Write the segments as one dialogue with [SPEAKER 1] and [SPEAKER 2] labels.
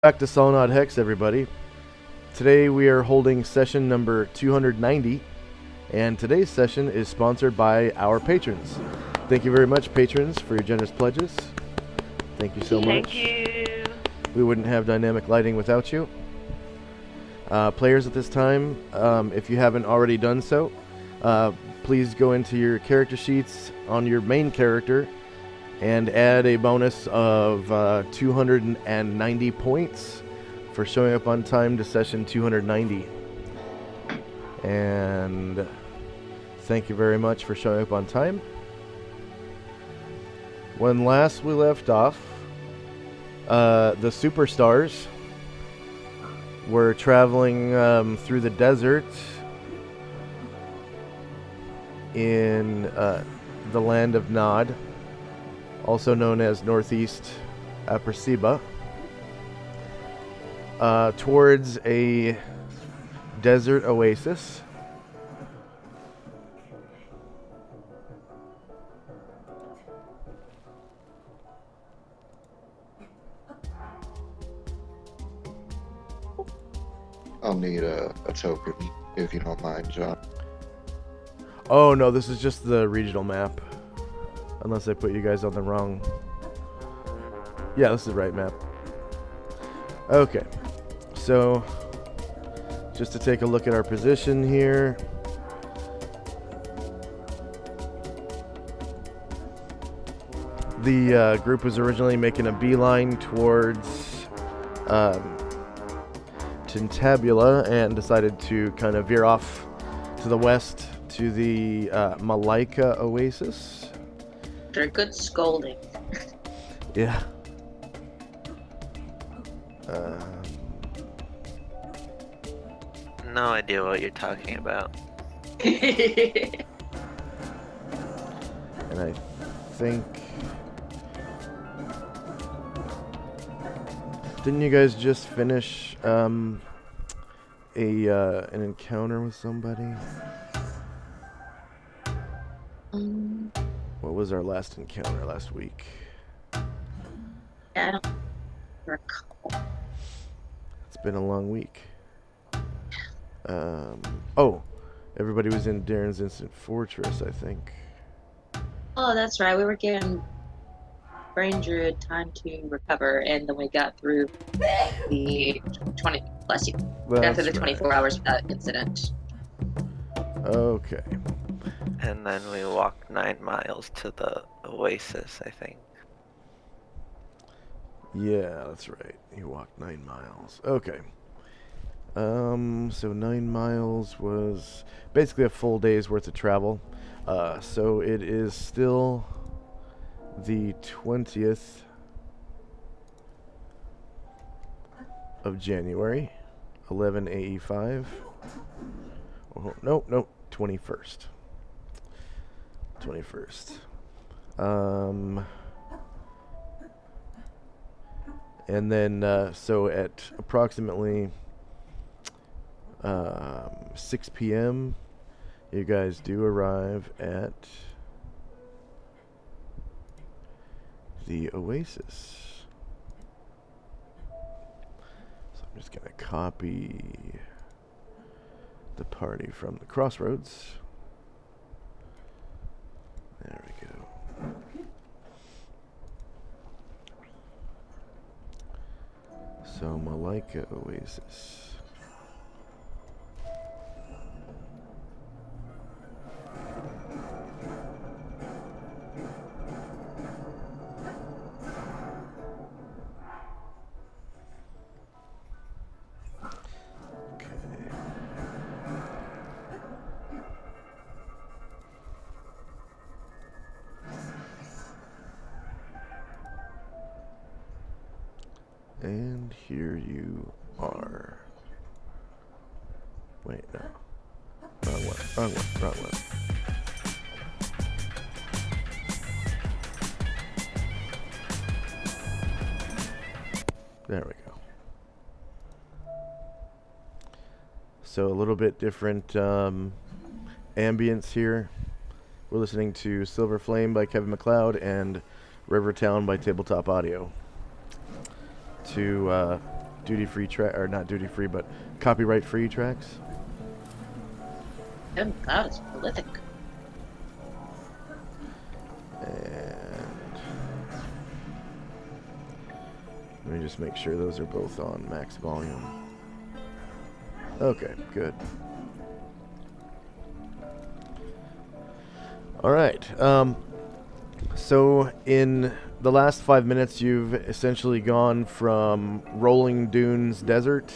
[SPEAKER 1] Back to Solynod Hex, everybody. Today we are holding session number 290, and today's session is sponsored by our patrons. Thank you very much, patrons, for your generous pledges. Thank you so much.
[SPEAKER 2] Thank you.
[SPEAKER 1] We wouldn't have dynamic lighting without you. Players at this time, if you haven't already done so, please go into your character sheets on your main character and add a bonus of 290 points for showing up on time to session 290. And thank you very much for showing up on time. When last we left off, the superstars were traveling through the desert in the land of Nod, also known as Northeast Apresiba, towards a desert oasis.
[SPEAKER 3] I'll need a token, if you don't mind, John.
[SPEAKER 1] Oh no, this is just the regional map. Unless I put you guys on the wrong... Yeah, this is the right map. Okay, so just to take a look at our position here. The group was originally making a beeline towards Tintabula and decided to kind of veer off to the west to the Malaika Oasis.
[SPEAKER 2] After a good scolding.
[SPEAKER 1] Yeah.
[SPEAKER 4] No idea what you're talking about.
[SPEAKER 1] And I think... Didn't you guys just finish an encounter with somebody? What was our last encounter last week?
[SPEAKER 2] I don't recall.
[SPEAKER 1] It's been a long week. Oh, everybody was in Darren's Instant Fortress, I think.
[SPEAKER 2] Oh, that's right. We were giving Brain Druid time to recover, and then we got through the 20. Bless you. We got through the 24 hours without incident.
[SPEAKER 1] Okay.
[SPEAKER 4] And then we walked 9 miles to the oasis, I think.
[SPEAKER 1] Yeah, that's right. You walked 9 miles. Okay. So 9 miles was basically a full day's worth of travel. So it is still the 20th of January, 11 AE5. Oh, no, 21st. 21st. And then, so at approximately 6 p.m., you guys do arrive at the oasis. So I'm just going to copy the party from the crossroads. There we go. So, Malaika Oasis. And here you are. Wait, no. Wrong one. There we go. So a little bit different ambience here. We're listening to Silver Flame by Kevin MacLeod and Rivertown by Tabletop Audio. Two duty-free track, or not duty-free, but copyright-free tracks.
[SPEAKER 2] Oh, God, it's prolific.
[SPEAKER 1] And let me just make sure those are both on max volume. Okay, good. All right. So in the last 5 minutes, you've essentially gone from rolling dunes desert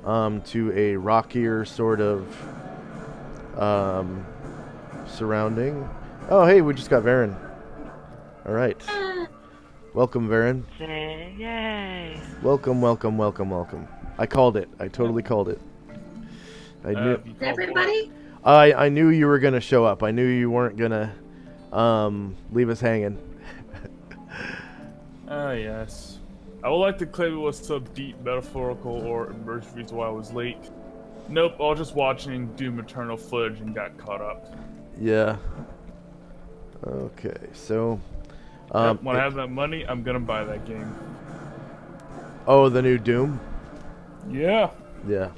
[SPEAKER 1] to a rockier sort of surrounding. Oh, hey, we just got Varen. All right. Welcome, Varen.
[SPEAKER 5] Yay.
[SPEAKER 1] Welcome, welcome, welcome, welcome. I called it. I totally called it. I knew.
[SPEAKER 2] Everybody?
[SPEAKER 1] I knew you were gonna show up. I knew you weren't gonna leave us hanging.
[SPEAKER 6] Ah, yes. I would like to claim it was some deep metaphorical or emergent reason why I was late. Nope, I was just watching Doom Eternal footage and got caught up.
[SPEAKER 1] Yeah. Okay, so.
[SPEAKER 6] Yep, when I have that money, I'm gonna buy that game.
[SPEAKER 1] Oh, the new Doom?
[SPEAKER 6] Yeah.
[SPEAKER 1] Yeah.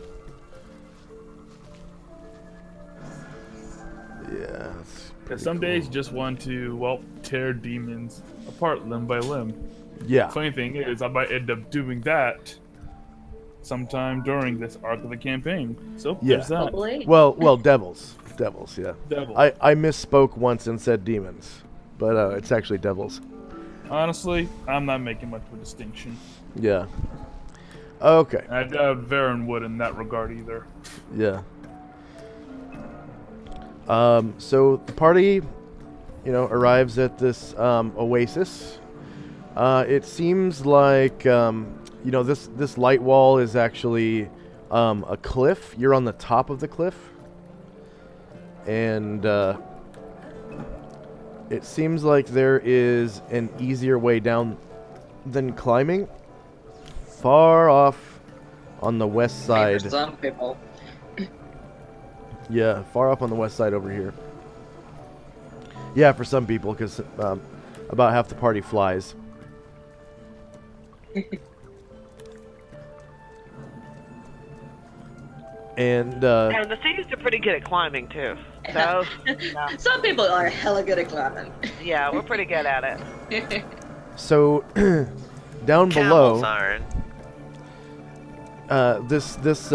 [SPEAKER 1] Yeah.
[SPEAKER 6] Because some days you just want to, well, tear demons apart limb by limb.
[SPEAKER 1] Yeah.
[SPEAKER 6] Funny thing is, I might end up doing that sometime during this arc of the campaign. So,
[SPEAKER 1] Yeah.
[SPEAKER 6] there's that.
[SPEAKER 2] Hopefully.
[SPEAKER 1] Well, devils. Devils, yeah.
[SPEAKER 6] Devil.
[SPEAKER 1] I misspoke once and said demons, but it's actually devils.
[SPEAKER 6] Honestly, I'm not making much of a distinction.
[SPEAKER 1] Yeah. Okay.
[SPEAKER 6] I doubt Varen would in that regard either.
[SPEAKER 1] Yeah. So the party, arrives at this oasis. It seems like this light wall is actually a cliff. You're on the top of the cliff, and it seems like there is an easier way down than climbing. Far off on the west side.
[SPEAKER 2] For some people.
[SPEAKER 1] Yeah, far off on the west side over here. Yeah, for some people, because about half the party flies. And
[SPEAKER 5] And the thieves are pretty good at climbing too. So yeah.
[SPEAKER 2] Some people are hella good at climbing.
[SPEAKER 5] Yeah, we're pretty good at it.
[SPEAKER 1] so down
[SPEAKER 4] Camels
[SPEAKER 1] below,
[SPEAKER 4] aren't.
[SPEAKER 1] this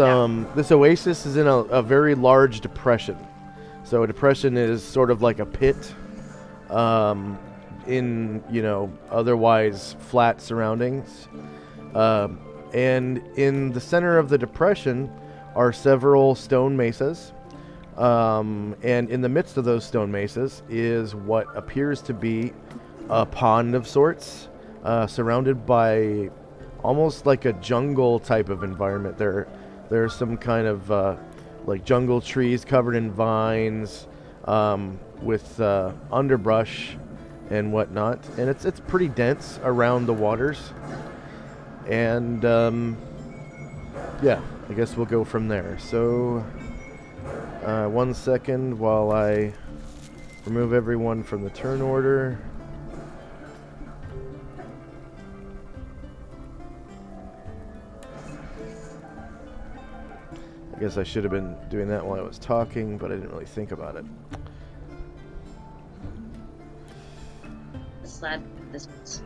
[SPEAKER 1] oasis is in a very large depression. So a depression is sort of like a pit in otherwise flat surroundings. And in the center of the depression are several stone mesas. And in the midst of those stone mesas is what appears to be a pond of sorts, surrounded by almost like a jungle type of environment. There's some kind of like jungle trees covered in vines, with underbrush and whatnot, and it's pretty dense around the waters. And yeah, I guess we'll go from there. So 1 second while I remove everyone from the turn order. I guess I should have been doing that while I was talking, but I didn't really think about it.
[SPEAKER 2] Slide this one's.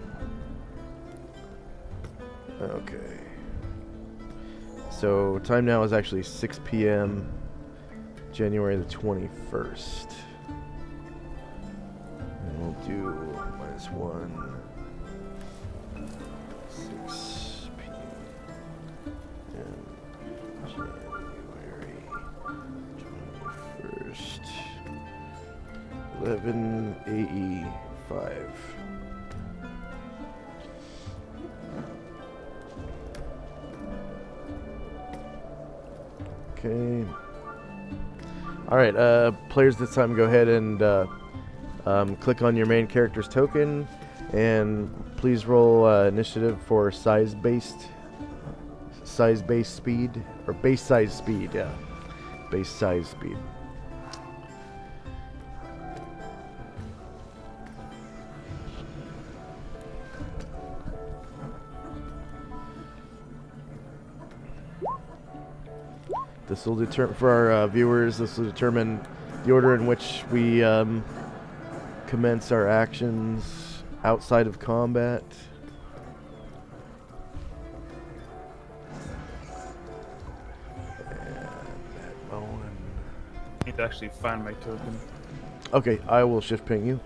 [SPEAKER 1] Okay. So time now is actually 6 p.m. January the 21st. And we'll do -1. 6 p.m. January 21st. 11 AE 5. Okay. All right, players this time go ahead and click on your main character's token, and please roll initiative for size-based speed, or base size speed, yeah. Base size speed. This will determine for our viewers. This will determine the order in which we commence our actions outside of combat.
[SPEAKER 6] I need to actually find my token.
[SPEAKER 1] Okay, I will shift ping you.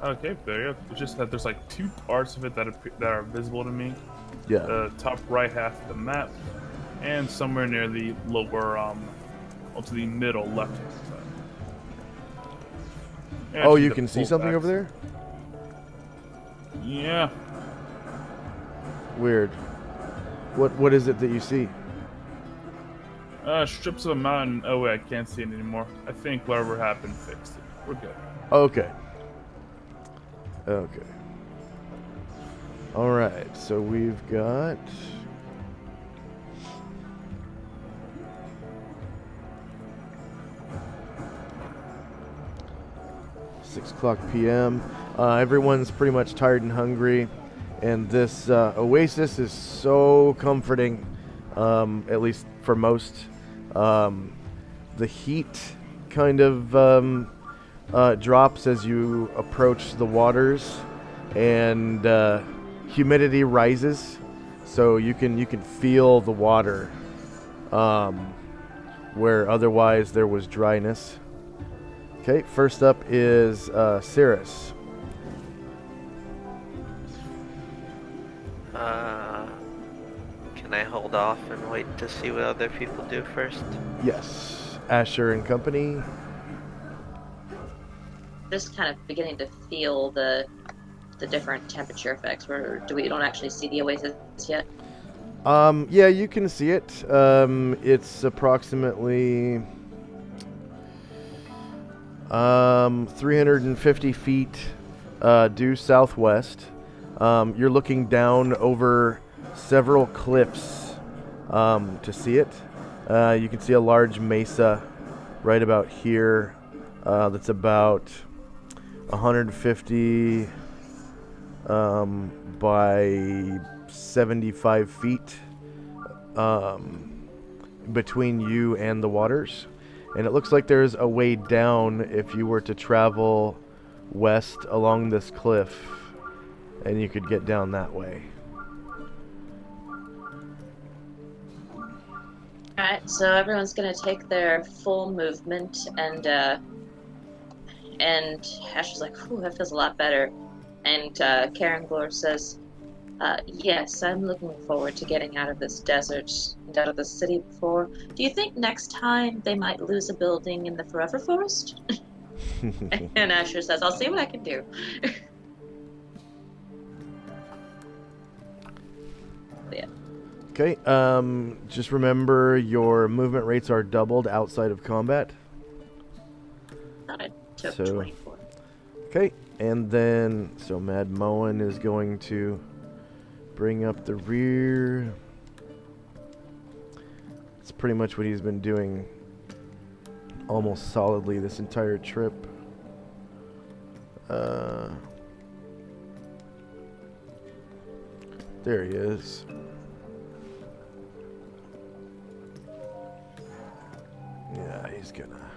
[SPEAKER 6] Okay, there you go. It's just that there's like 2 parts of it that are visible to me.
[SPEAKER 1] Yeah.
[SPEAKER 6] The top right half of the map, and somewhere near the lower, to the middle left hand side. Yeah,
[SPEAKER 1] Oh,
[SPEAKER 6] just
[SPEAKER 1] you
[SPEAKER 6] the
[SPEAKER 1] can see
[SPEAKER 6] full
[SPEAKER 1] something
[SPEAKER 6] back
[SPEAKER 1] over there?
[SPEAKER 6] Yeah.
[SPEAKER 1] Weird. What is it that you see?
[SPEAKER 6] Strips of a mountain. Oh wait, I can't see it anymore. I think whatever happened fixed it. We're good.
[SPEAKER 1] Okay. Okay. All right. So we've got 6:00 p.m. Everyone's pretty much tired and hungry, and this oasis is so comforting, at least for most. The heat kind of drops as you approach the waters, and humidity rises, so you can feel the water where otherwise there was dryness. Okay, first up is Cirrus.
[SPEAKER 4] Can I hold off and wait to see what other people do first?
[SPEAKER 1] Yes, Asher and company.
[SPEAKER 2] Just kind of beginning to feel the different temperature effects. Where we don't actually see the oasis yet.
[SPEAKER 1] Yeah, you can see it. It's approximately 350 feet due southwest. You're looking down over several cliffs to see it. You can see a large mesa right about here that's about 150 by 75 feet between you and the waters. And it looks like there's a way down if you were to travel west along this cliff, and you could get down that way.
[SPEAKER 2] Alright, so everyone's gonna take their full movement, and Asher's like, whew, that feels a lot better. And Karen Glor says, yes, I'm looking forward to getting out of this desert and out of the city before. Do you think next time they might lose a building in the Forever Forest? And Asher says, I'll see what I can do. Yeah.
[SPEAKER 1] Okay, just remember your movement rates are doubled outside of combat.
[SPEAKER 2] Thought I took
[SPEAKER 1] So-
[SPEAKER 2] 24.
[SPEAKER 1] Okay, and then, so Mad Moen is going to bring up the rear. It's pretty much what he's been doing almost solidly this entire trip. There he is. Yeah, he's gonna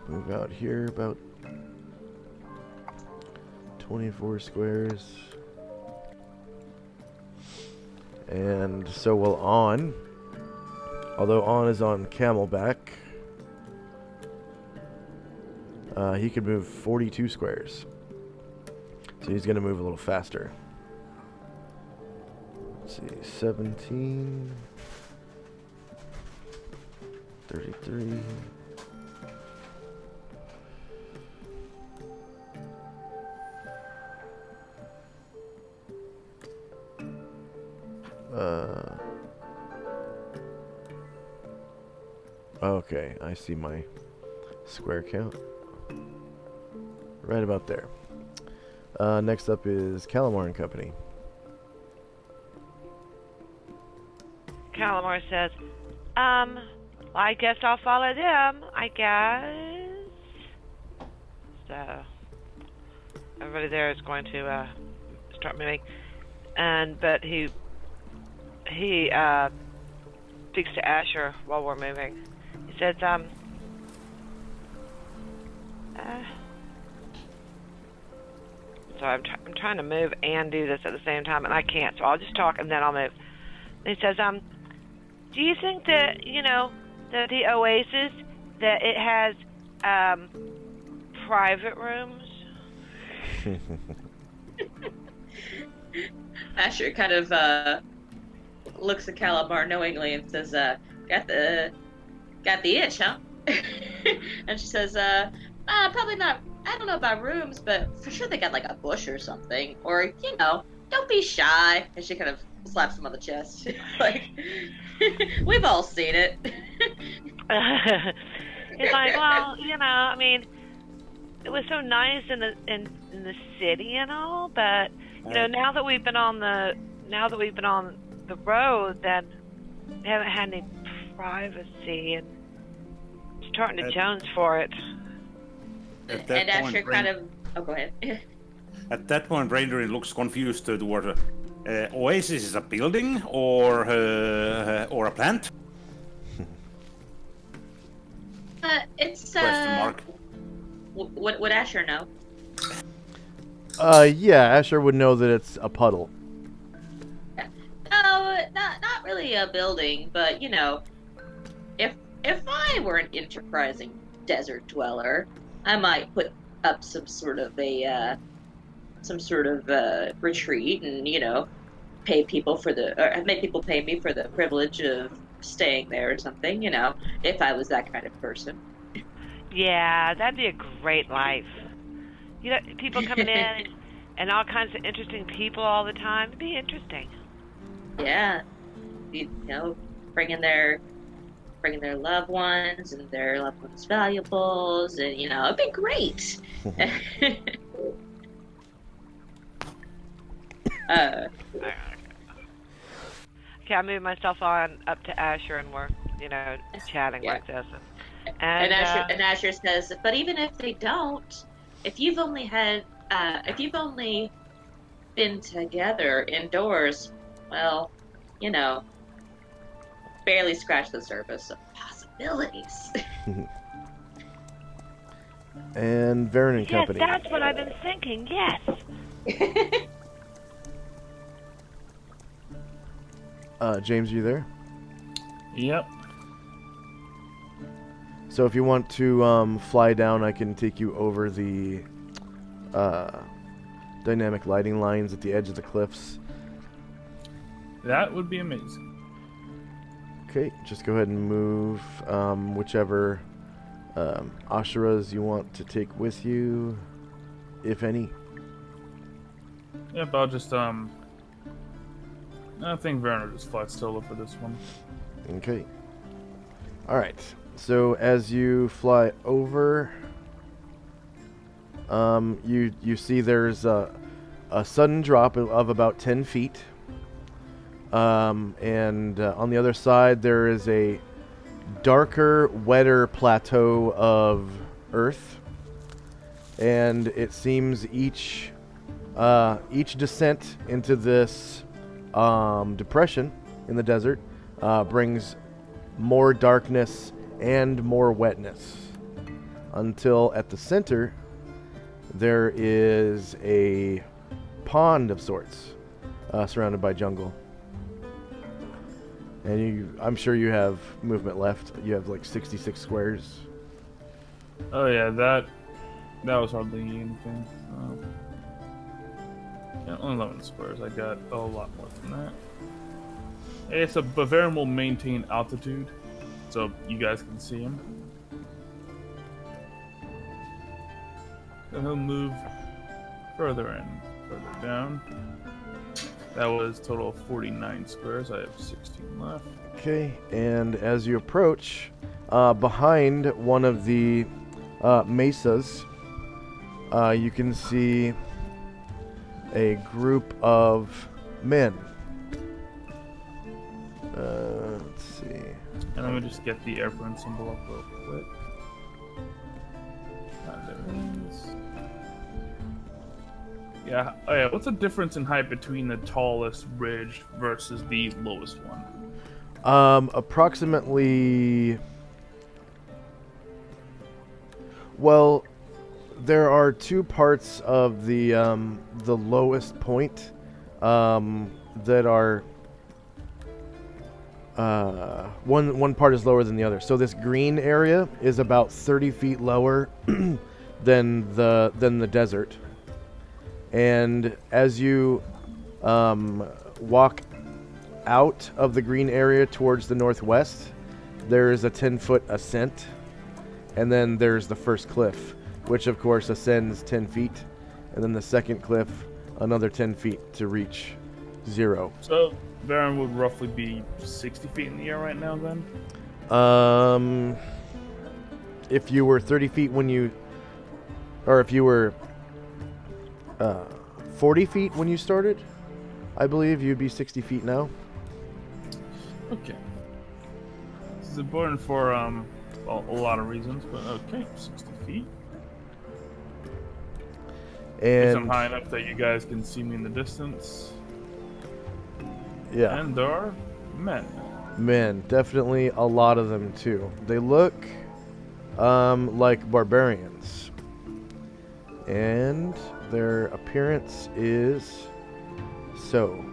[SPEAKER 1] move out here about 24 squares. And so will On. Although On is on Camelback, he could move 42 squares. So he's going to move a little faster. Let's see, 17, 33. Okay, I see my square count. Right about there. Next up is Calamar and Company.
[SPEAKER 5] Calamar says, I guess I'll follow them, I guess. So, everybody there is going to start moving. But he speaks to Asher while we're moving. He says, so I'm trying to move and do this at the same time, and I can't, so I'll just talk and then I'll move. And he says, do you think that, you know, that the Oasis, that it has, private rooms?
[SPEAKER 2] Asher kind of looks at Calabar knowingly and says, got the itch, huh? And she says, probably not. I don't know about rooms, but for sure they got like a bush or something. Or, you know, don't be shy. And she kind of slaps him on the chest. Like, we've all seen it.
[SPEAKER 5] He's like, well, you know, I mean, it was so nice in the city and all, but you know, now that we've been on the road, then we haven't had any privacy, and starting to jones for it.
[SPEAKER 2] And Asher kind of... Oh, go ahead.
[SPEAKER 7] At that point, Ranger looks confused toward Oasis is a building or a plant?
[SPEAKER 2] It's
[SPEAKER 7] Question mark.
[SPEAKER 2] Would Asher know?
[SPEAKER 1] Yeah, Asher would know that it's a puddle.
[SPEAKER 2] No, not really a building, but you know, if I were an enterprising desert dweller, I might put up some sort of retreat, and you know, make people pay me for the privilege of staying there or something. You know, if I was that kind of person.
[SPEAKER 5] Yeah, that'd be a great life. You know, people coming in and all kinds of interesting people all the time. It'd be interesting.
[SPEAKER 2] Yeah, you know, bringing their loved ones and their loved ones' valuables, and you know, it'd be great.
[SPEAKER 5] Okay, I moved myself on up to Asher, and we're, you know, chatting like this. And
[SPEAKER 2] Asher says, but even if they don't, if you've only been together indoors, well, you know, barely scratch the surface of possibilities.
[SPEAKER 1] And Varen and Company.
[SPEAKER 5] Yes, that's what I've been thinking, yes.
[SPEAKER 1] James, are you there?
[SPEAKER 6] Yep.
[SPEAKER 1] So if you want to fly down, I can take you over the dynamic lighting lines at the edge of the cliffs.
[SPEAKER 6] That would be amazing.
[SPEAKER 1] Okay, just go ahead and move whichever Asheras you want to take with you, if any.
[SPEAKER 6] Yep, I'll just I think Werner just flies solo for this one.
[SPEAKER 1] Okay. Alright. So as you fly over, you see there's a sudden drop of about 10 feet. And on the other side there is a darker, wetter plateau of earth. And it seems each descent into this depression in the desert brings more darkness and more wetness, until at the center there is a pond of sorts surrounded by jungle. And I'm sure you have movement left. You have like 66 squares.
[SPEAKER 6] Oh yeah, that was hardly anything. Yeah, only 11 squares. I got a lot more than that. Hey, so Bavarian will maintain altitude, so you guys can see him. So he'll move further and further down. That was a total of 49 squares. I have 16 left.
[SPEAKER 1] Okay, and as you approach, behind one of the mesas, you can see a group of men. Let's see.
[SPEAKER 6] And let me just get the airborne symbol up real quick. There it is. Yeah, oh yeah, what's the difference in height between the tallest ridge versus the lowest one?
[SPEAKER 1] Approximately. Well, there are two parts of the lowest point that are one part is lower than the other. So this green area is about 30 feet lower than the desert. And as you walk out of the green area towards the northwest, there is a 10-foot ascent, and then there's the first cliff, which of course ascends 10 feet, and then the second cliff another 10 feet to reach 0.
[SPEAKER 6] So Baron would roughly be 60 feet in the air right now then?
[SPEAKER 1] If you were 30 feet when you, or if you were 40 feet when you started, I believe you'd be 60 feet now.
[SPEAKER 6] Okay. This is important for well, a lot of reasons, but okay, 60 feet. Guess I'm
[SPEAKER 1] And
[SPEAKER 6] high enough that you guys can see me in the distance.
[SPEAKER 1] yeah,
[SPEAKER 6] And there are men.
[SPEAKER 1] men, definitely a lot of them too. They look like barbarians, and their appearance is so.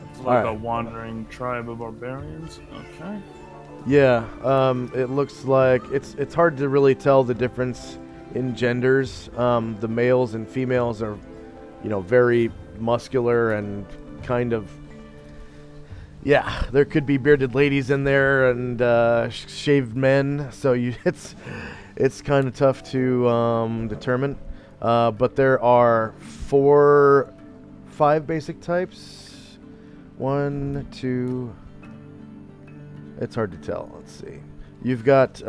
[SPEAKER 6] It's like
[SPEAKER 1] Alright.
[SPEAKER 6] a wandering tribe of barbarians. Okay.
[SPEAKER 1] Yeah, it looks like it's hard to really tell the difference in genders. The males and females are, very muscular and kind of. Yeah, there could be bearded ladies in there and shaved men, so it's kind of tough to determine. But there are 5 basic types. 1, 2. It's hard to tell. Let's see. You've got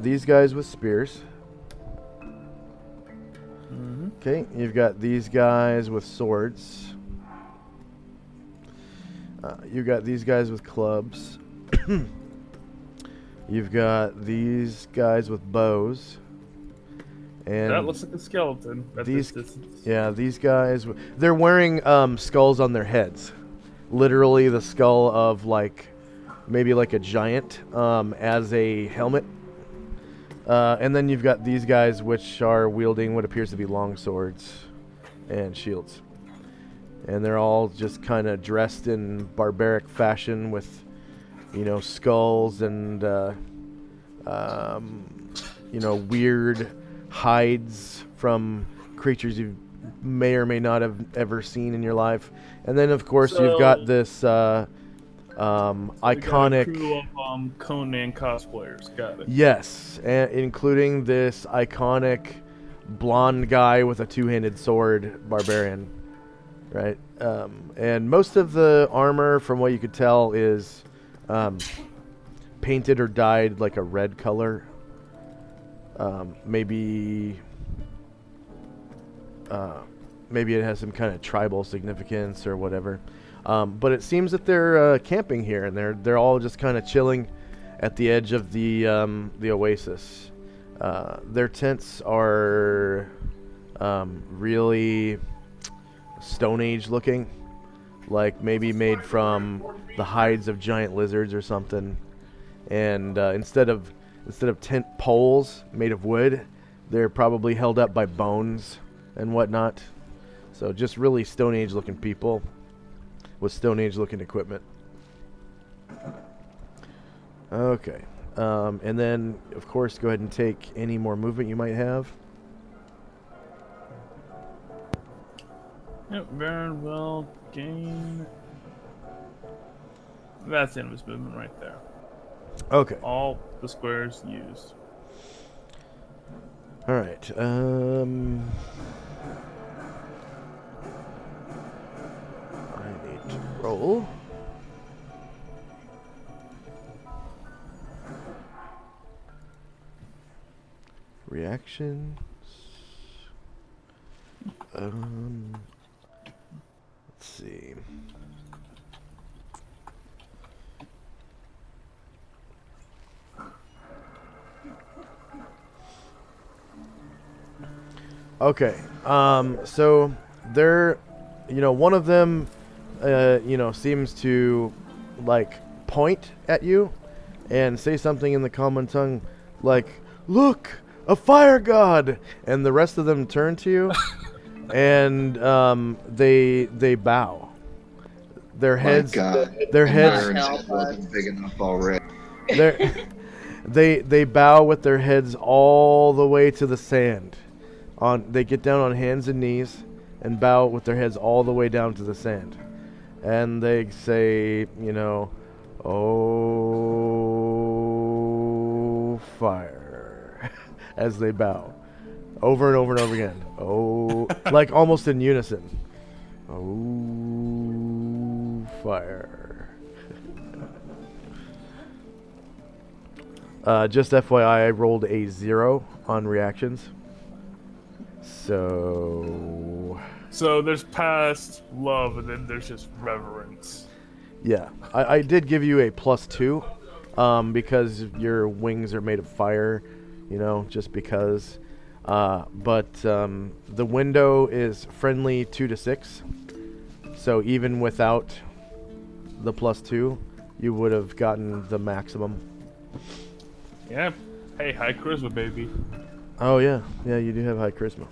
[SPEAKER 1] these guys with spears.
[SPEAKER 6] Mm-hmm.
[SPEAKER 1] Okay, you've got these guys with swords. You've got these guys with clubs. You've got these guys with bows. And
[SPEAKER 6] That looks like a skeleton at
[SPEAKER 1] these,
[SPEAKER 6] this distance.
[SPEAKER 1] yeah, these guys. They're wearing skulls on their heads. Literally the skull of maybe like a giant as a helmet. And then you've got these guys which are wielding what appears to be long swords and shields. And they're all just kind of dressed in barbaric fashion with, skulls and, weird hides from creatures you may or may not have ever seen in your life. And then, of course, you've got this iconic...
[SPEAKER 6] We got a crew of Conan cosplayers. Got it.
[SPEAKER 1] Yes, including this iconic blonde guy with a two-handed sword barbarian, right? And most of the armor, from what you could tell, is painted or dyed like a red color. Maybe it has some kind of tribal significance or whatever. But it seems that they're camping here, and they're all just kind of chilling at the edge of the oasis. Their tents are really Stone Age looking, like maybe made from the hides of giant lizards or something. And instead of tent poles made of wood, they're probably held up by bones and whatnot. So just really Stone Age looking people with Stone Age looking equipment. Okay. And then, of course, go ahead and take any more movement you might have.
[SPEAKER 6] Yep, Baron will gain. That's the end of his movement right there.
[SPEAKER 1] Okay.
[SPEAKER 6] All the squares used.
[SPEAKER 1] All right. I need to roll. Reactions. Let's see. Okay. So they're, one of them, seems to, like, point at you and say something in the common tongue, like, "Look, a fire god!" And the rest of them turn to you, and they bow. Their heads,
[SPEAKER 3] My God,
[SPEAKER 1] their heads,
[SPEAKER 3] Aaron's
[SPEAKER 2] help
[SPEAKER 3] head wasn't
[SPEAKER 2] us.
[SPEAKER 3] big enough already.
[SPEAKER 1] they bow with their heads all the way to the sand. They get down on hands and knees and bow with their heads all the way down to the sand, and they say, "Oh, fire," as they bow, over and over and over again. Oh, like almost in unison. Oh, fire. Just FYI, I rolled a 0 on reactions. So
[SPEAKER 6] there's past love, and then there's just reverence.
[SPEAKER 1] yeah, I did give you a +2, because your wings are made of fire, just because. But the window is friendly 2 to 6, so even without the +2, you would have gotten the maximum.
[SPEAKER 6] Yeah. Hey, high charisma, baby.
[SPEAKER 1] Oh yeah, you do have high charisma.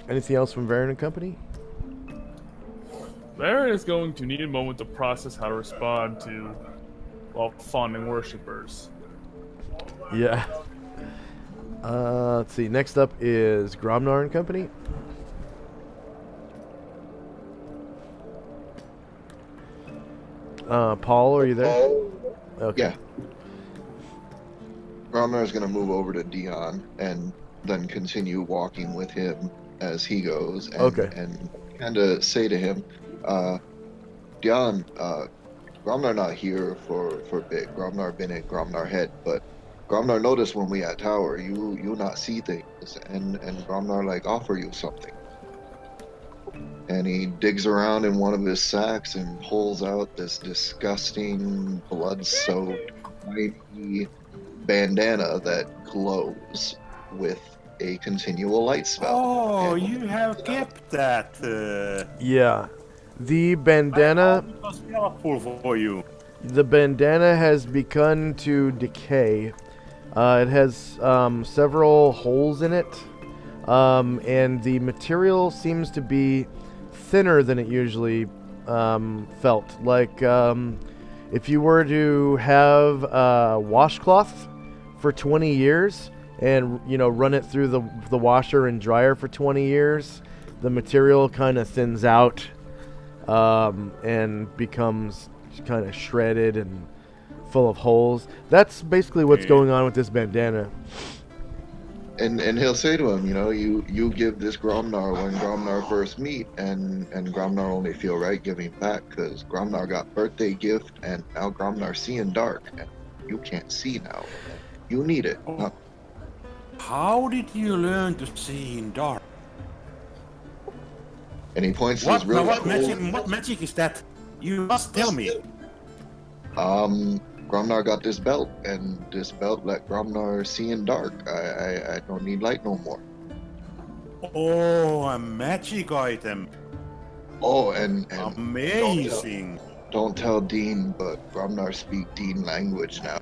[SPEAKER 1] Anything else from Varen and Company?
[SPEAKER 6] There is going to need a moment to process how to respond to, fawning worshippers.
[SPEAKER 1] Yeah. Let's see. Next up is Gromnar and Company. Paul, are you there? Okay.
[SPEAKER 3] Yeah. Gromnar is going to move over to Dion and then continue walking with him as he goes, and,
[SPEAKER 1] Okay.
[SPEAKER 3] and kind of say to him, Dion, Gromnar not here for a bit. Gromnar been in Gromnar head, but Gromnar noticed when we at tower, you not see things, and Gromnar like offer you something. And he digs around in one of his sacks and pulls out this disgusting blood-soaked tiny bandana that glows with a continual light spell.
[SPEAKER 7] Oh,
[SPEAKER 3] And
[SPEAKER 7] you have kept that.
[SPEAKER 1] Yeah. The
[SPEAKER 7] I
[SPEAKER 1] bandana.
[SPEAKER 7] thought it was helpful for you.
[SPEAKER 1] The bandana has begun to decay. It has several holes in it, and the material seems to be thinner than it usually felt. Like if you were to have a washcloth for 20 years and run it through the washer and dryer for 20 years, the material kind of thins out and becomes kind of shredded and full of holes. That's basically what's going on with this bandana.
[SPEAKER 3] And he'll say to him, you give this Gromnar when Gromnar first meet, and Gromnar only feel right giving back because Gromnar got birthday gift, and now Gromnar seeing dark, and you can't see now. You need it.
[SPEAKER 7] Oh. How did you learn to see in dark?
[SPEAKER 3] And he points to his really cool.
[SPEAKER 7] What magic is that? You must tell me.
[SPEAKER 3] Gromnar got this belt, and this belt let Gromnar see in dark. I don't need light no more.
[SPEAKER 7] Oh, a magic item.
[SPEAKER 3] Oh, and
[SPEAKER 7] Amazing.
[SPEAKER 3] Don't tell Dean, but Gromnar speak Dean language now.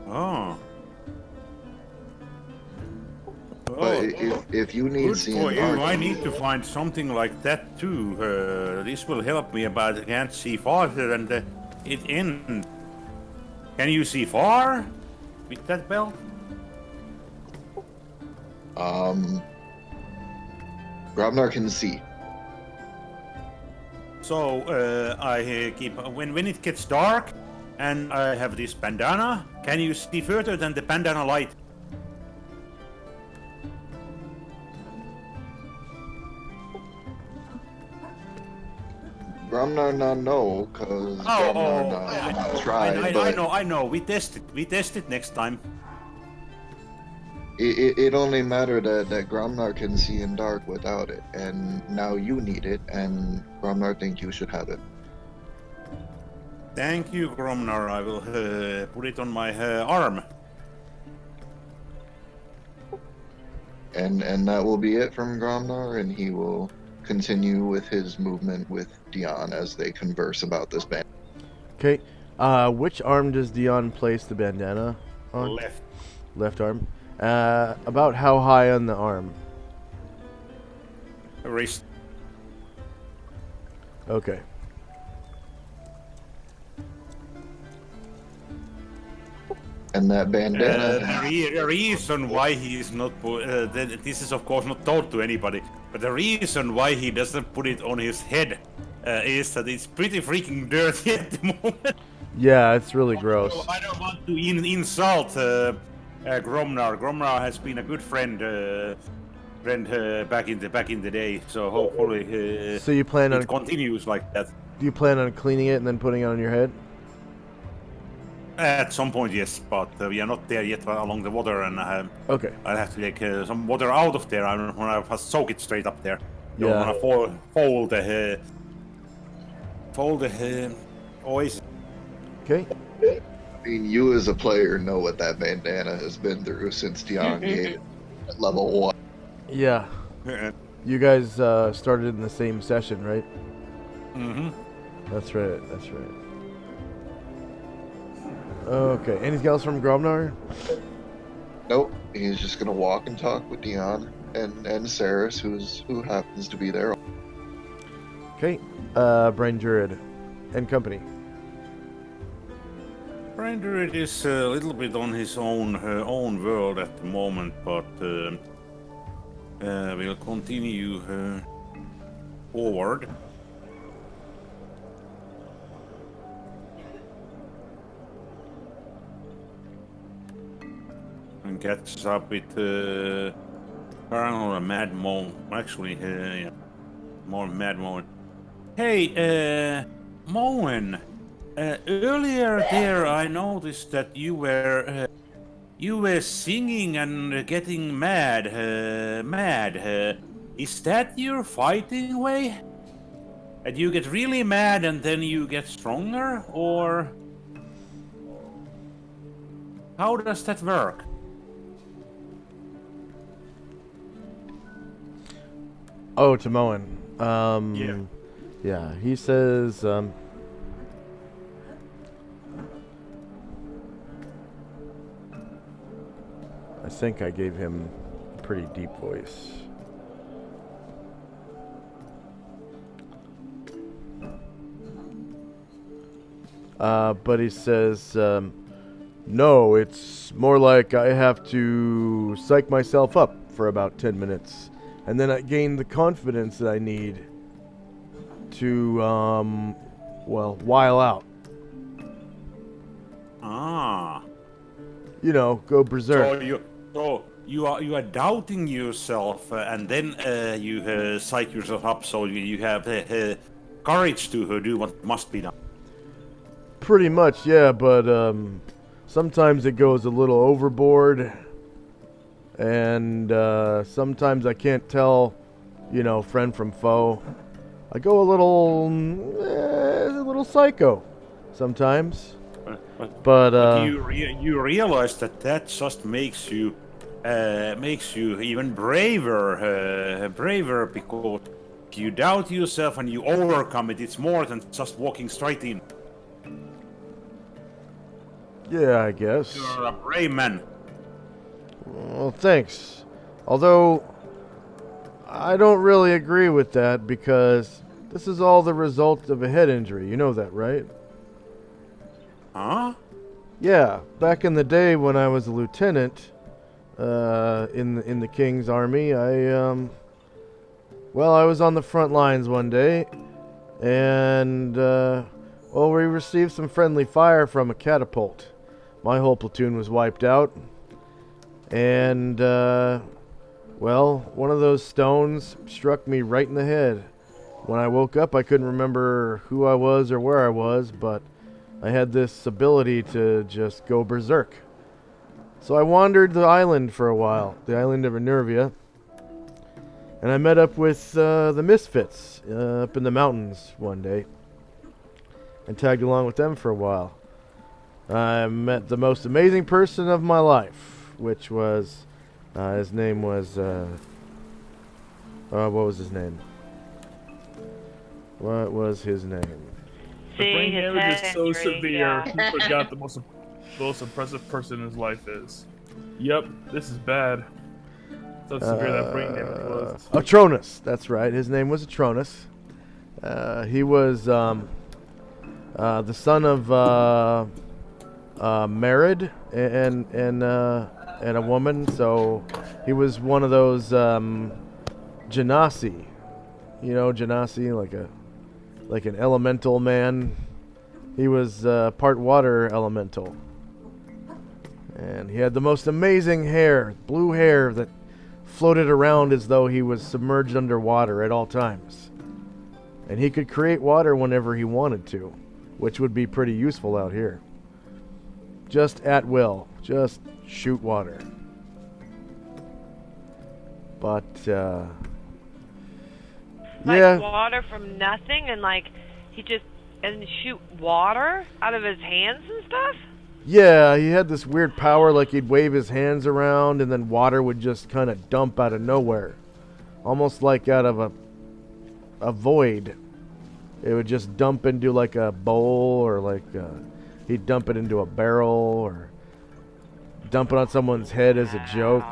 [SPEAKER 7] Oh.
[SPEAKER 3] But if you need
[SPEAKER 7] Good
[SPEAKER 3] seeing
[SPEAKER 7] for you.
[SPEAKER 3] dark,
[SPEAKER 7] I need to find something like that too. This will help me, but I can't see farther than it ends. Can you see far with that belt?
[SPEAKER 3] Gromnar can see.
[SPEAKER 7] So I keep when it gets dark, and I have this bandana. Can you see further than the bandana light?
[SPEAKER 3] Gromnar not know, cause Gromnar not try.
[SPEAKER 7] I know. We test it next time.
[SPEAKER 3] It only mattered that Gromnar can see in dark without it, and now you need it, and Gromnar think you should have it.
[SPEAKER 7] Thank you, Gromnar. I will put it on my arm.
[SPEAKER 3] And that will be it from Gromnar, and he will continue with his movement with Dion as they converse about this band.
[SPEAKER 1] Okay. Which arm does Dion place the bandana on?
[SPEAKER 7] Left.
[SPEAKER 1] Left arm. About how high on the arm?
[SPEAKER 7] Wrist.
[SPEAKER 1] Okay.
[SPEAKER 3] And that bandana.
[SPEAKER 7] The reason why he is not this is of course not told to anybody, but the reason why he doesn't put it on his head is that it's pretty freaking dirty at the moment.
[SPEAKER 1] Yeah, it's really gross.
[SPEAKER 7] I don't want to insult Gromnar. Gromnar has been a good friend back in the day, so hopefully
[SPEAKER 1] So you plan on
[SPEAKER 7] it continues like that.
[SPEAKER 1] Do you plan on cleaning it and then putting it on your head?
[SPEAKER 7] At some point, yes, but we are not there yet along the water, and
[SPEAKER 1] Okay.
[SPEAKER 7] I'll have to take some water out of there. I don't want to soak it straight up there. You
[SPEAKER 1] Yeah.
[SPEAKER 7] want to fold the oasis.
[SPEAKER 1] Okay.
[SPEAKER 3] I mean, you as a player know what that bandana has been through since Dion gave it at level 1.
[SPEAKER 1] Yeah. You guys started in the same session, right?
[SPEAKER 7] Mm-hmm.
[SPEAKER 1] That's right. That's right. Okay. Anything else from Gromnar?
[SPEAKER 3] Nope, he's just gonna walk and talk with Dion and Saris, who happens to be there.
[SPEAKER 1] Okay. Brain Druid and company.
[SPEAKER 7] Brander is a little bit on his own world at the moment, but we'll continue forward. And catches up with Paranormal Mad Mo. Actually, yeah, more Mad Mo. Hey, Moen. Earlier there, I noticed that you were singing and getting mad. Is that your fighting way? And you get really mad and then you get stronger, or how does that work?
[SPEAKER 1] Oh, to Moen.
[SPEAKER 7] Yeah.
[SPEAKER 1] Yeah, he says, I think I gave him a pretty deep voice. But he says, no, it's more like I have to psych myself up for about 10 minutes. And then I gain the confidence that I need to, well, while out.
[SPEAKER 7] Ah.
[SPEAKER 1] You know, go berserk.
[SPEAKER 7] So you are doubting yourself, and then you psych yourself up, so you have courage to do what must be done.
[SPEAKER 1] Pretty much, yeah, but sometimes it goes a little overboard, and sometimes I can't tell, you know, friend from foe. I go a little psycho sometimes. But
[SPEAKER 7] you realize that just makes you even braver because you doubt yourself and you overcome it. It's more than just walking straight in.
[SPEAKER 1] yeah, I guess.
[SPEAKER 7] You're a brave man.
[SPEAKER 1] Well, thanks. Although I don't really agree with that because this is all the result of a head injury. You know that, right?
[SPEAKER 7] Huh?
[SPEAKER 1] Yeah, back in the day when I was a lieutenant in the King's Army, I was on the front lines one day, and well, we received some friendly fire from a catapult. My whole platoon was wiped out, and well, one of those stones struck me right in the head. When I woke up, I couldn't remember who I was or where I was, but I had this ability to just go berserk. So I wandered the island for a while, the island of Enervia, and I met up with the Misfits up in the mountains one day. and tagged along with them for a while. I met the most amazing person of my life, which was, his name was, what was his name? What was his name?
[SPEAKER 6] The brain
[SPEAKER 5] his
[SPEAKER 6] damage
[SPEAKER 5] head
[SPEAKER 6] is so
[SPEAKER 5] injury,
[SPEAKER 6] severe,
[SPEAKER 5] yeah.
[SPEAKER 6] he forgot the most impressive person in his life is. Yep, this is bad. That's how severe that brain damage was.
[SPEAKER 1] Atronus, that's right. His name was Atronus. He was the son of Merid and a woman, so he was one of those Genasi. You know, Genasi, like an elemental man. He was part water elemental. And he had the most amazing hair, blue hair that floated around as though he was submerged underwater at all times. And he could create water whenever he wanted to, which would be pretty useful out here. Just at will. Just shoot water. But,
[SPEAKER 5] Like
[SPEAKER 1] yeah.
[SPEAKER 5] water from nothing, and like he just and shoot water out of his hands and stuff.
[SPEAKER 1] Yeah, he had this weird power, like he'd wave his hands around and then water would just kind of dump out of nowhere. Almost like out of a void. It would just dump into like a bowl, or like he'd dump it into a barrel, or dump it on someone's head as a joke.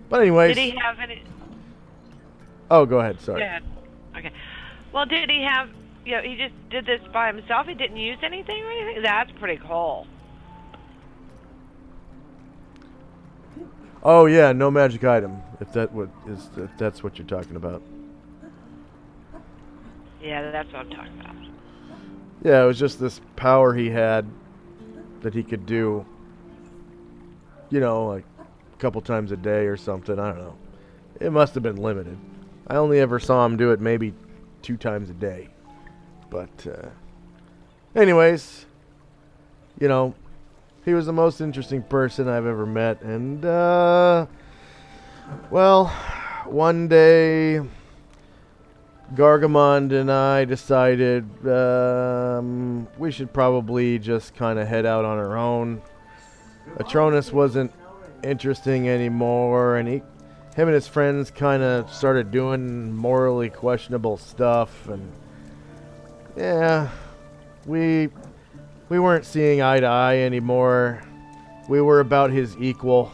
[SPEAKER 1] But anyways.
[SPEAKER 5] Did he have any?
[SPEAKER 1] Oh, go ahead, sorry.
[SPEAKER 5] Yeah. Okay. Well, did he have? You know, he just did this by himself. He didn't use anything or anything. That's pretty cool.
[SPEAKER 1] Oh yeah, no magic item. If that's what you're talking about.
[SPEAKER 5] Yeah, that's what I'm talking about.
[SPEAKER 1] Yeah, it was just this power he had that he could do. You know, like a couple times a day or something. I don't know. It must have been limited. I only ever saw him do it maybe 2 times a day. But, anyways, you know, he was the most interesting person I've ever met. And, well, one day, Gargamond and I decided we should probably just kind of head out on our own. Atronus wasn't interesting anymore, and him and his friends kind of started doing morally questionable stuff, and yeah, we weren't seeing eye to eye anymore. We were about his equal,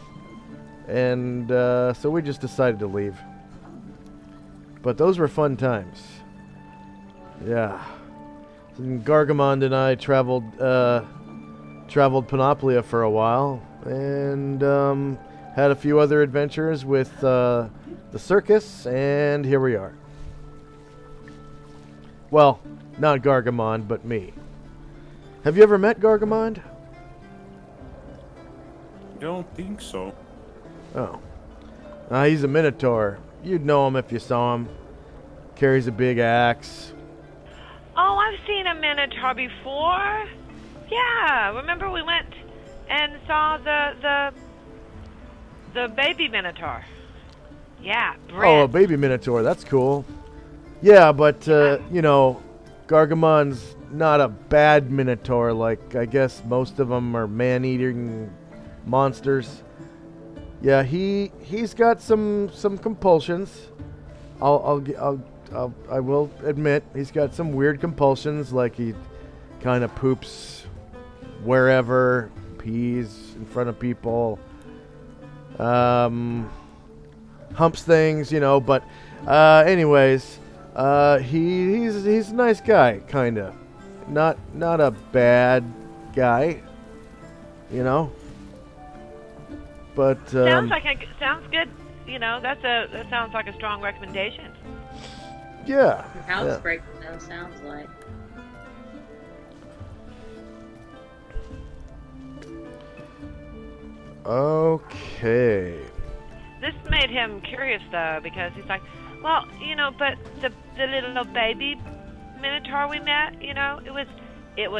[SPEAKER 1] and so we just decided to leave. But those were fun times. Yeah. And Gargamond and I traveled Panoplia for a while, and had a few other adventures with the circus, and here we are. Well, not Gargamond, but me. Have you ever met Gargamond?
[SPEAKER 7] Don't think so.
[SPEAKER 1] Oh. He's a Minotaur. You'd know him if you saw him. Carries a big axe.
[SPEAKER 5] Oh, I've seen a Minotaur before. Yeah, remember we went and saw the baby Minotaur. Yeah, Brent.
[SPEAKER 1] Oh, a baby Minotaur. That's cool. Yeah, but, you know, Gargamond's not a bad Minotaur. Like, I guess most of them are man-eating monsters. Yeah, he's got some compulsions. I will admit he's got some weird compulsions, like he kind of poops wherever, pees in front of people, humps things, you know. But anyways, he's a nice guy, kind of, not a bad guy, you know. But
[SPEAKER 5] sounds good. You know, that sounds like a strong recommendation.
[SPEAKER 1] Yeah.
[SPEAKER 2] Housebreaker, though, sounds like.
[SPEAKER 1] Okay.
[SPEAKER 5] This made him curious though, because he's like, well, you know, but the little baby Minotaur we met, you know, it was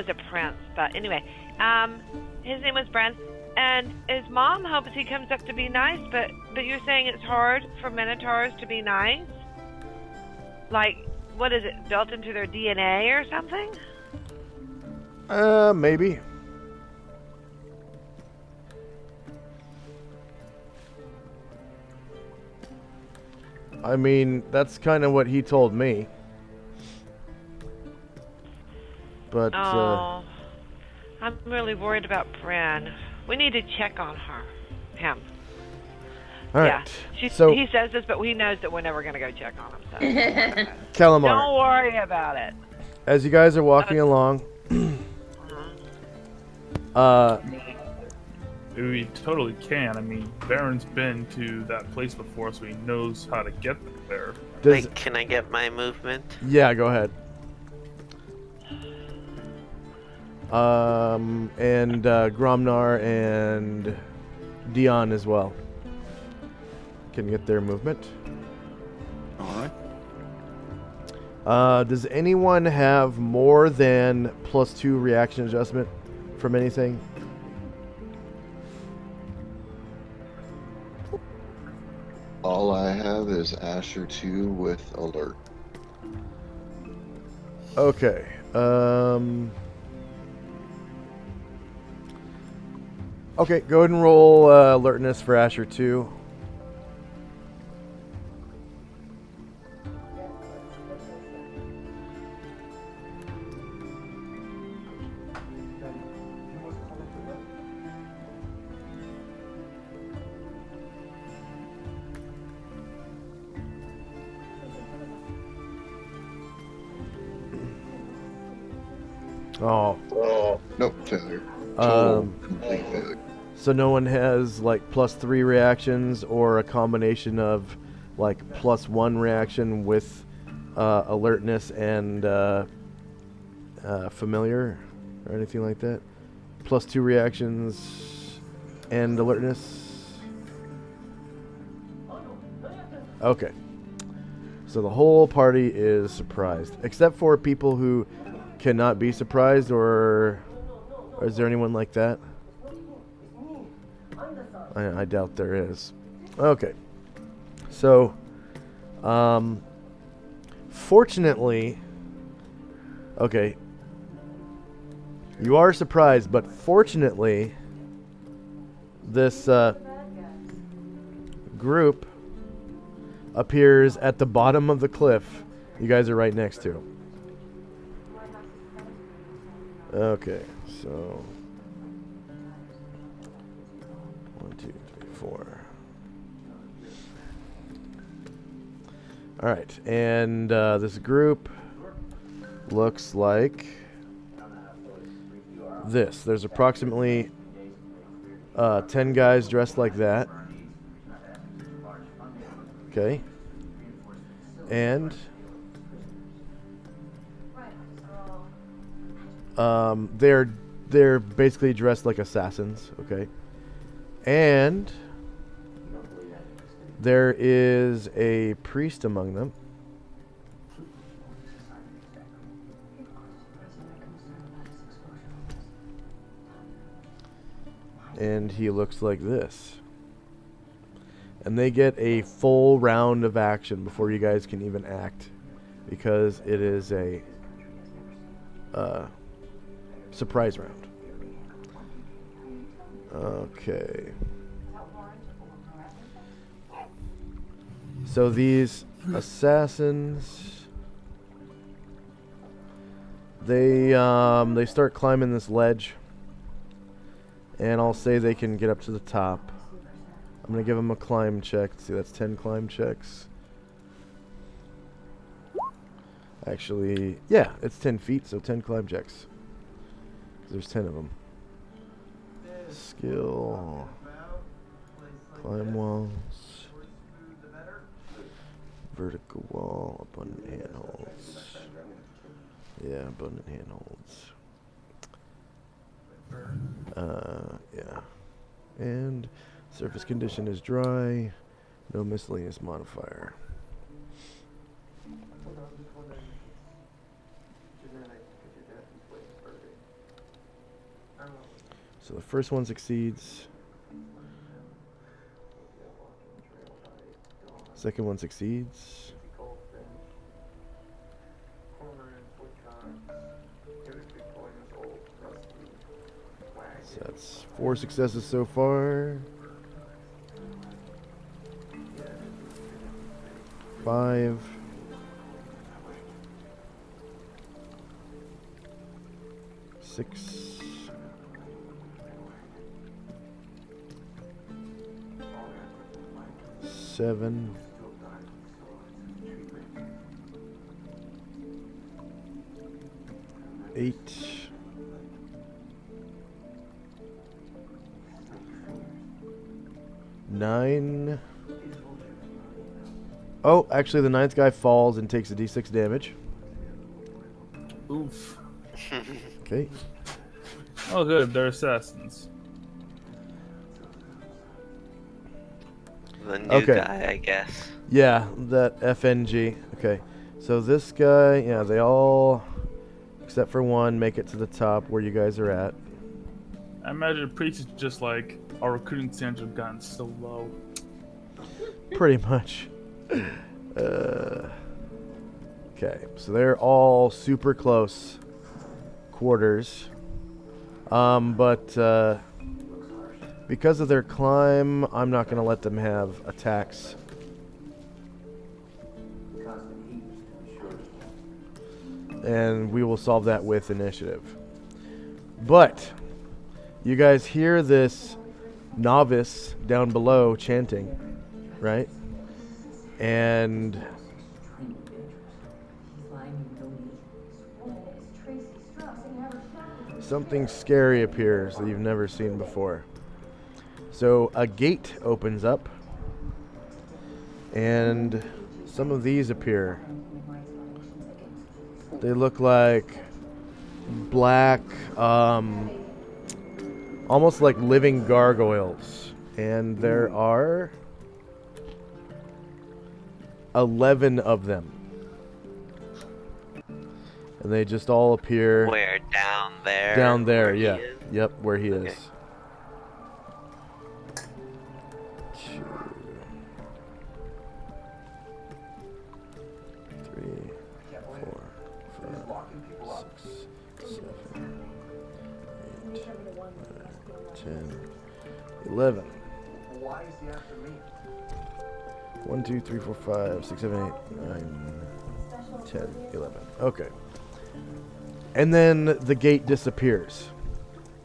[SPEAKER 5] a prince, but anyway, his name was Brent. And his mom hopes he comes up to be nice, but you're saying it's hard for Minotaurs to be nice? Like, what is it, built into their DNA or something?
[SPEAKER 1] Maybe. I mean, that's kind of what he told me. But,
[SPEAKER 5] Oh, I'm really worried about Bren. We need to check on him.
[SPEAKER 1] alright.
[SPEAKER 5] Yeah,
[SPEAKER 1] So,
[SPEAKER 5] he says this, but he knows that we're never going to go check on him. So.
[SPEAKER 1] Calamar,
[SPEAKER 5] Don't worry about it.
[SPEAKER 1] as you guys are walking along,
[SPEAKER 6] We totally can. I mean, Baron's been to that place before, so he knows how to get there.
[SPEAKER 1] does,
[SPEAKER 4] Wait, can I get my movement?
[SPEAKER 1] yeah, go ahead. And Gromnar and Dion as well can get their movement.
[SPEAKER 7] All right.
[SPEAKER 1] Does anyone have more than +2 reaction adjustment from anything?
[SPEAKER 3] All I have is Asher 2 with alert.
[SPEAKER 1] Okay. Okay, go ahead and roll alertness for Asher 2. Oh.
[SPEAKER 3] Nope, failure. Total
[SPEAKER 1] Um,
[SPEAKER 3] complete failure.
[SPEAKER 1] So no one has like +3 reactions or a combination of like +1 reaction with alertness and familiar or anything like that? +2 reactions and alertness? Okay. So the whole party is surprised, except for people who cannot be surprised, or is there anyone like that? I doubt there is. Okay. So, fortunately, okay, you are surprised, but fortunately, this group appears at the bottom of the cliff you guys are right next to. Okay, so 1, 2, 3, 4. All right, and this group looks like this. There's approximately 10 guys dressed like that. Okay, and they're basically dressed like assassins. Okay, and there is a priest among them. And he looks like this. And they get a full round of action before you guys can even act, because it is a surprise round. Okay. So these assassins, they start climbing this ledge, and I'll say they can get up to the top. I'm gonna give them a climb check. See, that's 10 climb checks. Actually, yeah, it's 10 feet, so 10 climb checks. There's 10 of them. Skill. Climb walls. Vertical wall. Abundant handholds. Yeah, abundant handholds. Yeah. And surface condition is dry. No miscellaneous modifier. So the first one succeeds. Second one succeeds. So that's 4 successes so far. 5. 6. 7. 8. 9. Oh, actually the 9th guy falls and takes a d6 damage.
[SPEAKER 6] Oof.
[SPEAKER 1] Okay.
[SPEAKER 6] Oh, good. They're assassins.
[SPEAKER 4] The new guy, I guess.
[SPEAKER 1] Yeah, that FNG. Okay. So this guy, yeah, they all, except for one, make it to the top where you guys are at.
[SPEAKER 6] I imagine Priest is just like, our recruiting standards have gotten so low.
[SPEAKER 1] Pretty much. Okay, so they're all super close quarters. But because of their climb, I'm not going to let them have attacks. And we will solve that with initiative. But you guys hear this novice down below chanting, right? And something scary appears that you've never seen before. So a gate opens up, and some of these appear. They look like black, almost like living gargoyles. And there are 11 of them. And they just all appear...
[SPEAKER 4] Where? Down there?
[SPEAKER 1] Down there,
[SPEAKER 4] where
[SPEAKER 1] yeah.
[SPEAKER 4] he is?
[SPEAKER 1] Yep, where he
[SPEAKER 4] Okay.
[SPEAKER 1] is. 2, 3, 4, 5, 6, 7, 8, 9, 10, 11. 1, 2, 3, 4, 5, 6, 7, 8, 9, 10, 11. Okay. And then the gate disappears.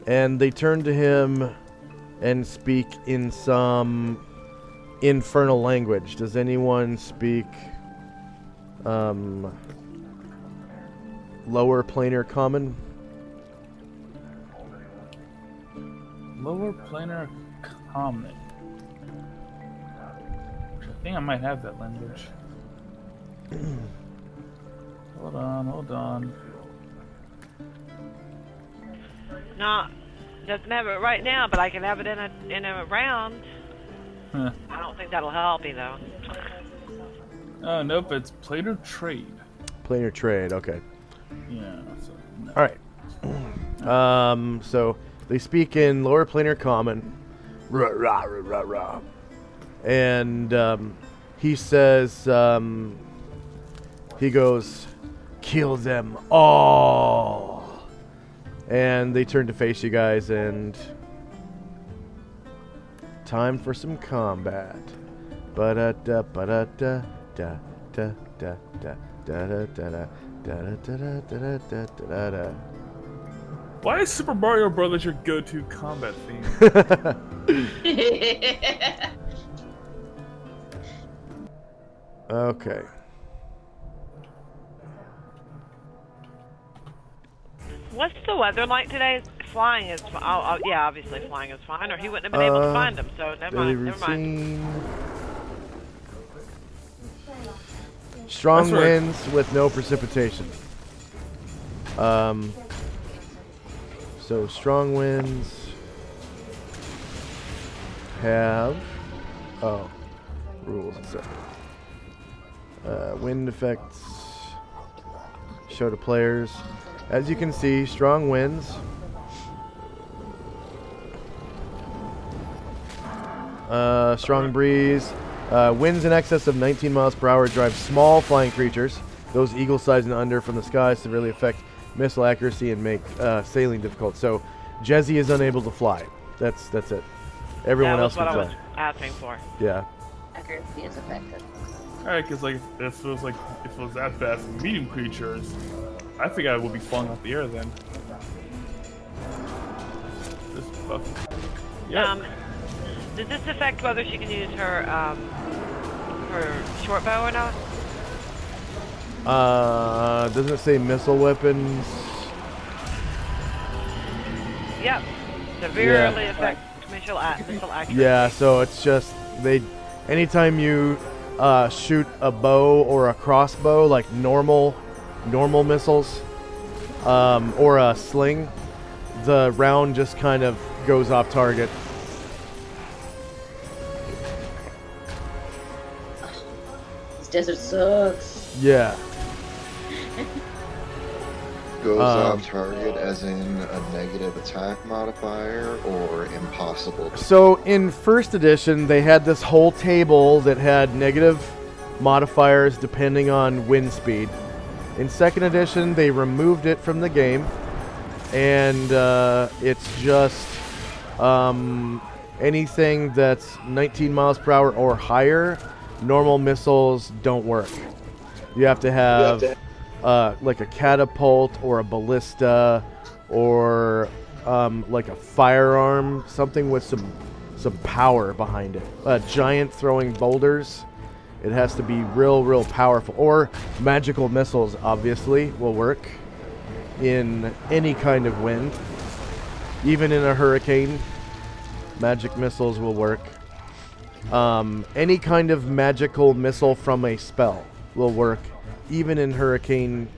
[SPEAKER 1] And they turn to him and speak in some infernal language. Does anyone speak lower planar common?
[SPEAKER 6] Lower planar common. I think I might have that language. Hold on.
[SPEAKER 5] No, doesn't have it right now, but I can have it in a round.
[SPEAKER 6] Huh.
[SPEAKER 5] I don't think that'll help you though.
[SPEAKER 6] Oh, nope, it's planar trade.
[SPEAKER 1] Planar trade, okay.
[SPEAKER 6] Yeah. So, no.
[SPEAKER 1] Alright. So they speak in lower planar common. Rah, rah, rah, rah, rah. And he says, he goes, kill them all. And they turn to face you guys, and time for some combat. Ba-da-da, ba-da-da, da, da, da, da, da, da, da, da, da, da, da, da, da.
[SPEAKER 6] Why is Super Mario Brothers your go-to combat theme?
[SPEAKER 1] Okay.
[SPEAKER 5] What's the weather like today? Flying is yeah, obviously flying is fine, or he wouldn't have been able to find them. So never
[SPEAKER 1] Daily
[SPEAKER 5] mind. Never mind.
[SPEAKER 1] routine. Strong
[SPEAKER 6] That's right.
[SPEAKER 1] winds with no precipitation. So strong winds have rules and stuff. Wind effects show to players. As you can see, strong winds. Strong breeze. Winds in excess of 19 miles per hour drive small flying creatures, those eagle-sized and under, from the sky, severely affect missile accuracy and make sailing difficult. So Jezzy is unable to fly. That's it. Everyone else can
[SPEAKER 5] That was
[SPEAKER 1] fly.
[SPEAKER 5] what I was asking for.
[SPEAKER 1] Yeah.
[SPEAKER 2] Accuracy is affected.
[SPEAKER 6] Alright, because like if it was that bad for medium creatures, I think I would be falling off the air then. This buff. Yeah.
[SPEAKER 5] Does this affect whether she can use her short bow or not?
[SPEAKER 1] Doesn't it say missile weapons?
[SPEAKER 5] Yep. Severely affect missile accuracy.
[SPEAKER 1] Yeah, so it's just anytime you shoot a bow or a crossbow, like normal missiles, or a sling, the round just kind of goes off target.
[SPEAKER 2] This desert sucks.
[SPEAKER 1] Yeah.
[SPEAKER 3] Goes off target as in a negative attack modifier or impossible.
[SPEAKER 1] So in first edition, they had this whole table that had negative modifiers depending on wind speed. In second edition, they removed it from the game, and it's just anything that's 19 miles per hour or higher, normal missiles don't work. You have to have like a catapult or a ballista or like a firearm, something with some power behind it. Giant throwing boulders. It has to be real powerful. Or magical missiles, obviously, will work in any kind of wind. Even in a hurricane, magic missiles will work. Any kind of magical missile from a spell will work, even in hurricane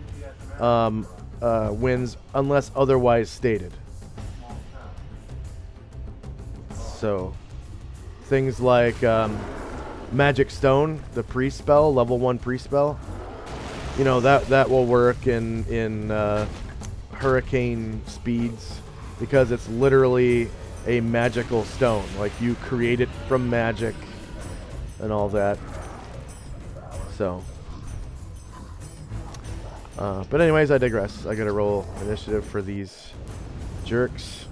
[SPEAKER 1] winds, unless otherwise stated. So, things like Magic Stone, the pre-spell, level 1 pre-spell, you know, that will work in hurricane speeds because it's literally a magical stone. Like, you create it from magic and all that. So, but anyways, I digress. I gotta roll initiative for these jerks.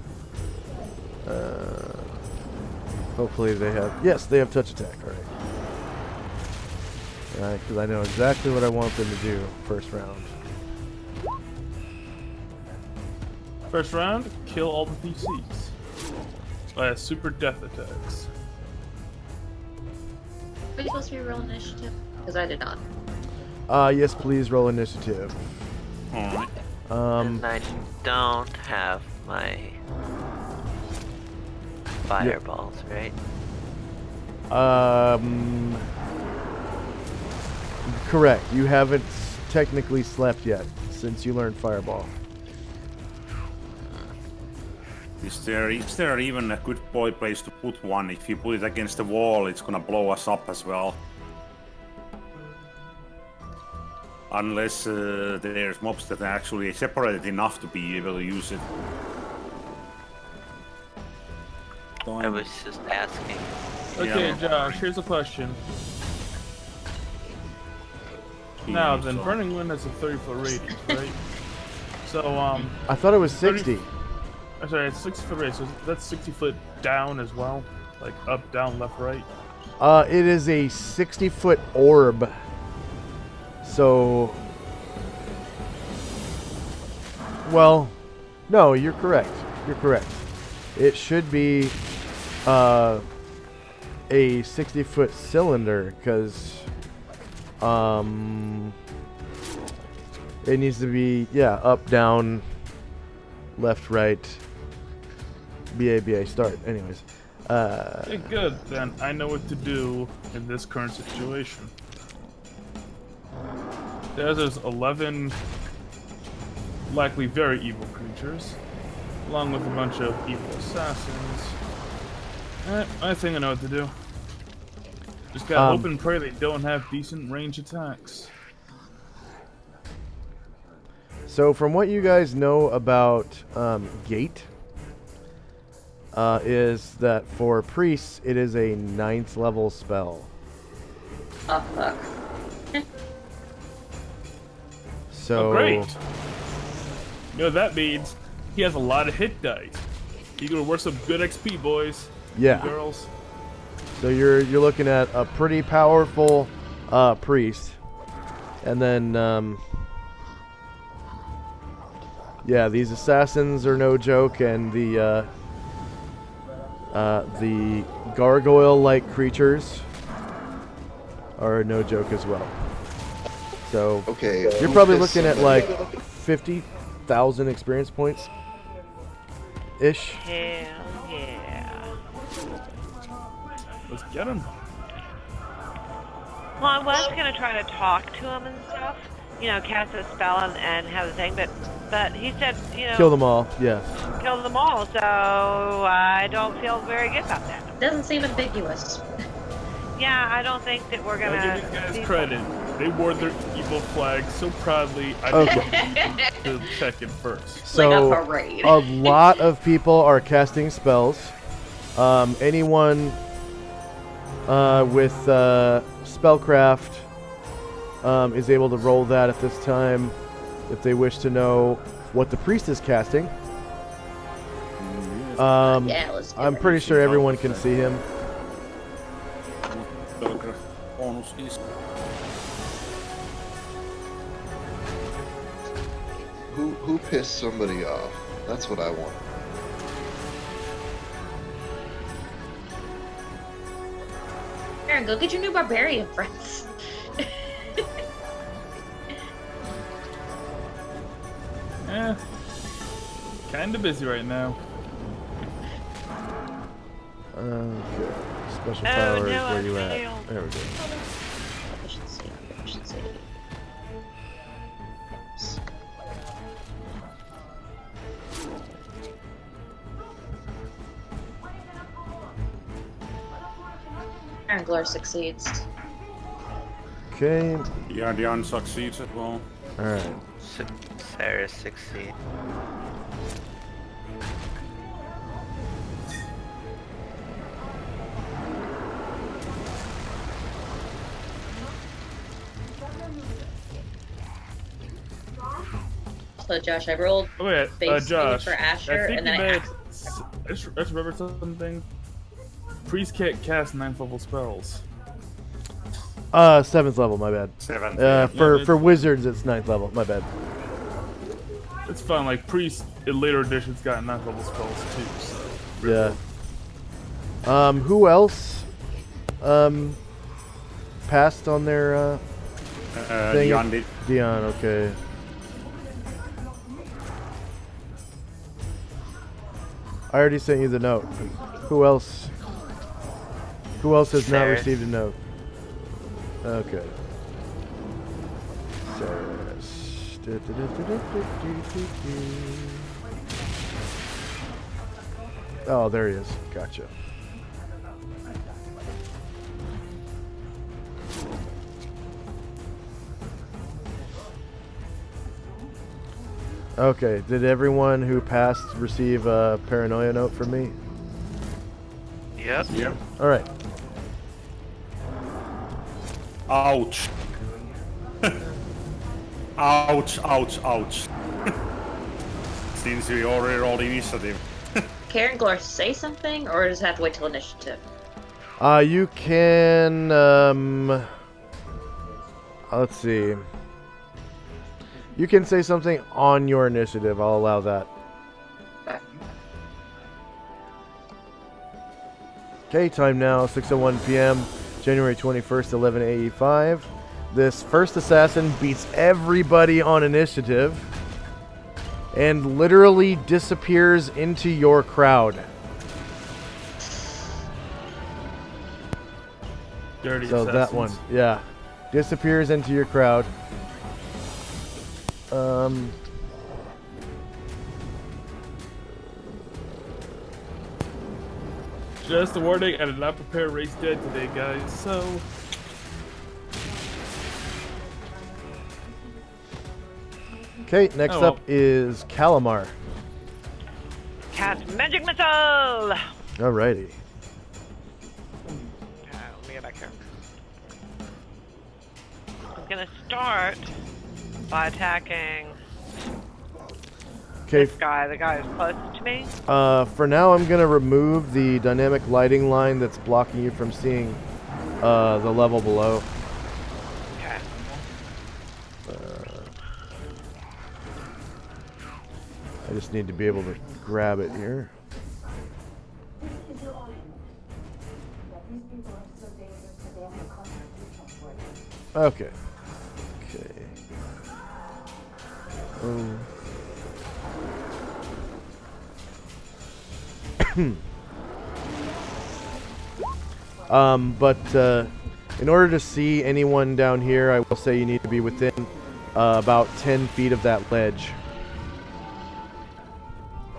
[SPEAKER 1] Hopefully they have... Yes, they have touch attack. All right. Because I know exactly what I want them to do first round.
[SPEAKER 6] First round, kill all the PCs. By super death attacks.
[SPEAKER 2] Are you supposed to reroll initiative? Because I did not.
[SPEAKER 1] Yes, please roll initiative.
[SPEAKER 7] Alright.
[SPEAKER 4] And I don't have my fireballs, right?
[SPEAKER 1] Correct. You haven't technically slept yet since you learned Fireball.
[SPEAKER 7] Is there even a good boy place to put one? If you put it against the wall, it's gonna blow us up as well. Unless there's mobs that are actually separated enough to be able to use it.
[SPEAKER 4] I was just asking.
[SPEAKER 6] Okay,
[SPEAKER 7] Yeah.
[SPEAKER 6] Josh, here's a question. Now then,
[SPEAKER 7] So-
[SPEAKER 6] Burning Wind has a 30-foot radius, right? So,
[SPEAKER 1] I thought it was 60.
[SPEAKER 6] I'm sorry, it's 60-foot radius, so that's 60 foot down as well? Like up, down, left, right?
[SPEAKER 1] It is a 60-foot orb. So... Well, no, you're correct. You're correct. It should be a 60-foot cylinder, because it needs to be, yeah, up, down, left, right, BA, start. Anyways.
[SPEAKER 6] Okay, good. Then I know what to do in this current situation. There's 11 likely very evil creatures, along with a bunch of evil assassins. I think I know what to do. Just gotta hope and pray they don't have decent range attacks.
[SPEAKER 1] So from what you guys know about Gate, is that for priests, it is a 9th level spell.
[SPEAKER 2] Oh, fuck.
[SPEAKER 1] So
[SPEAKER 6] Oh, great. You know what that means? He has a lot of hit dice. You gonna worth some good XP, boys.
[SPEAKER 1] Yeah.
[SPEAKER 6] Girls.
[SPEAKER 1] So you're looking at a pretty powerful priest, and then yeah, these assassins are no joke, and the gargoyle-like creatures are no joke as well. So
[SPEAKER 3] Okay.
[SPEAKER 1] you're probably looking at like 50,000 experience points ish.
[SPEAKER 5] Hell yeah.
[SPEAKER 6] Let's get him.
[SPEAKER 5] Well, I was going to try to talk to him and stuff. You know, cast a spell and have the thing, but he said, you know...
[SPEAKER 1] Kill them all, yeah.
[SPEAKER 5] Kill them all, so I don't feel very good about that.
[SPEAKER 2] Doesn't seem ambiguous.
[SPEAKER 5] Yeah, I don't think that we're going
[SPEAKER 6] I give these guys credit. They wore their evil flag so proudly, I didn't to check it first.
[SPEAKER 1] So
[SPEAKER 2] like a parade.
[SPEAKER 1] a lot of people are casting spells. Anyone with spellcraft is able to roll that at this time if they wish to know what the priest is casting.
[SPEAKER 2] Yeah, let's do
[SPEAKER 1] I'm
[SPEAKER 2] it.
[SPEAKER 1] pretty sure everyone can see him.
[SPEAKER 3] Who pissed somebody off? That's what I want.
[SPEAKER 2] Aaron, go get your new barbarian friends.
[SPEAKER 6] Kinda busy right now.
[SPEAKER 1] Okay. Special
[SPEAKER 5] Oh,
[SPEAKER 1] powers,
[SPEAKER 5] no,
[SPEAKER 1] where you
[SPEAKER 5] I
[SPEAKER 1] at?
[SPEAKER 5] failed.
[SPEAKER 1] There we go.
[SPEAKER 2] Efficiency. Aaron Glor succeeds.
[SPEAKER 1] Okay.
[SPEAKER 7] Yeah, Dion succeeds as well.
[SPEAKER 1] Alright.
[SPEAKER 4] Sarah succeed.
[SPEAKER 2] So Josh, I rolled
[SPEAKER 6] Okay,
[SPEAKER 2] base
[SPEAKER 6] Josh,
[SPEAKER 2] for Asher,
[SPEAKER 6] I think
[SPEAKER 2] and then
[SPEAKER 6] you
[SPEAKER 2] I
[SPEAKER 6] may
[SPEAKER 2] asked.
[SPEAKER 6] I just remember something. Priest can't cast 9th level spells.
[SPEAKER 1] 7th level, my bad.
[SPEAKER 7] 7th.
[SPEAKER 1] For wizards, it's 9th level, my bad.
[SPEAKER 6] It's fine, like Priest in later editions got 9th level spells too, so.
[SPEAKER 1] Yeah. Who else passed on their thing?
[SPEAKER 7] Dion did.
[SPEAKER 1] Dion, okay. I already sent you the note. Who else? Who else has not
[SPEAKER 4] Sarah.
[SPEAKER 1] received a note? Okay. Sarah's. Oh, there he is. Gotcha. Okay, did everyone who passed receive a paranoia note from me?
[SPEAKER 4] Yep.
[SPEAKER 7] Yep.
[SPEAKER 1] Alright.
[SPEAKER 7] Ouch. Ouch, ouch, ouch. Since we already rolled initiative.
[SPEAKER 2] Karen Glor say something, or does it have to wait till initiative?
[SPEAKER 1] You can, let's see. You can say something on your initiative. I'll allow that. Okay, time now, 6:01 p.m., January 21st, 11:85. This first assassin beats everybody on initiative and literally disappears into your crowd.
[SPEAKER 6] Dirty
[SPEAKER 1] So that one, yeah. Disappears into your crowd.
[SPEAKER 6] Just a warning, I did not prepare race dead today, guys, so...
[SPEAKER 1] Okay, next
[SPEAKER 6] Oh, well.
[SPEAKER 1] up is Calamar.
[SPEAKER 5] Cast magic missile!
[SPEAKER 1] Alrighty.
[SPEAKER 5] Let me get back here. I'm gonna start by attacking
[SPEAKER 1] Okay.
[SPEAKER 5] This guy, the guy who's closest to me.
[SPEAKER 1] For now, I'm gonna remove the dynamic lighting line that's blocking you from seeing the level below.
[SPEAKER 5] Okay.
[SPEAKER 1] I just need to be able to grab it here. Okay. Okay. But in order to see anyone down here, I will say you need to be within about 10 feet of that ledge.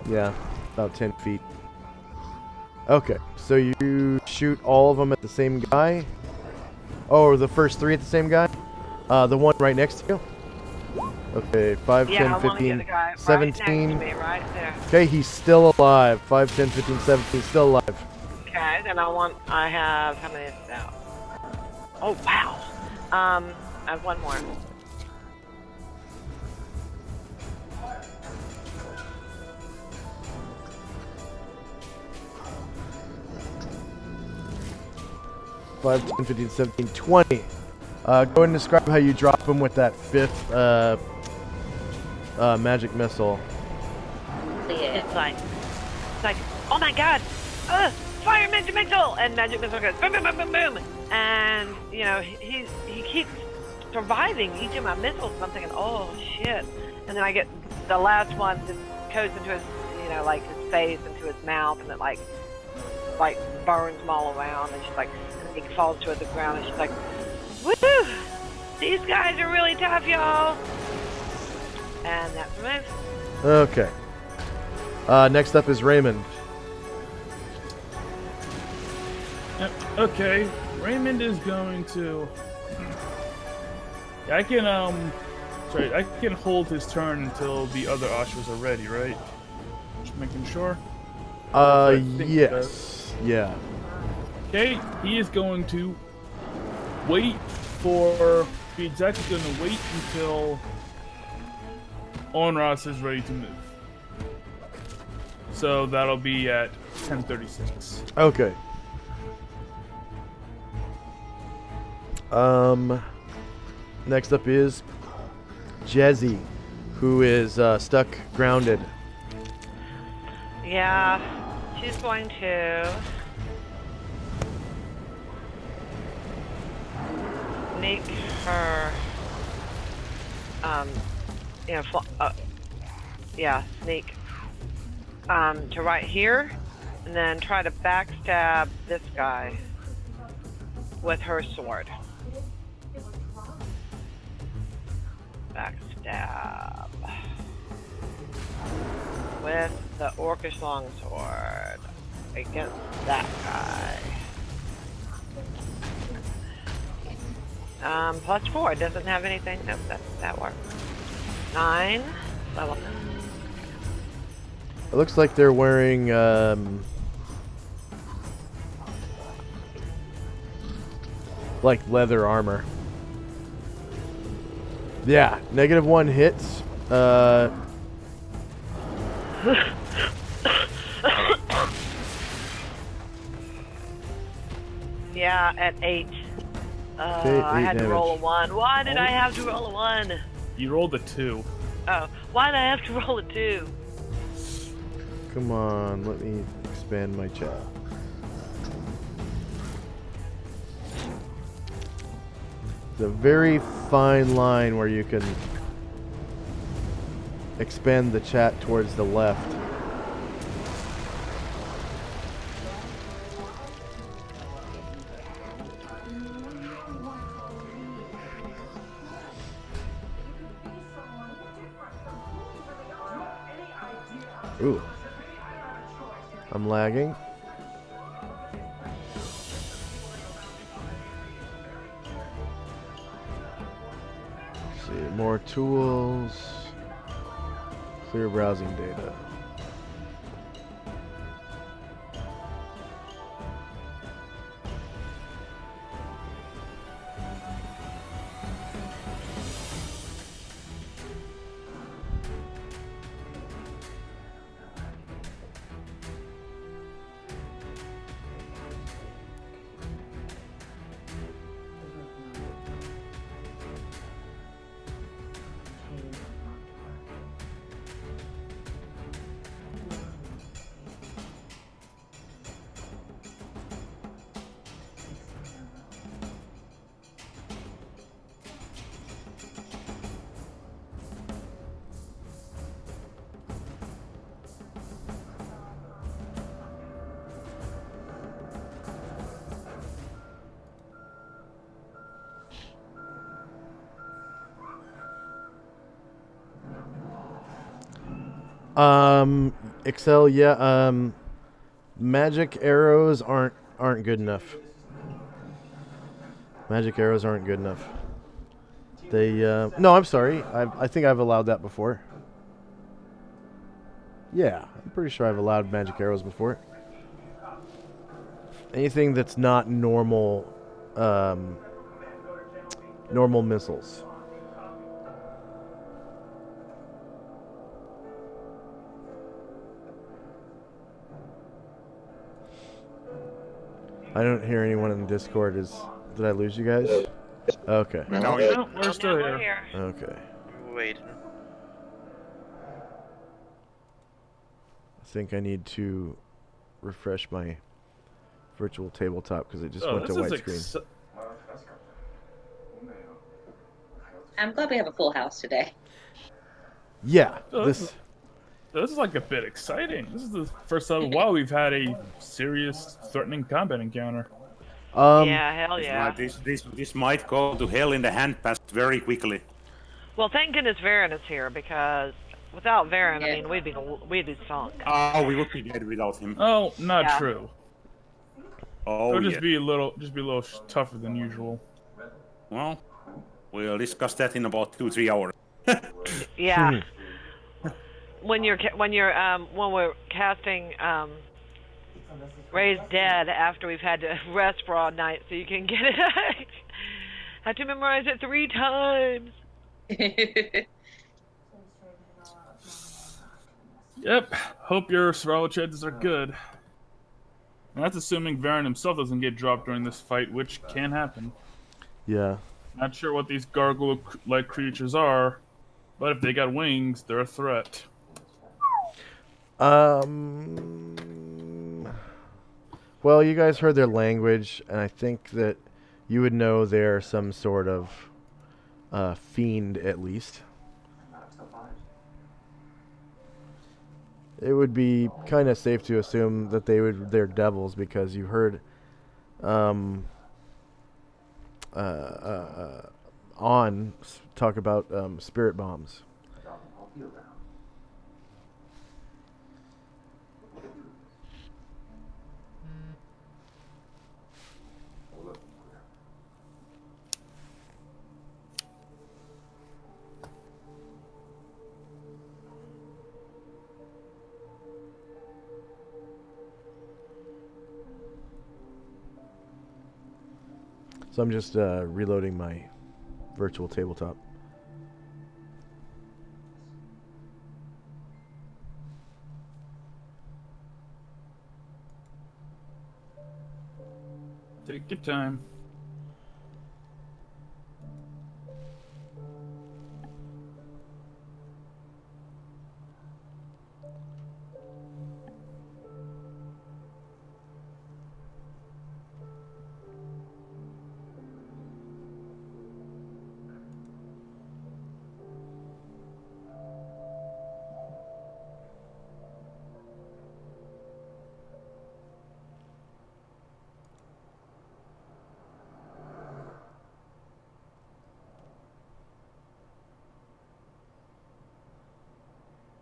[SPEAKER 1] Yeah, about 10 feet. Okay, so you shoot all of them at the same guy? Oh, or the first 3 at the same guy? The one right next to you? Okay, 5,
[SPEAKER 5] Yeah,
[SPEAKER 1] 10,
[SPEAKER 5] I want to
[SPEAKER 1] 15,
[SPEAKER 5] get the guy
[SPEAKER 1] 17.
[SPEAKER 5] right next to me, right there.
[SPEAKER 1] Okay, he's still alive. 5, 10, 15, 17, still alive.
[SPEAKER 5] Okay, then I have, how many is that? Oh, wow. I have one more.
[SPEAKER 1] Five, 10, 15, 17, 20. Go ahead and describe how you drop him with that 5th magic missile.
[SPEAKER 5] It's like, oh my god, fire magic missile, and magic missile goes boom, boom, boom, boom, boom, and you know he keeps surviving each of my missiles. And I'm thinking, oh shit, and then I get the last one just goes into his, you know, like his face, into his mouth, and it like burns them all around, and she's like, and he falls to the ground, and she's like, woo, these guys are really tough, y'all, and that's the move.
[SPEAKER 1] Okay. Next up is Raymond.
[SPEAKER 6] Okay, Raymond is going to. I can I can hold his turn until the other ushers are ready, right? Just making sure.
[SPEAKER 1] Yes. Yeah.
[SPEAKER 6] Okay, he is going to wait for. He's exactly going to wait until Onras is ready to move. So that'll be at 10:36.
[SPEAKER 1] Okay. Next up is Jezzy, who is stuck grounded.
[SPEAKER 5] Yeah, she's going to sneak her, sneak to right here, and then try to backstab this guy with her sword. Backstab with the orcish longsword against that guy. +4 doesn't have anything. Nope, that works. 9 level.
[SPEAKER 1] It looks like they're wearing like leather armor. Yeah, -1 hits.
[SPEAKER 5] Yeah, at 8.
[SPEAKER 1] Okay,
[SPEAKER 5] I had to roll a
[SPEAKER 1] damage.
[SPEAKER 5] 1. Why did I have to roll a 1?
[SPEAKER 6] You rolled a 2.
[SPEAKER 5] Oh, why did I have to roll a 2?
[SPEAKER 1] Come on, let me expand my chat. It's a very fine line where you can expand the chat towards the left. Ooh. I'm lagging. Let's see, more tools. Clear browsing data. Excel, yeah. Magic arrows aren't good enough. Magic arrows aren't good enough. They no, I'm sorry. I think I've allowed that before. Yeah, I'm pretty sure I've allowed magic arrows before. Anything that's not normal normal missiles. I don't hear anyone in the Discord. Did I lose you guys? Okay.
[SPEAKER 7] No,
[SPEAKER 6] No, we're still
[SPEAKER 5] We're
[SPEAKER 6] here.
[SPEAKER 5] here.
[SPEAKER 1] Okay.
[SPEAKER 4] Waiting.
[SPEAKER 1] I think I need to refresh my virtual tabletop because it just went to
[SPEAKER 6] this is
[SPEAKER 1] widescreen.
[SPEAKER 2] I'm glad we have a full house today.
[SPEAKER 1] Yeah,
[SPEAKER 6] Oh,
[SPEAKER 1] this
[SPEAKER 6] is like a bit exciting. This is the first time in a while we've had a serious, threatening combat encounter.
[SPEAKER 5] Yeah, hell
[SPEAKER 7] This
[SPEAKER 5] yeah.
[SPEAKER 7] might- this might go to hell in the handbasket very quickly.
[SPEAKER 5] Well, thank goodness Varen is here, because without Varen, I
[SPEAKER 2] Yeah.
[SPEAKER 5] mean, we'd be sunk.
[SPEAKER 7] Oh, we would be dead without him.
[SPEAKER 6] Oh, not
[SPEAKER 5] Yeah.
[SPEAKER 6] true.
[SPEAKER 7] Oh,
[SPEAKER 6] It'll
[SPEAKER 7] yeah.
[SPEAKER 6] just be a little tougher than usual.
[SPEAKER 7] Well, we'll discuss that in about 2-3 hours.
[SPEAKER 5] Yeah. when we're casting Raise Dead after we've had to rest for all night, so you can get it. Had to memorize it 3 times.
[SPEAKER 6] Yep. Hope your survival chances are good. And that's assuming Varen himself doesn't get dropped during this fight, which can happen.
[SPEAKER 1] yeah.
[SPEAKER 6] Not sure what these gargoyle-like creatures are, but if they got wings, they're a threat.
[SPEAKER 1] Well, you guys heard their language, and I think that you would know they're some sort of fiend, at least. It would be kind of safe to assume that they're devils, because you heard On talk about spirit bombs. So I'm just reloading my virtual tabletop.
[SPEAKER 6] Take your time.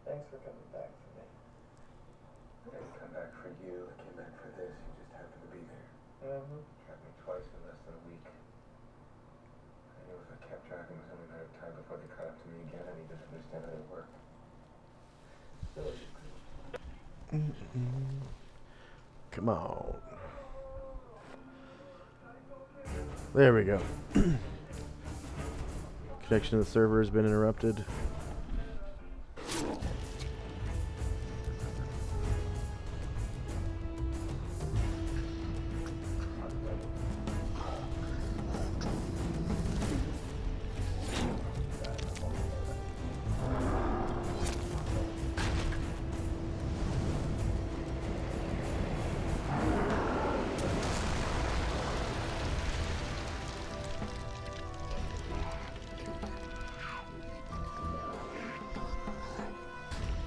[SPEAKER 8] Thanks for coming back for me. I didn't come back for you. I came back for this. You just happened to be there. Mm-hmm. Tracked me twice in less than a week. I knew if I kept tracking, it was only a matter of time before they caught up to me again. I needed to understand how they worked.
[SPEAKER 1] Come on. There we go. Connection to the server has been interrupted.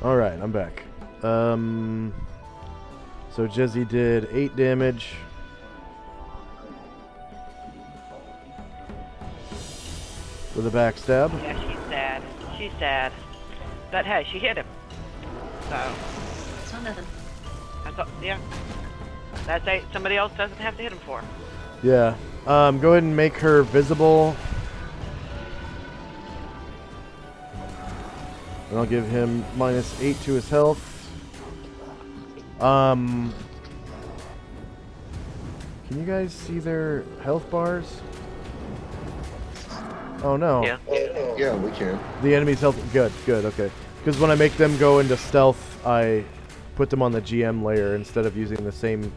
[SPEAKER 1] Alright, I'm back. So Jezzy did 8 damage. With a backstab.
[SPEAKER 5] Yeah, she's sad. She's sad. But hey, she hit him. So,
[SPEAKER 2] It's not nothing.
[SPEAKER 5] that's all, yeah. That's somebody else doesn't have to hit him for.
[SPEAKER 1] Yeah. Go ahead and make her visible. And I'll give him -8 to his health. Can you guys see their health bars? Oh no.
[SPEAKER 4] Yeah.
[SPEAKER 3] Yeah, we can.
[SPEAKER 1] The enemy's health. Good, okay. Because when I make them go into stealth, I put them on the GM layer instead of using the same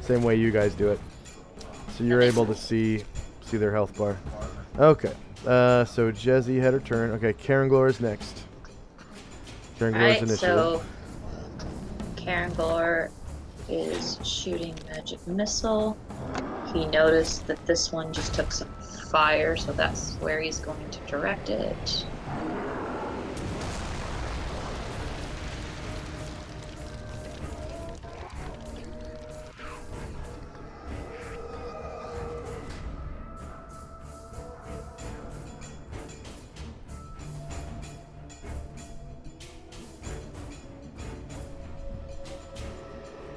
[SPEAKER 1] way you guys do it. So you're able to see their health bar. Okay. So Jezzy had her turn. Okay, Karen Glor is next. Karen Glor's
[SPEAKER 2] Alright,
[SPEAKER 1] initiative.
[SPEAKER 2] so Karen Glor is shooting magic missile. He noticed that this one just took some fire, so that's where he's going to direct it.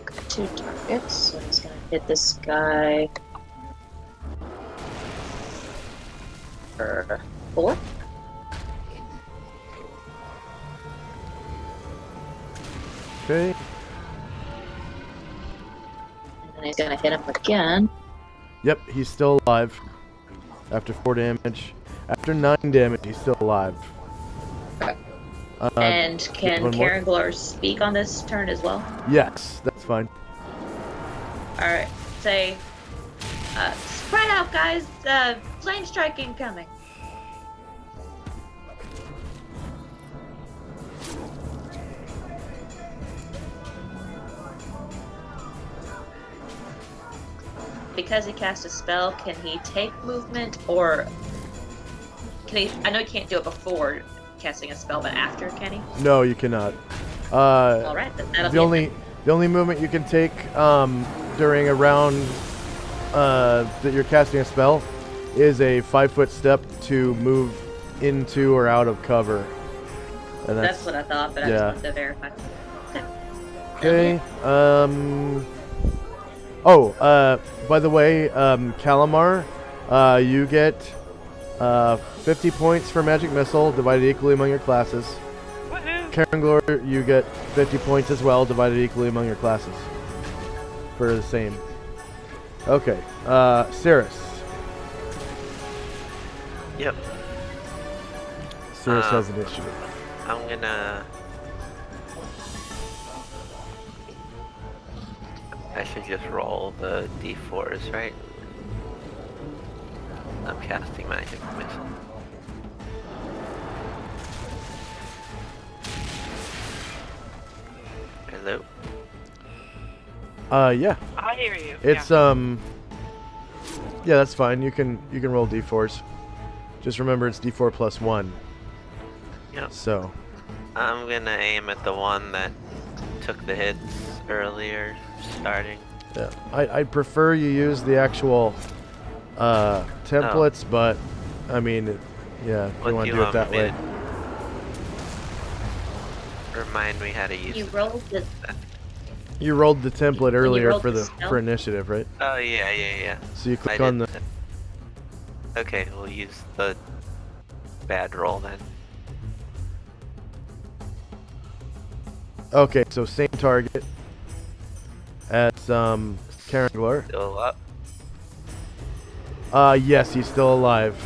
[SPEAKER 2] Got 2 targets, so he's gonna hit this guy for 4.
[SPEAKER 1] Okay.
[SPEAKER 2] And then he's gonna hit him again.
[SPEAKER 1] Yep, he's still alive. After 4 damage. After 9 damage, he's still alive.
[SPEAKER 2] And can
[SPEAKER 1] one more?
[SPEAKER 2] Karen Glor speak on this turn as well?
[SPEAKER 1] Yes, that's fine.
[SPEAKER 2] Alright, say, spread out, guys. Flame strike incoming. Because he cast a spell, can he take movement, or can he? I know he can't do it before casting a spell, but after, can he?
[SPEAKER 1] No, you cannot.
[SPEAKER 2] All right, then that'll be
[SPEAKER 1] The only movement you can take during a round that you're casting a spell is a 5-foot step to move into or out of cover. And
[SPEAKER 2] That's what I thought, but I just wanted to verify.
[SPEAKER 1] Okay. By the way, Calamar, you get 50 points for Magic Missile, divided equally among your classes.
[SPEAKER 5] Woohoo!
[SPEAKER 1] Karen Glor, you get 50 points as well, divided equally among your classes. For the same. Okay. Cirrus.
[SPEAKER 4] Yep.
[SPEAKER 1] Cirrus has initiative.
[SPEAKER 4] I'm gonna. I should just roll the d4s, right? I'm casting Magic Missile. Hello?
[SPEAKER 1] Yeah.
[SPEAKER 5] I hear you.
[SPEAKER 1] It's yeah, that's fine. You can roll d4s. Just remember it's d4 plus 1.
[SPEAKER 4] Yep.
[SPEAKER 1] So.
[SPEAKER 4] I'm gonna aim at the one that took the hits earlier, starting.
[SPEAKER 1] Yeah. I'd prefer you use the actual templates, but I mean, yeah, if you want to do it that way.
[SPEAKER 4] Remind me how to use
[SPEAKER 2] You
[SPEAKER 4] it.
[SPEAKER 2] rolled the.
[SPEAKER 1] You rolled the template earlier
[SPEAKER 2] rolled
[SPEAKER 1] for
[SPEAKER 2] the
[SPEAKER 1] the
[SPEAKER 2] spell?
[SPEAKER 1] for initiative, right?
[SPEAKER 4] Oh yeah.
[SPEAKER 1] So you click
[SPEAKER 4] I
[SPEAKER 1] on
[SPEAKER 4] did
[SPEAKER 1] the.
[SPEAKER 4] Okay, we'll use the bad roll then.
[SPEAKER 1] Okay, so same target as Karen Glor.
[SPEAKER 4] Still up.
[SPEAKER 1] Yes, he's still alive.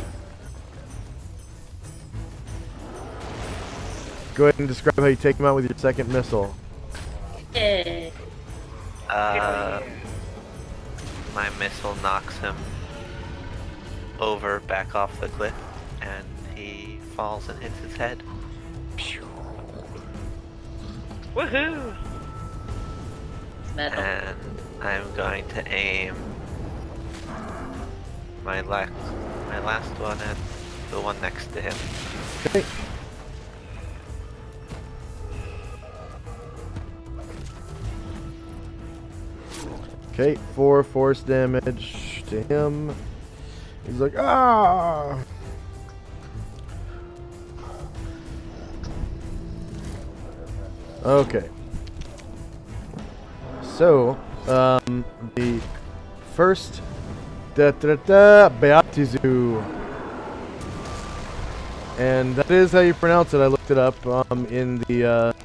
[SPEAKER 1] Go ahead and describe how you take him out with your second missile.
[SPEAKER 4] My missile knocks him over back off the cliff, and he falls and hits his head.
[SPEAKER 5] Woohoo!
[SPEAKER 2] Metal.
[SPEAKER 4] And I'm going to aim my last one at the one next to him.
[SPEAKER 1] Okay. Okay, 4 force damage to him. He's like, ah! Okay. So, the first Beatizu, and that is how you pronounce it. I looked it up in the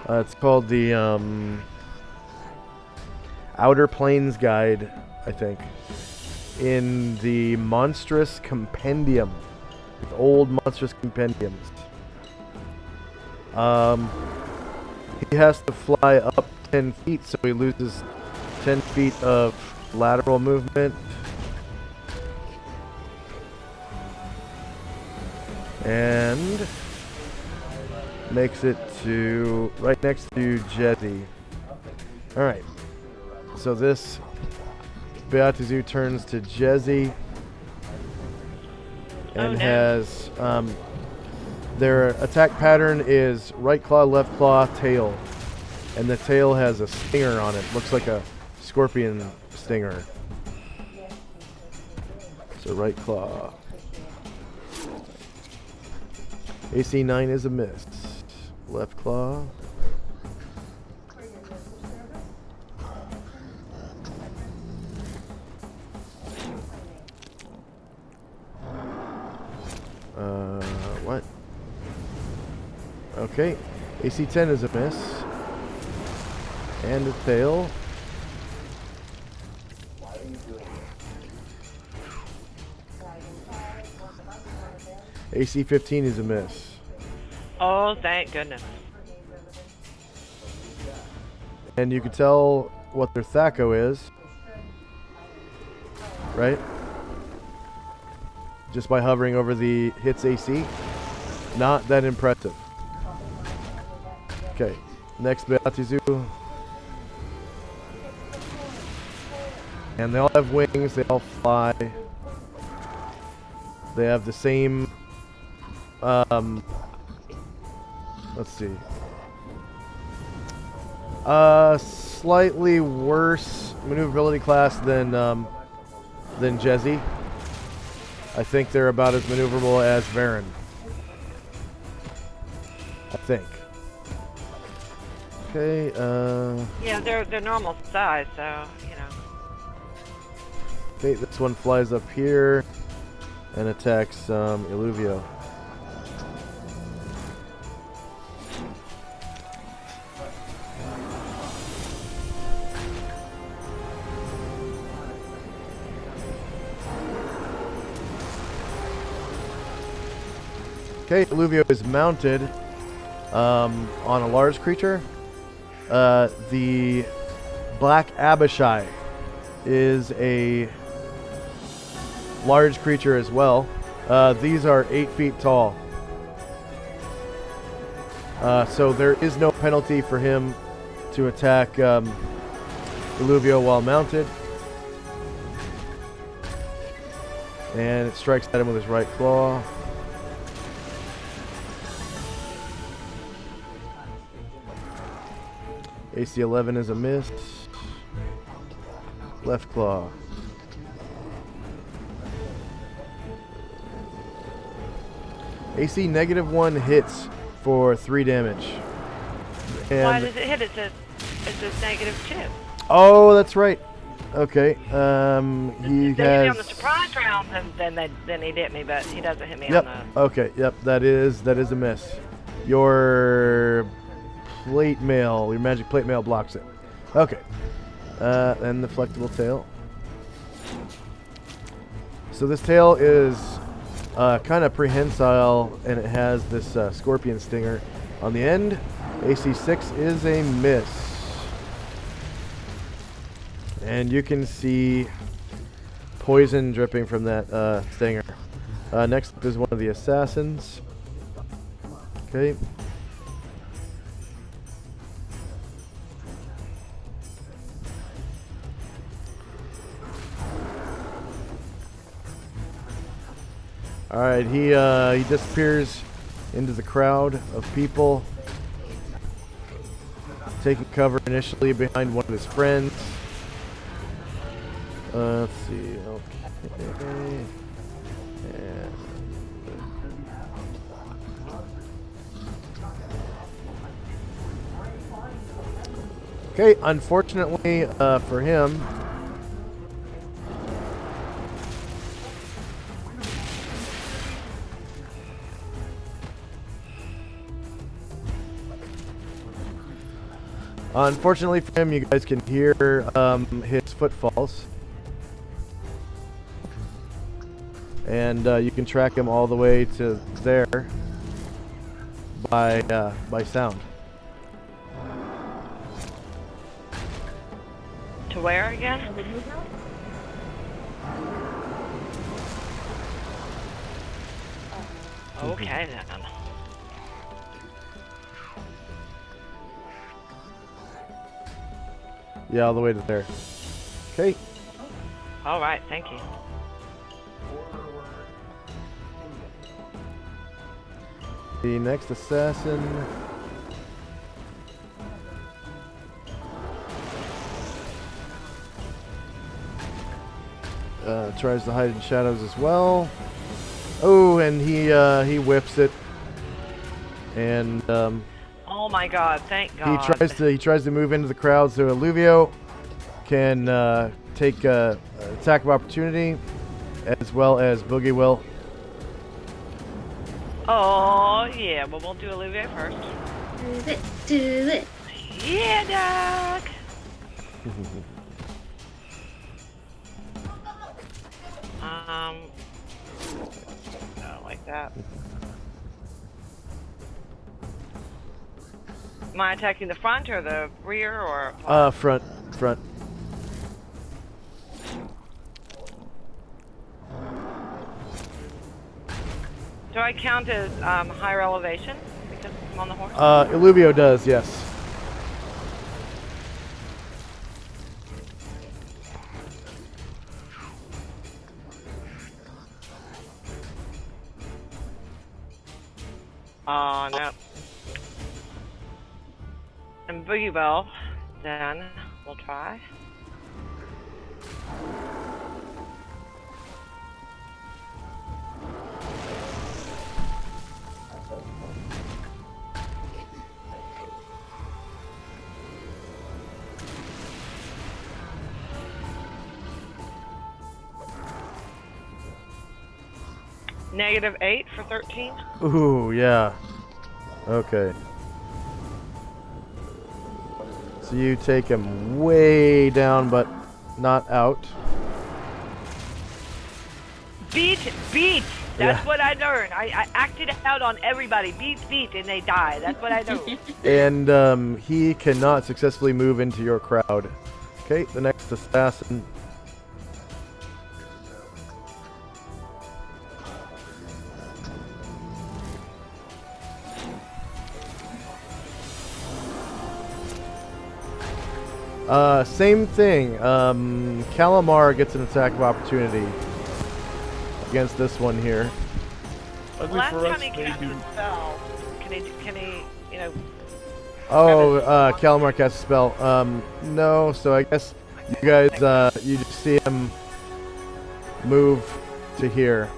[SPEAKER 1] it's called the Outer Plains Guide, I think, in the Monstrous Compendium, the old Monstrous Compendiums. He has to fly up 10 feet, so he loses 10 feet of lateral movement. And makes it to right next to Jezzy. Alright. So this Beatizu turns to Jezzy and has their attack pattern is right claw, left claw, tail. And the tail has a stinger on it. Looks like a scorpion stinger. So right claw. AC 9 is a miss. Left claw. What? Okay. AC 10 is a miss. And a tail. AC 15 is a miss.
[SPEAKER 5] Oh, thank goodness.
[SPEAKER 1] And you can tell what their Thaco is, right? Just by hovering over the hits AC. Not that impressive. Okay, next Beatizu. And they all have wings, they all fly. They have the same, let's see. Slightly worse maneuverability class than Jezzy. I think they're about as maneuverable as Varen. I think. Okay,
[SPEAKER 5] Yeah, they're normal size, so, you know.
[SPEAKER 1] Okay, this one flies up here and attacks Illuvio. Okay, Illuvio is mounted on a large creature. The Black Abishai is a large creature as well. These are 8 feet tall. So there is no penalty for him to attack Illuvio while mounted. And it strikes at him with his right claw. AC 11 is a miss. Left claw. AC -1 hits for 3 damage. And
[SPEAKER 5] why does it hit? It says -2.
[SPEAKER 1] oh, that's right. Okay. He
[SPEAKER 5] They hit me
[SPEAKER 1] has.
[SPEAKER 5] on the surprise round, then he hit me, but he doesn't hit me
[SPEAKER 1] Yep.
[SPEAKER 5] on the.
[SPEAKER 1] Okay. Yep. That is a miss. Your plate mail, your magic plate mail blocks it. Okay. And the flexible tail. So this tail is kind of prehensile, and it has this scorpion stinger on the end. AC 6 is a miss. And you can see poison dripping from that stinger. Next up is one of the assassins. Okay. Alright, he disappears into the crowd of people, taking cover initially behind one of his friends. Let's see, okay. And Okay, unfortunately for him, you guys can hear his footfalls. And you can track him all the way to there by sound.
[SPEAKER 5] To where again? Okay then.
[SPEAKER 1] Yeah, all the way to there. Okay.
[SPEAKER 5] All right, thank you.
[SPEAKER 1] The next assassin. Tries to hide in shadows as well. Oh, and he whips it. And
[SPEAKER 5] oh my God! Thank God.
[SPEAKER 1] he tries to move into the crowd, so Illuvio can take attack of opportunity, as well as Boogie will.
[SPEAKER 5] Oh yeah, well we'll do Olivier first.
[SPEAKER 2] Do it.
[SPEAKER 5] Yeah, Doc. No, like that. Am I attacking the front or the rear or?
[SPEAKER 1] Front.
[SPEAKER 5] Do I count as higher elevation because I'm on the horse?
[SPEAKER 1] Illuvio does, yes.
[SPEAKER 5] No. And Boogie Bell, then we'll try. -8 for 13.
[SPEAKER 1] Ooh, yeah. Okay. So you take him way down, but not out.
[SPEAKER 5] Beat! That's
[SPEAKER 1] Yeah.
[SPEAKER 5] what I learned. I acted out on everybody. Beat, and they die. That's what I know.
[SPEAKER 1] And he cannot successfully move into your crowd. Okay, the next assassin. Same thing. Calamar gets an attack of opportunity against this one here.
[SPEAKER 6] Luckily
[SPEAKER 5] Last
[SPEAKER 6] for us,
[SPEAKER 5] time he
[SPEAKER 6] they
[SPEAKER 5] cast
[SPEAKER 6] do.
[SPEAKER 5] a spell, can he, you know...
[SPEAKER 1] Oh, Calamar casts a spell. No, so I guess you guys, you just see him move to here.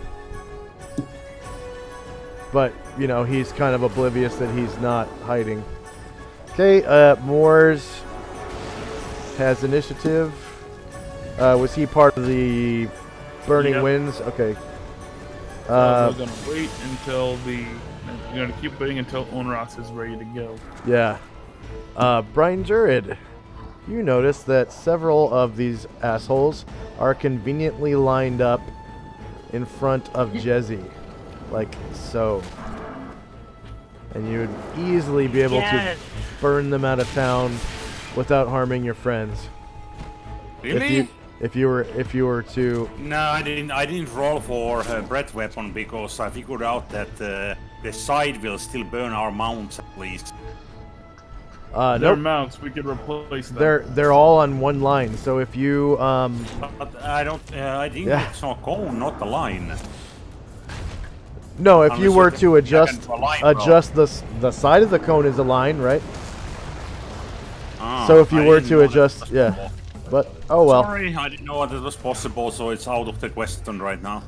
[SPEAKER 1] But, you know, he's kind of oblivious that he's not hiding. Okay, Moors has initiative. Was he part of the Burning
[SPEAKER 6] Yep.
[SPEAKER 1] Winds? Okay.
[SPEAKER 6] We're gonna wait until we're gonna keep waiting until Onras is ready to go.
[SPEAKER 1] Yeah. Brian Jurid, you notice that several of these assholes are conveniently lined up in front of Jezzy. Like so. And you would easily be able to burn them out of town without harming your friends.
[SPEAKER 7] Really?
[SPEAKER 1] If you were to.
[SPEAKER 7] No, I didn't roll for breath weapon because I figured out that the side will still burn our mounts at least.
[SPEAKER 6] Their
[SPEAKER 1] Nope.
[SPEAKER 6] mounts, we could replace them.
[SPEAKER 1] They're all on one line. So if you
[SPEAKER 7] But I don't. I think
[SPEAKER 1] Yeah.
[SPEAKER 7] it's a cone, not a line.
[SPEAKER 1] no, if you
[SPEAKER 7] Unless
[SPEAKER 1] were
[SPEAKER 7] you
[SPEAKER 1] to
[SPEAKER 7] can
[SPEAKER 1] adjust
[SPEAKER 7] align, bro.
[SPEAKER 1] the side of the cone is a line, right?
[SPEAKER 7] Ah,
[SPEAKER 1] So if you
[SPEAKER 7] I
[SPEAKER 1] were
[SPEAKER 7] didn't
[SPEAKER 1] to
[SPEAKER 7] know that
[SPEAKER 1] adjust,
[SPEAKER 7] was
[SPEAKER 1] yeah.
[SPEAKER 7] possible.
[SPEAKER 1] But oh well.
[SPEAKER 7] Sorry, I didn't know that was possible, so it's out of the question right now.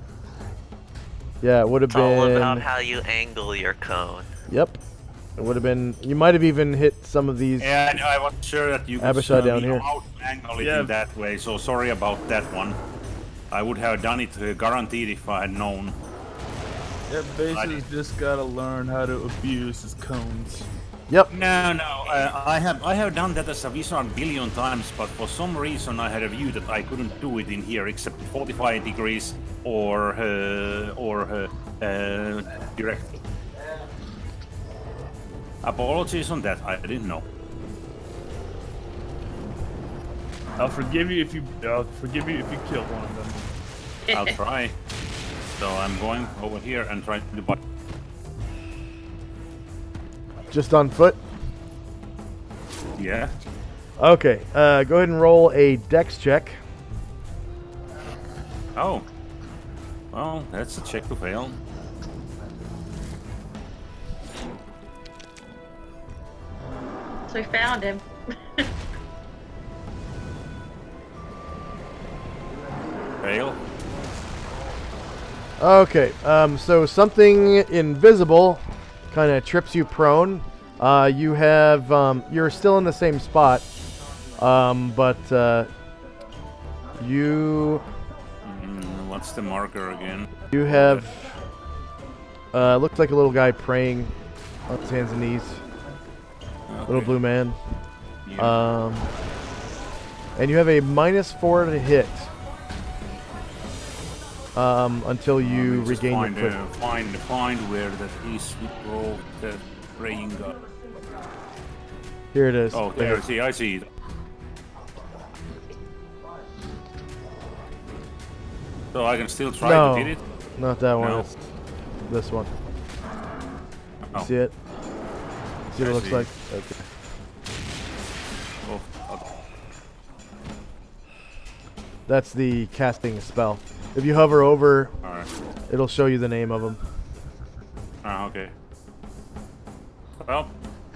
[SPEAKER 1] Yeah, it would have
[SPEAKER 4] It's all about
[SPEAKER 1] been.
[SPEAKER 4] how you angle your cone.
[SPEAKER 1] Yep. It would have been. You might have even hit some of these.
[SPEAKER 7] Yeah, I was sure that you could
[SPEAKER 1] Abishai down here.
[SPEAKER 7] angle it in that way, so sorry about that one. I would have done it guaranteed if I had known.
[SPEAKER 6] Yeah, Basil's just gotta learn how to abuse his cones.
[SPEAKER 1] Yep.
[SPEAKER 7] No, I have done that as a wizard a billion times, but for some reason I had a view that I couldn't do it in here except 45 degrees or directly. Apologies on that, I didn't know.
[SPEAKER 6] I'll forgive you if you killed one of them.
[SPEAKER 7] I'll try. So I'm going over here and trying to butt.
[SPEAKER 1] Just on foot?
[SPEAKER 7] Yeah.
[SPEAKER 1] Okay, go ahead and roll a dex check.
[SPEAKER 7] Oh. Well, that's a check to fail.
[SPEAKER 2] So we found him.
[SPEAKER 7] Fail.
[SPEAKER 1] Okay, so something invisible kind of trips you prone. You have, you're still in the same spot, but you...
[SPEAKER 7] What's the marker again?
[SPEAKER 1] You have, looks like a little guy praying on his hands and knees.
[SPEAKER 7] Okay.
[SPEAKER 1] Little blue man.
[SPEAKER 7] Yeah.
[SPEAKER 1] And you have a -4 to hit. Until you regain your clip.
[SPEAKER 7] Find where that is. Roll the praying god.
[SPEAKER 1] Here it is.
[SPEAKER 7] Oh, there. See, I see it. So I can still try to hit it?
[SPEAKER 1] Not that one.
[SPEAKER 7] No.
[SPEAKER 1] It's this one.
[SPEAKER 7] Oh.
[SPEAKER 1] See it? See what it looks
[SPEAKER 7] see.
[SPEAKER 1] like? Okay.
[SPEAKER 7] Oh, okay.
[SPEAKER 1] That's the casting spell. If you hover over,
[SPEAKER 7] Alright.
[SPEAKER 1] it'll show you the name of them.
[SPEAKER 7] Ah, okay. Well,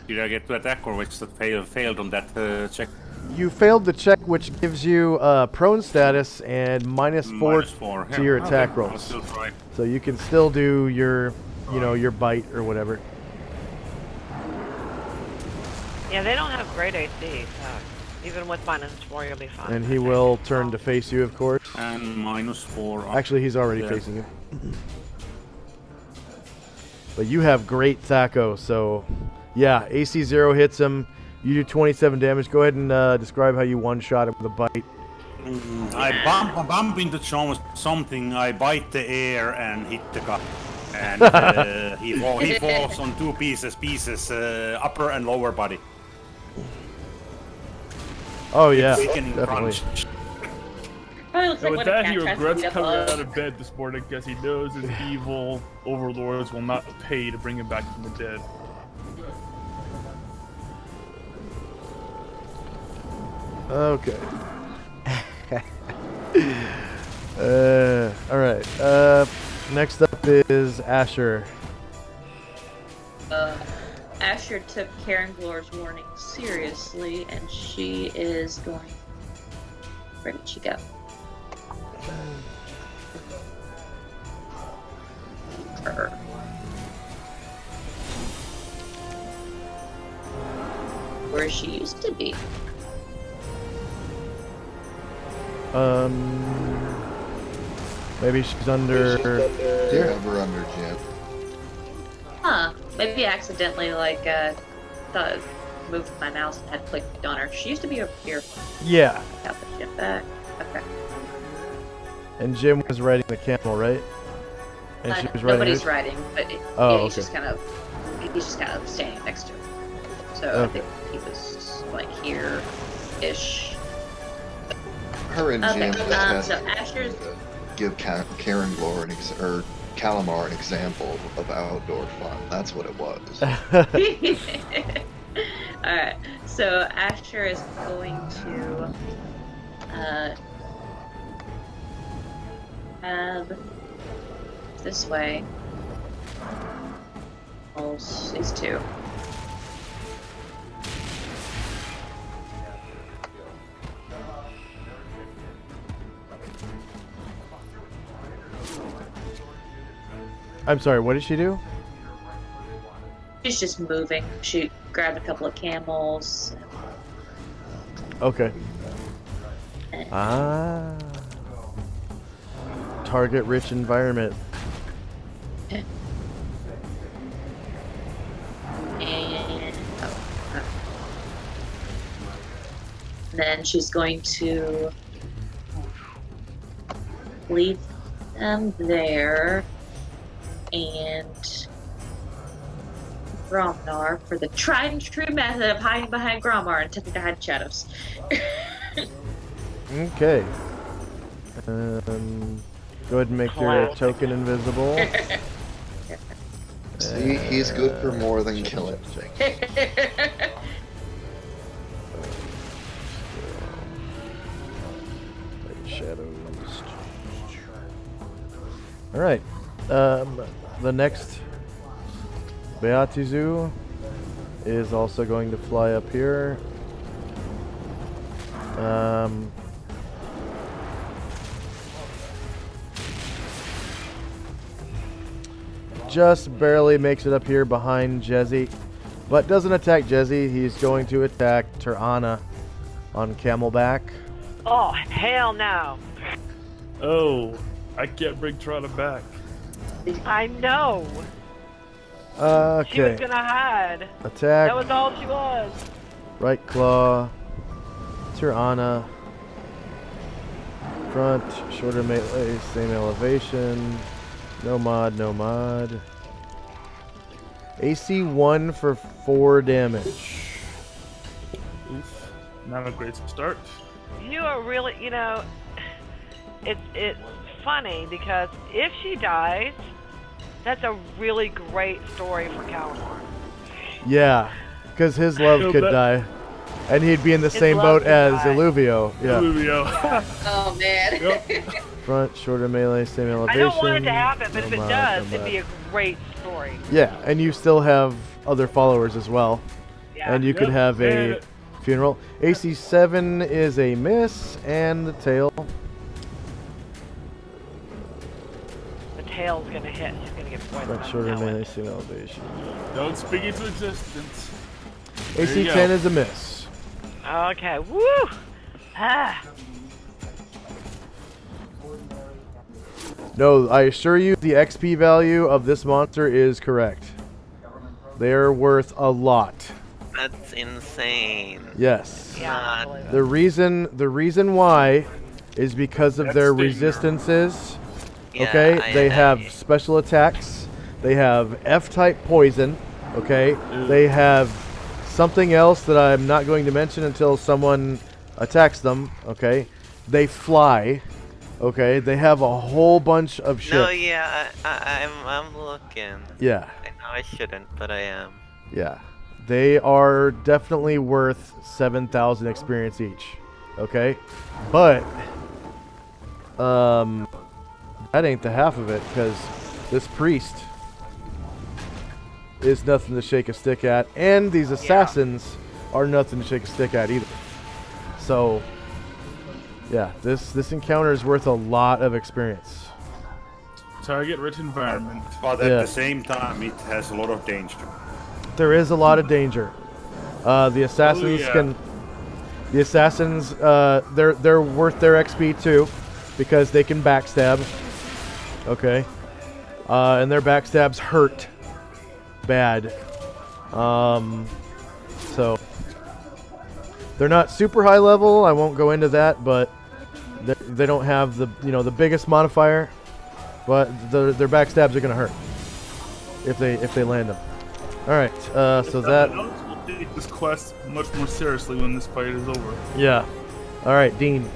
[SPEAKER 7] did I get to attack or which that failed on that check?
[SPEAKER 1] You failed the check, which gives you prone status and -4 to your attack
[SPEAKER 7] I'll
[SPEAKER 1] rolls.
[SPEAKER 7] still try.
[SPEAKER 1] So you can still do your, your bite or whatever.
[SPEAKER 5] Yeah, they don't have great AC, so even with -4, you'll be fine.
[SPEAKER 1] And he will turn to face you, of course.
[SPEAKER 7] And -4.
[SPEAKER 1] Actually, he's already
[SPEAKER 7] Yeah.
[SPEAKER 1] facing you. But you have great Thaco, so yeah, AC 0 hits him. You do 27 damage. Go ahead and describe how you one-shot him with a bite.
[SPEAKER 7] I bump into something, I bite the air and hit the cup. And he falls on two pieces, upper and lower body.
[SPEAKER 1] Oh yeah,
[SPEAKER 7] Sickening
[SPEAKER 1] definitely.
[SPEAKER 7] crunch.
[SPEAKER 2] Probably looks
[SPEAKER 6] And
[SPEAKER 2] like
[SPEAKER 6] with
[SPEAKER 2] when a
[SPEAKER 6] that,
[SPEAKER 2] cat
[SPEAKER 6] he
[SPEAKER 2] tries to
[SPEAKER 6] regrets
[SPEAKER 2] beat up
[SPEAKER 6] coming
[SPEAKER 2] a-
[SPEAKER 6] out of bed this morning because he knows his evil overlords will not pay to bring him back from the dead.
[SPEAKER 1] Okay. All right. Next up is Asher.
[SPEAKER 2] Asher took Karen Glor's warning seriously, and she is going. Where did she go? Her. Where she used to be.
[SPEAKER 1] Maybe she's under.
[SPEAKER 3] Yeah, we're under Jim.
[SPEAKER 2] Huh. Maybe accidentally, thought moved my mouse and had clicked on her. She used to be over here.
[SPEAKER 1] Yeah.
[SPEAKER 2] Got the ship back. Okay.
[SPEAKER 1] And Jim was riding the camel, right? And she was riding.
[SPEAKER 2] Nobody's
[SPEAKER 1] it?
[SPEAKER 2] riding, but
[SPEAKER 1] Oh,
[SPEAKER 2] yeah, he's
[SPEAKER 1] okay.
[SPEAKER 2] he's just kind of standing next to her. So
[SPEAKER 1] Okay.
[SPEAKER 2] I think he was like here-ish.
[SPEAKER 3] Her and
[SPEAKER 2] Okay,
[SPEAKER 3] Jim just has
[SPEAKER 2] so
[SPEAKER 3] to
[SPEAKER 2] Asher's
[SPEAKER 3] give Karen Glor or Calamar an example of outdoor fun. That's what it was.
[SPEAKER 2] Alright, so Asher is going to have this way. Oh, these two.
[SPEAKER 1] I'm sorry. What did she do?
[SPEAKER 2] She's just moving. She grabbed a couple of camels.
[SPEAKER 1] Okay. Ah. Target-rich environment.
[SPEAKER 2] And then she's going to leave them there and Gromnar for the tried and true method of hiding behind Gromnar and attempting to hide shadows.
[SPEAKER 1] Okay. Go ahead and make your token invisible.
[SPEAKER 3] See, he's good for more than killing.
[SPEAKER 1] Shadows. Alright. The next Beatizu is also going to fly up here. Just barely makes it up here behind Jezzy, but doesn't attack Jezzy. He's going to attack Turana on Camelback.
[SPEAKER 5] Oh, hell no.
[SPEAKER 6] Oh, I can't bring Trana back.
[SPEAKER 5] I know.
[SPEAKER 1] Okay.
[SPEAKER 5] She was gonna hide.
[SPEAKER 1] Attack.
[SPEAKER 5] That was all she was.
[SPEAKER 1] Right claw. Turana. Front. Shorter melee. Same elevation. No mod. No mod. AC 1 for 4 damage.
[SPEAKER 6] Oof. Not a great start.
[SPEAKER 5] You are really, you know, it's funny because if she dies, that's a really great story for Calamar.
[SPEAKER 1] Yeah, because his love
[SPEAKER 6] No,
[SPEAKER 1] could
[SPEAKER 6] but-
[SPEAKER 1] die. And he'd be in the
[SPEAKER 5] His
[SPEAKER 1] same
[SPEAKER 5] love
[SPEAKER 1] boat
[SPEAKER 5] could
[SPEAKER 1] as
[SPEAKER 5] die.
[SPEAKER 1] Illuvio. Yeah.
[SPEAKER 6] Illuvio.
[SPEAKER 2] Oh man.
[SPEAKER 6] Yep.
[SPEAKER 1] Front, shorter melee, same
[SPEAKER 5] I
[SPEAKER 1] elevation.
[SPEAKER 5] don't want it to happen, but
[SPEAKER 1] no
[SPEAKER 5] if it
[SPEAKER 1] mod,
[SPEAKER 5] does,
[SPEAKER 1] no
[SPEAKER 5] it'd be a
[SPEAKER 1] mod.
[SPEAKER 5] great story.
[SPEAKER 1] Yeah, and you still have other followers as well.
[SPEAKER 5] Yeah.
[SPEAKER 1] And you could
[SPEAKER 6] Yep,
[SPEAKER 1] have a
[SPEAKER 6] and-
[SPEAKER 1] funeral. AC 7 is a miss, and the tail.
[SPEAKER 5] The tail's gonna hit. She's gonna get poisoned.
[SPEAKER 1] Front,
[SPEAKER 5] I
[SPEAKER 1] shorter
[SPEAKER 5] know
[SPEAKER 1] melee,
[SPEAKER 5] it.
[SPEAKER 1] same elevation.
[SPEAKER 6] Don't speak into existence.
[SPEAKER 1] AC
[SPEAKER 6] you
[SPEAKER 1] 10
[SPEAKER 6] go.
[SPEAKER 1] is a miss.
[SPEAKER 5] Okay. Woo! Ah.
[SPEAKER 1] No, I assure you, the XP value of this monster is correct. They're worth a lot.
[SPEAKER 4] That's insane.
[SPEAKER 1] Yes.
[SPEAKER 5] Yeah. I believe it.
[SPEAKER 1] The reason why is because of
[SPEAKER 6] That's
[SPEAKER 1] their
[SPEAKER 6] stinger.
[SPEAKER 1] resistances.
[SPEAKER 4] Yeah,
[SPEAKER 1] Okay, they have special attacks. They have F-type poison. Okay, they have something else that I'm not going to mention until someone attacks them. Okay, they fly. Okay, they have a whole bunch of shit.
[SPEAKER 4] No, yeah, I'm looking.
[SPEAKER 1] Yeah,
[SPEAKER 4] I know I shouldn't, but I am.
[SPEAKER 1] yeah, they are definitely worth 7,000 experience each. Okay, but that ain't the half of it, because this priest is nothing to shake a stick at, and these assassins are nothing to shake a stick at either. So, yeah, this encounter is worth a lot of experience.
[SPEAKER 6] Target-rich environment.
[SPEAKER 7] But at
[SPEAKER 1] Yeah.
[SPEAKER 7] the same time, it has a lot of danger.
[SPEAKER 1] There is a lot of danger. The assassins
[SPEAKER 6] yeah.
[SPEAKER 1] can. The assassins, they're worth their XP too, because they can backstab. Okay, and their backstabs hurt bad. So they're not super high level. I won't go into that, but they don't have the the biggest modifier. But their backstabs are gonna hurt if they land them. All right, so that.
[SPEAKER 6] We'll take this quest much more seriously when this fight is over.
[SPEAKER 1] Yeah. All right, Dean.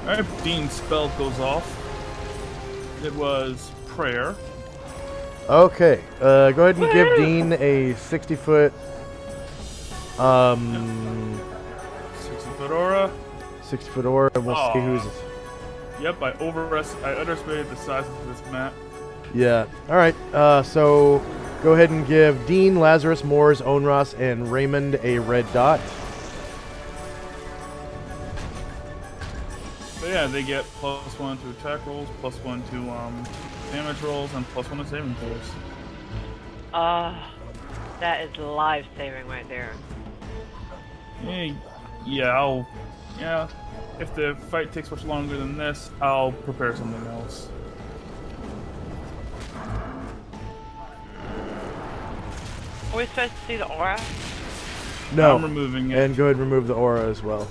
[SPEAKER 6] Alright, Dean's spell goes off. It was prayer.
[SPEAKER 1] Okay. Go ahead and give Dean a 60-foot.
[SPEAKER 6] 60-foot aura.
[SPEAKER 1] 60-foot aura. We'll see who's.
[SPEAKER 6] Yep, I underestimated the size of this map.
[SPEAKER 1] Yeah. All right. So go ahead and give Dean, Lazarus, Moores, Onros, and Raymond a red dot.
[SPEAKER 6] But yeah, they get +1 to attack rolls, +1 to damage rolls, and +1 to saving throws.
[SPEAKER 5] Oh, that is life-saving right there.
[SPEAKER 6] Yeah. If the fight takes much longer than this, I'll prepare something else.
[SPEAKER 5] Are we supposed to see the aura?
[SPEAKER 1] No.
[SPEAKER 6] I'm removing it.
[SPEAKER 1] And go ahead and remove the aura as well.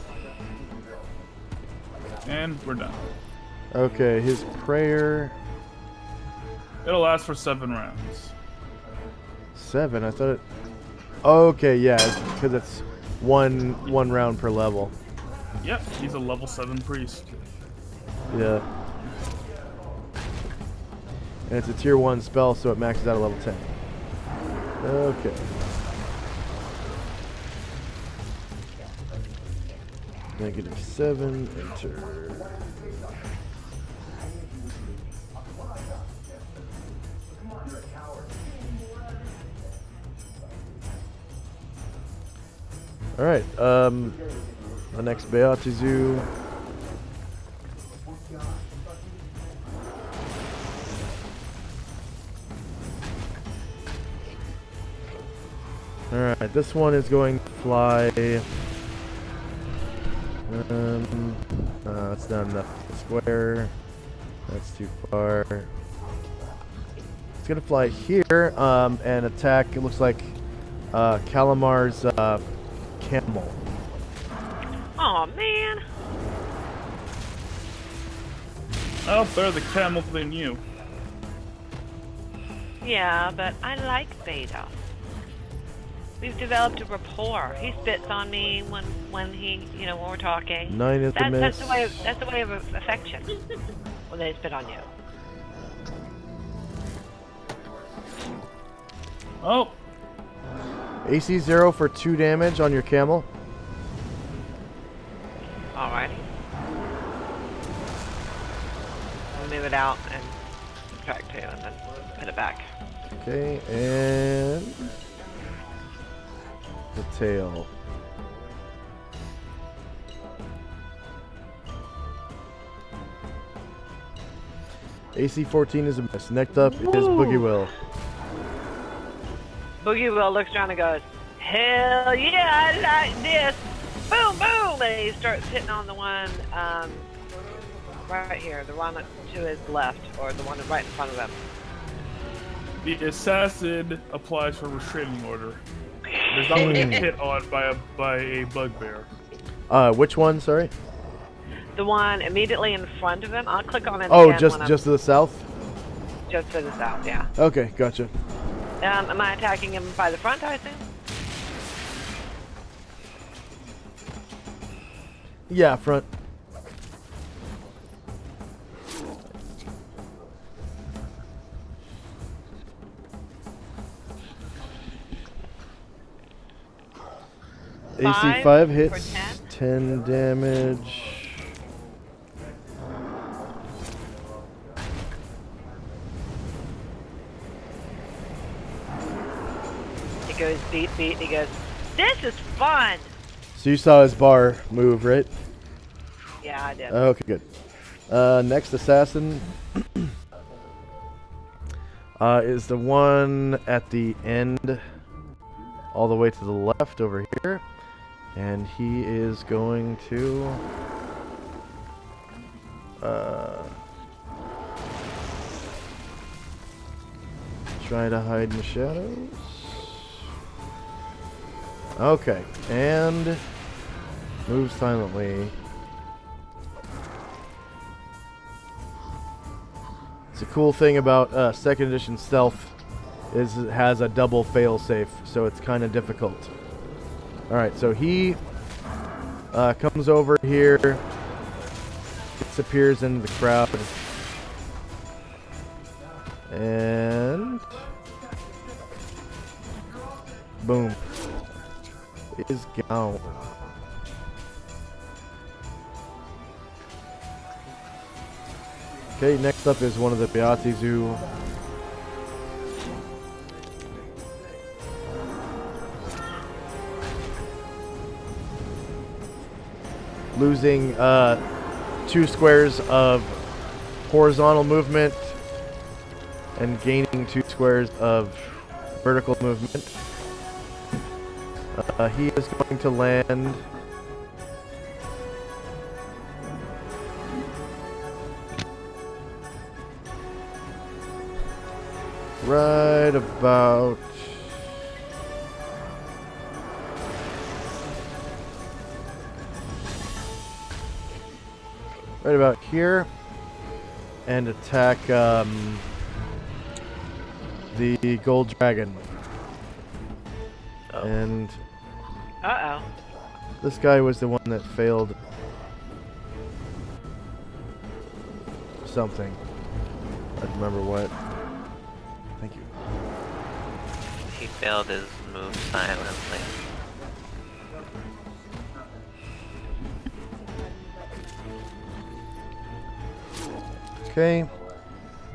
[SPEAKER 6] And we're done.
[SPEAKER 1] Okay, his prayer.
[SPEAKER 6] It'll last for 7 rounds.
[SPEAKER 1] 7? I thought it. Okay, yeah, because it's one round per level.
[SPEAKER 6] Yep, he's a level 7 priest.
[SPEAKER 1] Yeah. And it's a tier 1 spell, so it maxes out at level 10. Okay. -7, enter. Alright, the next Beatizu. Alright, this one is going to fly. That's not enough square. That's too far. It's gonna fly here and attack. It looks like Calamar's camel.
[SPEAKER 5] Oh man!
[SPEAKER 6] I'll better the camel than you.
[SPEAKER 5] Yeah, but I like Beta. We've developed a rapport. He spits on me when he, when we're talking.
[SPEAKER 1] 9 is the miss.
[SPEAKER 5] That's the way of affection. When they spit on you.
[SPEAKER 6] Oh,
[SPEAKER 1] AC 0 for 2 damage on your camel.
[SPEAKER 5] Alrighty. We'll move it out and subtract 2 and then put it back.
[SPEAKER 1] Okay, and the tail. AC 14 is a miss. Next up is Boogie Will.
[SPEAKER 5] Boogie Will looks around and goes, "Hell yeah, I like this!" Boom, boom! And he starts hitting on the one right here, the one to his left, or the one right in front of him.
[SPEAKER 6] the assassin applies for restraining order. There's not going to get hit on by a bugbear.
[SPEAKER 1] Which one? Sorry.
[SPEAKER 5] The one immediately in front of him. I'll click on it.
[SPEAKER 1] Oh,
[SPEAKER 5] again
[SPEAKER 1] just to the south.
[SPEAKER 5] Just to the south, yeah.
[SPEAKER 1] Okay, gotcha.
[SPEAKER 5] Am I attacking him by the front, I assume?
[SPEAKER 1] Yeah, front. AC 5 hits, 10 damage.
[SPEAKER 5] He goes beat, beat, he goes, "This is fun!"
[SPEAKER 1] So you saw his bar move, right?
[SPEAKER 5] Yeah, I did.
[SPEAKER 1] Okay, good. Next assassin is the one at the end, all the way to the left over here. And he is going to try to hide in the shadows. Okay, and move silently. It's a cool thing about second edition stealth is it has a double failsafe, so it's kind of difficult. Alright, so he comes over here, disappears into the crowd, and boom, is gone. Okay, next up is one of the Beatizu. Losing 2 squares of horizontal movement and gaining 2 squares of vertical movement. He is going to land right about here and attack the gold dragon.
[SPEAKER 4] Oh.
[SPEAKER 1] And
[SPEAKER 5] Uh-oh.
[SPEAKER 1] this guy was the one that failed something. I don't remember what. Thank you.
[SPEAKER 4] He failed his move silently.
[SPEAKER 1] Okay.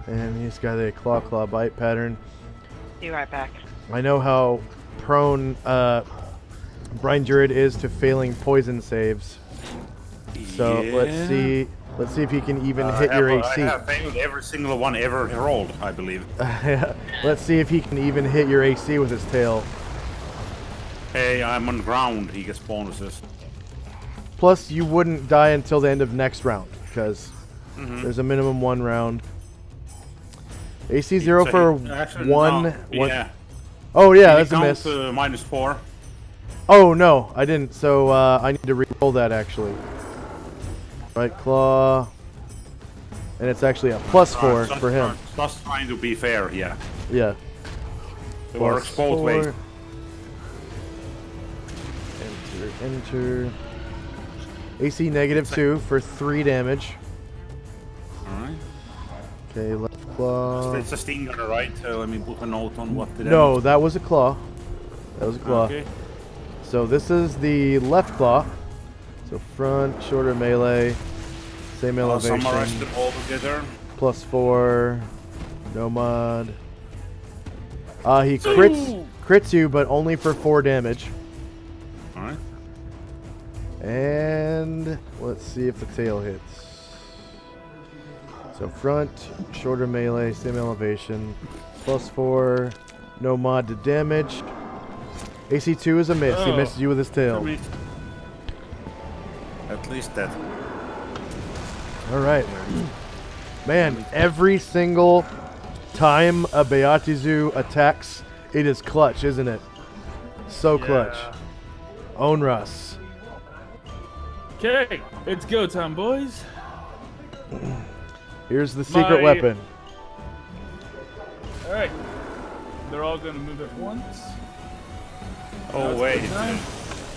[SPEAKER 1] And he's got a claw bite pattern.
[SPEAKER 5] Be right back.
[SPEAKER 1] I know how prone Brine Druid is to failing poison saves. So let's see if he can even hit your AC.
[SPEAKER 7] I have failed every single one ever rolled, I believe.
[SPEAKER 1] Let's see if he can even hit your AC with his tail.
[SPEAKER 7] Hey, I'm on ground. He gets bonuses.
[SPEAKER 1] Plus, you wouldn't die until the end of next round because there's a minimum 1 round. AC 0
[SPEAKER 7] So
[SPEAKER 1] for
[SPEAKER 7] actually,
[SPEAKER 1] one.
[SPEAKER 7] no, yeah.
[SPEAKER 1] Oh yeah,
[SPEAKER 7] Did
[SPEAKER 1] that's a
[SPEAKER 7] he
[SPEAKER 1] miss.
[SPEAKER 7] count, -4.
[SPEAKER 1] Oh no, I didn't. So I need to re-roll that actually. Right claw, and it's actually a +4 for him.
[SPEAKER 7] Just trying to be fair, yeah.
[SPEAKER 1] Yeah.
[SPEAKER 7] It works both ways.
[SPEAKER 1] Enter. AC -2 for 3 damage.
[SPEAKER 7] Alright.
[SPEAKER 1] Okay, left claw.
[SPEAKER 7] It's a stinger, right? Let me put a note on what the
[SPEAKER 1] No,
[SPEAKER 7] damage.
[SPEAKER 1] that was a claw. That was a claw.
[SPEAKER 7] Okay.
[SPEAKER 1] So this is the left claw. So front, shorter melee, same elevation.
[SPEAKER 7] Summarize them all together.
[SPEAKER 1] +4, no mod. He crits you, but only for 4 damage.
[SPEAKER 7] Alright.
[SPEAKER 1] And let's see if the tail hits. So front, shorter melee, same elevation, +4, no mod to damage. AC 2 is a miss. He misses you with his tail.
[SPEAKER 7] At least that.
[SPEAKER 1] All right. Man, every single time a Beatizu attacks, it is clutch, isn't it? So clutch. Onras.
[SPEAKER 6] Okay, it's go time, boys.
[SPEAKER 1] Here's the secret weapon.
[SPEAKER 6] All right, they're all gonna move at once.
[SPEAKER 7] Oh wait.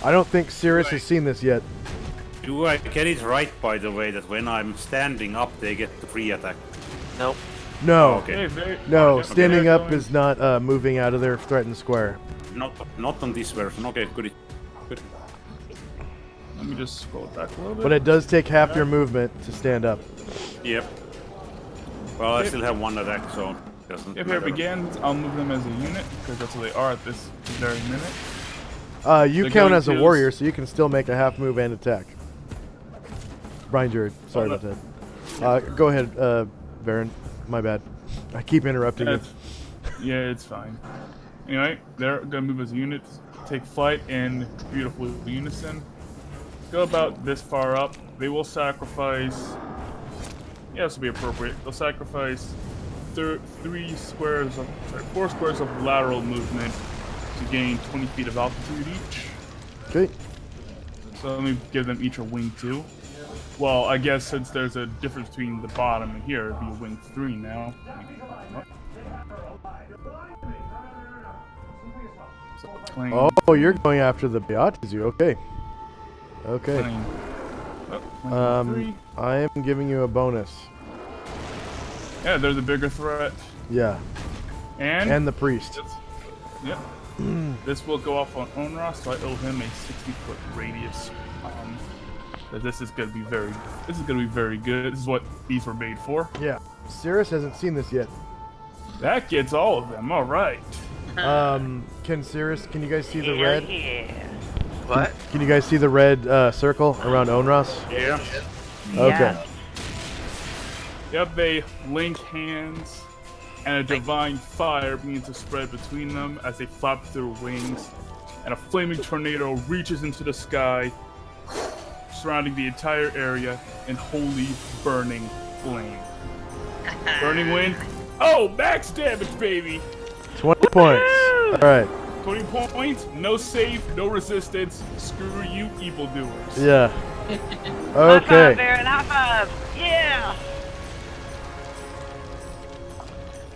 [SPEAKER 1] I don't think Cirrus has seen this yet.
[SPEAKER 7] Do I get it right, by the way, that when I'm standing up, they get the free attack?
[SPEAKER 4] Nope.
[SPEAKER 1] No.
[SPEAKER 7] Okay.
[SPEAKER 1] No,
[SPEAKER 6] Okay,
[SPEAKER 1] standing
[SPEAKER 6] they're
[SPEAKER 1] up
[SPEAKER 6] going-
[SPEAKER 1] is not moving out of their threatened square.
[SPEAKER 7] Not on this version. Okay, good.
[SPEAKER 6] Let me just scroll it back a little bit.
[SPEAKER 1] But it does take half your movement to stand up.
[SPEAKER 7] Yep. Well, I still have 1 attack, so it doesn't
[SPEAKER 6] If
[SPEAKER 7] matter.
[SPEAKER 6] it begins, I'll move them as a unit because that's what they are at this very minute.
[SPEAKER 1] You
[SPEAKER 6] They're
[SPEAKER 1] count
[SPEAKER 6] going
[SPEAKER 1] as a
[SPEAKER 6] to-
[SPEAKER 1] warrior, so you can still make a half move and attack. Brian Jared, sorry about that. Go ahead, Baron. My bad. I keep interrupting you.
[SPEAKER 6] Yeah, it's fine. Anyway, they're gonna move as a unit, take flight in beautiful unison. Go about this far up. They will sacrifice. Yeah, this will be appropriate. They'll sacrifice 4 squares of lateral movement to gain 20 feet of altitude each.
[SPEAKER 1] Okay.
[SPEAKER 6] So let me give them each a wing 2. Well, I guess since there's a difference between the bottom and here, it'd be a wing 3 now. So plane,
[SPEAKER 1] Oh, you're going after the Beatizu. Okay. Okay.
[SPEAKER 6] plane. Oh, plane 3.
[SPEAKER 1] I am giving you a bonus.
[SPEAKER 6] Yeah, they're the bigger threat.
[SPEAKER 1] Yeah. And the priest.
[SPEAKER 6] Yep. This will go off on Onras, so I owe him a 60-foot radius. This is gonna be very good. This is what these were made for.
[SPEAKER 1] Yeah. Cirrus hasn't seen this yet.
[SPEAKER 6] That gets all of them. All right.
[SPEAKER 1] Can you guys see the red?
[SPEAKER 4] Yeah. What?
[SPEAKER 1] Can you guys see the red circle around Onras?
[SPEAKER 7] Yeah.
[SPEAKER 1] Okay.
[SPEAKER 6] Yep, they link hands and a divine fire begins to spread between them as they flap their wings, and a flaming tornado reaches into the sky, surrounding the entire area in holy burning flame. Burning wind. Oh, max damage, baby!
[SPEAKER 1] 20 points. All right.
[SPEAKER 6] 20 points, no save, no resistance. Screw you, evildoers.
[SPEAKER 1] Yeah.
[SPEAKER 5] High five,
[SPEAKER 1] Okay.
[SPEAKER 5] Baron, high five! Yeah!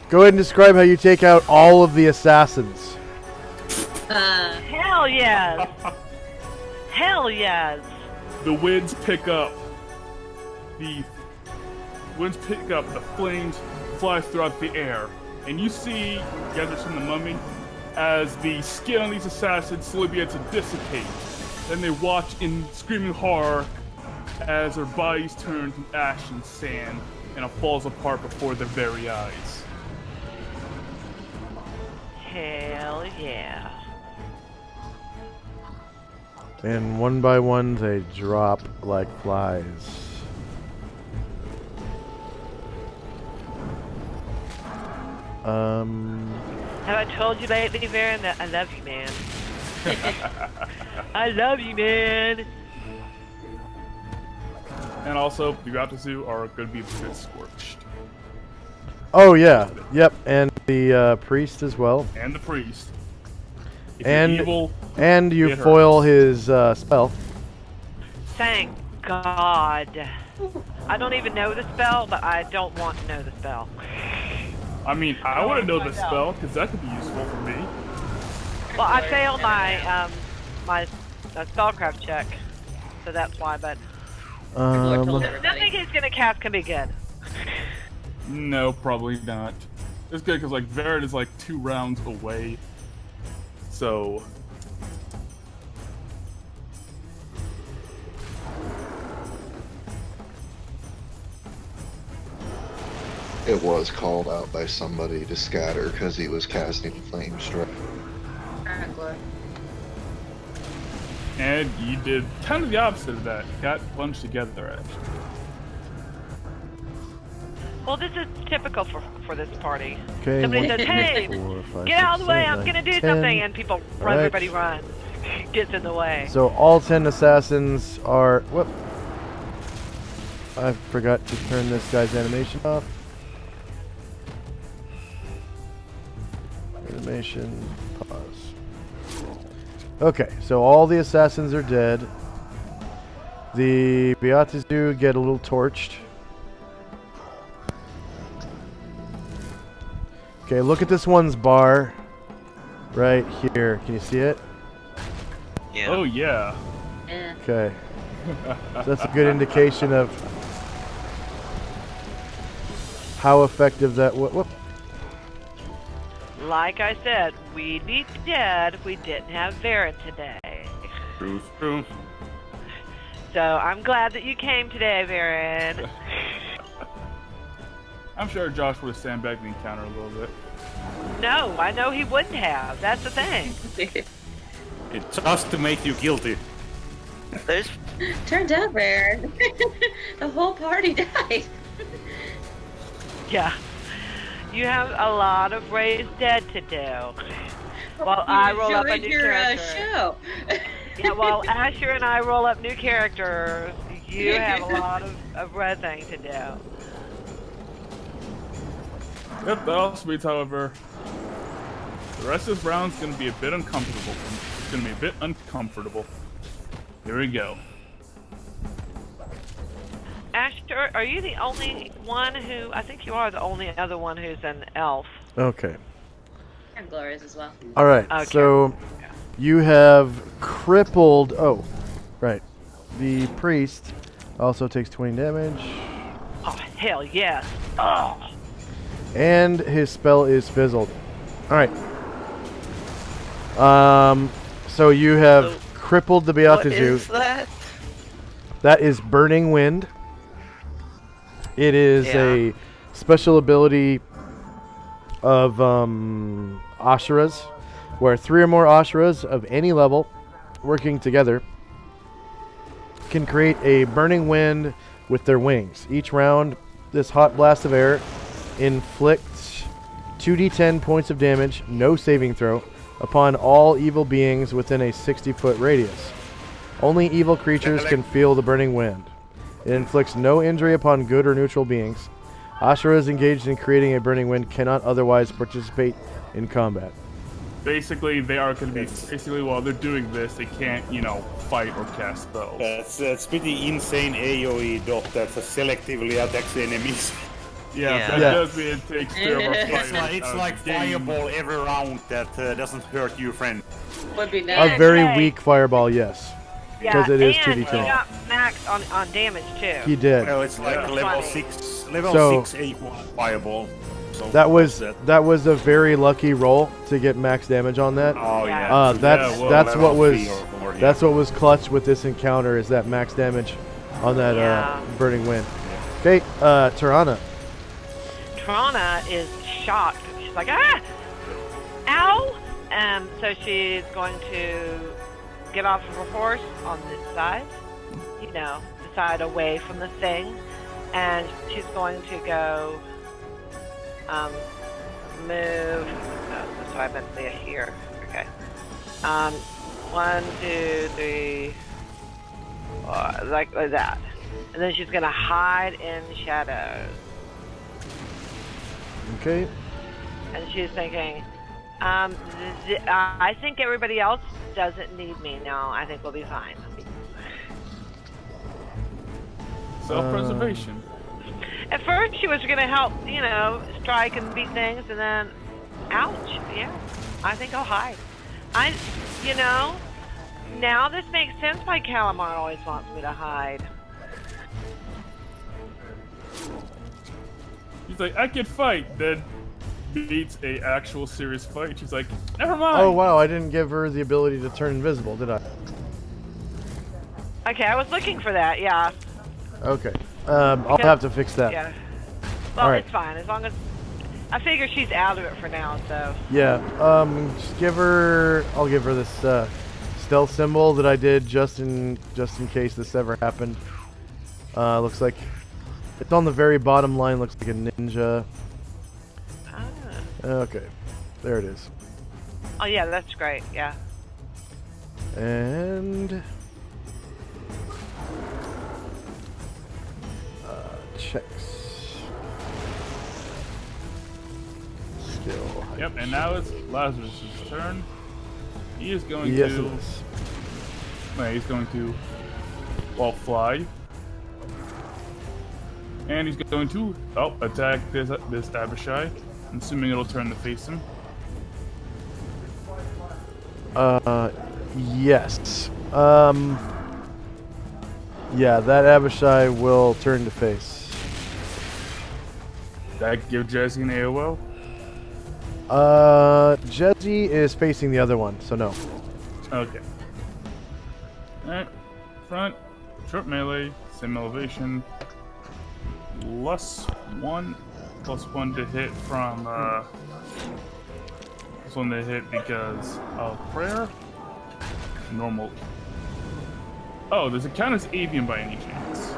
[SPEAKER 1] Go ahead and describe how you take out all of the assassins.
[SPEAKER 5] Hell yes! Hell yes!
[SPEAKER 6] The winds pick up. The flames fly throughout the air. And you see, you guys are seeing the mummy, as the skin on these assassins slowly begins to dissipate. Then they watch in screaming horror as their bodies turn to ash and sand, and it falls apart before their very eyes.
[SPEAKER 5] Hell yeah.
[SPEAKER 1] And one by one, they drop like flies.
[SPEAKER 5] Have I told you lately, Baron, that I love you, man? I love you, man!
[SPEAKER 6] And also, the Gratizu are going to be a bit scorched.
[SPEAKER 1] Oh yeah, yep, and the priest as well.
[SPEAKER 6] And the priest. If
[SPEAKER 1] And
[SPEAKER 6] you're evil,
[SPEAKER 1] and you
[SPEAKER 6] it
[SPEAKER 1] foil
[SPEAKER 6] hurts.
[SPEAKER 1] his spell.
[SPEAKER 5] Thank God. I don't even know the spell, but I don't want to know the spell.
[SPEAKER 6] I mean, I want to know the spell, because that could be useful for me.
[SPEAKER 5] Well, I failed my my spellcraft check, so that's why. But nothing he's gonna cast can be good.
[SPEAKER 6] No, probably not. It's good because like Varrett is like 2 rounds away, so
[SPEAKER 3] It was called out by somebody to scatter because he was casting Flame Strike.
[SPEAKER 6] and you did kind of the opposite of that. Got bunched together actually.
[SPEAKER 5] Well, this is typical for this party.
[SPEAKER 1] Okay.
[SPEAKER 5] Somebody
[SPEAKER 1] 1,
[SPEAKER 5] says,
[SPEAKER 1] 2,
[SPEAKER 5] "Hey,
[SPEAKER 1] 4, 5,
[SPEAKER 5] get out of
[SPEAKER 1] 6,
[SPEAKER 5] the way!
[SPEAKER 1] 7,
[SPEAKER 5] I'm gonna
[SPEAKER 1] 8,
[SPEAKER 5] do
[SPEAKER 1] 10.
[SPEAKER 5] something," and people run.
[SPEAKER 1] Alright.
[SPEAKER 5] Everybody runs. Gets in the way.
[SPEAKER 1] So all 10 assassins are. Whoop. I forgot to turn this guy's animation off. Animation pause. Okay, so all the assassins are dead. The Beatas do get a little torched. Okay, look at this one's bar right here. Can you see it?
[SPEAKER 4] Yeah.
[SPEAKER 6] Oh yeah.
[SPEAKER 1] Okay. So that's a good indication of how effective that whoop.
[SPEAKER 5] Like I said, we'd be dead if we didn't have Varrett today.
[SPEAKER 7] True.
[SPEAKER 5] So I'm glad that you came today, Varrett.
[SPEAKER 6] I'm sure Josh would have sandbagged the encounter a little bit.
[SPEAKER 5] No, I know he wouldn't have. That's the thing.
[SPEAKER 7] It's just to make you guilty.
[SPEAKER 4] There's
[SPEAKER 2] Turned out rare. The whole party died.
[SPEAKER 5] Yeah. You have a lot of raised dead to do. While I roll up a new character.
[SPEAKER 2] Show.
[SPEAKER 5] Yeah, while Asher and I roll up new characters, you have a lot of red thing to do.
[SPEAKER 6] Yep, that also means, however, the rest of this round's gonna be a bit uncomfortable for me. It's gonna be a bit uncomfortable. Here we go.
[SPEAKER 5] Asher, are you the only one who... I think you are the only other one who's an elf.
[SPEAKER 1] Okay.
[SPEAKER 2] And Glorious as well.
[SPEAKER 1] All right.
[SPEAKER 5] Okay.
[SPEAKER 1] So you have crippled. Oh, right. The priest also takes 20 damage,
[SPEAKER 5] Oh, hell yes. Oh.
[SPEAKER 1] and his spell is fizzled. All right. So you have
[SPEAKER 4] So,
[SPEAKER 1] crippled the
[SPEAKER 4] what is
[SPEAKER 1] Beatazu.
[SPEAKER 4] that?
[SPEAKER 1] That is Burning Wind. It is
[SPEAKER 4] Yeah.
[SPEAKER 1] a special ability of Asheras, where 3 or more Asheras of any level working together can create a burning wind with their wings. Each round, this hot blast of air inflicts 2d10 points of damage, no saving throw, upon all evil beings within a 60-foot radius. Only evil creatures can feel the burning wind. It inflicts no injury upon good or neutral beings. Ashura engaged in creating a burning wind cannot otherwise participate in combat.
[SPEAKER 6] Basically, they are going to be... Basically, while they're doing this, they can't, you know, fight or cast spells.
[SPEAKER 7] That's pretty insane AoE dot that selectively attacks enemies.
[SPEAKER 6] Yeah, that does mean it takes care of our fight.
[SPEAKER 7] It's like fireball every round that doesn't hurt you, friend.
[SPEAKER 2] Would be nice.
[SPEAKER 1] A very weak fireball, yes. Because it is 2d10.
[SPEAKER 5] And he got max on damage, too.
[SPEAKER 1] He did.
[SPEAKER 7] Well, it's like level 6 A1 fireball. So
[SPEAKER 1] that was a very lucky roll to get max damage on that.
[SPEAKER 7] Oh yeah.
[SPEAKER 1] That's what was clutch with this encounter, is that max damage on that burning wind. Okay, Tirana.
[SPEAKER 5] Tirana is shocked. She's like, ah, ow. So she's going to get off of her horse on this side, you know, the side away from the thing, and she's going to go. Move. Oh, so I meant to be here. Okay. 1, 2, 3, 4, like that. And then she's gonna hide in shadows.
[SPEAKER 1] Okay.
[SPEAKER 5] And she's thinking, I think everybody else doesn't need me now. I think we'll be fine.
[SPEAKER 6] Self-preservation.
[SPEAKER 5] At first, she was going to help, you know, strike and beat things, and then, ouch, yeah, I think I'll hide. You know, now this makes sense why Calamar always wants me to hide.
[SPEAKER 6] She's like, I can fight, then beats a actual serious fight. She's like, never mind.
[SPEAKER 1] Oh, wow, I didn't give her the ability to turn invisible, did I?
[SPEAKER 5] Okay, I was looking for that, yeah.
[SPEAKER 1] Okay. I'll have to fix that.
[SPEAKER 5] Yeah. Well,
[SPEAKER 1] right.
[SPEAKER 5] It's fine, as long as... I figure she's out of it for now, so...
[SPEAKER 1] Yeah, just give her... I'll give her this, stealth symbol that I did just in case this ever happened. Looks like... It's on the very bottom line, looks like a ninja.
[SPEAKER 5] Ah.
[SPEAKER 1] Okay. There it is.
[SPEAKER 5] Oh, yeah, that's great, yeah.
[SPEAKER 1] And... checks. Skill.
[SPEAKER 6] Yep, and now it's Lazarus' turn. He is going
[SPEAKER 1] yes,
[SPEAKER 6] to...
[SPEAKER 1] it is.
[SPEAKER 6] Wait, he's going to... Well, fly. And he's going to... Oh, attack this Abishai. I'm assuming it'll turn to face him.
[SPEAKER 1] Yes. Yeah, that Abishai will turn to face.
[SPEAKER 6] That give Jesse an AOL?
[SPEAKER 1] Jesse is facing the other one, so no.
[SPEAKER 6] Okay. Alright. Front. Short melee. Same elevation. +1. +1 to hit from, +1 to hit because of prayer. Normal. Oh, does it count as avian by any chance?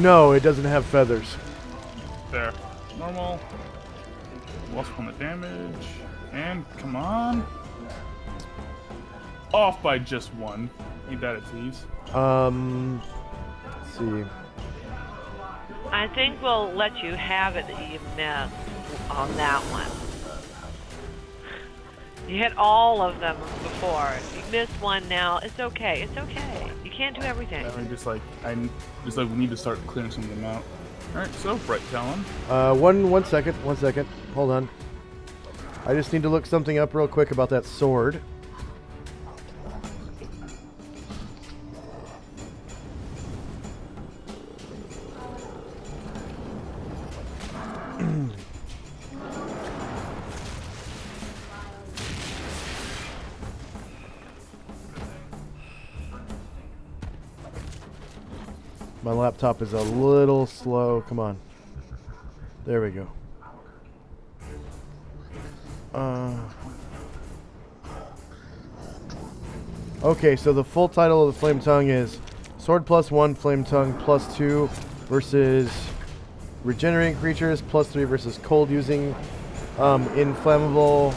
[SPEAKER 1] No, it doesn't have feathers.
[SPEAKER 6] There. Normal. +1 the damage. And, come on. Off by just 1. Ain't that a tease?
[SPEAKER 1] Let's see.
[SPEAKER 5] I think we'll let you have it that you missed on that one. You hit all of them before. You missed one now. It's okay. It's okay. You can't do everything.
[SPEAKER 6] I mean, just like we need to start clearing some of them out. All right, so Bright Talon.
[SPEAKER 1] One second. Hold on. I just need to look something up real quick about that sword. My laptop is a little slow. Come on. There we go. Okay, so the full title of the Flame Tongue is Sword +1, Flame Tongue +2 versus regenerating creatures, +3 versus cold using inflammable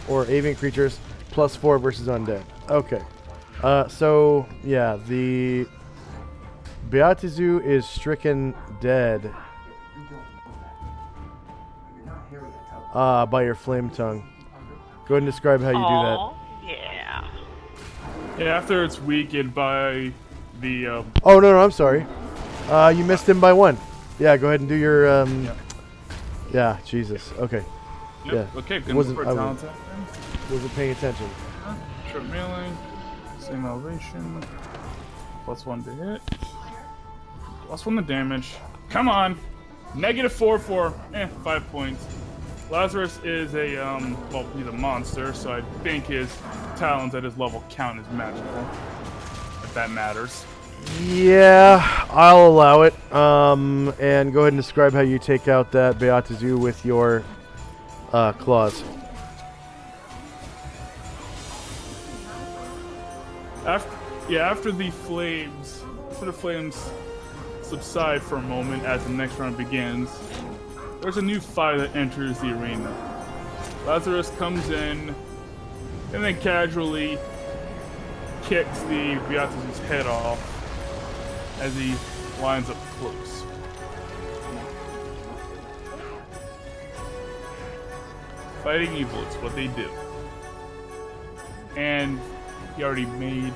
[SPEAKER 1] or avian creatures, +4 versus undead. Okay. So, yeah, the Beatizu is stricken dead by your flame tongue. Go ahead and describe how you do that.
[SPEAKER 5] Yeah.
[SPEAKER 6] Yeah, after it's weakened by the...
[SPEAKER 1] Oh, no, I'm sorry. You missed him by 1. Yeah, go ahead and do your... Yeah, Jesus. Okay.
[SPEAKER 6] Yep.
[SPEAKER 1] Yeah.
[SPEAKER 6] Okay, good.
[SPEAKER 1] Wasn't paying attention.
[SPEAKER 6] Short melee. Same elevation. +1 to hit. +1 to damage. Come on! -4 for 5 points. Lazarus is a, well, he's a monster, so I think his talents at his level count as magical. If that matters.
[SPEAKER 1] Yeah, I'll allow it. And go ahead and describe how you take out that Beatizu with your claws.
[SPEAKER 6] After the flames subside for a moment as the next round begins, there's a new fire that enters the arena. Lazarus comes in and then casually kicks the Beatizu's head off as he lines up close. Fighting evil, it's what they do. And he already made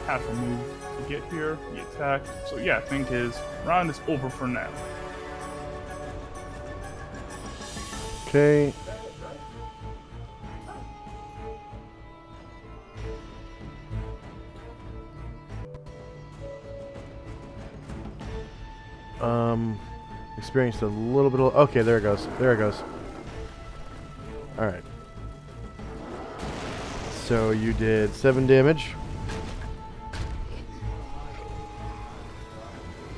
[SPEAKER 6] half a move to get here. He attacked. So yeah, I think his round is over for now.
[SPEAKER 1] Okay. Experienced a little bit of... Okay, there it goes. There it goes. Alright. So you did 7 damage.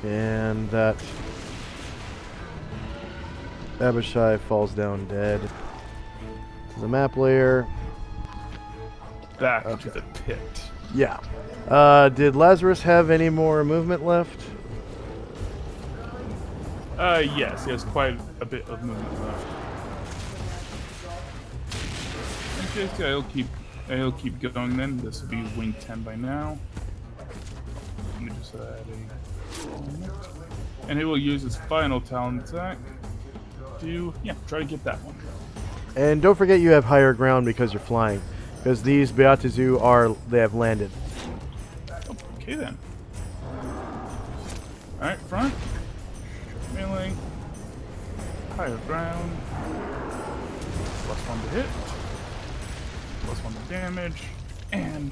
[SPEAKER 1] And that Abishai falls down dead. The map layer.
[SPEAKER 6] Back to the pit.
[SPEAKER 1] Yeah. Did Lazarus have any more movement left?
[SPEAKER 6] Yes, he has quite a bit of movement left. Okay, he'll keep going then. This will be wing 10 by now. Let me just add a... And he will use his final talent attack to, try to get that one.
[SPEAKER 1] And don't forget you have higher ground because you're flying. Because these Beatizu they have landed.
[SPEAKER 6] Okay then. Alright, front. Melee. Higher ground. +1 to hit. +1 to damage. And...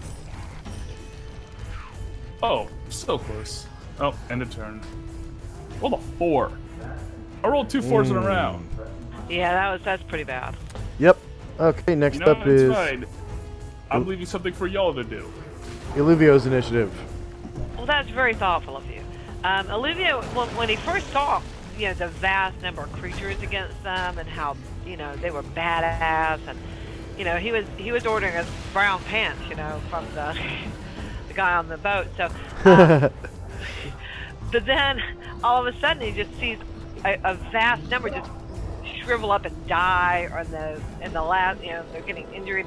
[SPEAKER 6] Oh, so close. Oh, end of turn. Rolled a 4. I rolled 2 4s in a round.
[SPEAKER 5] Yeah, that's pretty bad.
[SPEAKER 1] Yep. Okay, next up is...
[SPEAKER 6] Fine. I'm leaving something for y'all to do.
[SPEAKER 1] Illuvio's initiative.
[SPEAKER 5] Well, that's very thoughtful of you. Illuvio, when he first saw, the vast number of creatures against them and how, they were badass, and, he was ordering us brown pants, from the guy on the boat. So, but then all of a sudden he just sees a vast number just shrivel up and die, or in the last, they're getting injured,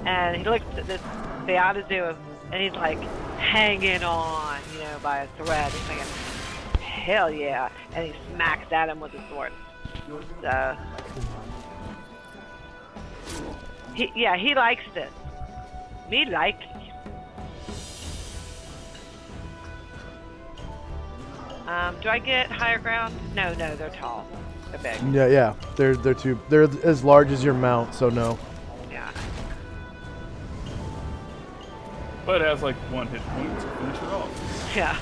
[SPEAKER 5] and he looks at this Beatizu and he's like hanging on, by a thread. He's thinking, hell yeah, and he smacks at him with his sword. So he likes this. Me likes it. Do I get higher ground? No, they're tall. They're big.
[SPEAKER 1] Yeah. They're as large as your mount, so no.
[SPEAKER 5] Yeah.
[SPEAKER 6] But it has like 1 hit point to finish it off.
[SPEAKER 5] Yeah.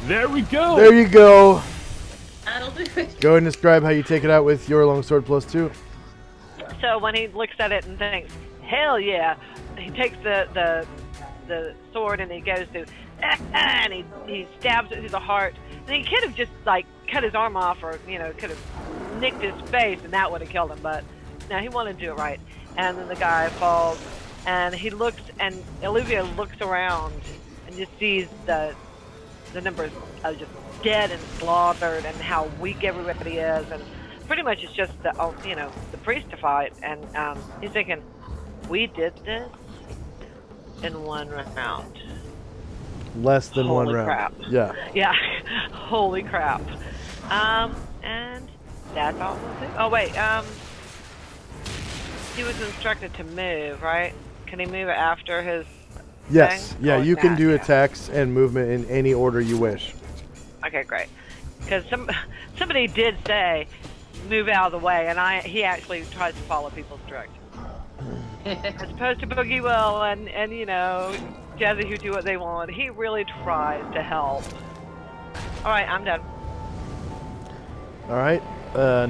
[SPEAKER 6] There we go!
[SPEAKER 1] There you go!
[SPEAKER 2] That'll do it.
[SPEAKER 1] Go ahead and describe how you take it out with your longsword +2.
[SPEAKER 5] So when he looks at it and thinks, hell yeah, he takes the sword and he goes to, and he stabs it through the heart. And he could have just like cut his arm off, or could have nicked his face, and that would have killed him. But no, he wanted to do it right. And then the guy falls, and he looks, and Illuvio looks around and just sees the the numbers are just dead and slaughtered, and how weak everybody is, and pretty much it's just the the priest to fight. And he's thinking, we did this in one round.
[SPEAKER 1] Less than
[SPEAKER 5] Holy
[SPEAKER 1] one round.
[SPEAKER 5] Crap.
[SPEAKER 1] Yeah.
[SPEAKER 5] Yeah. Holy crap. And that's all we'll do. Oh wait, he was instructed to move, right? Can he move it after his
[SPEAKER 1] Yes.
[SPEAKER 5] thing?
[SPEAKER 1] Yeah,
[SPEAKER 5] Oh,
[SPEAKER 1] you can do
[SPEAKER 5] yeah.
[SPEAKER 1] attacks and movement in any order you wish.
[SPEAKER 5] Okay, great. Because somebody did say, move out of the way, and he actually tries to follow people's directions. As opposed to Boogie Will and Jazzy who do what they want. He really tries to help. Alright, I'm done.
[SPEAKER 1] Alright,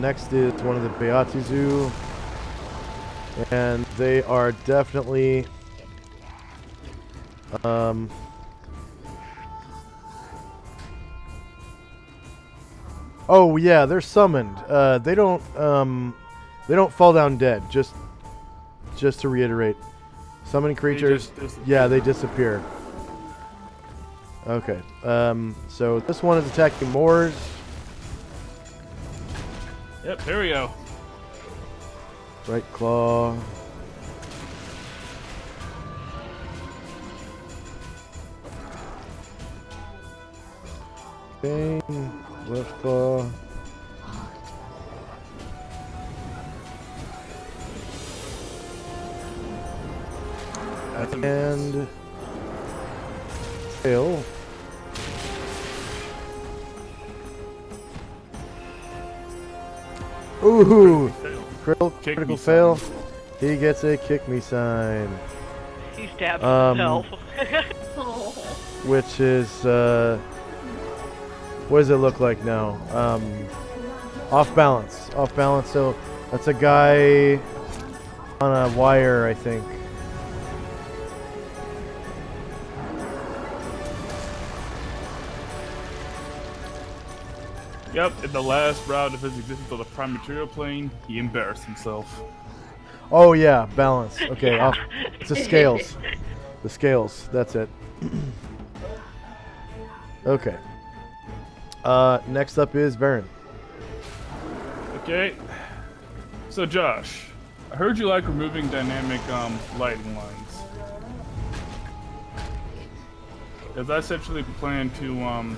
[SPEAKER 1] next is one of the Beatizu. And they are definitely... Oh yeah, they're summoned. They don't fall down dead. Just to reiterate, summoning creatures. They disappear. Okay. So this one is attacking Moors.
[SPEAKER 6] Yep, here we go.
[SPEAKER 1] Right claw. Okay. Left claw. And fail. Ooh, critical fail. He gets a kick me sign.
[SPEAKER 5] He stabs himself.
[SPEAKER 1] Which is what does it look like now? Off balance. Off balance. So that's a guy on a wire, I think.
[SPEAKER 6] Yep, in the last round of his existence on the prime material plane, he embarrassed himself.
[SPEAKER 1] Oh yeah, balance. Okay,
[SPEAKER 5] Yeah.
[SPEAKER 1] off. It's the scales. The scales. That's it. Okay. Next up is Baron.
[SPEAKER 6] Okay. So Josh, I heard you like removing dynamic lighting lines. Because I essentially plan to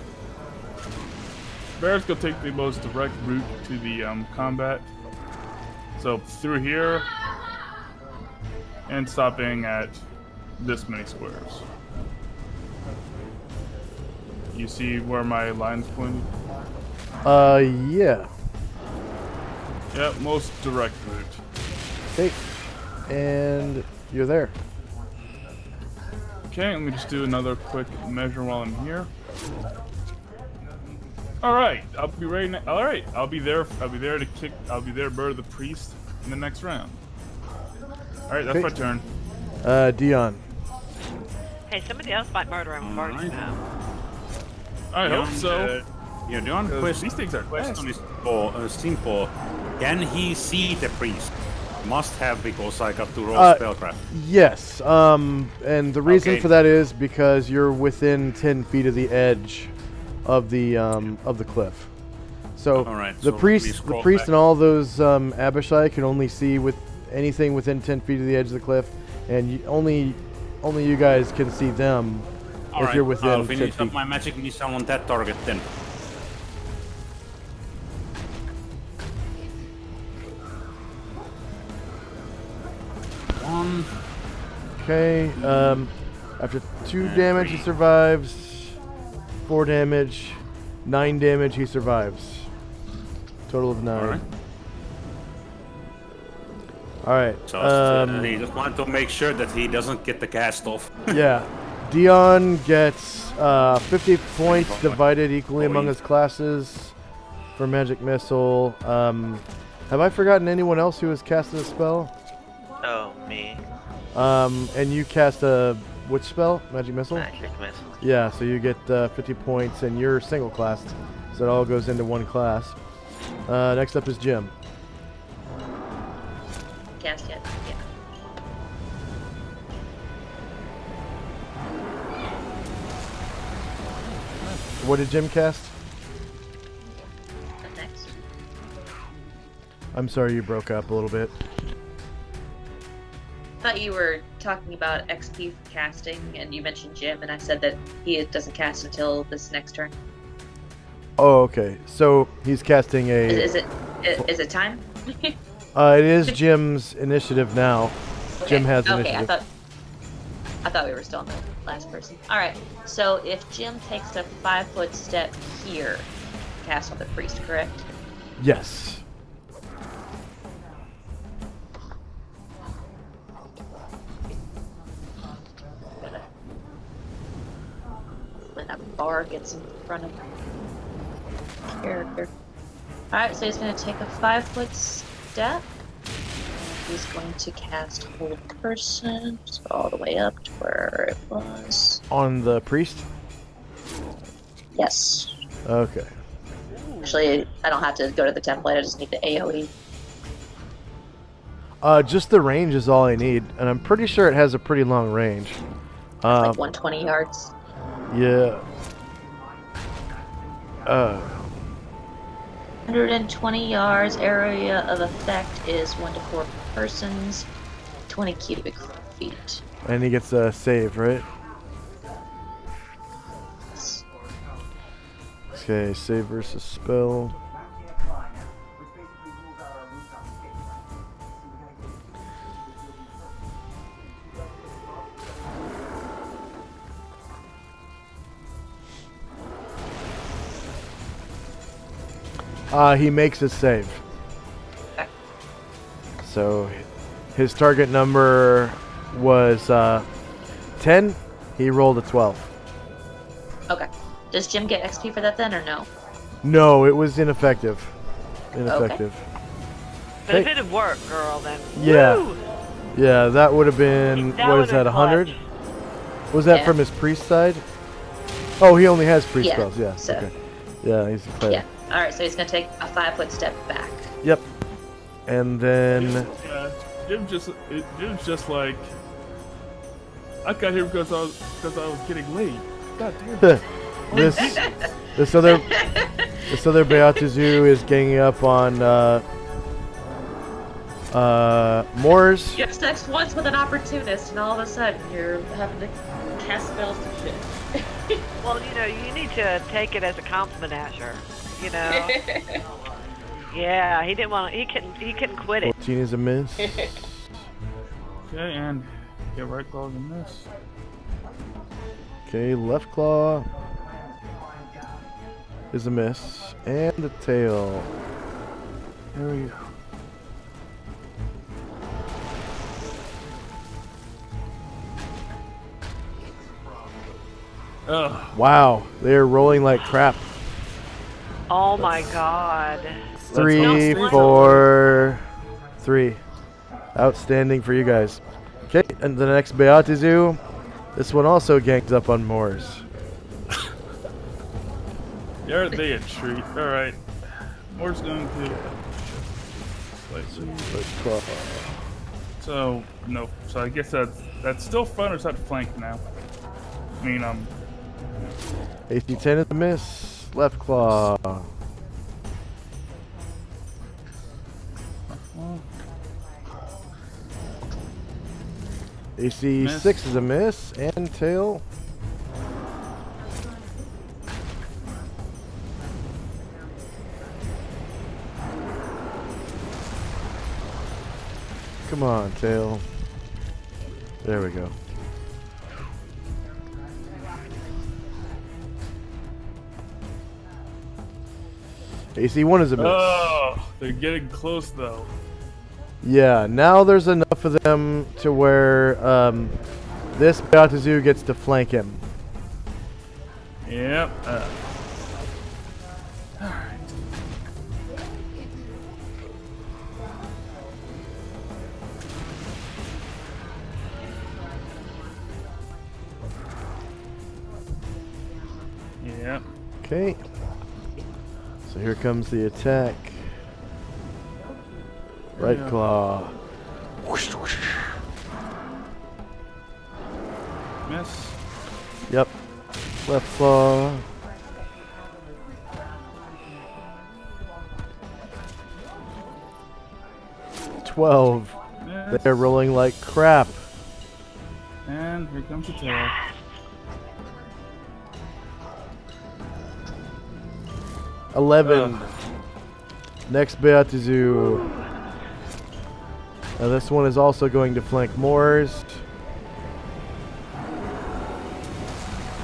[SPEAKER 6] Bear's gonna take the most direct route to the combat. So through here and stopping at this many squares. You see where my line's pointed?
[SPEAKER 1] Yeah.
[SPEAKER 6] Yep, most direct route.
[SPEAKER 1] Okay. And you're there.
[SPEAKER 6] Okay, let me just do another quick measure while I'm here. All right, I'll be ready. All right, I'll be there. I'll be there to murder the priest in the next round. All right, that's my turn.
[SPEAKER 1] Dion.
[SPEAKER 5] Hey, somebody else might murder him first now.
[SPEAKER 6] I hope so.
[SPEAKER 7] Yeah, the only question,
[SPEAKER 6] these things are
[SPEAKER 7] question is simple. Can he see the priest? Must have, because I got to roll spellcraft.
[SPEAKER 1] Yes. And the reason for that is because you're within 10 feet of the edge of the cliff. So the priest and all those Abishai can only see with anything within 10 feet of the edge of the cliff, and only you guys can see them if you're within 10 feet.
[SPEAKER 7] I'll finish up my magic missile on that target then. One.
[SPEAKER 1] Okay. After 2 damage, he survives. 4 damage, 9 damage, he survives. Total of 9. Alright.
[SPEAKER 7] So he just wanted to make sure that he doesn't get the cast off.
[SPEAKER 1] Yeah. Dion gets 50 points divided equally among his classes for Magic Missile. Have I forgotten anyone else who has casted a spell?
[SPEAKER 4] Oh, me.
[SPEAKER 1] And you cast a... Which spell? Magic Missile?
[SPEAKER 4] Magic Missile.
[SPEAKER 1] Yeah, so you get 50 points, and you're single classed, so it all goes into one class. Next up is Jim.
[SPEAKER 2] Cast yet? Yeah.
[SPEAKER 1] What did Jim cast?
[SPEAKER 2] Next.
[SPEAKER 1] I'm sorry, you broke up a little bit.
[SPEAKER 2] I thought you were talking about XP casting, and you mentioned Jim, and I said that he doesn't cast until this next turn.
[SPEAKER 1] Oh, okay. So he's casting a.
[SPEAKER 2] Is it time?
[SPEAKER 1] It is Jim's initiative now.
[SPEAKER 2] Okay.
[SPEAKER 1] Jim has
[SPEAKER 2] Okay,
[SPEAKER 1] initiative.
[SPEAKER 2] I thought we were still on the last person. All right. So if Jim takes a 5-foot step here, cast on the priest, correct?
[SPEAKER 1] Yes.
[SPEAKER 2] When that bar gets in front of the character. Alright, so he's going to take a 5-foot step. And he's going to cast Hold Person. So all the way up to where it was.
[SPEAKER 1] On the priest?
[SPEAKER 2] Yes.
[SPEAKER 1] Okay.
[SPEAKER 2] Actually, I don't have to go to the template, I just need the AoE.
[SPEAKER 1] Just the range is all I need, and I'm pretty sure it has a pretty long range.
[SPEAKER 2] Like 120 yards.
[SPEAKER 1] Yeah.
[SPEAKER 2] 120 yards, area of effect is 1 to 4 persons, 20 cubic feet.
[SPEAKER 1] And he gets a save, right? Okay, save versus spell. He makes a save.
[SPEAKER 2] Okay.
[SPEAKER 1] So his target number was 10. He rolled a 12.
[SPEAKER 2] Okay. Does Jim get XP for that then, or no?
[SPEAKER 1] No, it was ineffective. Ineffective.
[SPEAKER 5] But if it had worked, girl, then
[SPEAKER 1] Yeah.
[SPEAKER 5] woo!
[SPEAKER 1] Yeah, that would have been,
[SPEAKER 5] That
[SPEAKER 1] what is
[SPEAKER 5] would've
[SPEAKER 1] that,
[SPEAKER 5] been
[SPEAKER 1] 100?
[SPEAKER 5] clutch.
[SPEAKER 1] Was that
[SPEAKER 2] Yeah.
[SPEAKER 1] from his priest side? Oh, he only has priest
[SPEAKER 2] Yeah,
[SPEAKER 1] spells, yeah.
[SPEAKER 2] so-
[SPEAKER 1] Okay. Yeah, he's a player.
[SPEAKER 2] Yeah. Alright, so he's going to take a 5-foot step back.
[SPEAKER 1] Yep. And then,
[SPEAKER 6] Jim's just like, I got here because I was getting late. God damn it.
[SPEAKER 1] this other Beatuzu is ganging up on Moors.
[SPEAKER 2] You have sex once with an opportunist, and all of a sudden you're having to cast spells and shit.
[SPEAKER 5] Well, you know, you need to take it as a compliment, Asher. You know. Yeah, he didn't want to. He couldn't quit it.
[SPEAKER 1] 14 is a miss.
[SPEAKER 6] Okay, and get right claws in this.
[SPEAKER 1] Okay, left claw is a miss. And the tail. There we go.
[SPEAKER 6] Ugh.
[SPEAKER 1] Wow, they're rolling like crap.
[SPEAKER 5] Oh my God.
[SPEAKER 1] 3,
[SPEAKER 6] That's
[SPEAKER 1] 4, 3. Outstanding for you guys. Okay, and the next Beatuzu. This one also gangs up on Moors.
[SPEAKER 6] Aren't they a treat? Alright. Moore's going to... So, no. So I guess that's still front or is that flank now? I mean,
[SPEAKER 1] AC 10 is a miss. Left claw. AC
[SPEAKER 6] Miss.
[SPEAKER 1] 6 is a miss. And tail. Come on, tail. There we go. AC 1 is a miss.
[SPEAKER 6] oh, they're getting close though.
[SPEAKER 1] Yeah, now there's enough of them to where this Beatuzu gets to flank him.
[SPEAKER 6] Yep. Alright. Yep.
[SPEAKER 1] Okay. So here comes the attack. Right
[SPEAKER 6] Yeah.
[SPEAKER 1] claw.
[SPEAKER 6] Miss.
[SPEAKER 1] Yep. Left claw. 12.
[SPEAKER 6] Yes.
[SPEAKER 1] They're rolling like crap.
[SPEAKER 6] And here comes the tail.
[SPEAKER 1] 11. Next Beatuzu. This one is also going to flank Moors.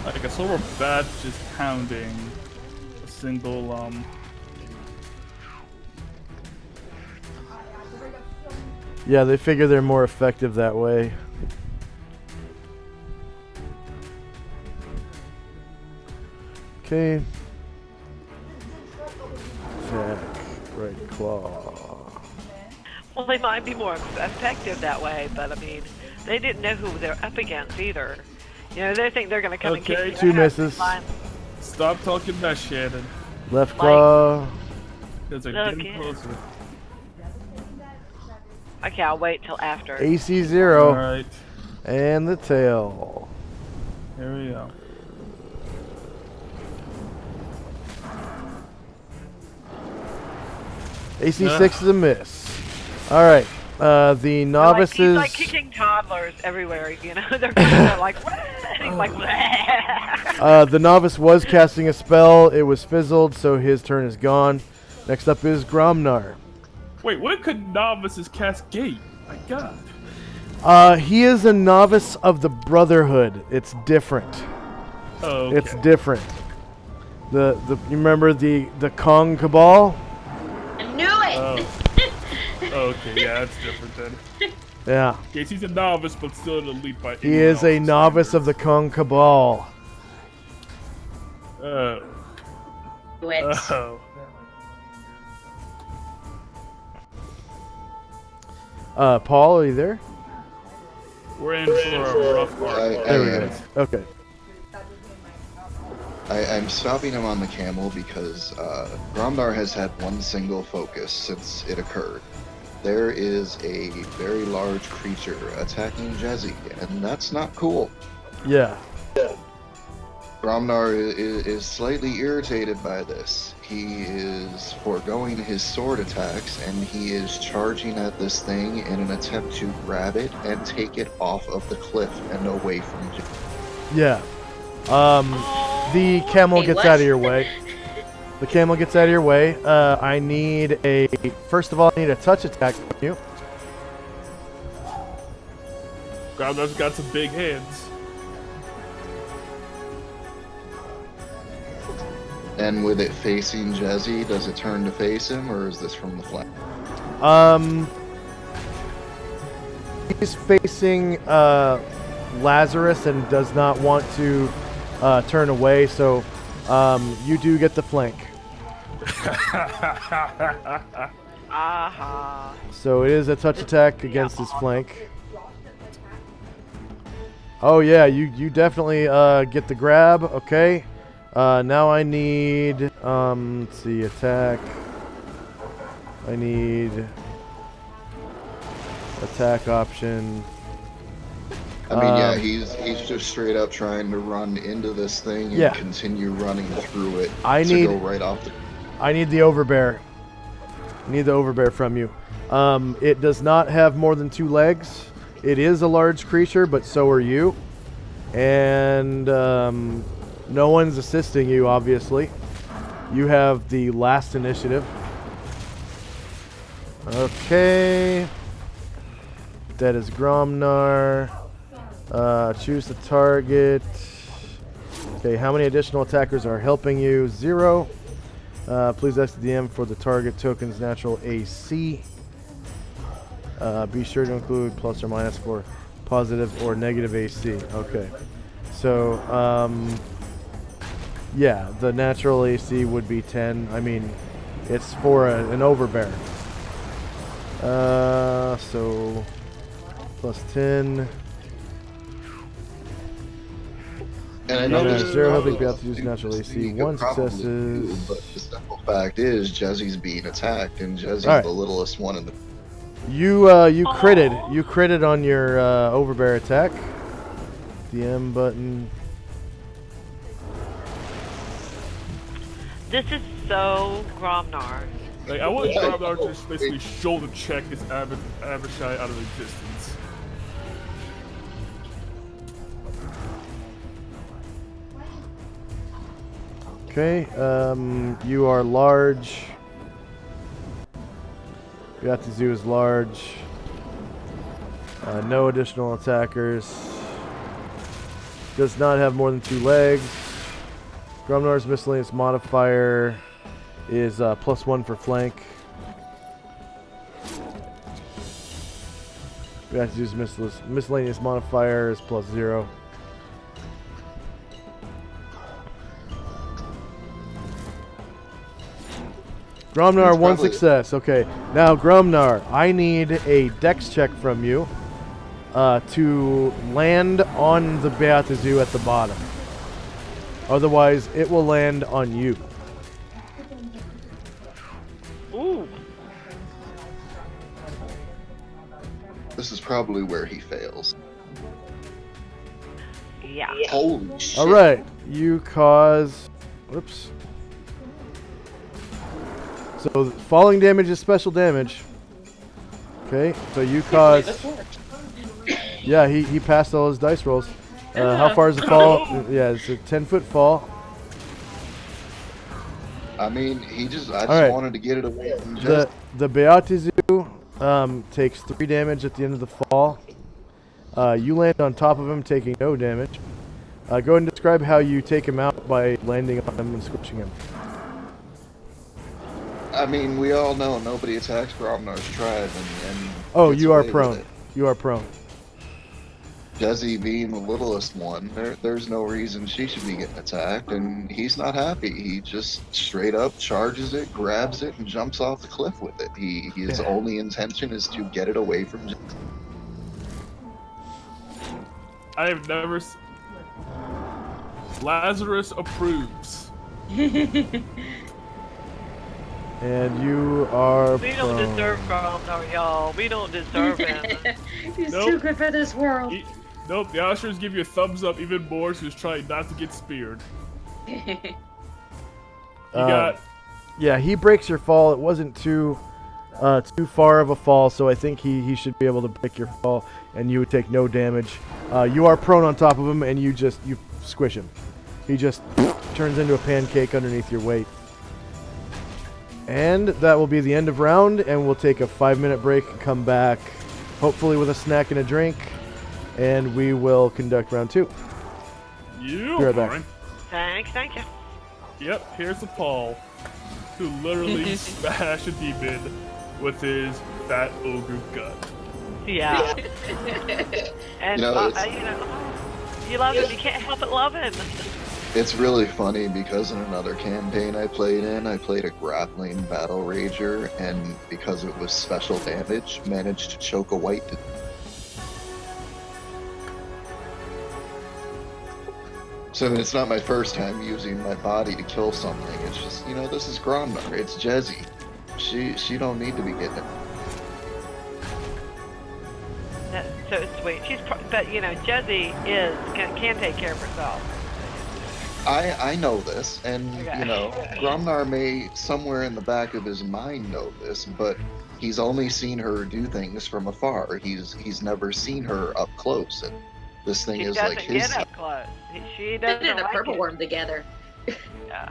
[SPEAKER 6] Like a silver bat just hounding a single
[SPEAKER 1] Yeah, they figure they're more effective that way. Okay. Attack, right claw.
[SPEAKER 5] Well, they might be more effective that way, but I mean, they didn't know who they're up against either. You know, they think they're going to come and kick
[SPEAKER 6] Okay,
[SPEAKER 5] you
[SPEAKER 1] 2
[SPEAKER 5] out.
[SPEAKER 1] misses.
[SPEAKER 5] Fine.
[SPEAKER 6] stop talking that shit and
[SPEAKER 1] Left claw.
[SPEAKER 6] because they're
[SPEAKER 5] Look,
[SPEAKER 6] getting
[SPEAKER 5] yeah.
[SPEAKER 6] closer.
[SPEAKER 5] Okay, I'll wait till after.
[SPEAKER 1] AC 0.
[SPEAKER 6] Alright,
[SPEAKER 1] And the tail.
[SPEAKER 6] here we go.
[SPEAKER 1] AC 6 is a miss. Alright. The
[SPEAKER 5] They're
[SPEAKER 1] novices.
[SPEAKER 5] He's like kicking toddlers everywhere, you know? They're kind of like, he's like,
[SPEAKER 1] The novice was casting a spell. It was fizzled, so his turn is gone. Next up is Gromnar.
[SPEAKER 6] Wait, what could novices cascade? My god.
[SPEAKER 1] He is a novice of the Brotherhood. It's different.
[SPEAKER 6] Oh, okay.
[SPEAKER 1] It's different. You remember the Kong Cabal?
[SPEAKER 2] I knew it!
[SPEAKER 6] Okay, yeah, that's different then.
[SPEAKER 1] Yeah.
[SPEAKER 6] Yes, he's a novice, but still an elite by
[SPEAKER 1] He is a novice of the Kong Cabal.
[SPEAKER 2] Quit.
[SPEAKER 6] Oh.
[SPEAKER 1] Paul, are you there?
[SPEAKER 6] We're in for a rough part.
[SPEAKER 1] There we go. Okay.
[SPEAKER 3] I'm stopping him on the camel because Gromnar has had one single focus since it occurred. There is a very large creature attacking Jezzy, and that's not cool.
[SPEAKER 1] Yeah.
[SPEAKER 3] Gromnar is slightly irritated by this. He is foregoing his sword attacks, and he is charging at this thing in an attempt to grab it and take it off of the cliff and away from Jezzy.
[SPEAKER 1] Yeah. The camel
[SPEAKER 2] Hey,
[SPEAKER 1] gets
[SPEAKER 2] what?
[SPEAKER 1] out of your way. The camel gets out of your way. First of all, I need a touch attack from you.
[SPEAKER 6] Gromnar's got some big hands.
[SPEAKER 3] And with it facing Jezzy, does it turn to face him, or is this from the flank?
[SPEAKER 1] He's facing Lazarus and does not want to turn away, so you do get the flank.
[SPEAKER 5] Aha.
[SPEAKER 1] So it is a touch attack against his flank. Oh yeah, you definitely get the grab. Okay. Now I need let's see, attack. I need attack option.
[SPEAKER 3] I mean, yeah, he's just straight up trying to run into this thing and
[SPEAKER 1] Yeah.
[SPEAKER 3] continue running through it
[SPEAKER 1] I
[SPEAKER 3] to
[SPEAKER 1] need-
[SPEAKER 3] go right off the...
[SPEAKER 1] I need the overbear. I need the overbear from you. It does not have more than 2 legs. It is a large creature, but so are you. And no one's assisting you, obviously. You have the last initiative. Okay. That is Gromnar. Choose the target. Okay, how many additional attackers are helping you? 0. Please ask the DM for the target token's natural AC. Be sure to include plus or minus for positive or negative AC. Okay. So, yeah, the natural AC would be 10. I mean, it's for an overbear. So, plus 10.
[SPEAKER 3] And I know
[SPEAKER 1] there's
[SPEAKER 3] this
[SPEAKER 1] 0
[SPEAKER 3] probably
[SPEAKER 1] helping be able to use
[SPEAKER 3] do
[SPEAKER 1] natural
[SPEAKER 3] this
[SPEAKER 1] AC.
[SPEAKER 3] thing you
[SPEAKER 1] 1
[SPEAKER 3] could probably
[SPEAKER 1] successes.
[SPEAKER 3] do, but the simple fact is, Jezzy's being attacked, and Jezzy's
[SPEAKER 1] Alright.
[SPEAKER 3] the littlest one in the...
[SPEAKER 1] You critted on your overbear attack. The M button.
[SPEAKER 5] This is so Gromnar.
[SPEAKER 6] Like, I want Gromnar to just basically shoulder check this Abishai out of existence.
[SPEAKER 1] Okay, you are large. Yatazu is large. No additional attackers. Does not have more than 2 legs. Gromnar's miscellaneous modifier is +1 for flank. Yatazu's miscellaneous modifier is +0. Gromnar, 1 success. Okay, now Gromnar, I need a dex check from you to land on the Beatazu at the bottom. Otherwise, it will land on you.
[SPEAKER 5] Ooh.
[SPEAKER 3] This is probably where he fails.
[SPEAKER 5] Yeah.
[SPEAKER 3] Holy shit.
[SPEAKER 1] All right, you cause. Whoops. So falling damage is special damage. Okay, so you cause. Yeah, he passed all his dice rolls. How far is the fall? Yeah, it's a 10-foot fall.
[SPEAKER 3] I mean, I just wanted to get it away from
[SPEAKER 1] The Beatazu takes 3 damage at the end of the fall. You land on top of him, taking no damage. Go ahead and describe how you take him out by landing on him and squishing him.
[SPEAKER 3] I mean, we all know nobody attacks Gromnar's tribe, and
[SPEAKER 1] oh,
[SPEAKER 3] gets
[SPEAKER 1] you are
[SPEAKER 3] away with
[SPEAKER 1] prone.
[SPEAKER 3] it.
[SPEAKER 1] You are prone.
[SPEAKER 3] Jezzy being the littlest one, there's no reason she should be getting attacked, and he's not happy. He just straight up charges it, grabs it, and jumps off the cliff with it. His only intention is to get it away from Jezzy.
[SPEAKER 6] I have never. Lazarus approves.
[SPEAKER 1] And you are
[SPEAKER 5] We don't deserve Gromnar, y'all. We don't deserve him.
[SPEAKER 2] He's too good for this world.
[SPEAKER 6] Nope, the ushers give you a thumbs up even more, so he's trying not to get speared.
[SPEAKER 1] Yeah, he breaks your fall. It wasn't too far of a fall, so I think he should be able to break your fall, and you would take no damage. You are prone on top of him, and you squish him. He just turns into a pancake underneath your weight. And that will be the end of round, and we'll take a 5-minute break and come back, hopefully with a snack and a drink, and we will conduct round 2.
[SPEAKER 6] You.
[SPEAKER 1] Be right back.
[SPEAKER 5] Thank you.
[SPEAKER 6] Yep, here's the Paul, who literally smashed a demon with his fat ogre gut.
[SPEAKER 5] Yeah. And you love him. You can't help but love him.
[SPEAKER 3] It's really funny because in another campaign I played a grappling battle rager, and because it was special damage, managed to choke a white. So I mean, it's not my first time using my body to kill something. It's just, this is Gromnar. It's Jezzy. She don't need to be getting it.
[SPEAKER 5] That's so sweet. But Jezzy can take care of herself.
[SPEAKER 3] I know this, and Gromnar may somewhere in the back of his mind know this, but he's only seen her do things from afar. He's never seen her up close, and this thing is like his.
[SPEAKER 5] She doesn't get up close. She doesn't.
[SPEAKER 2] We did a
[SPEAKER 5] like
[SPEAKER 2] purple
[SPEAKER 5] it.
[SPEAKER 2] worm together.
[SPEAKER 5] Yeah.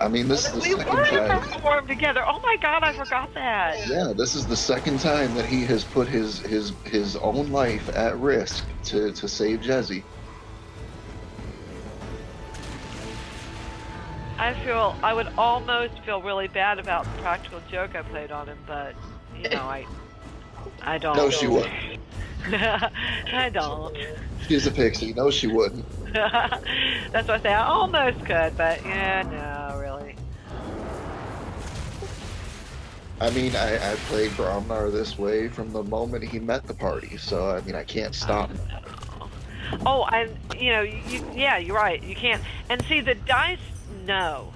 [SPEAKER 3] I mean, this is the
[SPEAKER 5] We
[SPEAKER 3] second
[SPEAKER 5] were
[SPEAKER 3] time.
[SPEAKER 5] performed together. Oh my god, I forgot that.
[SPEAKER 3] Yeah, this is the second time that he has put his own life at risk to save Jezzy.
[SPEAKER 5] I would almost feel really bad about the practical joke I played on him, but I don't.
[SPEAKER 3] No, she wouldn't.
[SPEAKER 5] I don't.
[SPEAKER 3] She's a pixie. No, she wouldn't.
[SPEAKER 5] That's what I say. I almost could, but no, really.
[SPEAKER 3] I mean, I played Gromnar this way from the moment he met the party, so I mean, I can't stop him.
[SPEAKER 5] Oh, and you're right. You can't. And see, the dice know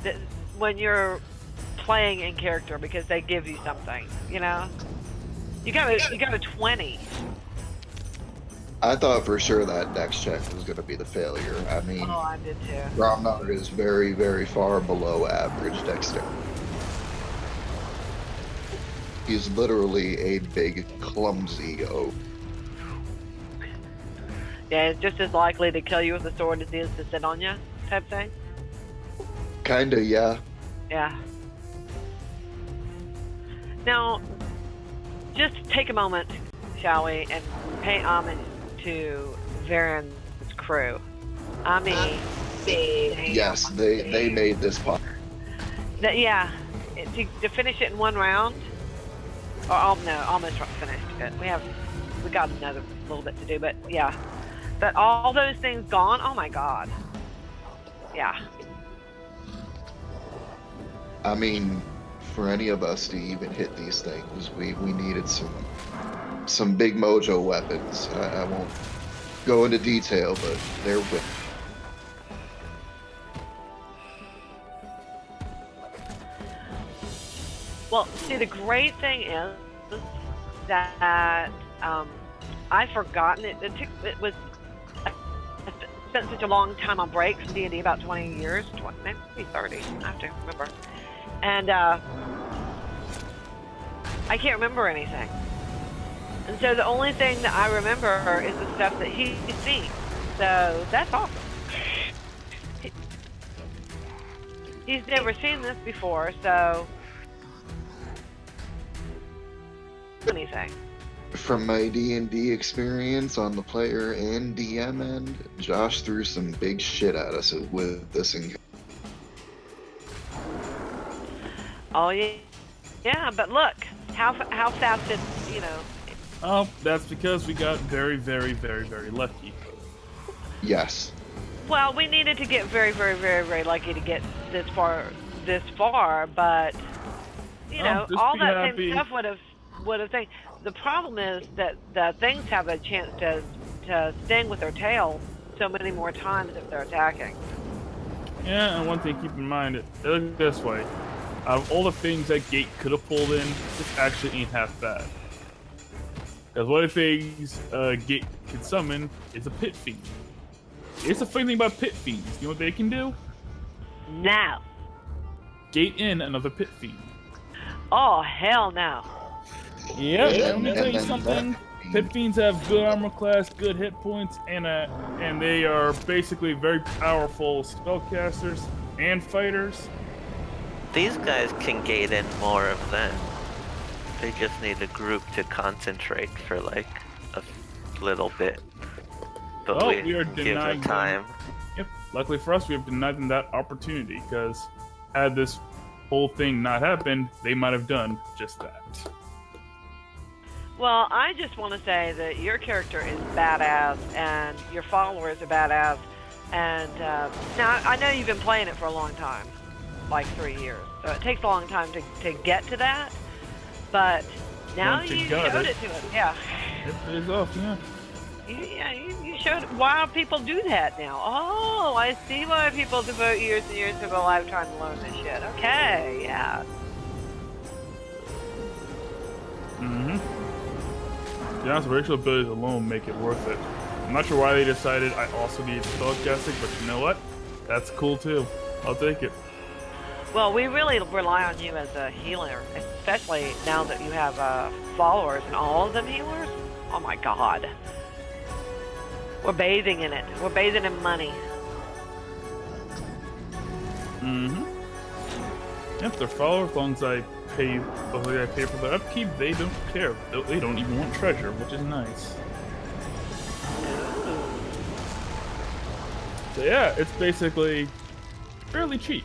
[SPEAKER 5] that when you're playing in character because they give you something. You got a 20.
[SPEAKER 3] I thought for sure that dex check was going to be the failure. I mean,
[SPEAKER 5] Oh, I did too.
[SPEAKER 3] Gromnar is very, very far below average dexterity. He's literally a big, clumsy oaf.
[SPEAKER 5] Yeah, it's just as likely to kill you with a sword as it is to sit on you, type thing.
[SPEAKER 3] Kinda, yeah.
[SPEAKER 5] Yeah. Now, just take a moment, shall we, and pay homage to Varen's crew. I mean,
[SPEAKER 3] Yes, they made this pop.
[SPEAKER 5] yeah, to finish it in one round, or no, almost finished it. We got another little bit to do, but yeah. But all those things gone, oh my god. Yeah.
[SPEAKER 3] I mean, for any of us to even hit these things, we needed some big mojo weapons. I won't go into detail, but they're with.
[SPEAKER 5] Well, see, the great thing is that I've forgotten it. It was I spent such a long time on breaks from D&D, about 20 years, maybe 30. I have to remember. And I can't remember anything. And so the only thing that I remember is the stuff that he's seen. So that's awesome. He's never seen this before, so anything.
[SPEAKER 3] From my D&D experience on the player and DM end, Josh threw some big shit at us with this encounter.
[SPEAKER 5] Oh yeah, yeah. But look, how fast did
[SPEAKER 6] Oh, that's because we got very, very, very, very lucky.
[SPEAKER 3] Yes.
[SPEAKER 5] Well, we needed to get very, very, very, very lucky to get this far. But all that same stuff would have thing. The problem is that the things have a chance to sting with their tail so many more times if they're attacking.
[SPEAKER 6] Yeah, and one thing keep in mind, look this way. Out of all the things that Gate could have pulled in, this actually ain't half bad. Because one of the things Gate can summon is a Pit Fiend. It's the funny thing about Pit Fiends. You know what they can do?
[SPEAKER 5] Now.
[SPEAKER 6] Gate in another Pit Fiend.
[SPEAKER 5] Oh, hell no.
[SPEAKER 6] Yep, let me tell you something. Pit Fiends have good armor class, good hit points, and they are basically very powerful spellcasters and fighters.
[SPEAKER 4] These guys can gate in more of them. They just need a group to concentrate for like a little bit. But
[SPEAKER 6] we are
[SPEAKER 4] give
[SPEAKER 6] denying
[SPEAKER 4] them time.
[SPEAKER 6] Yep. Luckily for us, we have denied them that opportunity, because had this whole thing not happened, they might have done just that.
[SPEAKER 5] Well, I just want to say that your character is badass, and your followers are badass, and now I know you've been playing it for a long time, like 3 years, so it takes a long time to get to that, but now you showed it to us, yeah.
[SPEAKER 6] It pays off, yeah.
[SPEAKER 5] You showed why people do that now. Oh, I see why people devote years and years of a lifetime to learn this shit. Okay, yeah.
[SPEAKER 6] Mm-hmm. To be honest, racial abilities alone make it worth it. I'm not sure why they decided I also need spellcasting, but you know what? That's cool too. I'll take it.
[SPEAKER 5] Well, we really rely on you as a healer, especially now that you have followers and all of them healers. Oh my god. We're bathing in it. We're bathing in money.
[SPEAKER 6] Mm-hmm. Yep, they're followers, as long as I pay for their upkeep, they don't care. They don't even want treasure, which is nice. So yeah, it's basically fairly cheap.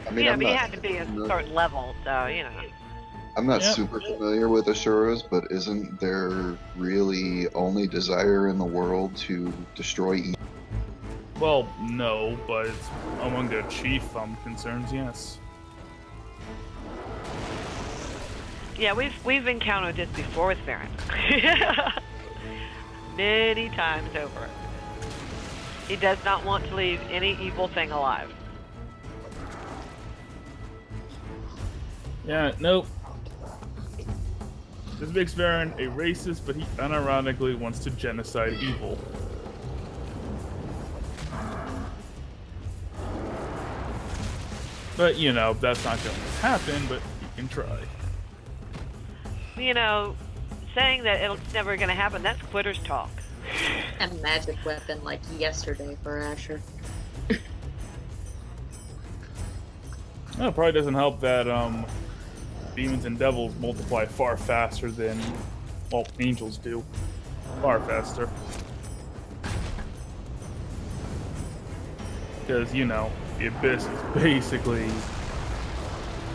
[SPEAKER 3] I mean,
[SPEAKER 5] yeah, but you have to be a certain level, so, you know.
[SPEAKER 3] I'm not super familiar with Asuras, but isn't their really only desire in the world to destroy evil?
[SPEAKER 6] Well, no, but it's among their chief concerns, yes.
[SPEAKER 5] Yeah, we've encountered this before with Varen. Many times over. He does not want to leave any evil thing alive.
[SPEAKER 6] Yeah, nope. This makes Varen a racist, but he unironically wants to genocide evil. But, you know, that's not going to happen, but he can try.
[SPEAKER 5] You know, saying that it's never going to happen, that's quitter's talk.
[SPEAKER 2] A magic weapon like yesterday for Asher.
[SPEAKER 6] Well, it probably doesn't help that demons and devils multiply far faster than, well, angels do. Far faster. Because, you know, the Abyss is basically,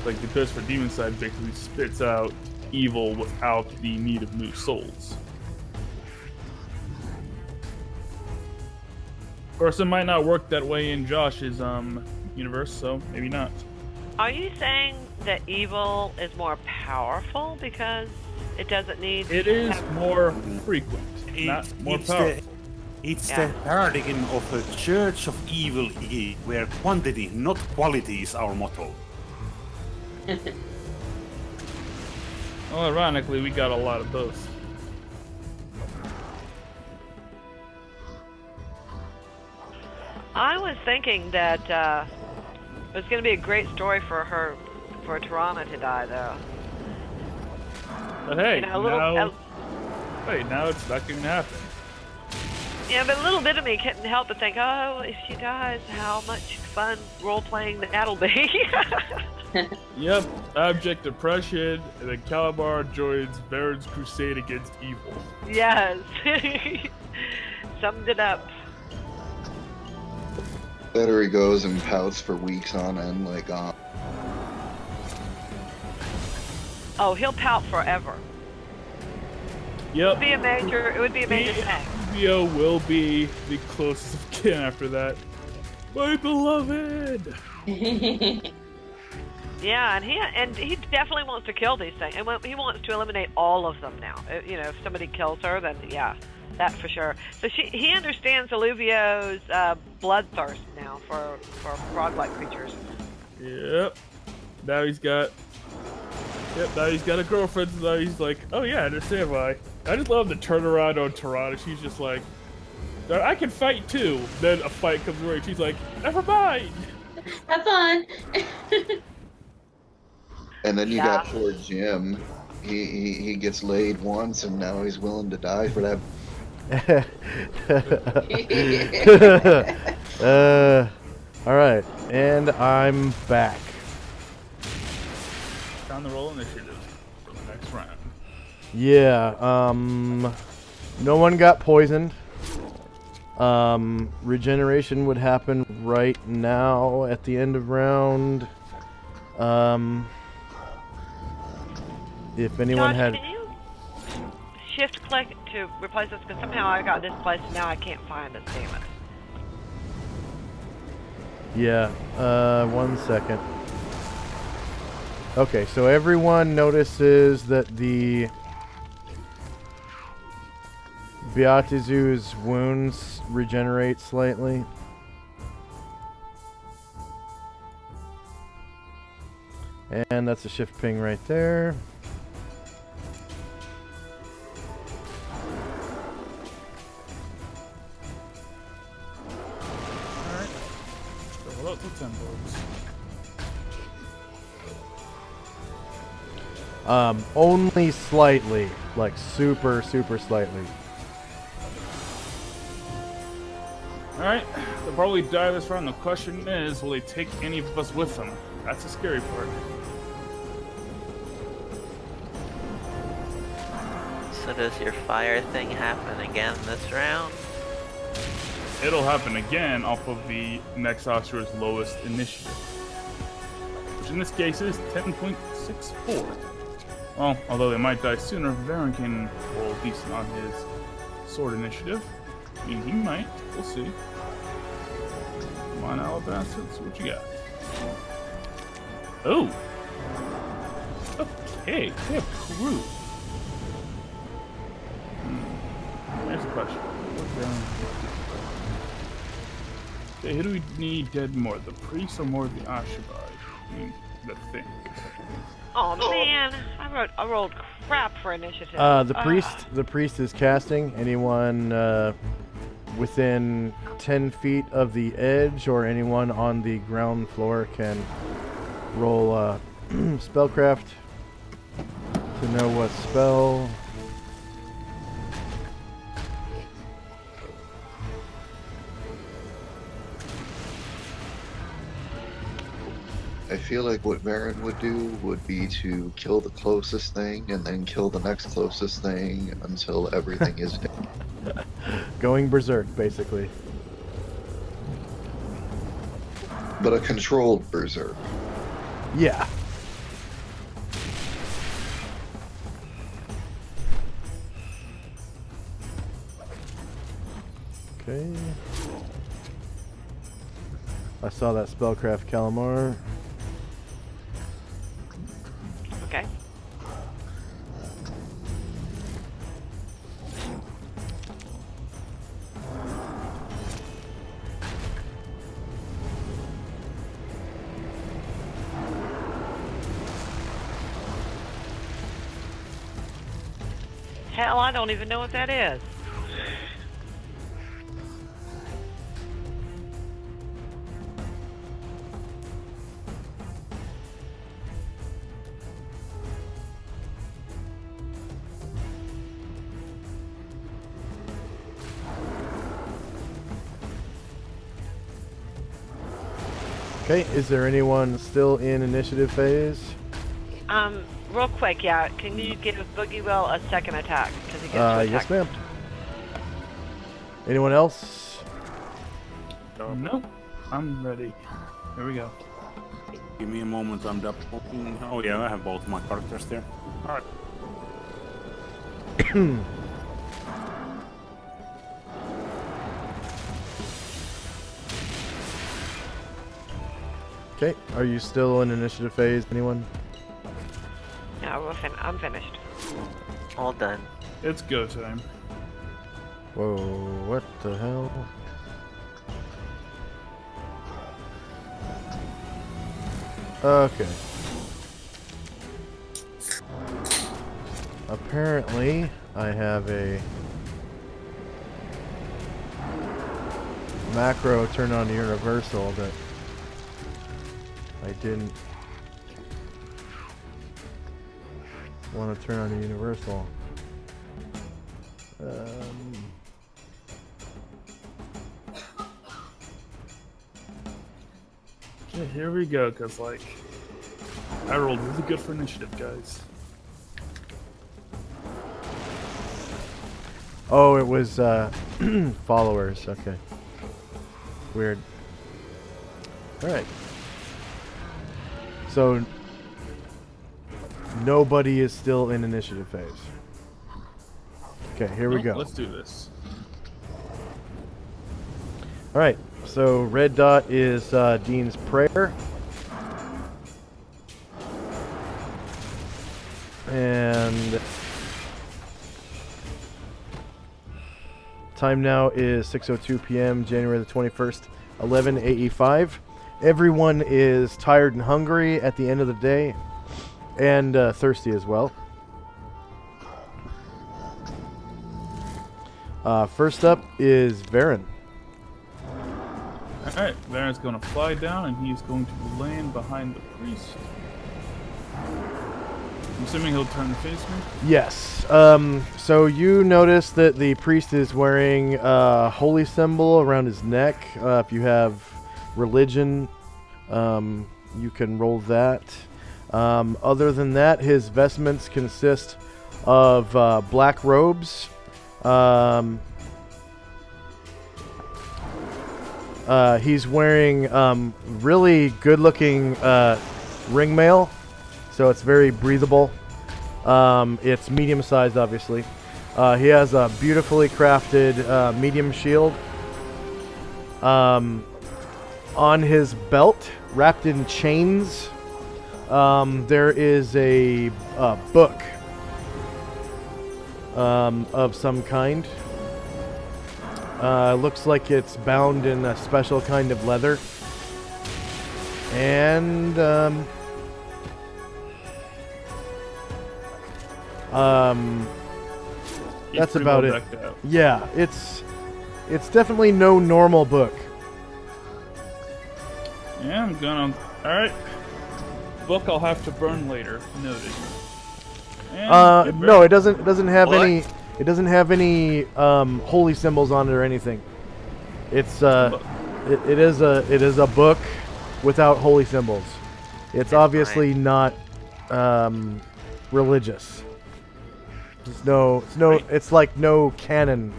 [SPEAKER 6] like, the Abyss for demon side basically spits out evil without the need of new souls. Of course, it might not work that way in Josh's universe, so maybe not.
[SPEAKER 5] Are you saying that evil is more powerful because it doesn't need...
[SPEAKER 6] It is more frequent, not more powerful.
[SPEAKER 7] It's the paradigm of a church of evil where quantity, not quality, is our motto.
[SPEAKER 6] Well, ironically, we got a lot of both.
[SPEAKER 5] I was thinking that it was going to be a great story for Tirana to die, though.
[SPEAKER 6] But hey,
[SPEAKER 5] you know,
[SPEAKER 6] now it's not going to happen.
[SPEAKER 5] Yeah, but a little bit of me couldn't help but think, oh, if she dies, how much fun role-playing that'll be.
[SPEAKER 6] Yep, abject depression, and then Calabar joins Varen's crusade against evil.
[SPEAKER 5] Yes. Summed it up.
[SPEAKER 3] There he goes and pouts for weeks on end, like,
[SPEAKER 5] Oh, he'll pout forever.
[SPEAKER 6] Yep.
[SPEAKER 5] It would be a major thing.
[SPEAKER 6] Theo will be the closest of kin after that. My beloved!
[SPEAKER 5] Yeah, and he definitely wants to kill these things. And he wants to eliminate all of them now. You know, if somebody kills her, then yeah, that for sure. So he understands Alluvio's bloodthirst now for frog-like creatures.
[SPEAKER 6] Yep. Now he's got a girlfriend, so now he's like, oh yeah, I understand why. I just love the turnaround on Tirana. She's just like, I can fight too. Then a fight comes around, she's like, never mind.
[SPEAKER 2] Have fun.
[SPEAKER 3] and then you got poor Jim. He gets laid once, and now he's willing to die for that.
[SPEAKER 1] All right, and I'm back.
[SPEAKER 6] Time to roll initiative for the next round.
[SPEAKER 1] Yeah, no one got poisoned. Regeneration would happen right now at the end of round. If anyone
[SPEAKER 5] Josh,
[SPEAKER 1] had...
[SPEAKER 5] can you shift click to replace this? Because somehow I got displaced and now I can't find this demon.
[SPEAKER 1] Yeah, 1 second. Okay, so everyone notices that the Beatizu's wounds regenerate slightly. And that's a shift ping right there.
[SPEAKER 6] Alright. Level up to 10 bullets.
[SPEAKER 1] Only slightly. Like super, super slightly.
[SPEAKER 6] Alright, they'll probably die this round. The question is, will they take any of us with them? That's the scary part.
[SPEAKER 4] So does your fire thing happen again this round?
[SPEAKER 6] It'll happen again off of the next officer's lowest initiative. Which in this case is 10.64. Well, although they might die sooner, Varen can roll decent on his sword initiative. I mean, he might. We'll see. Come on, Alabaster. Let's see what you got. Oh! Okay, they approve. Here's the question. Okay, who do we need dead more? The priest or more of the Ashabai? I mean, the thing.
[SPEAKER 5] Oh man, I rolled crap for initiative.
[SPEAKER 1] The priest is casting. Anyone within 10 feet of the edge or anyone on the ground floor can roll spellcraft to know what spell.
[SPEAKER 3] I feel like what Varen would do would be to kill the closest thing and then kill the next closest thing until everything is dead.
[SPEAKER 1] Going berserk, basically.
[SPEAKER 3] But a controlled berserk.
[SPEAKER 1] Yeah. Okay. I saw that spellcraft Calamar.
[SPEAKER 5] Okay. Hell, I don't even know what that is.
[SPEAKER 1] Okay, is there anyone still in initiative phase?
[SPEAKER 5] Real quick, yeah. Can you give Boogie Will a second attack? Because he gets to attack.
[SPEAKER 1] Yes, ma'am. Anyone else?
[SPEAKER 6] Nope. I'm ready. Here we go.
[SPEAKER 7] Give me a moment. I'm double. Oh yeah, I have both my characters there. All right.
[SPEAKER 1] Okay, are you still in initiative phase? Anyone?
[SPEAKER 5] No, I'm finished.
[SPEAKER 4] All done.
[SPEAKER 6] It's go time.
[SPEAKER 1] Whoa, what the hell? Okay. Apparently, I have a macro turn on universal that I didn't want to turn on the universal.
[SPEAKER 6] Okay, here we go, because, like, I rolled really good for initiative, guys.
[SPEAKER 1] Oh, it was followers. Okay. Weird. Alright. So, nobody is still in initiative phase. Okay, here we go.
[SPEAKER 6] Let's do this.
[SPEAKER 1] Alright, so red dot is Dean's Prayer. And time now is 6:02 p.m. January the 21st, 11 AE5. Everyone is tired and hungry at the end of the day, and thirsty as well. First up is Varen.
[SPEAKER 6] Alright, Varen's going to fly down, and he's going to land behind the priest. I'm assuming he'll turn to face me?
[SPEAKER 1] Yes. So you notice that the priest is wearing a holy symbol around his neck. If you have religion, you can roll that. Other than that, his vestments consist of black robes. He's wearing really good-looking ringmail. So it's very breathable. It's medium-sized, obviously. He has a beautifully crafted medium shield. On his belt, wrapped in chains, there is a book of some kind. Looks like it's bound in a special kind of leather. And
[SPEAKER 6] He's
[SPEAKER 1] That's
[SPEAKER 6] pretty
[SPEAKER 1] about
[SPEAKER 6] well
[SPEAKER 1] it.
[SPEAKER 6] decked out.
[SPEAKER 1] Yeah, it's definitely no normal book.
[SPEAKER 6] Yeah, I'm gonna. Alright. Book I'll have to burn later. Noted. And
[SPEAKER 1] No, it doesn't have
[SPEAKER 4] What?
[SPEAKER 1] any. It doesn't have any holy symbols on it or anything. It's it is a book without holy symbols. It's obviously not religious. It's like no canon,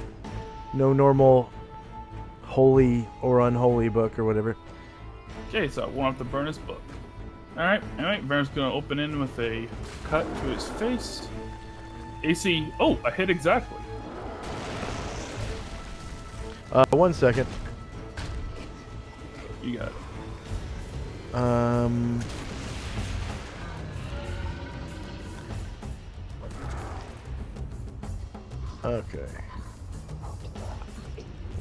[SPEAKER 1] no normal holy or unholy book or whatever.
[SPEAKER 6] Okay, so I won't have to burn his book. Alright, anyway, Baron's gonna open in with a cut to his face. AC, oh, I hit exactly.
[SPEAKER 1] 1 second.
[SPEAKER 6] You got it.
[SPEAKER 1] Okay.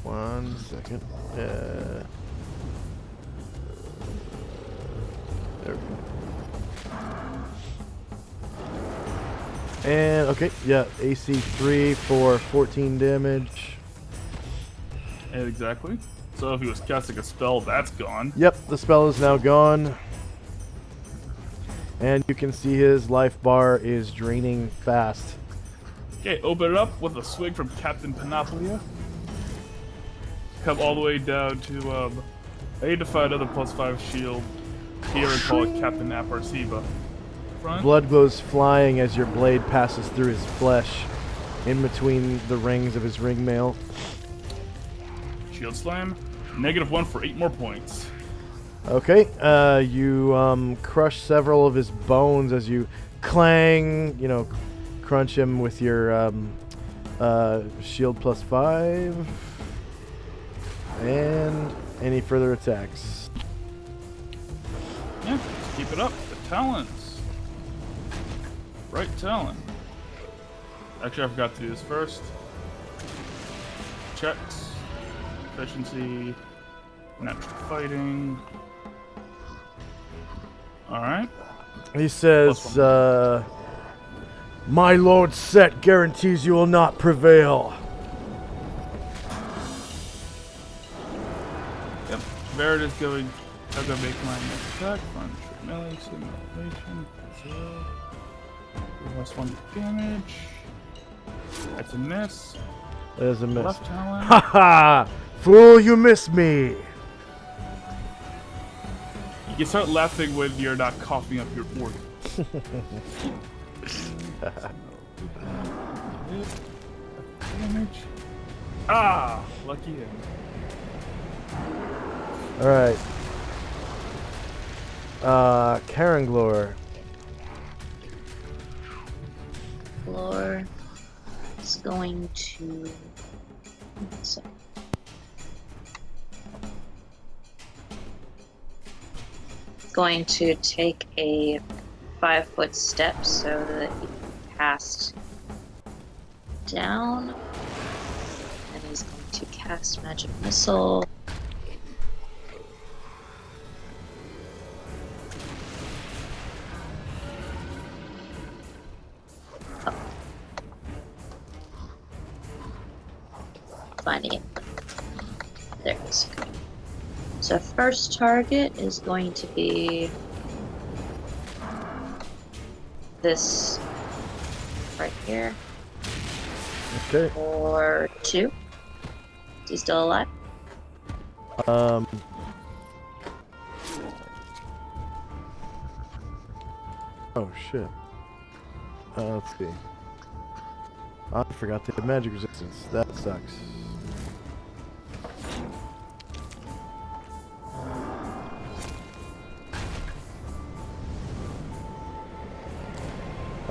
[SPEAKER 1] 1 second. There we go. And, okay, yeah, AC 3 for 14 damage.
[SPEAKER 6] Hit exactly. So if he was casting a spell, that's gone.
[SPEAKER 1] Yep, the spell is now gone. And you can see his life bar is draining fast.
[SPEAKER 6] Okay, open it up with a swing from Captain Panoplia. Come all the way down to, I need to find another +5 shield here and call it Captain Aparsiba. Front.
[SPEAKER 1] Blood goes flying as your blade passes through his flesh, in between the rings of his ring mail.
[SPEAKER 6] Shield slam. -1 for 8 more points.
[SPEAKER 1] Okay, you crush several of his bones as you clang, crunch him with your shield +5. And any further attacks.
[SPEAKER 6] Yeah, just keep it up. The talons. Right talon. Actually, I forgot to do this first. Checks. Efficiency. Natural fighting. Alright.
[SPEAKER 1] He says, my Lord Set guarantees you will not prevail.
[SPEAKER 6] Yep. Barrett is going. I'm gonna make my next attack. Punch, melee, simulation. 0. +1 damage. That's a miss.
[SPEAKER 1] There's a miss.
[SPEAKER 6] Left talon.
[SPEAKER 1] Haha! Fool, you missed me!
[SPEAKER 6] You can start laughing when you're not coughing up your organ. Damage. Ah! Lucky him.
[SPEAKER 1] Alright. Karanglor.
[SPEAKER 2] Floor is going to. So, going to take a 5-foot step so that he can cast down, and he's going to cast Magic Missile. Finding it. There it is. Okay. So first target is going to be this right here.
[SPEAKER 1] Okay.
[SPEAKER 2] Or 2. Is he still alive?
[SPEAKER 1] Oh shit. Let's see. I forgot they have magic resistance. That sucks.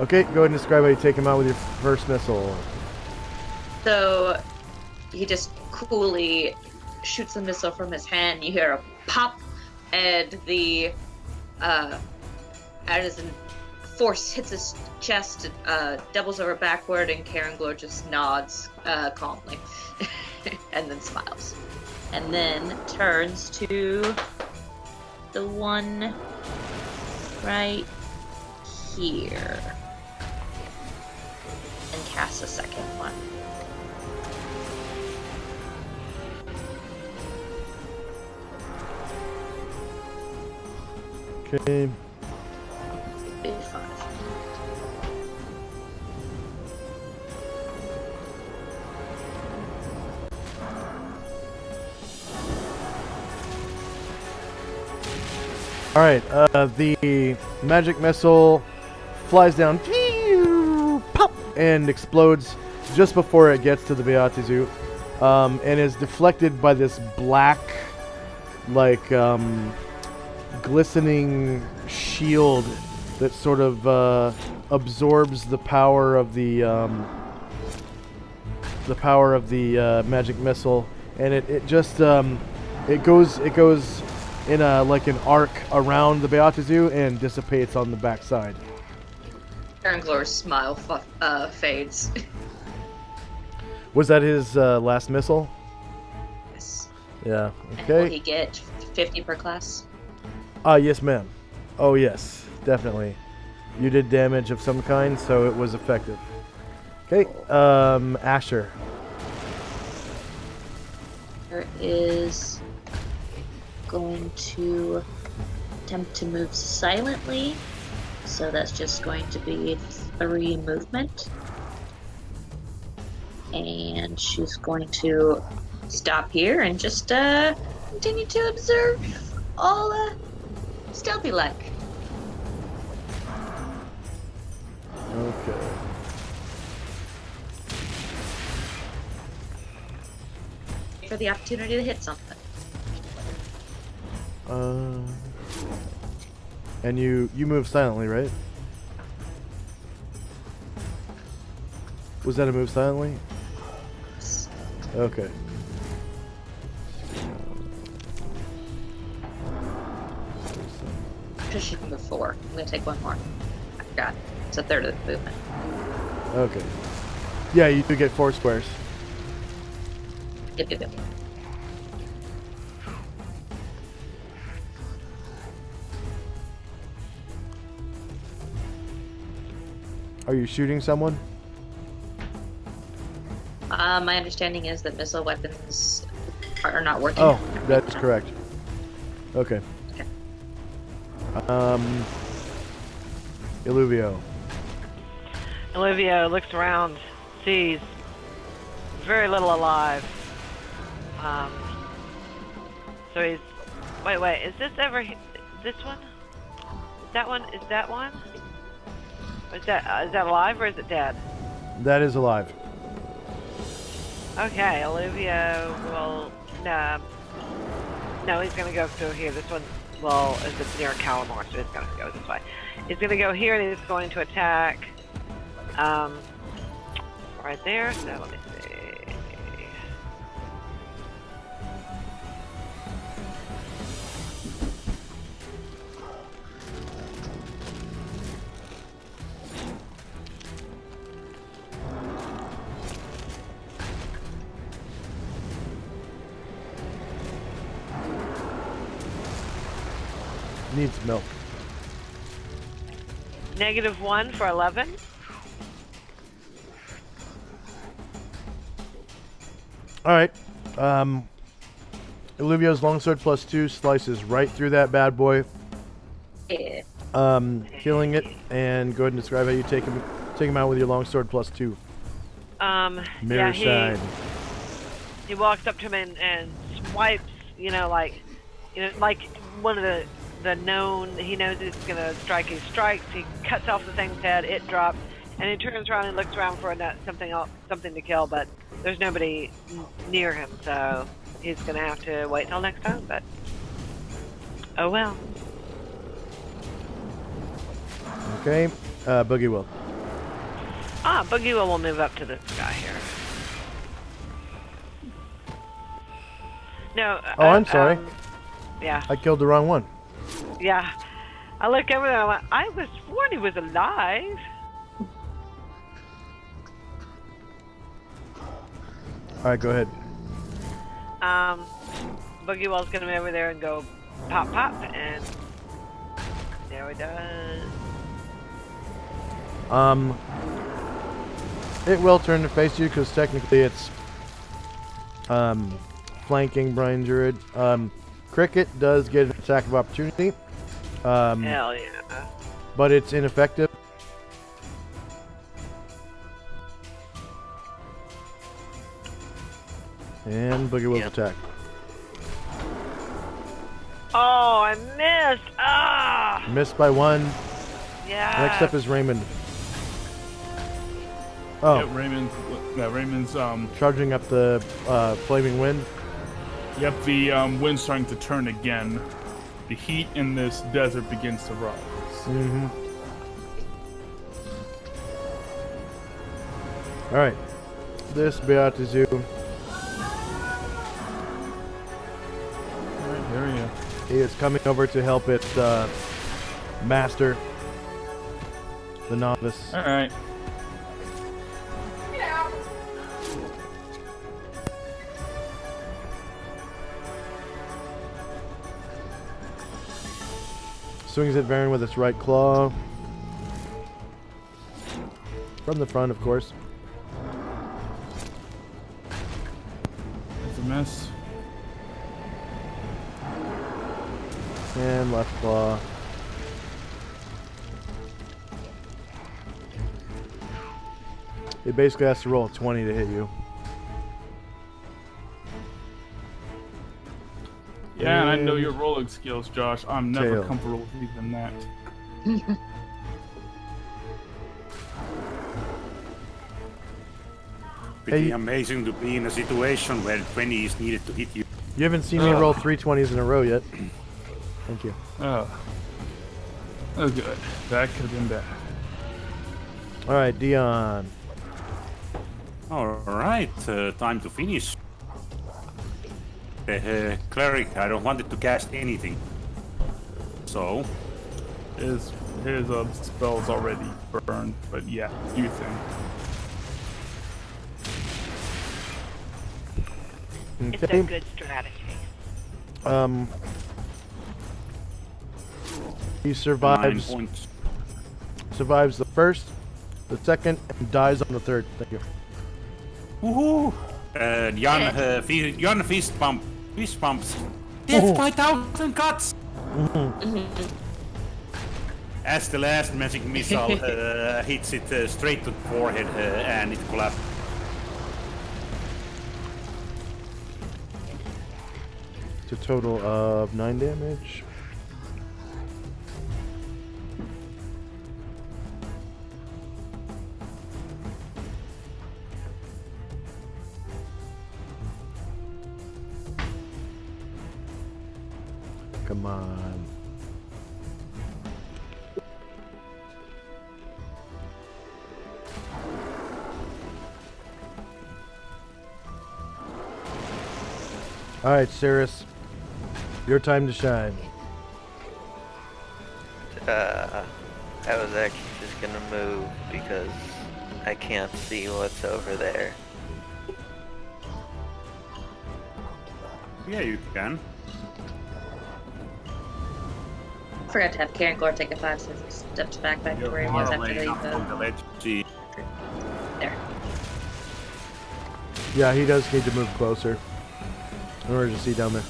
[SPEAKER 1] Okay, go ahead and describe how you take him out with your first missile.
[SPEAKER 2] So he just coolly shoots the missile from his hand. You hear a pop, and the as force hits his chest, doubles over backward, and Karanglor just nods calmly, and then smiles, and then turns to the one right here. cast a second one.
[SPEAKER 1] Okay.
[SPEAKER 2] Be 5.
[SPEAKER 1] All right. The magic missile flies down, pop, and explodes just before it gets to the Beatizu, and is deflected by this black, like, glistening shield that sort of absorbs the power of the magic missile, and it just it goes in a like an arc around the Beatizu and dissipates on the backside.
[SPEAKER 2] Aaronglor's smile fades.
[SPEAKER 1] Was that his last missile?
[SPEAKER 2] Yes.
[SPEAKER 1] Yeah.
[SPEAKER 2] And will
[SPEAKER 1] Okay.
[SPEAKER 2] he get 50 per class?
[SPEAKER 1] Yes, ma'am. Oh, yes, definitely. You did damage of some kind, so it was effective. Okay. Asher.
[SPEAKER 2] There is going to attempt to move silently, so that's just going to be 3 movement. And she's going to stop here and just continue to observe, all stealthy like.
[SPEAKER 1] Okay.
[SPEAKER 2] For the opportunity to hit something.
[SPEAKER 1] And you move silently, right? Was that a move silently? Okay.
[SPEAKER 2] Because she can move 4. I'm going to take 1 more. I forgot. It's a third of the movement.
[SPEAKER 1] Okay. Yeah, you do get 4 squares.
[SPEAKER 2] Yep.
[SPEAKER 1] Are you shooting someone?
[SPEAKER 2] My understanding is that missile weapons are not working.
[SPEAKER 1] Oh, that's correct. Okay.
[SPEAKER 2] Okay.
[SPEAKER 1] Illuvio.
[SPEAKER 5] Olivia looks around, sees very little alive. So he's... Wait, is this ever... This one? That one? Is that one? Is that alive or is it dead?
[SPEAKER 1] That is alive.
[SPEAKER 5] Okay, Olivia will... No, he's gonna go through here. This one, well, is near Calamore, so he's gonna go this way. He's gonna go here and he's going to attack... right there, so let me see.
[SPEAKER 1] Needs milk.
[SPEAKER 5] -1 for 11.
[SPEAKER 1] Alright. Illuvio's longsword +2 slices right through that bad boy.
[SPEAKER 2] Yeah.
[SPEAKER 1] Killing it, and go ahead and describe how you take him out with your longsword +2. Mirror shine.
[SPEAKER 5] He walks up to him and swipes, like one of the known, he knows it's gonna strike, he strikes, he cuts off the thing's head, it drops, and he turns around and looks around for something to kill, but there's nobody near him, so he's gonna have to wait till next time, but oh well.
[SPEAKER 1] Okay, Boogie Will.
[SPEAKER 5] Boogie will move up to this guy here. No.
[SPEAKER 1] Oh, I'm sorry.
[SPEAKER 5] Yeah.
[SPEAKER 1] I killed the wrong one.
[SPEAKER 5] Yeah. I look over there and I went, I was sworn he was alive.
[SPEAKER 1] Alright, go ahead.
[SPEAKER 5] Boogie Wall's gonna be over there and go pop, and there he does.
[SPEAKER 1] It will turn to face you because technically it's flanking Brian Druid. Cricket does get an attack of opportunity.
[SPEAKER 5] Hell yeah.
[SPEAKER 1] But it's ineffective. And Boogie Will's attack.
[SPEAKER 5] Oh, I missed! Ah!
[SPEAKER 1] Missed by 1.
[SPEAKER 5] Yeah.
[SPEAKER 1] Next up is Raymond. Oh.
[SPEAKER 6] Yeah, Raymond's
[SPEAKER 1] charging up the flaming wind.
[SPEAKER 6] Yep, the wind's starting to turn again. The heat in this desert begins to rise.
[SPEAKER 1] Mm-hmm. Alright. This Beatizu.
[SPEAKER 6] Alright, there we go.
[SPEAKER 1] He is coming over to help its master, the novice.
[SPEAKER 6] Alright.
[SPEAKER 1] Swings at Varen with its right claw. From the front, of course.
[SPEAKER 6] That's a miss.
[SPEAKER 1] And left claw. It basically has to roll a 20 to hit you.
[SPEAKER 6] Yeah, and I know your rolling skills, Josh. I'm never
[SPEAKER 1] Tail.
[SPEAKER 6] comfortable with even that.
[SPEAKER 7] Pretty amazing to be in a situation where 20 is needed to hit you.
[SPEAKER 1] You haven't seen me roll 3 20s in a row yet. Thank you.
[SPEAKER 6] Oh. Oh, good. That could have been bad.
[SPEAKER 1] Alright, Dion.
[SPEAKER 7] Alright, time to finish. Cleric, I don't want it to cast anything. So,
[SPEAKER 6] His spell's already burned, but yeah, you think.
[SPEAKER 5] It's a good strategy.
[SPEAKER 1] He
[SPEAKER 7] 9
[SPEAKER 1] survives
[SPEAKER 7] points.
[SPEAKER 1] the first, the second, and dies on the third. Thank you.
[SPEAKER 7] Woohoo! Jan fist bumps. Death by 1,000 cuts! As the last magic missile hits it straight to the forehead and it collapses.
[SPEAKER 1] It's a total of 9 damage. Come on. All right, Cirrus. Your time to shine.
[SPEAKER 4] I was actually just gonna move because I can't see what's over there.
[SPEAKER 7] Yeah, you can.
[SPEAKER 2] Forgot to have Karen Gore take a 5 steps back to where he was after the
[SPEAKER 7] Gee.
[SPEAKER 2] there.
[SPEAKER 1] Yeah, he does need to move closer in order to see down there.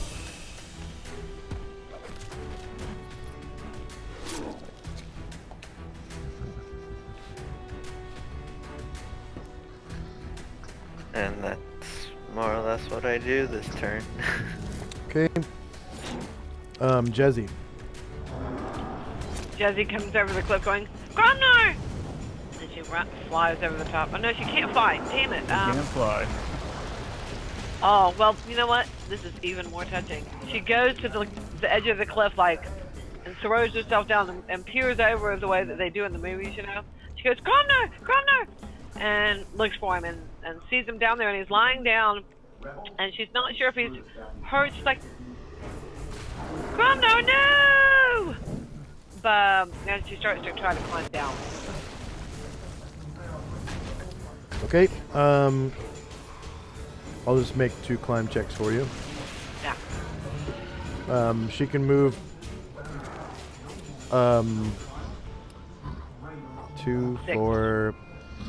[SPEAKER 4] And that's more or less what I do this turn.
[SPEAKER 1] Okay. Jezzy.
[SPEAKER 5] Jezzy comes over the cliff going, Gromnar! And she flies over the top. Oh no, she can't fly. Damn it.
[SPEAKER 6] Can't fly.
[SPEAKER 5] Oh, well, you know what? This is even more touching. She goes to the edge of the cliff, like, and throws herself down and peers over the way that they do in the movies, you know? She goes, Gromnar! Gromnar! And looks for him and sees him down there, and he's lying down, and she's not sure if he's hurt. She's like, Gromnar, no! But and she starts to try to climb down.
[SPEAKER 1] Okay. I'll just make 2 climb checks for you.
[SPEAKER 5] Yeah.
[SPEAKER 1] She can move 2,
[SPEAKER 5] 6.
[SPEAKER 1] 4,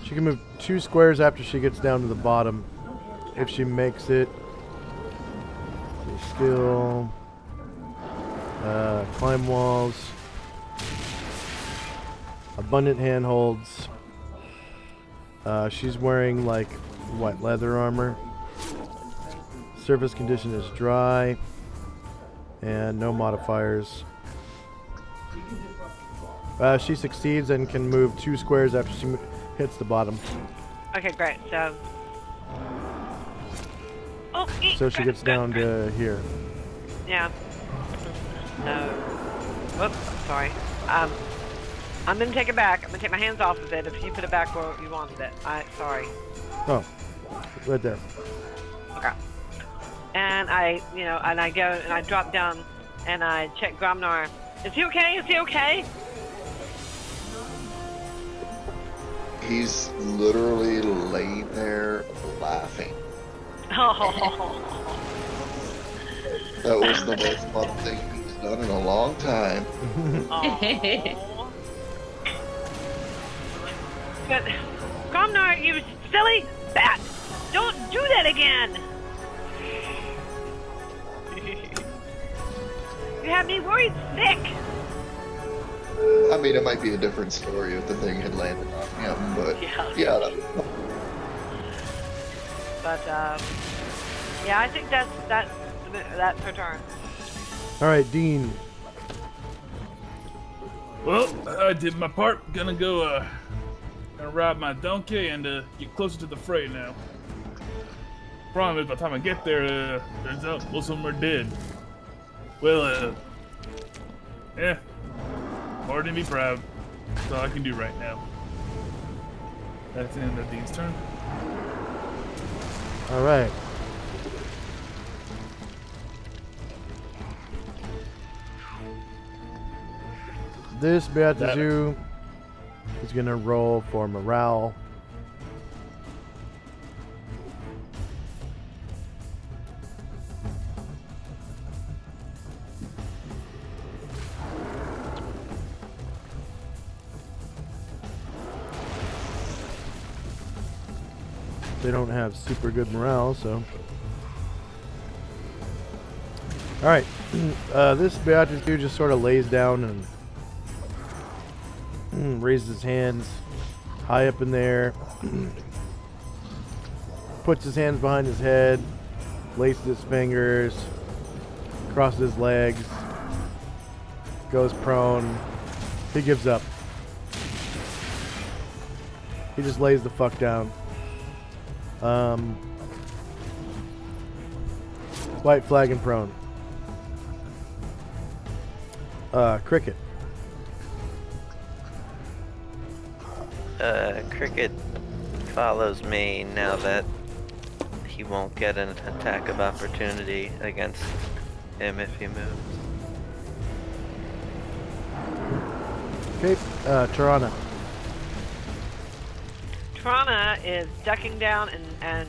[SPEAKER 1] She can move 2 squares after she gets down to the bottom. If she makes it. Skill. Climb walls. Abundant handholds. She's wearing like what, leather armor. Surface condition is dry. And no modifiers. She succeeds and can move 2 squares after she hits the bottom.
[SPEAKER 5] Okay, great. So. Oh,
[SPEAKER 1] So she gets down to here.
[SPEAKER 5] Yeah. So. Whoops. Sorry. I'm gonna take it back. I'm gonna take my hands off of it if you put it back where you wanted it. Sorry.
[SPEAKER 1] Oh, right there.
[SPEAKER 5] Okay. And I go and I drop down and I check Gromnar. Is he okay? Is he okay?
[SPEAKER 3] He's literally laying there laughing.
[SPEAKER 5] Oh.
[SPEAKER 3] That was the most fun thing he's done in a long time.
[SPEAKER 5] But Gromnar, you silly bat! Don't do that again! You have me worried sick!
[SPEAKER 3] I mean, it might be a different story if the thing had landed on him, but yeah.
[SPEAKER 5] But yeah, I think that's her turn.
[SPEAKER 1] All right, Dean.
[SPEAKER 6] Well, I did my part. Gonna go gonna ride my donkey and get closer to the fray now. Problem is, by the time I get there, turns out most of them are dead. Well, yeah. More than be proud. That's all I can do right now. That's the end of Dean's turn.
[SPEAKER 1] All right. This Beatizu is gonna roll for morale. They don't have super good morale, so. Alright. This Beatizu just sort of lays down and raises his hands high up in there. Puts his hands behind his head. Laces his fingers. Crosses his legs. Goes prone. He gives up. He just lays the fuck down. White flag and prone. Cricket.
[SPEAKER 4] Cricket follows me now that he won't get an attack of opportunity against him if he moves.
[SPEAKER 1] Okay, Tirana.
[SPEAKER 5] Trana is ducking down and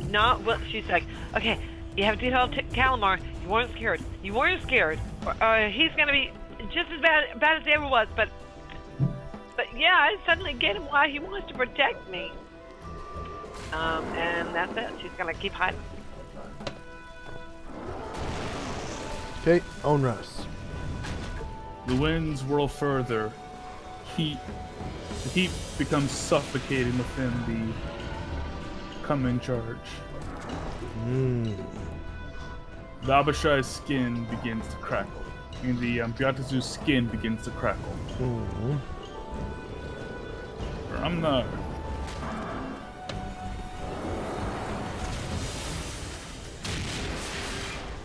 [SPEAKER 5] not what she's like. Okay, you have to tell Calamar you weren't scared. You weren't scared. He's gonna be just as bad as he ever was. But yeah, I suddenly get him why he wants to protect me. And that's it. She's gonna keep hiding.
[SPEAKER 1] Okay, Onras.
[SPEAKER 6] The winds whirl further. The heat becomes suffocating within the coming charge. The Abishai's skin begins to crackle. And the Beatizu's skin begins to crackle. I'm not.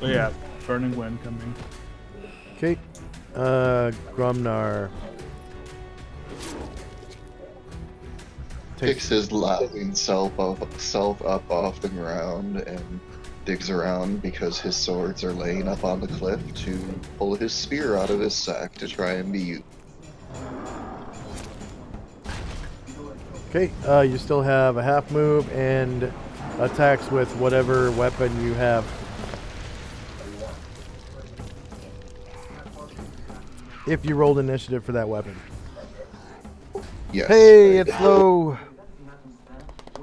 [SPEAKER 6] Oh yeah, burning wind coming.
[SPEAKER 1] Okay, Gromnar.
[SPEAKER 3] Picks his laughing self up off the ground and digs around because his swords are laying up on the cliff to pull his spear out of his sack to try and be used.
[SPEAKER 1] Okay, you still have a half move and attacks with whatever weapon you have. If you rolled initiative for that weapon.
[SPEAKER 3] Yes.
[SPEAKER 1] Hey, it's Lo.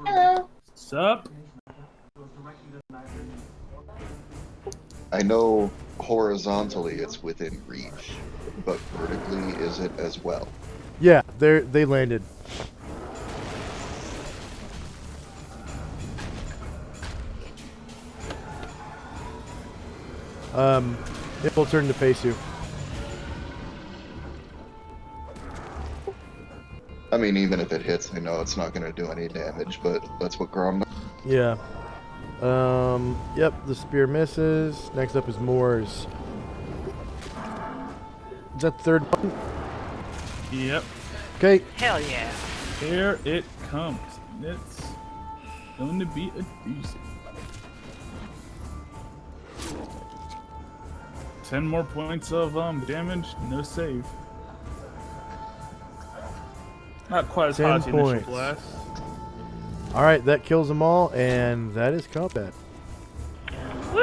[SPEAKER 2] Hello.
[SPEAKER 6] Sup?
[SPEAKER 3] I know horizontally it's within reach, but vertically is it as well?
[SPEAKER 1] Yeah, they landed. It will turn to face you.
[SPEAKER 3] I mean, even if it hits, I know it's not going to do any damage, but that's what Grom.
[SPEAKER 1] Yeah. Yep, the spear misses. Next up is Moore's. Is that the third one?
[SPEAKER 6] Yep.
[SPEAKER 1] Okay.
[SPEAKER 5] Hell yeah.
[SPEAKER 6] Here it comes. It's going to be a doozy. 10 more points of damage, no save. Not quite as
[SPEAKER 1] 10
[SPEAKER 6] high as the initial
[SPEAKER 1] points.
[SPEAKER 6] blast.
[SPEAKER 1] Alright, that kills them all, and that is combat.
[SPEAKER 5] Woo!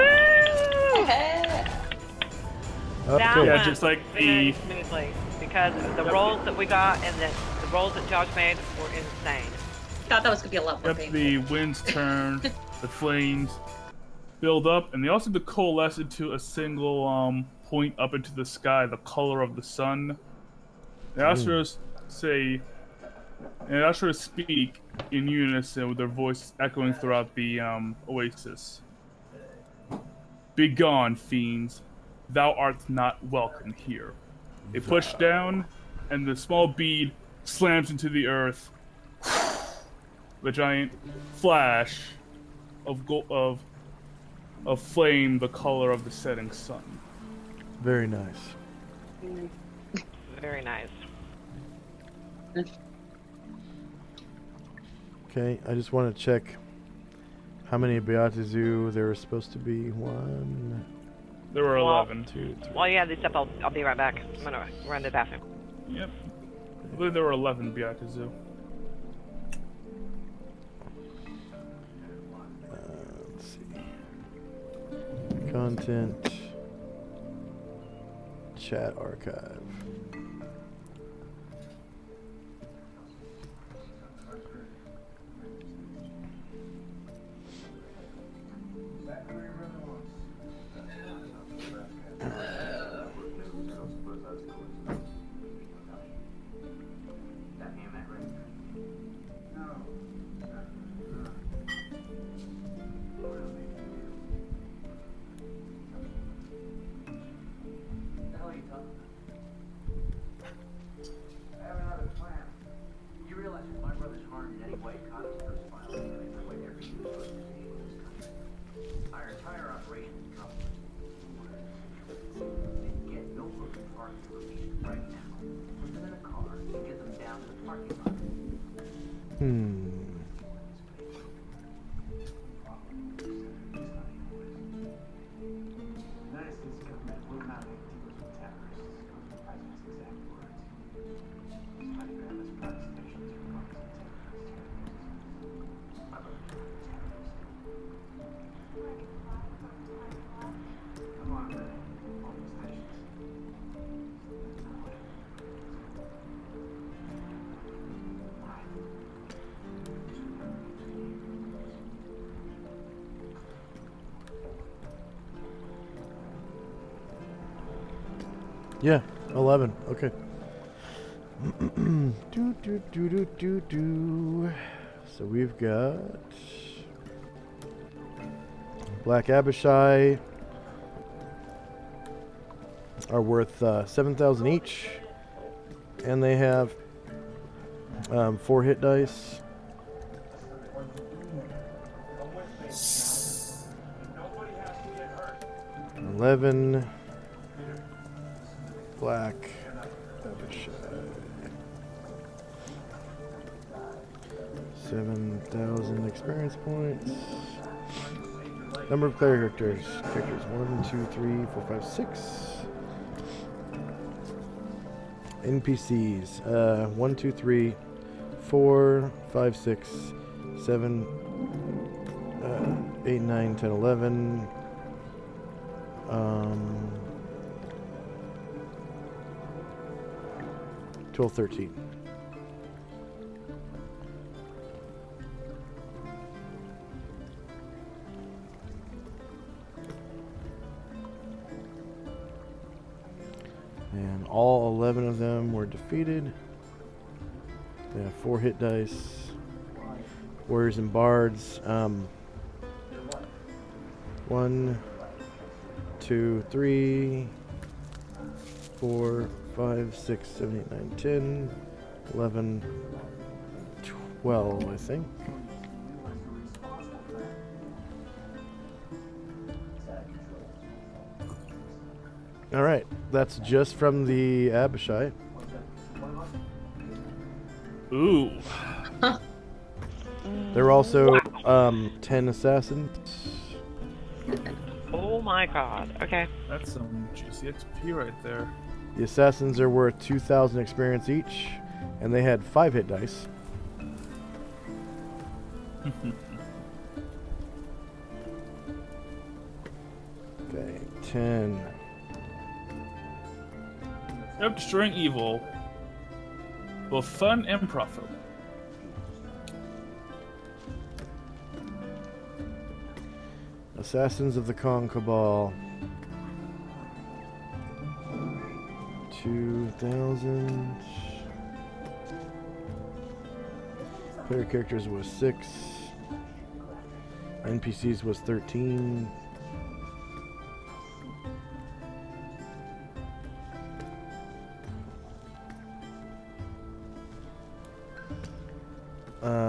[SPEAKER 5] That
[SPEAKER 1] Okay.
[SPEAKER 6] Yeah,
[SPEAKER 5] went
[SPEAKER 6] just like
[SPEAKER 5] very
[SPEAKER 6] the-
[SPEAKER 5] smoothly because the rolls that we got and the rolls that Josh made were insane.
[SPEAKER 2] Thought that was gonna be a lot more
[SPEAKER 6] Yep,
[SPEAKER 2] painful.
[SPEAKER 6] the winds turn, the flames build up, and they also to coalesce into a single point up into the sky, the color of the sun. The Astros say, and the Astros speak in unison with their voices echoing throughout the oasis. Begone, fiends! Thou art not welcome here. They push down, and the small bead slams into the earth. The giant flash of flame, the color of the setting sun.
[SPEAKER 1] Very nice.
[SPEAKER 5] Very nice.
[SPEAKER 1] Okay, I just want to check how many Beatizu there were supposed to be. 1,
[SPEAKER 6] There were
[SPEAKER 5] Well,
[SPEAKER 6] 11.
[SPEAKER 1] 2, 3.
[SPEAKER 5] While you have these up, I'll be right back. I'm gonna run to the bathroom.
[SPEAKER 6] Yep. I believe there were 11 Beatizu.
[SPEAKER 1] Let's see. Content. Chat archive. Yeah, 11. Okay. So we've got Black Abishai are worth 7,000 each, and they have 4 hit dice. $11 Black Abishai. 7,000 experience points. Number of characters. 1, 2, 3, 4, 5, 6. NPCs. 1, 2, 3, 4, 5, 6, 7, 8, 9, 10, 11. 12, 13. And all 11 of them were defeated. They have 4 hit dice. Warriors and Bards. 1, 2, 3, 4, 5, 6, 7, 8, 9, 10, 11, 12, I think. All right, that's just from the Abishai.
[SPEAKER 6] Ooh.
[SPEAKER 1] There were also 10 assassins.
[SPEAKER 5] Oh my god. Okay.
[SPEAKER 6] That's some juicy XP right there.
[SPEAKER 1] The assassins are worth 2,000 experience each, and they had 5 hit dice. Okay, 10.
[SPEAKER 6] Yep, destroying evil, both fun and profitable.
[SPEAKER 1] Assassins of the Kong Cabal. 2,000. Player characters was 6. NPCs was 13.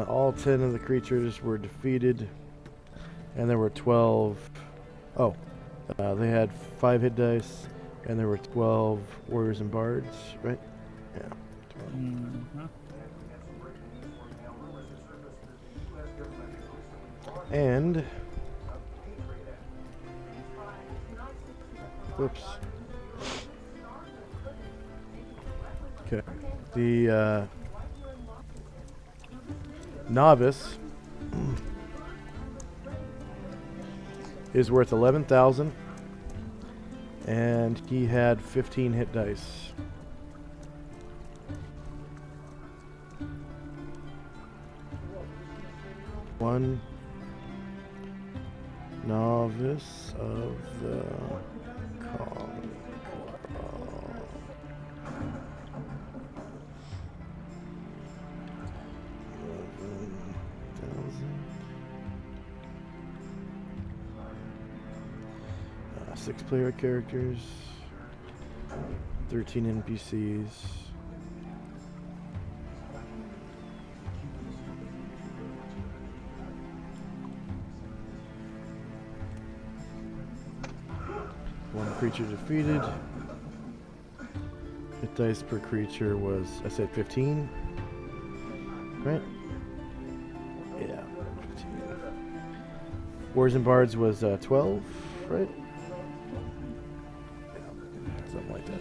[SPEAKER 1] All 10 of the creatures were defeated, and there were 12. Oh, they had 5 hit dice, and there were 12 warriors and bards, right? Yeah. 12.
[SPEAKER 6] Mm-hmm.
[SPEAKER 1] And whoops. Okay. The novice is worth 11,000, and he had 15 hit dice. One novice of the Kong. 6 player characters, 13 NPCs. One creature defeated. Hit dice per creature was, I said 15, right? Yeah, 15. Warriors and Bards was 12, right? Something like that.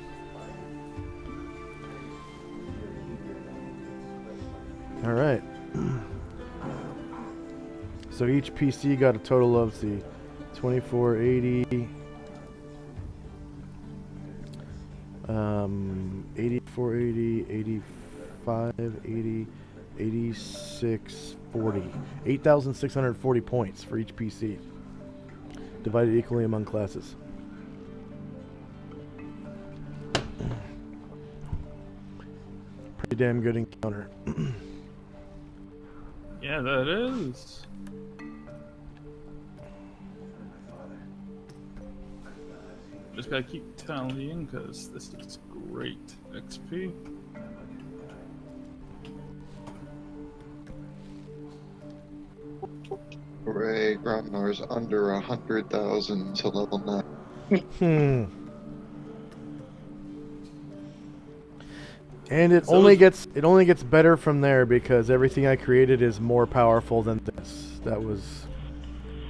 [SPEAKER 1] All right. So each PC got a total of the 2480, 8480, 85, 80, 86, 40. 8,640 points for each PC, divided equally among classes. Pretty damn good encounter.
[SPEAKER 6] Yeah, that is. Just gotta keep tallying because this is great XP.
[SPEAKER 3] Hooray, Gromnar's under 100,000 to level 9.
[SPEAKER 1] And it
[SPEAKER 6] So
[SPEAKER 1] only gets better from there because everything I created is more powerful than this. That was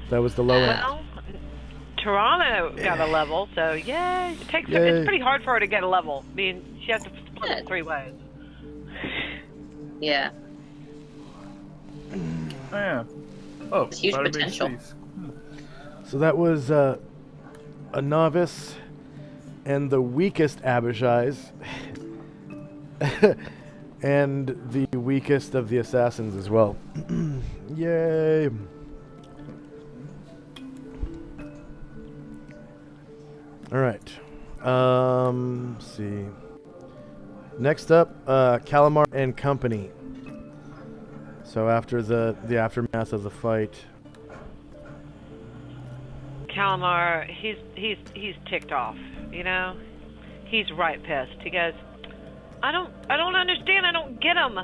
[SPEAKER 1] the low end.
[SPEAKER 5] Well, Toronto got a level, so yay! It takes.
[SPEAKER 1] Yay.
[SPEAKER 5] It's pretty hard for her to get a level. I mean, she has to split it 3 ways.
[SPEAKER 2] Yeah.
[SPEAKER 6] Oh, yeah. Oh,
[SPEAKER 2] It's huge
[SPEAKER 6] bada bing
[SPEAKER 2] potential.
[SPEAKER 6] Steve.
[SPEAKER 1] So that was a novice and the weakest Abishais. And the weakest of the assassins as well. Yay! Alright. Let's see. Next up, Calamar and Company. So after the aftermath of the fight,
[SPEAKER 5] Calamar, he's ticked off. You know, he's right pissed. He goes, I don't understand. I don't get them.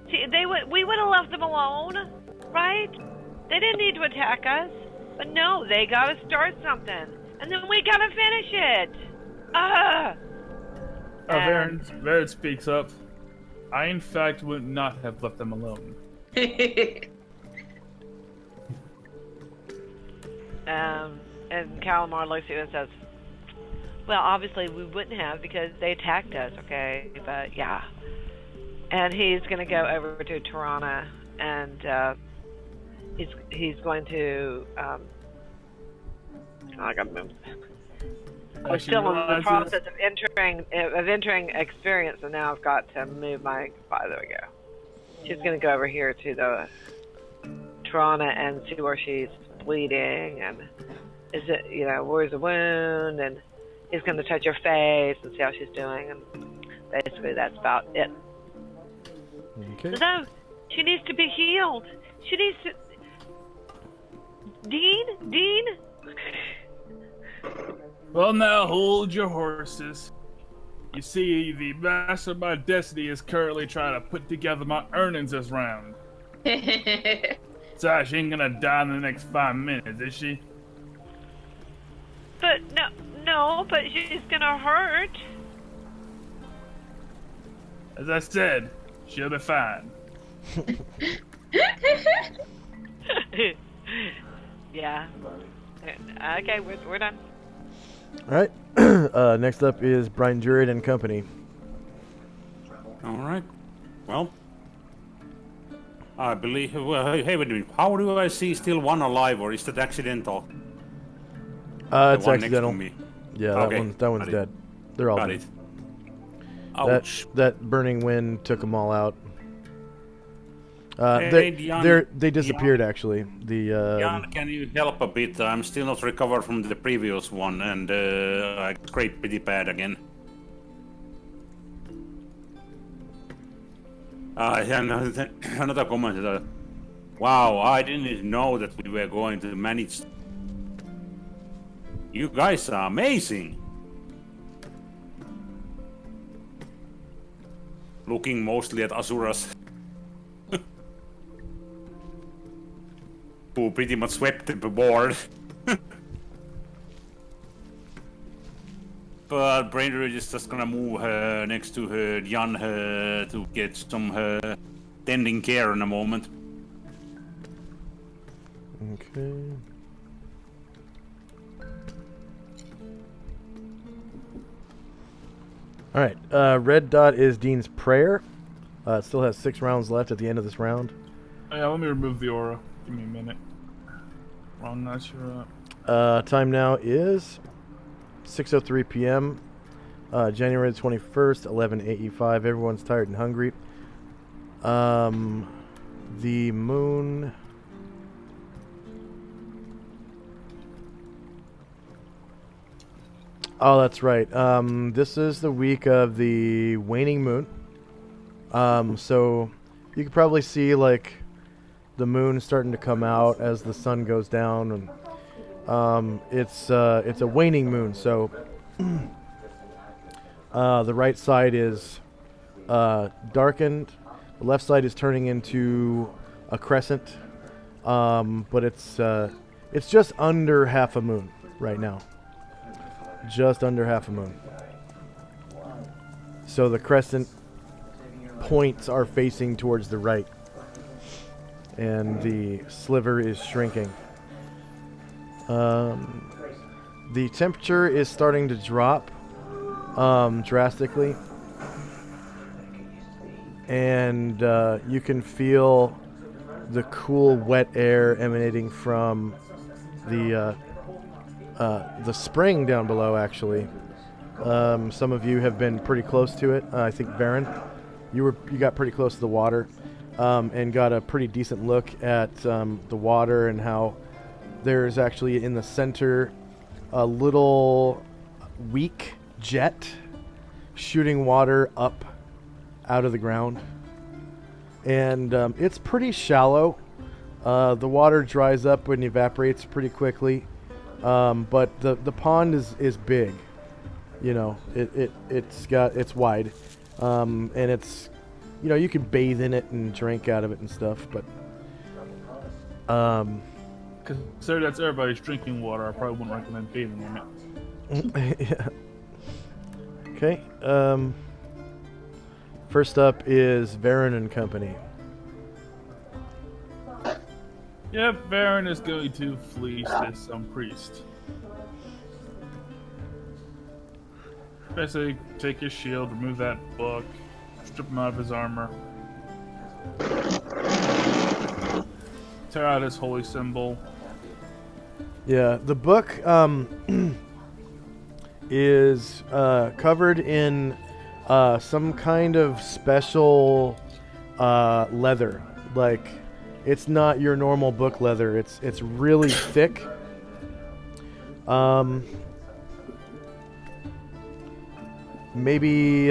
[SPEAKER 5] See, we would have left them alone, right? They didn't need to attack us, but no, they gotta start something, and then we gotta finish it.
[SPEAKER 6] Varen speaks up. I, in fact, would not have left them alone.
[SPEAKER 5] And Calamar looks at you and says, well, obviously we wouldn't have because they attacked us, okay? But yeah. And he's going to go over to Tirana and he's going to I got to move. I'm still in the process of entering experience, and now I've got to move my. There we go. She's going to go over here to the Tirana and see where she's bleeding, and is it, where's the wound, and he's going to touch her face and see how she's doing, and basically that's about it.
[SPEAKER 1] Okay.
[SPEAKER 5] So she needs to be healed. She needs to. Dean.
[SPEAKER 6] Well, now hold your horses. You see, the master of my destiny is currently trying to put together my earnings this round. So she ain't gonna die in the next 5 minutes, is she?
[SPEAKER 5] But no, but she's gonna hurt.
[SPEAKER 6] As I said, she'll be fine.
[SPEAKER 5] Yeah. Okay, we're done.
[SPEAKER 1] all right. Next up is Brian Druid and Company.
[SPEAKER 7] All right. Well, I believe. Well, hey, wait a minute. How do I see still one alive, or is that accidental?
[SPEAKER 1] It's
[SPEAKER 7] one
[SPEAKER 1] accidental.
[SPEAKER 7] Next to me.
[SPEAKER 1] Yeah,
[SPEAKER 7] Okay.
[SPEAKER 1] that one's dead. They're all
[SPEAKER 7] Got
[SPEAKER 1] dead.
[SPEAKER 7] it. Ouch.
[SPEAKER 1] That burning wind took them all out.
[SPEAKER 7] Hey, Dion,
[SPEAKER 1] they disappeared actually.
[SPEAKER 7] Jan, can you help a bit? I'm still not recovered from the previous one, and I scraped pretty bad again. Another comment. Wow, I didn't know that we were going to manage. You guys are amazing. Looking mostly at Asuras. Who pretty much swept the board. But Brainerd is just gonna move her next to her Jan to get some tending care in a moment.
[SPEAKER 1] Okay. All right. Red dot is Dean's Prayer. It still has 6 rounds left at the end of this round.
[SPEAKER 6] Yeah, let me remove the aura. Give me a minute. Wrong notch, you're up.
[SPEAKER 1] Time now is 6:03 p.m. January the 21st, 11:85. Everyone's tired and hungry. The moon. Oh, that's right. This is the week of the waning moon. So you could probably see like the moon starting to come out as the sun goes down, and it's a waning moon. So the right side is darkened. The left side is turning into a crescent, but it's just under half a moon right now. Just under half a moon. So the crescent points are facing towards the right, and the sliver is shrinking. The temperature is starting to drop drastically, and you can feel the cool, wet air emanating from the spring down below. Actually, some of you have been pretty close to it. I think Baron, you got pretty close to the water, and got a pretty decent look at the water and how there's actually in the center a little weak jet shooting water up out of the ground. And it's pretty shallow. The water dries up and evaporates pretty quickly. But the pond is big. You know, it's wide. And it's, you know, you can bathe in it and drink out of it and stuff, but
[SPEAKER 6] Consider that's everybody's drinking water. I probably wouldn't recommend bathing in it.
[SPEAKER 1] yeah. Okay. First up is Varen and Company.
[SPEAKER 6] Yep, Varen is going to fleece this priest. Basically, take his shield, remove that book, strip him out of his armor, tear out his holy symbol.
[SPEAKER 1] Yeah, the book is covered in some kind of special leather. Like, it's not your normal book leather. It's really thick. Maybe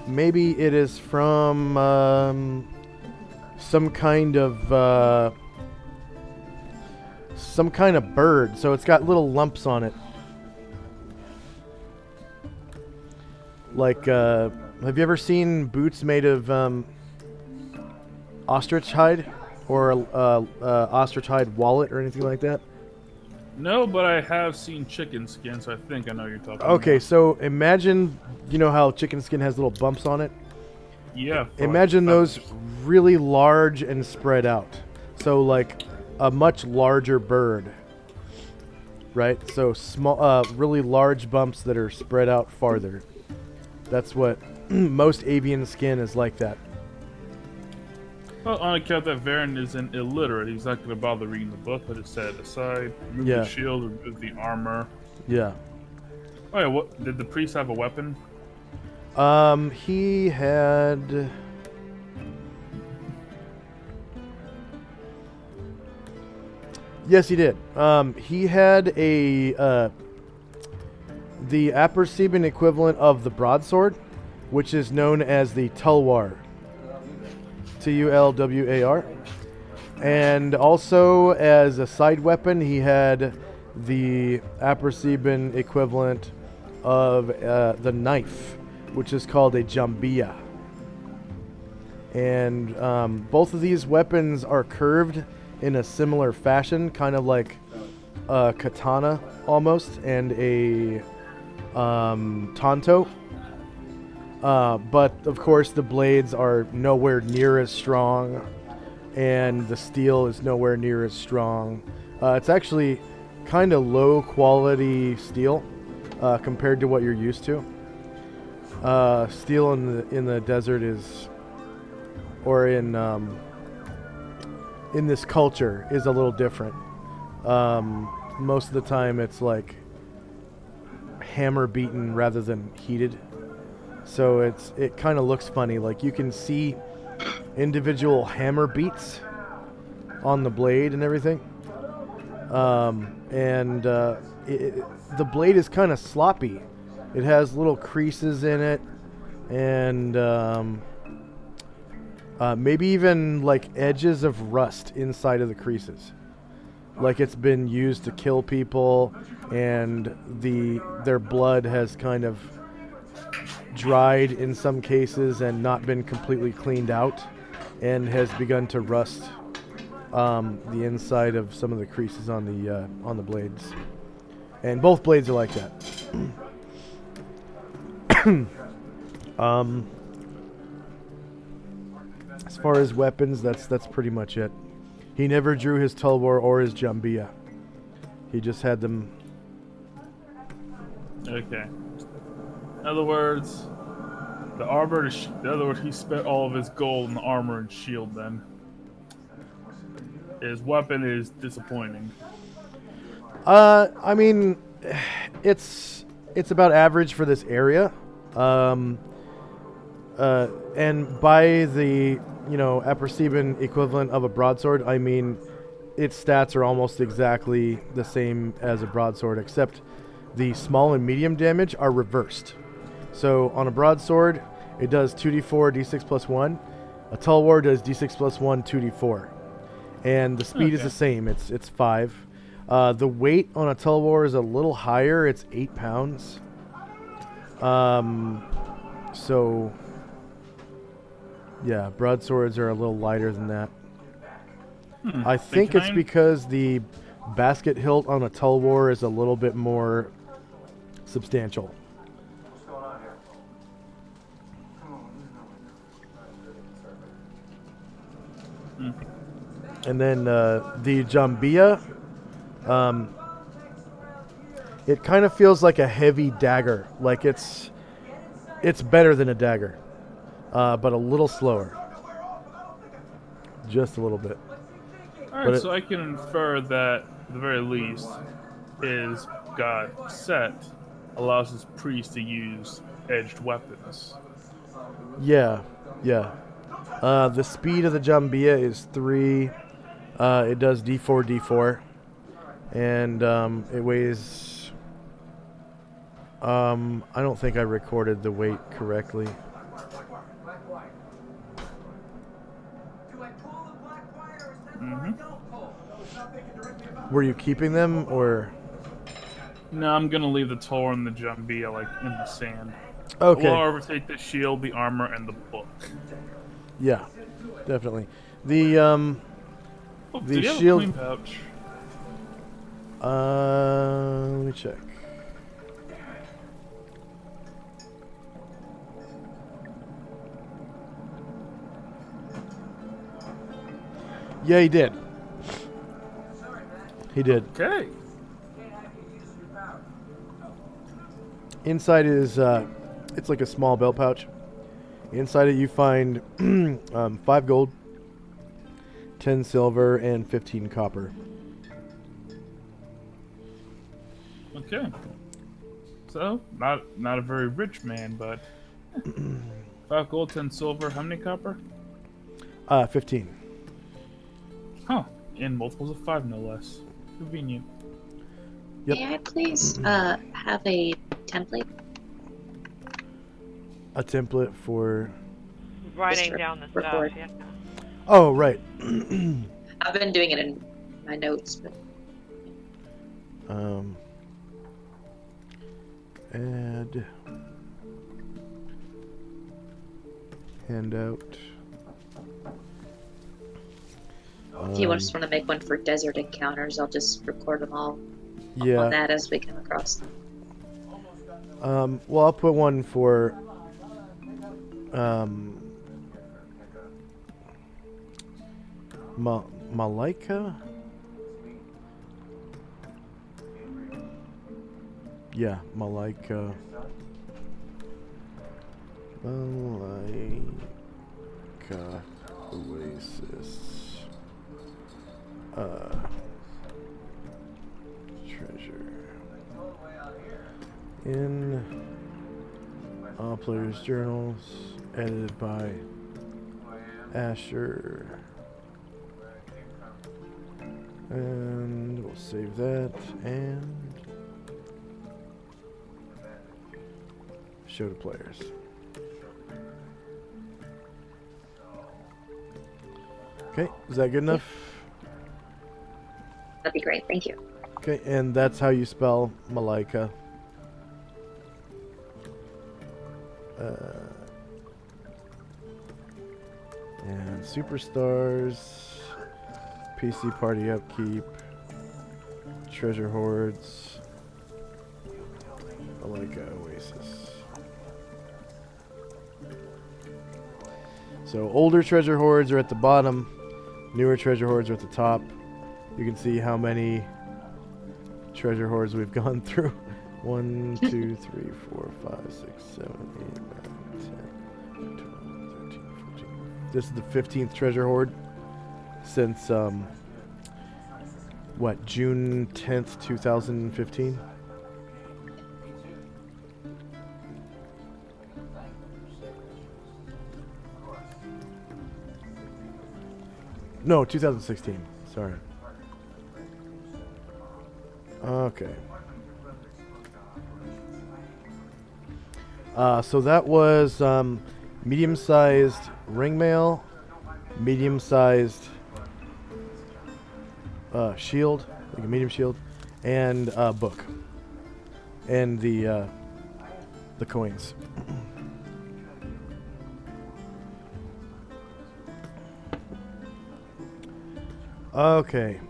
[SPEAKER 1] maybe it is from some kind of bird. So it's got little lumps on it. Like, have you ever seen boots made of ostrich hide, or ostrich hide wallet, or anything like that?
[SPEAKER 6] No, but I have seen chicken skin, so I think I know what you're talking about.
[SPEAKER 1] Okay, so imagine, you know how chicken skin has little bumps on it?
[SPEAKER 6] Yeah.
[SPEAKER 1] Imagine those really large and spread out. So like a much larger bird, right? So small, really large bumps that are spread out farther. That's what most avian skin is like that.
[SPEAKER 6] Well, on account that Varen is an illiterate, he's not going to bother reading the book. He'll just set it aside, remove the shield, remove the armor.
[SPEAKER 1] Yeah.
[SPEAKER 6] Oh yeah, what did the priest have a weapon?
[SPEAKER 1] He had... Yes, he did. He had a the Aperceban equivalent of the broadsword, which is known as the Tulwar. Tulwar. And also, as a side weapon, he had the Aperceban equivalent of the knife, which is called a Jambia. And both of these weapons are curved in a similar fashion, kind of like a katana almost, and a tanto. But of course the blades are nowhere near as strong, and the steel is nowhere near as strong. It's actually kind of low quality steel compared to what you're used to. Steel in the desert is, or in this culture, is a little different. Most of the time it's like hammer beaten rather than heated. So it kind of looks funny. Like, you can see individual hammer beats on the blade and everything. The blade is kind of sloppy. It has little creases in it, and maybe even like edges of rust inside of the creases. Like it's been used to kill people, and their blood has kind of dried in some cases and not been completely cleaned out, and has begun to rust the inside of some of the creases on the blades. And both blades are like that. As far as weapons, that's pretty much it. He never drew his Tulwar or his Jambia. He just had them.
[SPEAKER 6] Okay. In other words, the armor. In other words, he spent all of his gold in the armor and shield. Then his weapon is disappointing.
[SPEAKER 1] I mean, it's about average for this area. And by the Aperceban equivalent of a broadsword, I mean its stats are almost exactly the same as a broadsword, except the small and medium damage are reversed. So on a broadsword, it does 2d4 d6 plus 1. A tall war does d6 plus 1 2d4. And the speed is the same. It's 5. The weight on a tall war is a little higher. It's 8 pounds. So yeah, broadswords are a little lighter than that. I think it's because the basket hilt on a tall war is a little bit more substantial.
[SPEAKER 8] What's going on here? Come on,
[SPEAKER 1] And then the Jambia, it kind of feels like a heavy dagger. Like it's better than a dagger, but a little slower. Just a little bit.
[SPEAKER 6] Alright, so I can infer that, at the very least, his god Set allows his priest to use edged weapons.
[SPEAKER 1] Yeah, yeah. The speed of the Jambia is 3. It does d4, d4. And it weighs... I don't think I recorded the weight correctly. Were you keeping them, or...?
[SPEAKER 6] No, I'm gonna leave the Tor and the Jambia, like, in the sand.
[SPEAKER 1] Okay.
[SPEAKER 6] We'll overtake the shield, the armor, and the book.
[SPEAKER 1] Yeah, definitely. The
[SPEAKER 6] do you have
[SPEAKER 1] shield...
[SPEAKER 6] a clean pouch?
[SPEAKER 1] Let me check. Yeah, he did. He did.
[SPEAKER 6] Okay.
[SPEAKER 1] Inside is, it's like a small belt pouch. Inside it you find 5 gold, 10 silver, and 15 copper.
[SPEAKER 6] Okay. So, not a very rich man, but 5 gold, 10 silver, how many copper?
[SPEAKER 1] 15.
[SPEAKER 6] Huh. In multiples of 5, no less. Convenient.
[SPEAKER 1] Yep.
[SPEAKER 2] May I please have a template?
[SPEAKER 1] A template for...
[SPEAKER 5] Writing down the
[SPEAKER 2] record.
[SPEAKER 5] stuff, yeah.
[SPEAKER 1] Oh, right.
[SPEAKER 2] I've been doing it in my notes, but
[SPEAKER 1] add handout.
[SPEAKER 2] if you just want to make one for desert encounters, I'll just record them all
[SPEAKER 1] Yeah.
[SPEAKER 2] on that as we come across them.
[SPEAKER 1] Well, I'll put one for Malaika? Yeah, Malaika. Malaika Oasis. Treasure. In all players' journals, edited by Asher. And we'll save that and show to players. Okay, is that good enough?
[SPEAKER 2] That'd be great, thank you.
[SPEAKER 1] Okay, and that's how you spell Malaika. And Superstars, PC Party Upkeep, Treasure Hoards, Malaika Oasis. So older Treasure Hoards are at the bottom, newer Treasure Hoards are at the top. You can see how many Treasure Hoards we've gone through. 1, 2, 3, 4, 5, 6, 7, 8, 9, 10, 12, 13, 14. This is the 15th Treasure Hoard since, June 10th, 2015? No, 2016. Sorry. Okay. So that was medium-sized ring mail, medium-sized shield, like a medium shield, and a book, and the coins. Okay.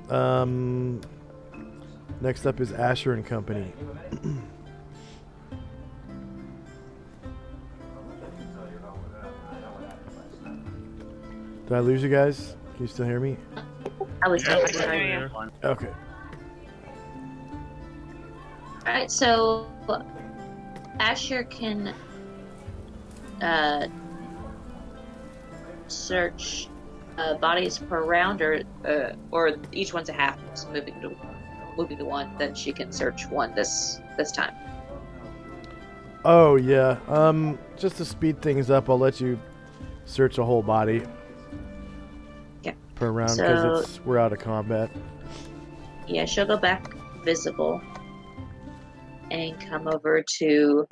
[SPEAKER 1] Next up is Asher and Company. Did I lose you guys? Can you still hear me?
[SPEAKER 2] I was
[SPEAKER 6] Yeah,
[SPEAKER 2] talking.
[SPEAKER 6] right
[SPEAKER 2] Sorry.
[SPEAKER 6] there.
[SPEAKER 1] Okay.
[SPEAKER 2] All right, so Asher can search bodies per round, or each one's a half. So moving to one, then she can search one this time.
[SPEAKER 1] Oh yeah. Just to speed things up, I'll let you search a whole body
[SPEAKER 2] Okay.
[SPEAKER 1] per round
[SPEAKER 2] So-
[SPEAKER 1] because we're out of combat.
[SPEAKER 2] Yeah, she'll go back visible and come over to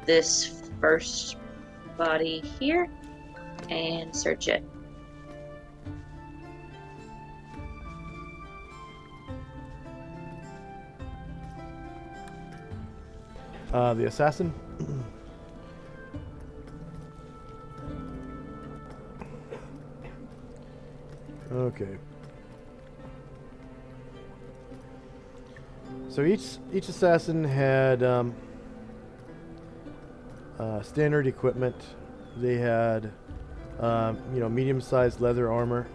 [SPEAKER 2] this first body here and search it.
[SPEAKER 1] The assassin. Okay. So each assassin had standard equipment. They had medium-sized leather armor,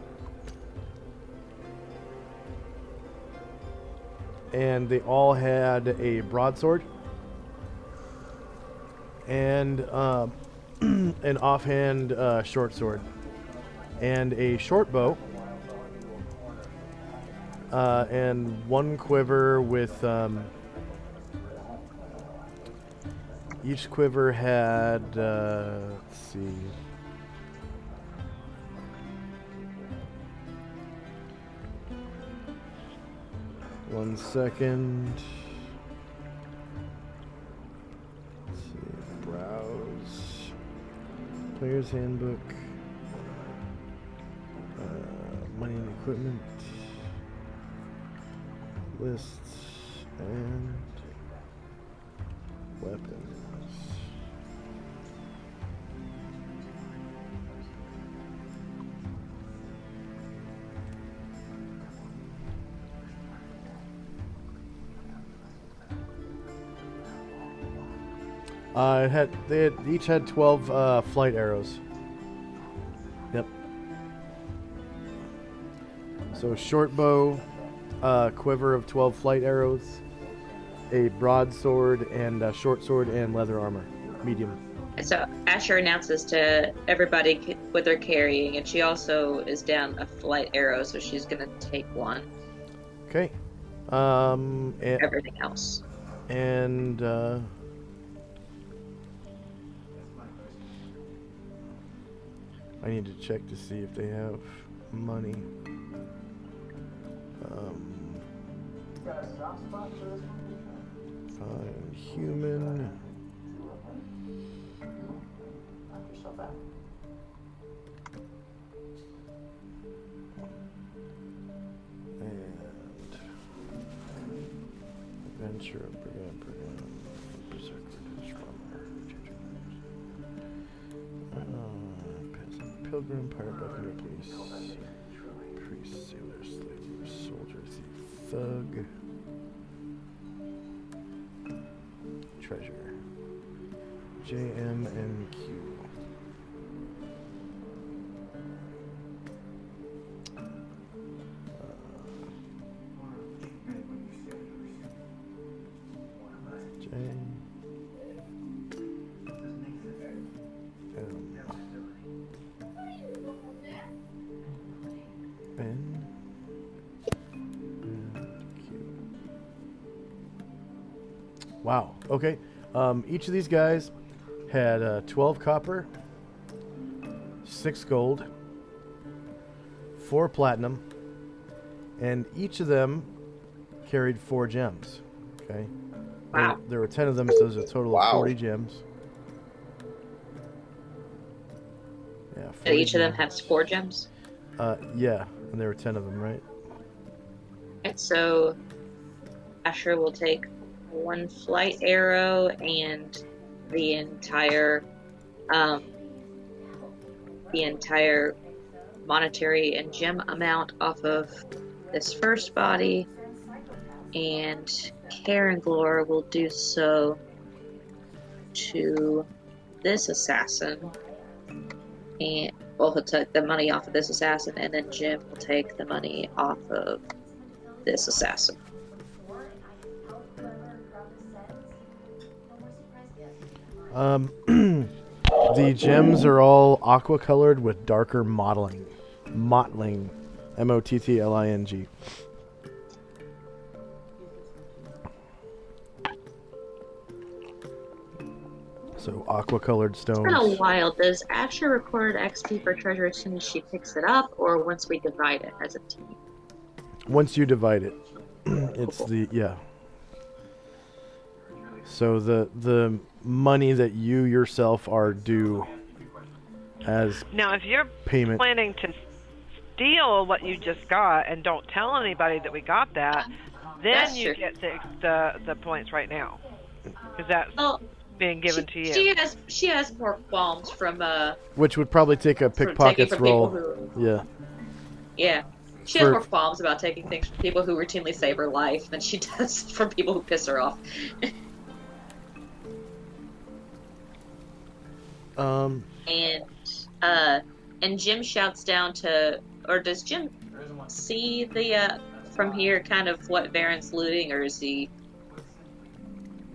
[SPEAKER 1] and they all had a broadsword and an offhand short sword and a short bow. And one quiver with each quiver had let's see, one second. Let's see, browse player's handbook, money and equipment, lists, and weapons. They each had 12 flight arrows. Yep. So short bow, quiver of 12 flight arrows, a broadsword, and a short sword and leather armor, medium.
[SPEAKER 2] So Asher announces to everybody what they're carrying, and she also is down a flight arrow, so she's gonna take one.
[SPEAKER 1] Okay.
[SPEAKER 2] Everything else.
[SPEAKER 1] And I need to check to see if they have money. Fine, human. And adventure, pilgrim, pirate, buccaneer, police, priest, sailor, slave, soldier, thief, thug, treasure, J, M, and Q. J, N, and Q. Wow. Okay. Each of these guys had 12 copper, 6 gold, 4 platinum, and each of them carried 4 gems. Okay.
[SPEAKER 2] Wow.
[SPEAKER 1] There were 10 of them, so there's a total of 40 gems. Yeah. 40
[SPEAKER 2] And each of them
[SPEAKER 1] gems.
[SPEAKER 2] has 4 gems.
[SPEAKER 1] Yeah, and there were 10 of them, right?
[SPEAKER 2] And so Asher will take 1 flight arrow and the entire monetary and gem amount off of this first body, and Karen Glore will do so to this assassin, and well, he'll take the money off of this assassin, and then Jim will take the money off of this assassin.
[SPEAKER 1] The gems are all aqua colored with darker mottling. Mottling. M-O-T-T-L-I-N-G. So aqua colored stones.
[SPEAKER 2] It's been a while. Does Asher record XP for treasure as soon as she picks it up, or once we divide it as a team?
[SPEAKER 1] Once you divide it, it's yeah. So the money that you yourself are due as
[SPEAKER 5] Now, if you're
[SPEAKER 1] payment.
[SPEAKER 5] planning to steal what you just got and don't tell anybody that we got that, then
[SPEAKER 2] That's
[SPEAKER 5] you
[SPEAKER 2] true.
[SPEAKER 5] get the points right now, because that's being given to you.
[SPEAKER 2] She has more qualms from
[SPEAKER 1] Which would probably take a
[SPEAKER 2] from taking
[SPEAKER 1] pickpockets
[SPEAKER 2] from
[SPEAKER 1] roll.
[SPEAKER 2] people who
[SPEAKER 1] Yeah.
[SPEAKER 2] yeah. She has more qualms about taking things from people who routinely save her life than she does from people who piss her off. And Jim shouts down to, or does Jim see the from here kind of what Varen's looting, or is he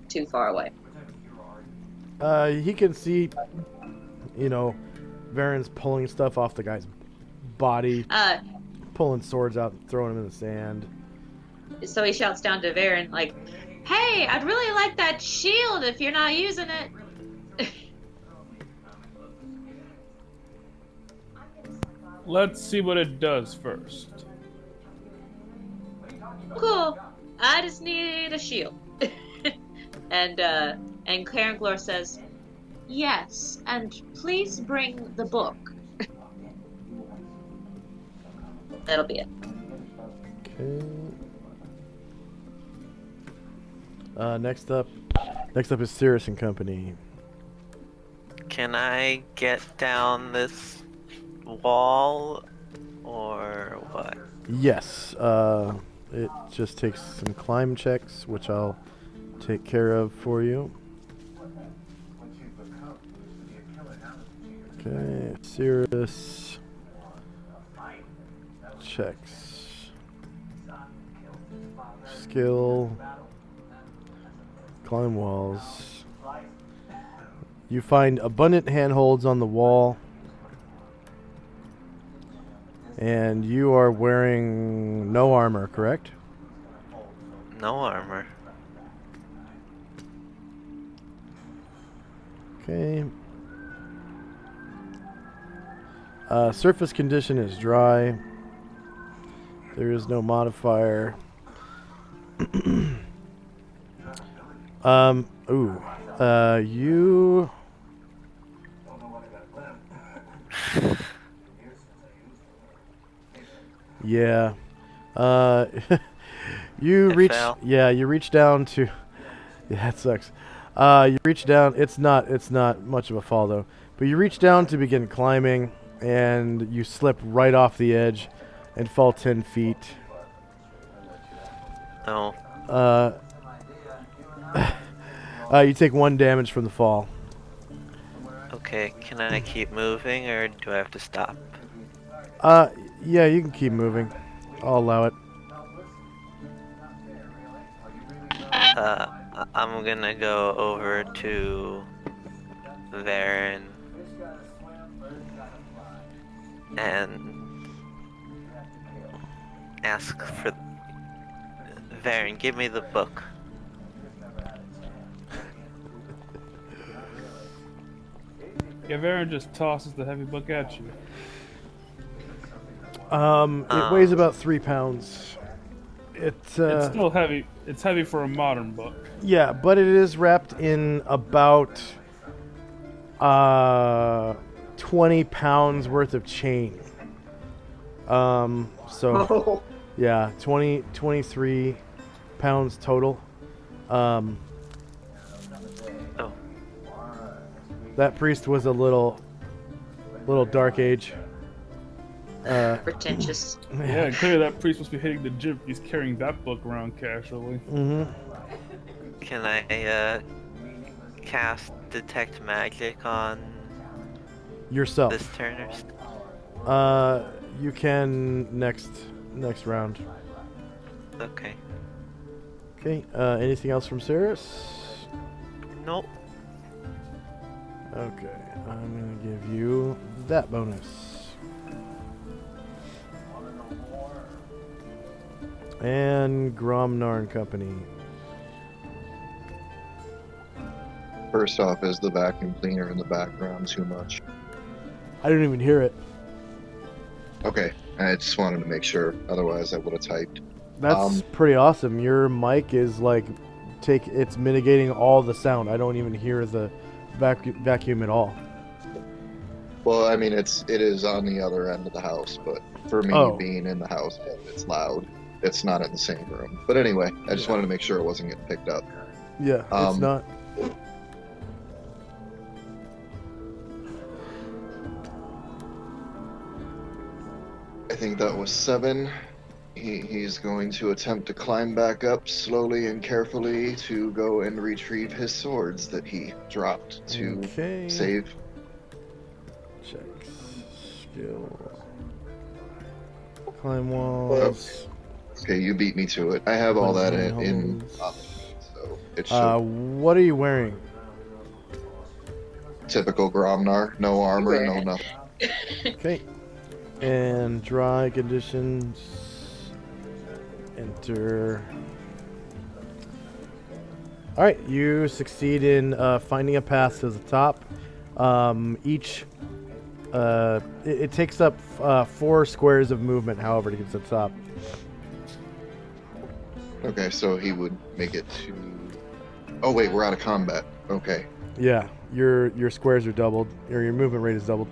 [SPEAKER 2] too far away?
[SPEAKER 1] He can see, Varen's pulling stuff off the guy's body, pulling swords out and throwing them in the sand.
[SPEAKER 2] So he shouts down to Varen, like, "Hey, I'd really like that shield if you're not using it."
[SPEAKER 6] Let's see what it does first.
[SPEAKER 2] Cool. I just need a shield. And Karen Glore says, "Yes, and please bring the book." That'll be it.
[SPEAKER 1] Okay. Next up is Cirrus and Company.
[SPEAKER 4] Can I get down this wall, or what?
[SPEAKER 1] Yes. It just takes some climb checks, which I'll take care of for you. Okay, Cirrus checks. Skill. Climb walls. You find abundant handholds on the wall. And you are wearing no armor, correct?
[SPEAKER 4] No armor.
[SPEAKER 1] Okay. Surface condition is dry. There is no modifier. You... Yeah. You reach down to yeah, it sucks. You reach down, it's not much of a fall though. But you reach down to begin climbing and you slip right off the edge and fall 10 feet.
[SPEAKER 4] No.
[SPEAKER 1] You take 1 damage from the fall.
[SPEAKER 4] Okay, can I keep moving, or do I have to stop?
[SPEAKER 1] Yeah, you can keep moving. I'll allow it.
[SPEAKER 4] I'm gonna go over to Varen and ask for Varen, give me the book.
[SPEAKER 6] Yeah, Varen just tosses the heavy book at you.
[SPEAKER 1] It weighs about 3 pounds. It's
[SPEAKER 6] still heavy. It's heavy for a modern book.
[SPEAKER 1] yeah, but it is wrapped in about 20 pounds worth of chain. So yeah, 23 pounds total.
[SPEAKER 4] Oh.
[SPEAKER 1] That priest was a little dark age.
[SPEAKER 2] Pretentious.
[SPEAKER 6] Yeah, clearly that priest must be hitting the gym. He's carrying that book around casually.
[SPEAKER 1] Mm-hmm.
[SPEAKER 4] Can I cast detect magic on
[SPEAKER 1] Yourself.
[SPEAKER 4] this turn or something?
[SPEAKER 1] You can next round.
[SPEAKER 4] Okay.
[SPEAKER 1] Okay. Anything else from Cirrus?
[SPEAKER 4] Nope.
[SPEAKER 1] Okay. I'm gonna give you that bonus. And Gromnar and Company.
[SPEAKER 3] First off, is the vacuum cleaner in the background too much?
[SPEAKER 1] I didn't even hear it.
[SPEAKER 3] Okay, I just wanted to make sure. Otherwise, I would have typed.
[SPEAKER 1] That's pretty awesome. Your mic is like, it's mitigating all the sound. I don't even hear the vacuum at all.
[SPEAKER 3] Well, I mean, it is on the other end of the house, but for me being in the house, it's loud. It's not in the same room. But anyway, I just wanted to make sure it wasn't getting picked up.
[SPEAKER 1] Yeah, it's not.
[SPEAKER 3] I think that was 7. He's going to attempt to climb back up slowly and carefully to go and retrieve his swords that he dropped to save.
[SPEAKER 1] Checks. Skill. Climb walls.
[SPEAKER 3] Okay, you beat me to it. I have all that in so it should.
[SPEAKER 1] What are you wearing?
[SPEAKER 3] Typical Gromnar. No armor, no nothing.
[SPEAKER 1] Okay. And dry conditions. Enter. Alright, you succeed in finding a path to the top. It takes up 4 squares of movement, however, to get to the top.
[SPEAKER 3] Okay, so he would make it to... Oh wait, we're out of combat. Okay.
[SPEAKER 1] Yeah, your squares are doubled, or your movement rate is doubled.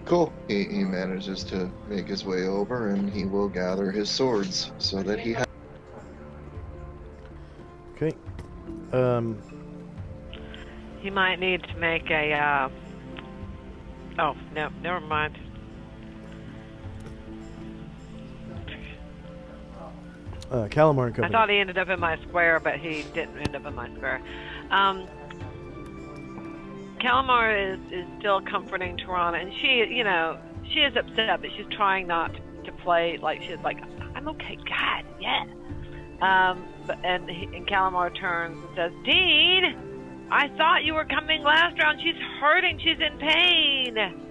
[SPEAKER 3] Cool. He manages to make his way over, and he will gather his swords so that he has...
[SPEAKER 1] Okay.
[SPEAKER 5] He might need to make a, Oh, no, never mind.
[SPEAKER 1] Calamar and Company.
[SPEAKER 5] I thought he ended up in my square, but he didn't end up in my square. Calamar is still comforting Tarana, and she is upset, but she's trying not to play like she's like, I'm okay, God, yeah. And Calamar turns and says, Dean, I thought you were coming last round. She's hurting. She's in pain.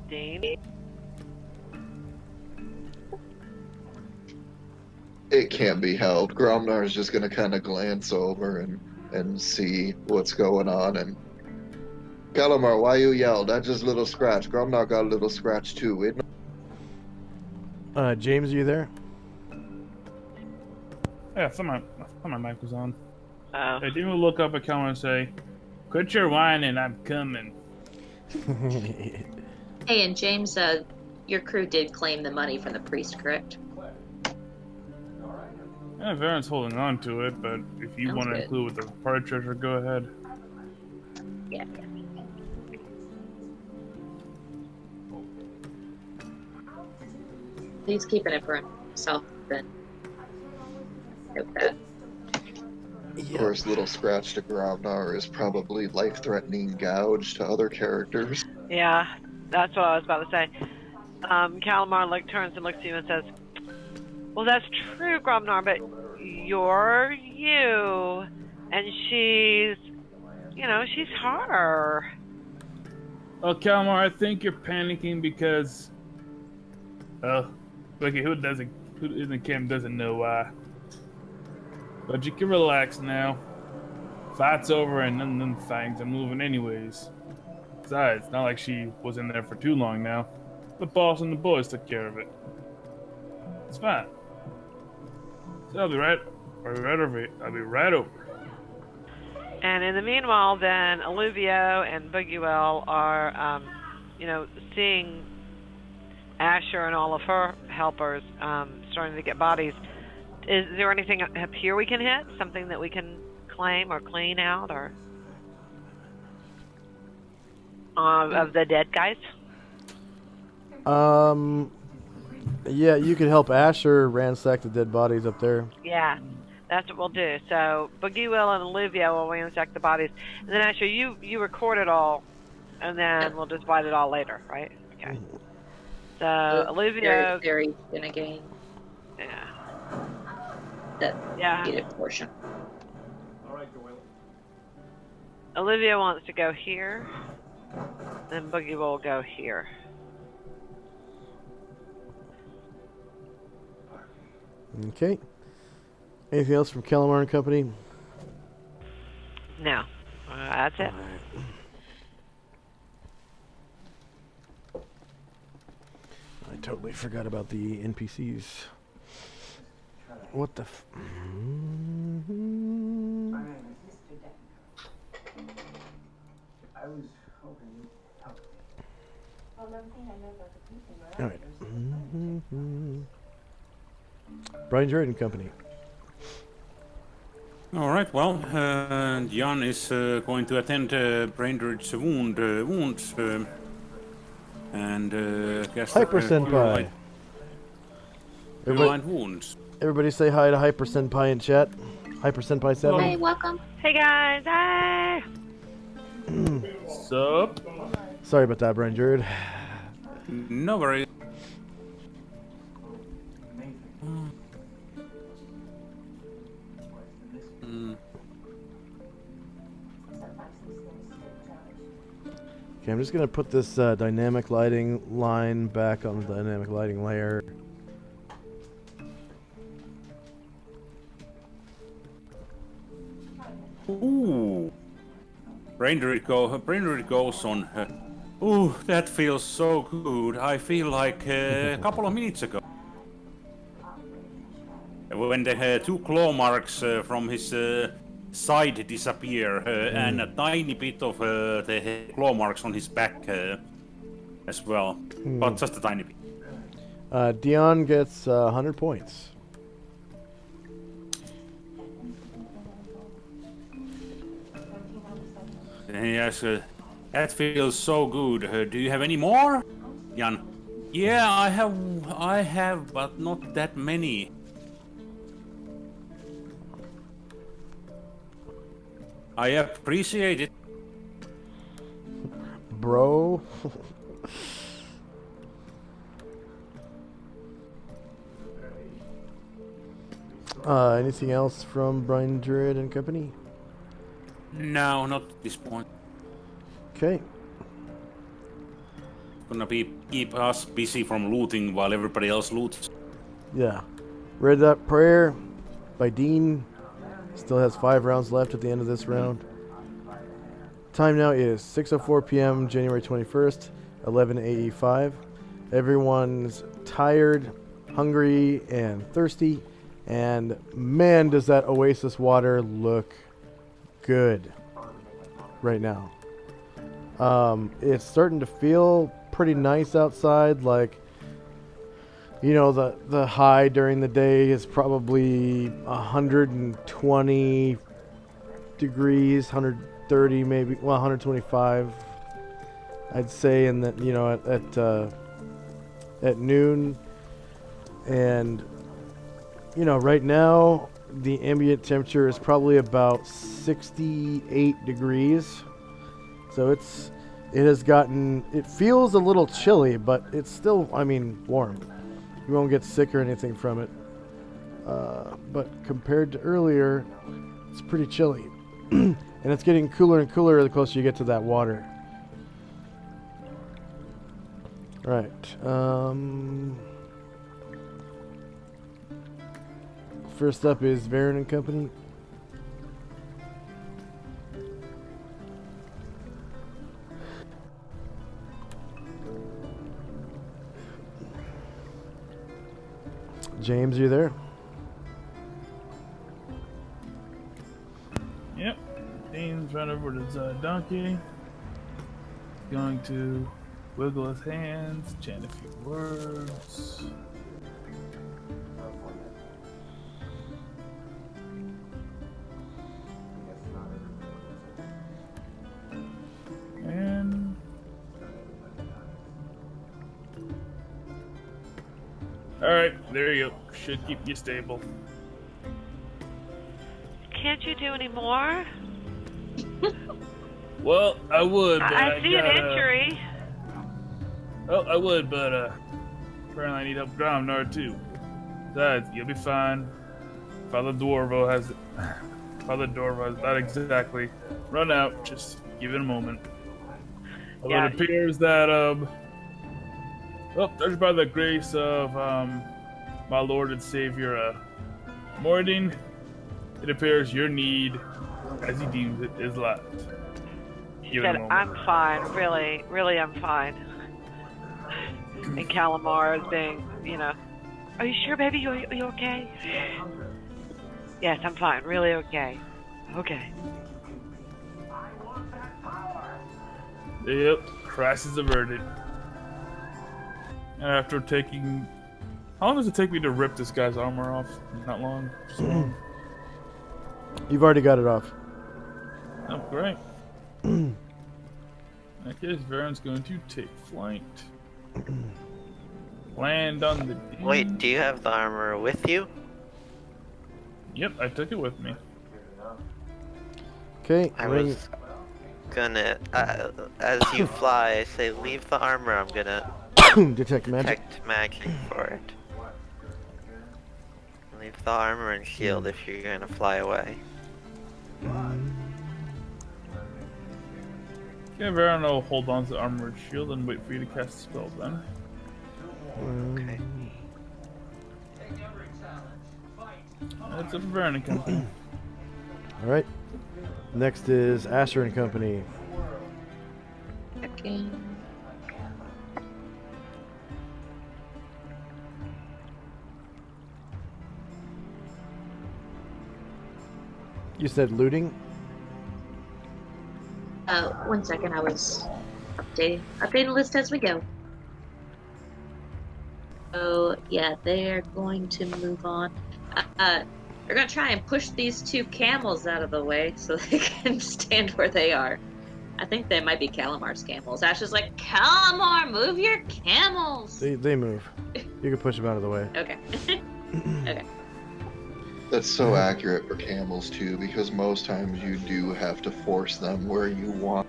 [SPEAKER 5] Dean?
[SPEAKER 3] It can't be helped. Gromnar is just going to kind of glance over and see what's going on. And Calamar, why you yelled? That's just a little scratch. Gromnar got a little scratch too.
[SPEAKER 1] James, are you there?
[SPEAKER 6] Yeah, I thought my mic was on.
[SPEAKER 5] Oh.
[SPEAKER 6] Hey, Dean will look up at Calamar and say, quit your whining, I'm coming.
[SPEAKER 2] Hey, and James, your crew did claim the money from the priest, correct?
[SPEAKER 6] Yeah, Varen's holding on to it, but if you want to include with the party treasure, go ahead.
[SPEAKER 2] Yeah. He's keeping it for himself, then. Nope, that.
[SPEAKER 3] Of course, little scratch to Gromnar is probably life-threatening gouge to other characters.
[SPEAKER 5] Yeah, that's what I was about to say. Calamar turns and looks at you and says, well, that's true, Gromnar, but you're you, and she's her.
[SPEAKER 6] Well, Calamar, I think you're panicking because, who in the camp doesn't know why. But you can relax now. fight's over and then things are moving anyways. Besides, it's not like she was in there for too long now. The boss and the boys took care of it. It's fine. So I'll be right over. I'll be right over.
[SPEAKER 5] And in the meanwhile, then Alluvio and Boogiewill are, seeing Asher and all of her helpers starting to get bodies. Is there anything up here we can hit? Something that we can claim or clean out, or of the dead guys?
[SPEAKER 1] Yeah, you could help Asher ransack the dead bodies up there.
[SPEAKER 5] Yeah, that's what we'll do. So Boogiewill and Alluvio will ransack the bodies, and then Asher, you record it all, and then we'll just bite it all later, right? Okay. So Alluvio,
[SPEAKER 2] Very gonna gain
[SPEAKER 5] yeah,
[SPEAKER 2] that needed portion.
[SPEAKER 8] All right, Doyle.
[SPEAKER 5] Alluvio wants to go here, then Boogiewill will go here.
[SPEAKER 1] Okay. Anything else from Calamar and Company?
[SPEAKER 5] No, that's it.
[SPEAKER 1] I totally forgot about the NPCs. What the f...
[SPEAKER 8] I was hoping you'd help.
[SPEAKER 1] Alright. Brian Jared and Company.
[SPEAKER 7] All right. Well, Jan is going to attend Brainerd's wounds, and guess
[SPEAKER 1] Hyper Senpai.
[SPEAKER 7] Blind wounds.
[SPEAKER 1] Everybody say hi to Hyper Senpai in chat. Hyper Senpai 7.
[SPEAKER 2] Hey, welcome.
[SPEAKER 5] Hey guys, hey!
[SPEAKER 6] Sup?
[SPEAKER 1] Sorry about that, Brian Jared.
[SPEAKER 7] No worries.
[SPEAKER 1] Okay, I'm just gonna put this dynamic lighting line back on the dynamic lighting layer.
[SPEAKER 7] Ooh. Brainerd goes on. Ooh, that feels so good. I feel like a couple of minutes ago. When the two claw marks from his side disappear and a tiny bit of the claw marks on his back as well. But just a tiny bit.
[SPEAKER 1] Dion gets 100 points.
[SPEAKER 7] Yes, that feels so good. Do you have any more, Jan? Yeah, I have, but not that many. I appreciate it.
[SPEAKER 1] Bro. Anything else from Brian Druid and Company?
[SPEAKER 7] No, not at this point.
[SPEAKER 1] Okay.
[SPEAKER 7] Gonna keep us busy from looting while everybody else loots.
[SPEAKER 1] Yeah. Read that prayer by Dean. Still has 5 rounds left at the end of this round. Time now is 6:04 p.m. January 21st, 11 AE5. Everyone's tired, hungry, and thirsty. And man, does that oasis water look good right now. It's starting to feel pretty nice outside. Like, you know, the high during the day is probably 120 degrees, 130 maybe, well, 125 I'd say, and that, you know, at noon. And you know, right now the ambient temperature is probably about 68 degrees. So it feels a little chilly, but it's still, I mean, warm. You won't get sick or anything from it. But compared to earlier, it's pretty chilly. And it's getting cooler and cooler the closer you get to that water. Right. First up is Varen and Company. James, you there?
[SPEAKER 6] Yep. Dean's run over to his donkey. Going to wiggle his hands, chant a few words. And alright, there you go. Should keep you stable.
[SPEAKER 5] Can't you do any more?
[SPEAKER 6] Well, I would, but
[SPEAKER 5] I see an injury.
[SPEAKER 6] Oh, I would, but apparently I need help Gromnar too. Besides, you'll be fine. Father Dwarvo has not exactly run out. Just give it a moment. Although
[SPEAKER 5] Yeah.
[SPEAKER 6] it appears that judged by the grace of my Lord and Savior Mordin, it appears your need, as he deems it, is left.
[SPEAKER 5] She said, I'm fine. Really, really, I'm fine. And Calamar is being, are you sure, baby? Are you okay? Yes, I'm fine. Really okay. Okay.
[SPEAKER 6] Yep, crisis averted. And after taking... How long does it take me to rip this guy's armor off? Not long. Just long.
[SPEAKER 1] You've already got it off.
[SPEAKER 6] Oh, great. In that case, Varen's going to take flight. Land on the...
[SPEAKER 4] Wait, do you have the armor with you?
[SPEAKER 6] Yep, I took it with me.
[SPEAKER 1] Okay.
[SPEAKER 4] I was gonna, as you fly, I say leave the armor, I'm gonna
[SPEAKER 1] detect magic.
[SPEAKER 4] detect magic for it. Leave the armor and shield if you're gonna fly away.
[SPEAKER 6] Yeah, Varen will hold on to the armored shield and wait for you to cast a spell then.
[SPEAKER 4] Okay.
[SPEAKER 6] That's up for Varen and company.
[SPEAKER 1] Alright. Next is Asher and Company.
[SPEAKER 2] Okay.
[SPEAKER 1] You said looting?
[SPEAKER 2] 1 second, I was updating the list as we go. So, yeah, they're going to move on. They're going to try and push these two camels out of the way so they can stand where they are. I think they might be Calamar's camels. Ash is like, Calamar, move your camels!
[SPEAKER 1] They move. You can push them out of the way.
[SPEAKER 2] Okay. Okay.
[SPEAKER 3] That's so accurate for camels too, because most times you do have to force them where you want.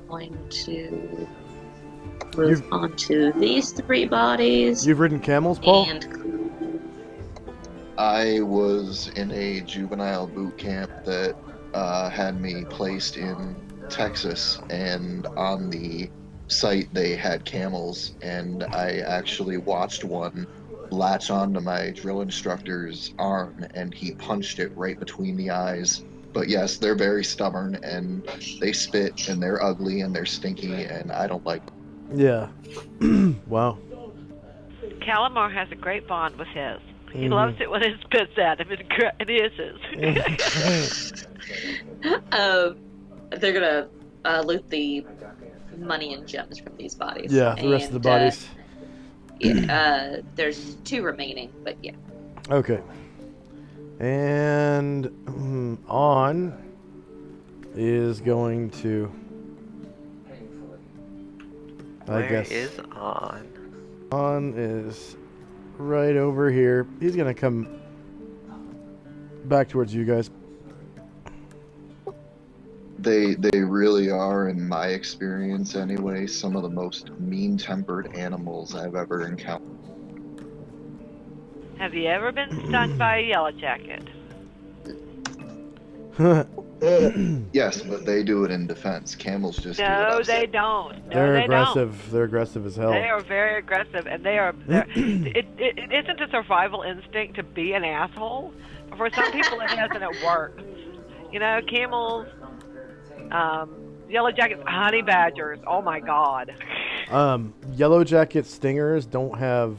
[SPEAKER 2] Going to move on to these three bodies.
[SPEAKER 1] You've ridden camels, Paul?
[SPEAKER 2] And
[SPEAKER 3] I was in a juvenile boot camp that had me placed in Texas, and on the site they had camels, and I actually watched one latch onto my drill instructor's arm, and he punched it right between the eyes. But yes, they're very stubborn, and they spit, and they're ugly, and they're stinky, and I don't like them.
[SPEAKER 1] Yeah. Wow.
[SPEAKER 5] Calamar has a great bond with his. He loves it when it spits at him and hisses.
[SPEAKER 2] they're gonna loot the money and gems from these bodies.
[SPEAKER 1] Yeah, the rest of the bodies.
[SPEAKER 2] There's two remaining, but yeah.
[SPEAKER 1] Okay. And On is going to...
[SPEAKER 4] Where is On?
[SPEAKER 1] On is right over here. He's going to come back towards you guys.
[SPEAKER 3] They really are, in my experience anyway, some of the most mean-tempered animals I've ever encountered.
[SPEAKER 5] Have you ever been stung by a yellow jacket?
[SPEAKER 3] Yes, but they do it in defense. Camels just do it
[SPEAKER 5] No,
[SPEAKER 3] outside.
[SPEAKER 5] they don't. No,
[SPEAKER 1] They're
[SPEAKER 5] they
[SPEAKER 1] aggressive.
[SPEAKER 5] don't.
[SPEAKER 1] They're aggressive as hell.
[SPEAKER 5] They are very aggressive, and they are. It isn't a survival instinct to be an asshole. For some people, it is, and it works. You know, camels. Yellow jackets, honey badgers. Oh my god.
[SPEAKER 1] Yellow jacket stingers don't have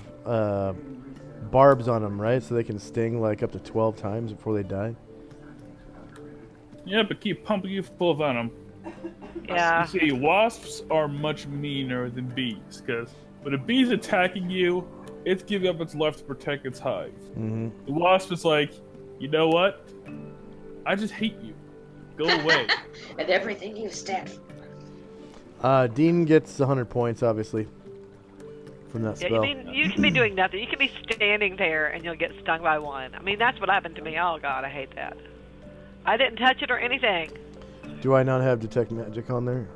[SPEAKER 1] barbs on them, right? So they can sting like up to 12 times before they die.
[SPEAKER 6] Yeah, but keep pumping you full of venom.
[SPEAKER 5] Yeah.
[SPEAKER 6] You see, wasps are much meaner than bees, because when a bee's attacking you, it's giving up its life to protect its hive.
[SPEAKER 1] Mm-hmm.
[SPEAKER 6] The wasp is like, you know what? I just hate you. Go away.
[SPEAKER 2] And everything you stand for.
[SPEAKER 1] Dean gets 100 points, obviously, from that
[SPEAKER 5] Yeah,
[SPEAKER 1] spell.
[SPEAKER 5] you can be doing nothing. You can be standing there and you'll get stung by one. I mean, that's what happened to me. Oh god, I hate that. I didn't touch it or anything.
[SPEAKER 1] Do I not have Detect Magic on there?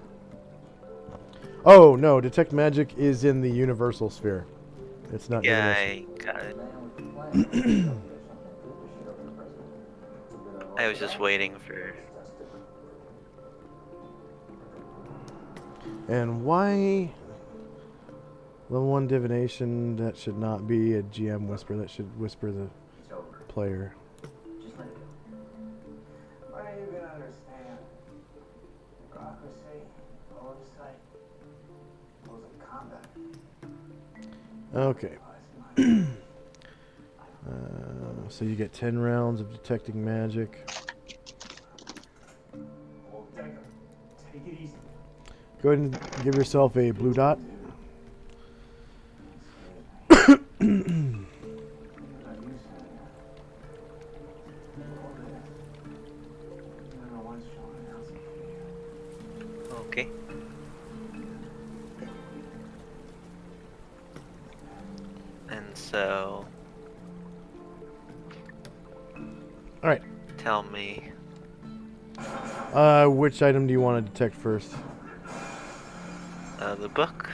[SPEAKER 1] Oh, no. Detect Magic is in the Universal Sphere. It's not
[SPEAKER 4] Yeah,
[SPEAKER 1] Universal.
[SPEAKER 4] I got it. I was just waiting for...
[SPEAKER 1] And why... Level 1 Divination, that should not be a GM whisper. That should whisper the player.
[SPEAKER 8] Just let it go. Why are you gonna understand? Bureaucracy, oversight, rules of conduct.
[SPEAKER 1] Okay. So you get 10 rounds of detecting magic.
[SPEAKER 8] Well, take it easy.
[SPEAKER 1] Go ahead and give yourself a blue dot.
[SPEAKER 4] Okay. And so...
[SPEAKER 1] Alright.
[SPEAKER 4] Tell me...
[SPEAKER 1] Which item do you want to detect first?
[SPEAKER 4] the book?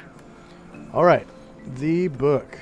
[SPEAKER 1] Alright. The book.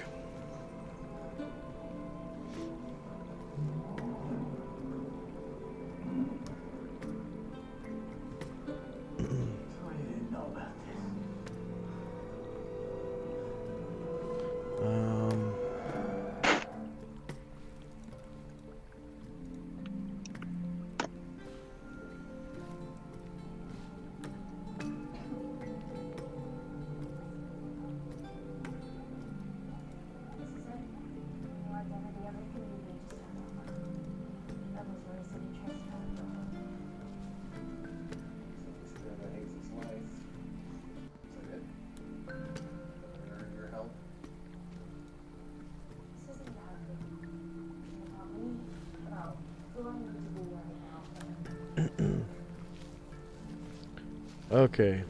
[SPEAKER 1] Okay.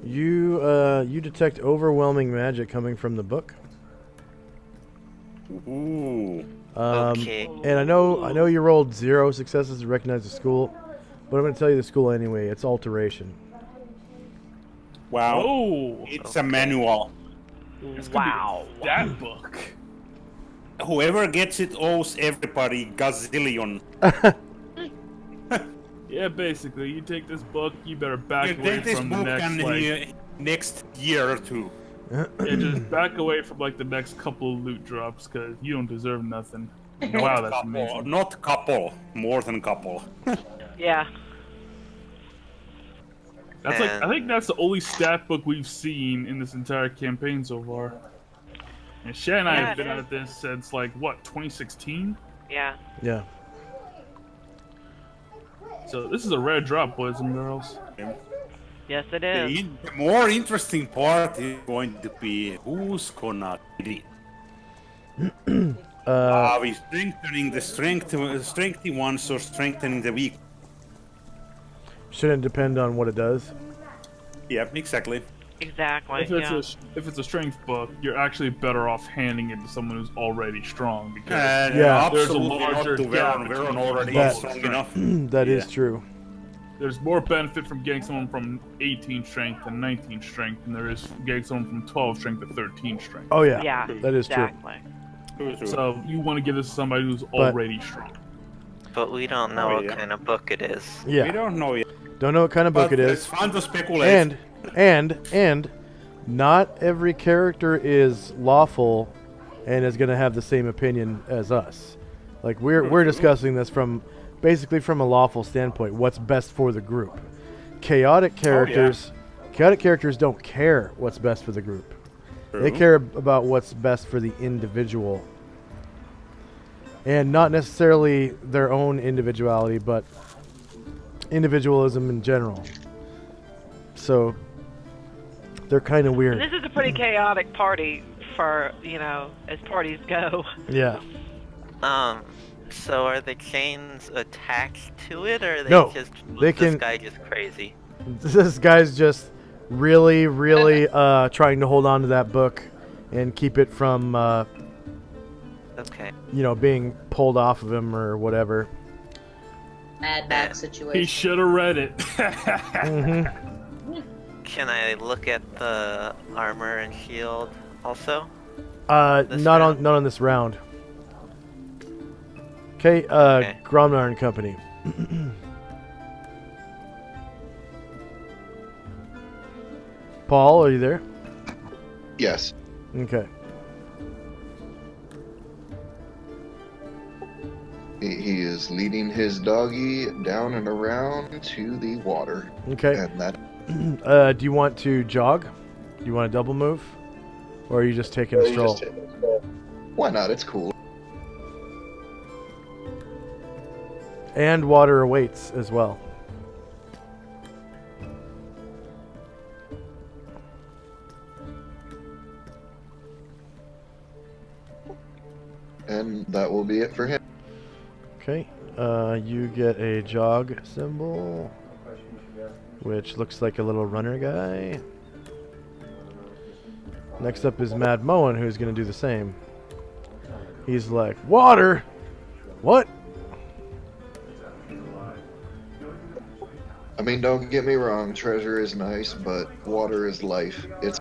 [SPEAKER 1] You detect overwhelming magic coming from the book.
[SPEAKER 7] Ooh.
[SPEAKER 4] Okay.
[SPEAKER 1] And I know you rolled 0 successes to recognize the school, but I'm going to tell you the school anyway. It's Alteration.
[SPEAKER 7] Wow.
[SPEAKER 6] Oh,
[SPEAKER 7] It's a manual.
[SPEAKER 5] Wow.
[SPEAKER 6] that book.
[SPEAKER 7] Whoever gets it owes everybody gazillion.
[SPEAKER 6] Yeah, basically, you take this book, you better back
[SPEAKER 7] You
[SPEAKER 6] away
[SPEAKER 7] take this
[SPEAKER 6] from the
[SPEAKER 7] book
[SPEAKER 6] next,
[SPEAKER 7] and
[SPEAKER 6] like,
[SPEAKER 7] next year or two.
[SPEAKER 6] yeah, just back away from like the next couple of loot drops, cause you don't deserve nothing.
[SPEAKER 7] Not
[SPEAKER 6] Wow, that's
[SPEAKER 7] couple,
[SPEAKER 6] amazing.
[SPEAKER 7] not couple, more than couple.
[SPEAKER 5] Yeah.
[SPEAKER 6] That's like, I think that's the only stat book we've seen in this entire campaign so far. And Shay and I
[SPEAKER 5] Yeah,
[SPEAKER 6] have been
[SPEAKER 5] it is.
[SPEAKER 6] at this since like what, 2016?
[SPEAKER 5] Yeah.
[SPEAKER 1] Yeah.
[SPEAKER 6] So this is a rare drop, boys and girls.
[SPEAKER 5] Yes, it is.
[SPEAKER 7] The more interesting part is going to be who's gonna get it. Are we strengthening the strengthy ones or strengthening the weak?
[SPEAKER 1] Shouldn't depend on what it does.
[SPEAKER 7] Yeah, exactly.
[SPEAKER 5] Exactly.
[SPEAKER 6] If it's a strength book, you're actually better off handing it to someone who's already strong because
[SPEAKER 1] Yeah.
[SPEAKER 6] there's a
[SPEAKER 7] Absolutely not
[SPEAKER 6] larger
[SPEAKER 7] to
[SPEAKER 6] gap
[SPEAKER 7] Veron.
[SPEAKER 6] between
[SPEAKER 7] Veron already
[SPEAKER 1] that-
[SPEAKER 7] is strong enough.
[SPEAKER 1] That is
[SPEAKER 7] Yeah.
[SPEAKER 1] true.
[SPEAKER 6] there's more benefit from getting someone from 18 strength to 19 strength than there is getting someone from 12 strength to 13 strength.
[SPEAKER 1] Oh yeah.
[SPEAKER 5] Yeah.
[SPEAKER 1] That is true.
[SPEAKER 5] Exactly.
[SPEAKER 6] So you want to give this to somebody who's already strong.
[SPEAKER 4] But we don't know
[SPEAKER 7] Oh,
[SPEAKER 4] what
[SPEAKER 7] yeah.
[SPEAKER 4] kind of book it is.
[SPEAKER 7] We
[SPEAKER 1] Yeah.
[SPEAKER 7] don't know yet.
[SPEAKER 1] Don't know what kind of book
[SPEAKER 7] But
[SPEAKER 1] it
[SPEAKER 7] it's
[SPEAKER 1] is.
[SPEAKER 7] fun to speculate.
[SPEAKER 1] And not every character is lawful and is going to have the same opinion as us. Like we're discussing this from basically from a lawful standpoint. What's best for the group? Chaotic characters, chaotic characters don't care what's best for the group.
[SPEAKER 7] True.
[SPEAKER 1] They care about what's best for the individual, and not necessarily their own individuality, but individualism in general. So they're kind of weird.
[SPEAKER 5] And this is a pretty chaotic party for, as parties go.
[SPEAKER 1] Yeah.
[SPEAKER 4] So are the chains attached to it, or are they
[SPEAKER 1] No,
[SPEAKER 4] just
[SPEAKER 1] they
[SPEAKER 4] this
[SPEAKER 1] can-
[SPEAKER 4] guy just crazy?
[SPEAKER 1] This guy's just really, really trying to hold on to that book and keep it from,
[SPEAKER 4] Okay.
[SPEAKER 1] being pulled off of him or whatever.
[SPEAKER 2] Mad Max
[SPEAKER 6] He
[SPEAKER 2] situation.
[SPEAKER 6] should have read it.
[SPEAKER 4] Can I look at the armor and shield also? This
[SPEAKER 1] Not
[SPEAKER 4] round?
[SPEAKER 1] on this round. Okay,
[SPEAKER 4] Okay.
[SPEAKER 1] Gromnar and Company. Paul, are you there?
[SPEAKER 3] Yes.
[SPEAKER 1] Okay.
[SPEAKER 3] He is leading his doggy down and around to the water.
[SPEAKER 1] Okay.
[SPEAKER 3] And that
[SPEAKER 1] Do you want to jog? Do you want to double move? Or are you just taking a stroll?
[SPEAKER 3] why not? It's cool.
[SPEAKER 1] And water awaits as well.
[SPEAKER 3] And that will be it for him.
[SPEAKER 1] Okay. You get a jog symbol, which looks like a little runner guy. Next up is Mad Moen, who's going to do the same. He's like, water? What?
[SPEAKER 3] I mean, don't get me wrong, treasure is nice, but water is life. It's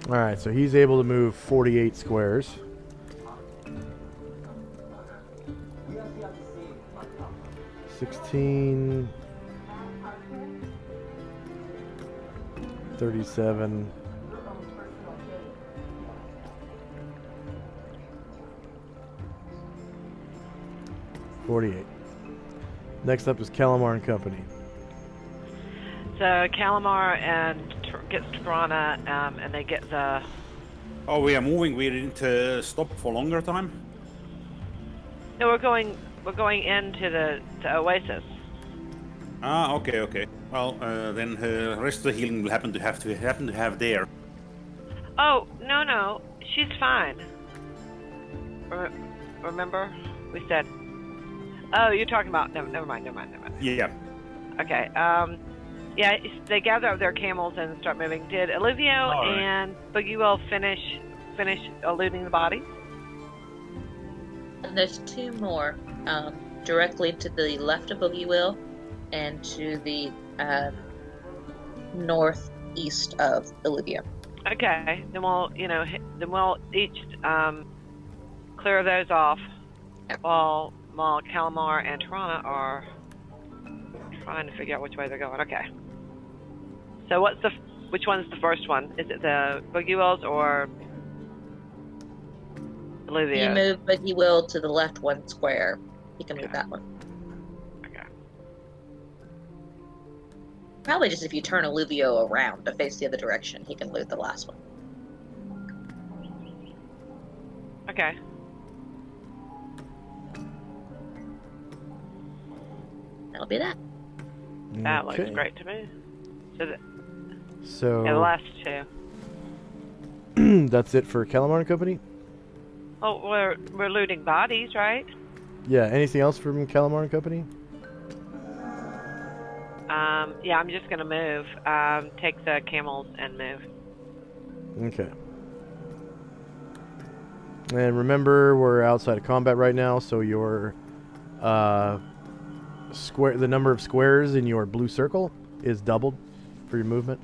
[SPEAKER 1] Alright, so he's able to move 48 squares. $16, 37, 48. Next up is Calamar and Company.
[SPEAKER 5] So Calamar and gets Trana, and they get the.
[SPEAKER 7] Oh, we are moving. We didn't stop for longer time.
[SPEAKER 5] No, we're going into the Oasis.
[SPEAKER 7] Ah, okay. Well, then rest of the healing will happen to have there.
[SPEAKER 5] Oh no, she's fine. Remember, we said. Oh, you're talking about. Never mind.
[SPEAKER 7] Yeah.
[SPEAKER 5] Okay. Yeah, they gather up their camels and start moving. Did Olivio and Boogie Will finish eluding the body?
[SPEAKER 2] And there's two more, directly to the left of Boogie Will, and to the northeast of Olivia.
[SPEAKER 5] Okay, then we'll each clear those off while Calamar and Tirana are trying to figure out which way they're going. Okay. So which one's the first one? Is it the Boogie Wills or Olivia?
[SPEAKER 2] You move Boogie Will to the left one square. You can move that one.
[SPEAKER 5] Okay.
[SPEAKER 2] Probably just if you turn Olivio around to face the other direction, he can loot the last one.
[SPEAKER 5] Okay.
[SPEAKER 2] That'll be that.
[SPEAKER 5] That looks
[SPEAKER 1] Okay.
[SPEAKER 5] great to me.
[SPEAKER 1] So
[SPEAKER 5] Yeah, the last two.
[SPEAKER 1] that's it for Calamar and Company?
[SPEAKER 5] Oh, we're looting bodies, right?
[SPEAKER 1] Yeah, anything else from Calamar and Company?
[SPEAKER 5] Yeah, I'm just gonna move. Take the camels and move.
[SPEAKER 1] Okay. And remember, we're outside of combat right now, so your the number of squares in your blue circle is doubled for your movement.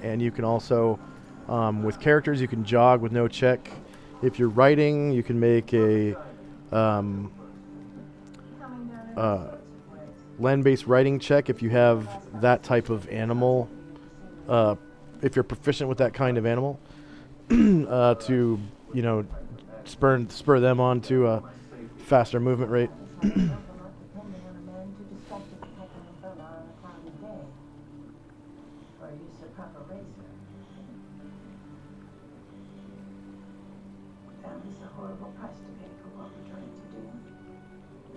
[SPEAKER 1] And you can also, with characters, you can jog with no check. If you're writing, you can make a land-based writing check if you have that type of animal if you're proficient with that kind of animal, to spur them on to a faster movement rate.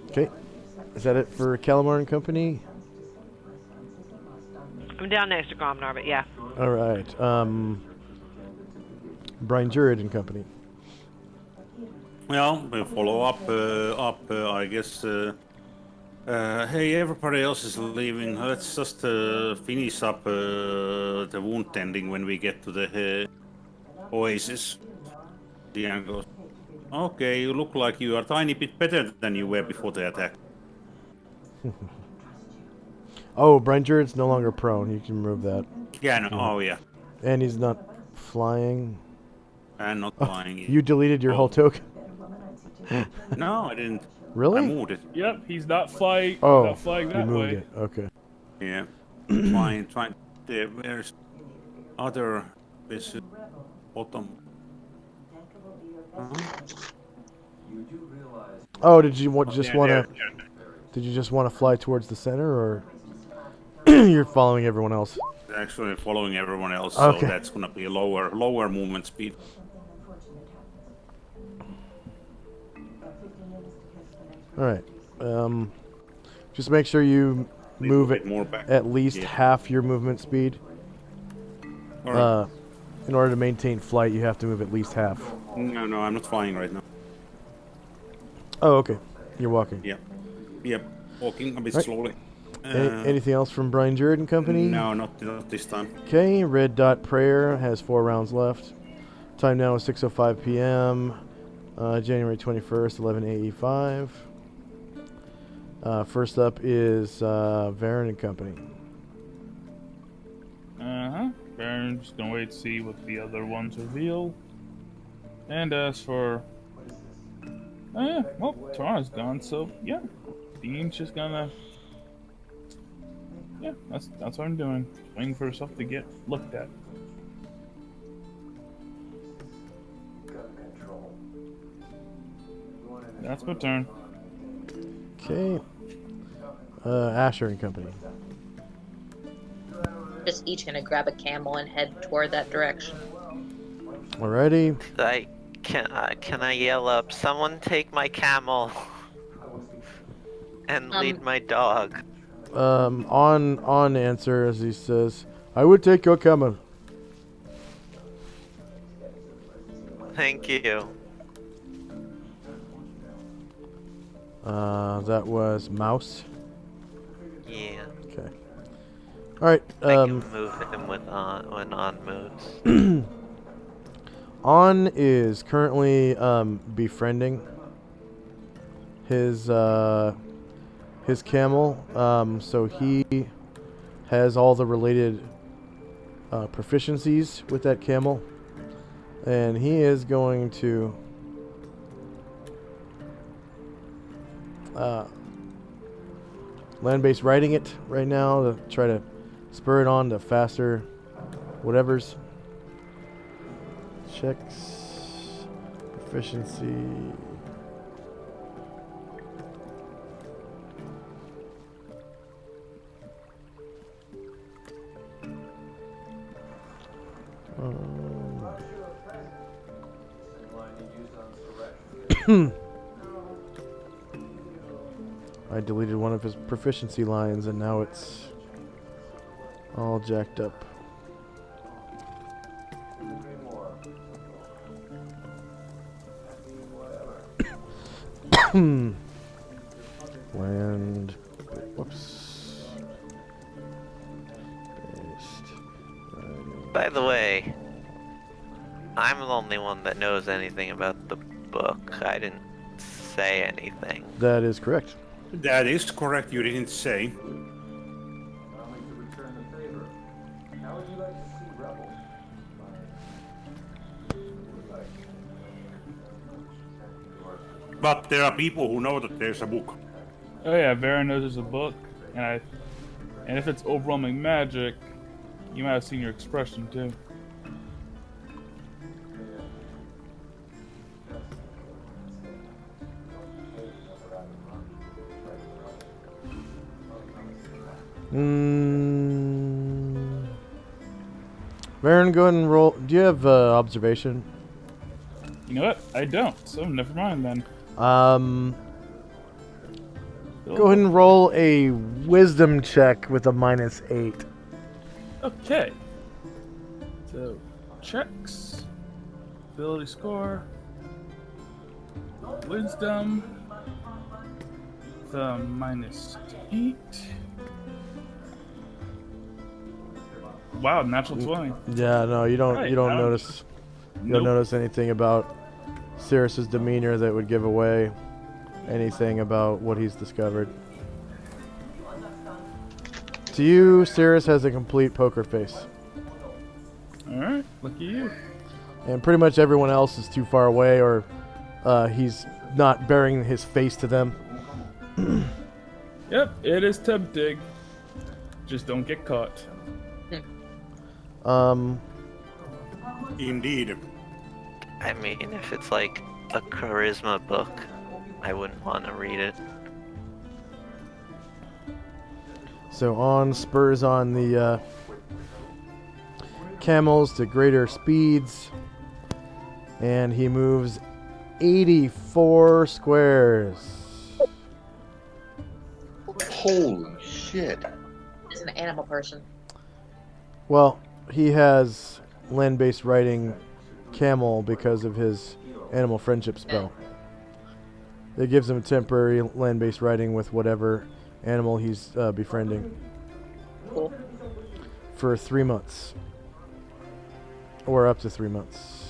[SPEAKER 1] Okay, is that it for Calamar and Company?
[SPEAKER 5] I'm down next to Gromnar, but yeah.
[SPEAKER 1] All right. Brian Jurid and Company.
[SPEAKER 7] Well, we follow up. I guess. Hey, everybody else is leaving. Let's just finish up the wound tending when we get to the oasis. Diane goes, okay, you look like you are a tiny bit better than you were before the attack.
[SPEAKER 1] Oh, Brian Jurid's no longer prone. You can remove that.
[SPEAKER 7] Yeah, no, oh yeah.
[SPEAKER 1] And he's not flying.
[SPEAKER 7] And not flying.
[SPEAKER 1] You deleted your whole token?
[SPEAKER 7] No, I didn't.
[SPEAKER 1] Really?
[SPEAKER 7] I moved it.
[SPEAKER 6] Yep, he's not flying.
[SPEAKER 1] Oh,
[SPEAKER 6] not flying that
[SPEAKER 1] you moved
[SPEAKER 6] way.
[SPEAKER 1] it. Okay.
[SPEAKER 7] Yeah. trying. Where's other? This bottom.
[SPEAKER 1] Oh, did you just want to?
[SPEAKER 7] Yeah.
[SPEAKER 1] Did you just want to fly towards the center, or you're following everyone else?
[SPEAKER 7] Actually, following everyone else,
[SPEAKER 1] Okay.
[SPEAKER 7] so that's gonna be a lower movement speed.
[SPEAKER 1] All right. Just make sure you move it
[SPEAKER 7] more back.
[SPEAKER 1] at least half your movement speed.
[SPEAKER 7] All right.
[SPEAKER 1] In order to maintain flight, you have to move at least half.
[SPEAKER 7] No, I'm not flying right now.
[SPEAKER 1] Oh, okay. You're walking.
[SPEAKER 7] Yep. Walking a bit
[SPEAKER 1] Right.
[SPEAKER 7] slowly.
[SPEAKER 1] Anything else from Brian Jurid and Company?
[SPEAKER 7] No, not this time.
[SPEAKER 1] Okay, Red Dot Prayer has 4 rounds left. Time now is 6:05 p.m. January 21st, 11:85. First up is Varen and Company.
[SPEAKER 6] Baron's just gonna wait to see what the other ones reveal. And as for... well, Tara's gone, so yeah. Dean's just gonna... Yeah, that's what I'm doing. Just waiting for stuff to get looked at. That's my turn.
[SPEAKER 1] Okay. Asher and Company.
[SPEAKER 2] Just each gonna grab a camel and head toward that direction.
[SPEAKER 1] Alrighty.
[SPEAKER 4] Can I yell up, someone take my camel and lead my dog?
[SPEAKER 1] On answer as he says, I would take your camel.
[SPEAKER 4] Thank you.
[SPEAKER 1] That was Mouse.
[SPEAKER 4] Yeah.
[SPEAKER 1] Okay. Alright,
[SPEAKER 4] I can move him when On moves.
[SPEAKER 1] On is currently befriending his camel, so he has all the related proficiencies with that camel, and he is going to land-based riding it right now to try to spur it on to faster whatevers. Checks proficiency. I deleted one of his proficiency lines and now it's all jacked up. Land. Whoops.
[SPEAKER 4] By the way, I'm the only one that knows anything about the book. I didn't say anything.
[SPEAKER 1] That is correct.
[SPEAKER 7] That is correct. You didn't say. But there are people who know that there's a book.
[SPEAKER 6] Oh yeah, Varen knows there's a book, and if it's overwhelming magic, You might have seen your expression too.
[SPEAKER 1] Baron, go ahead and roll. Do you have observation?
[SPEAKER 6] You know what? I don't, so never mind then.
[SPEAKER 1] Go ahead and roll a wisdom check with a -8.
[SPEAKER 6] Okay. So, checks. Ability score. Wisdom. The -8. Wow, natural 20.
[SPEAKER 1] Yeah, no, you don't.
[SPEAKER 6] Right,
[SPEAKER 1] You don't
[SPEAKER 6] ouch.
[SPEAKER 1] notice. You
[SPEAKER 6] Nope.
[SPEAKER 1] don't notice anything about Cirrus's demeanor that would give away anything about what he's discovered. To you, Cirrus has a complete poker face,
[SPEAKER 6] Alright, lucky you.
[SPEAKER 1] and pretty much everyone else is too far away, or he's not bearing his face to them.
[SPEAKER 6] Yep, it is tempting. Just don't get caught.
[SPEAKER 7] Indeed.
[SPEAKER 4] I mean, if it's like a charisma book, I wouldn't want to read it.
[SPEAKER 1] So on spurs on the camels to greater speeds, and he moves 84 squares.
[SPEAKER 3] Holy shit.
[SPEAKER 2] Is an animal person.
[SPEAKER 1] Well, he has land-based riding camel because of his animal friendship spell. It gives him temporary land-based riding with whatever animal he's befriending
[SPEAKER 2] Cool.
[SPEAKER 1] for 3 months, or up to 3 months.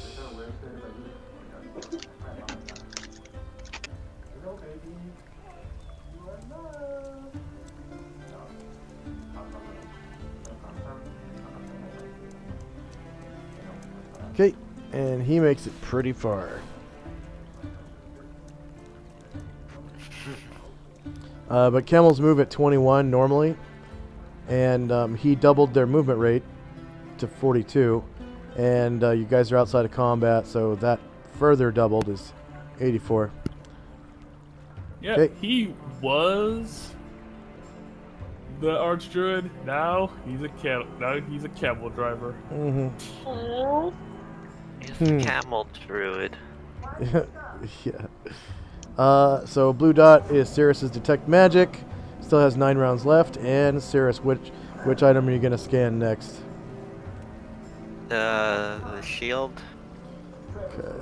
[SPEAKER 1] Okay, and he makes it pretty far. But camels move at 21 normally, and he doubled their movement rate to 42, and you guys are outside of combat, so that further doubled is 84.
[SPEAKER 6] Yeah,
[SPEAKER 1] Okay.
[SPEAKER 6] he was the archdruid. Now he's a camel driver.
[SPEAKER 1] Mm-hmm.
[SPEAKER 2] Oh.
[SPEAKER 4] He's a camel druid.
[SPEAKER 1] Yeah. So blue dot is Cirrus's detect magic. Still has 9 rounds left. And Cirrus, which item are you gonna scan next?
[SPEAKER 4] The shield.
[SPEAKER 1] Okay.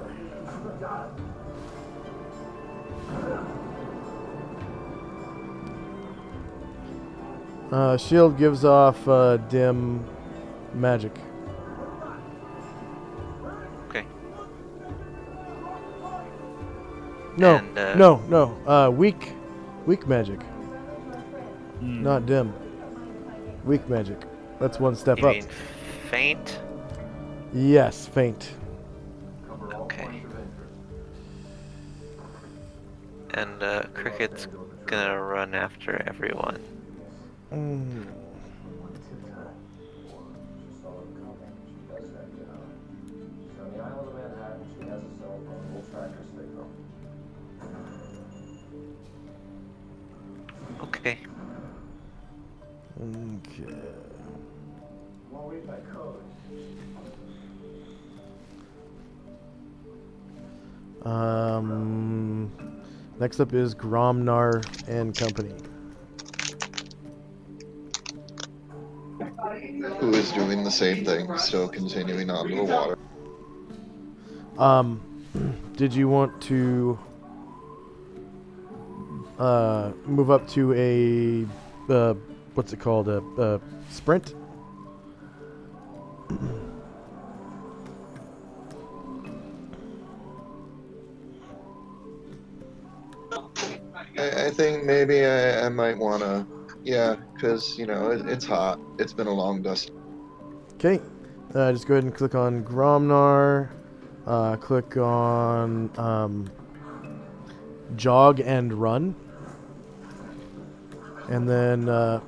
[SPEAKER 1] Shield gives off dim magic.
[SPEAKER 4] Okay.
[SPEAKER 1] No,
[SPEAKER 4] And,
[SPEAKER 1] no. Weak magic. Not dim. Weak magic. That's one step
[SPEAKER 4] You
[SPEAKER 1] up.
[SPEAKER 4] mean faint?
[SPEAKER 1] Yes, faint.
[SPEAKER 4] Okay. And Cricket's gonna run after everyone.
[SPEAKER 1] Mm.
[SPEAKER 4] Okay.
[SPEAKER 1] Okay. Next up is Gromnar and Company.
[SPEAKER 3] Who is doing the same thing, still continuing onto the water.
[SPEAKER 1] Did you want to move up to a what's it called, a sprint?
[SPEAKER 3] I think maybe I might want to, yeah, because, you know, it's hot. It's been a long dust.
[SPEAKER 1] Okay, just go ahead and click on Gromnar. Click on jog and run. And then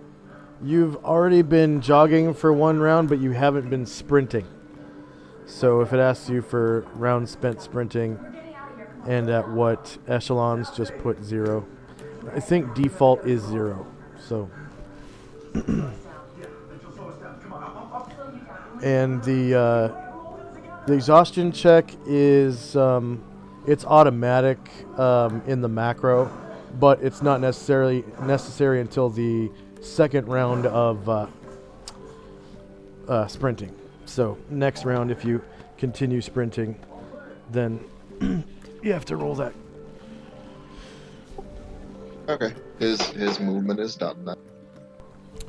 [SPEAKER 1] You've already been jogging for 1 round, but you haven't been sprinting. So if it asks you for rounds spent sprinting and at what echelons, just put 0. I think default is 0. So, and the exhaustion check is it's automatic in the macro, but it's not necessarily necessary until the second round of sprinting. So next round, if you continue sprinting, then you have to roll that.
[SPEAKER 3] Okay. His movement is done then.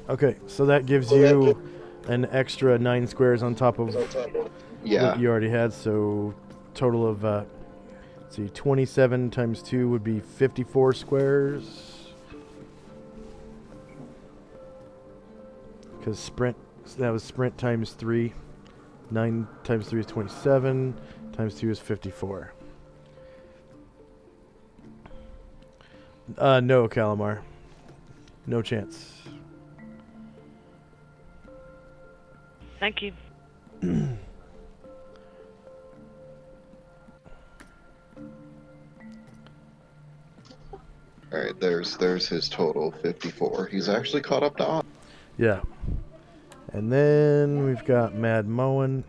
[SPEAKER 1] Okay, so that gives you an extra 9 squares on top of
[SPEAKER 3] Yeah.
[SPEAKER 1] what you already had. So total of let's see, 27 times 2 would be 54 squares. Because sprint, that was sprint times 3. 9 times 3 is 27. Times 2 is 54. No, Calamar. No chance.
[SPEAKER 5] Thank you.
[SPEAKER 3] All right. There's his total 54. He's actually caught up to on.
[SPEAKER 1] Yeah. And then we've got Mad Moen,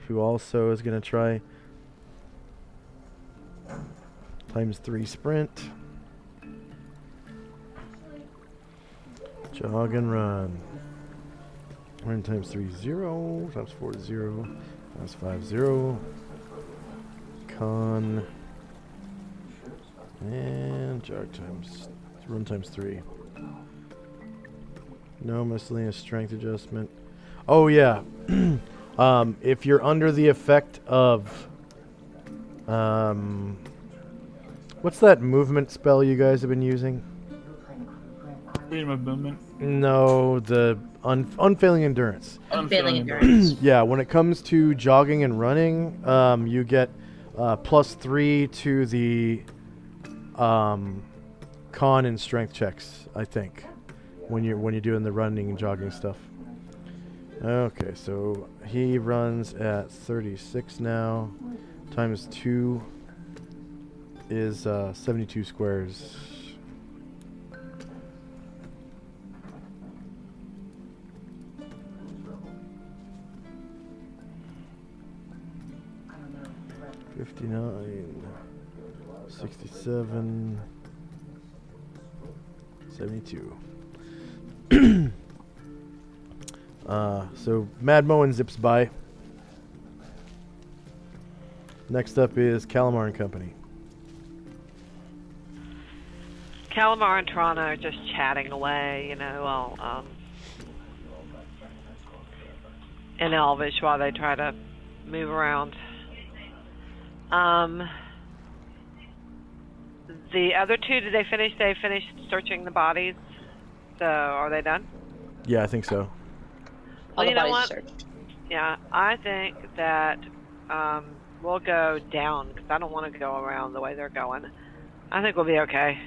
[SPEAKER 1] who also is going to try times 3 sprint. Jog and run. Run times 3, 0. Times 4, 0. Times 5, 0. Con. And jog times. Run times 3. No miscellaneous strength adjustment. Oh, yeah. If you're under the effect of... what's that movement spell you guys have been using?
[SPEAKER 6] Freedom of movement.
[SPEAKER 1] No, the unfailing endurance.
[SPEAKER 2] Unfailing endurance.
[SPEAKER 1] Yeah, when it comes to jogging and running, you get +3 to the con and strength checks, I think, when you're doing the running and jogging stuff. Okay, so he runs at 36 now. Times 2 is 72 squares. $59, 67, 72. So Mad Moen zips by. Next up is Calamar and Company.
[SPEAKER 5] Calamar and Toronto are just chatting away, you know, while in Elvish while they try to move around. The other two, did they finish? They finished searching the bodies. So, are they done?
[SPEAKER 1] Yeah, I think so.
[SPEAKER 2] All
[SPEAKER 5] Well,
[SPEAKER 2] the
[SPEAKER 5] you know
[SPEAKER 2] bodies
[SPEAKER 5] what?
[SPEAKER 2] searched.
[SPEAKER 5] Yeah, I think that we'll go down because I don't want to go around the way they're going. I think we'll be okay.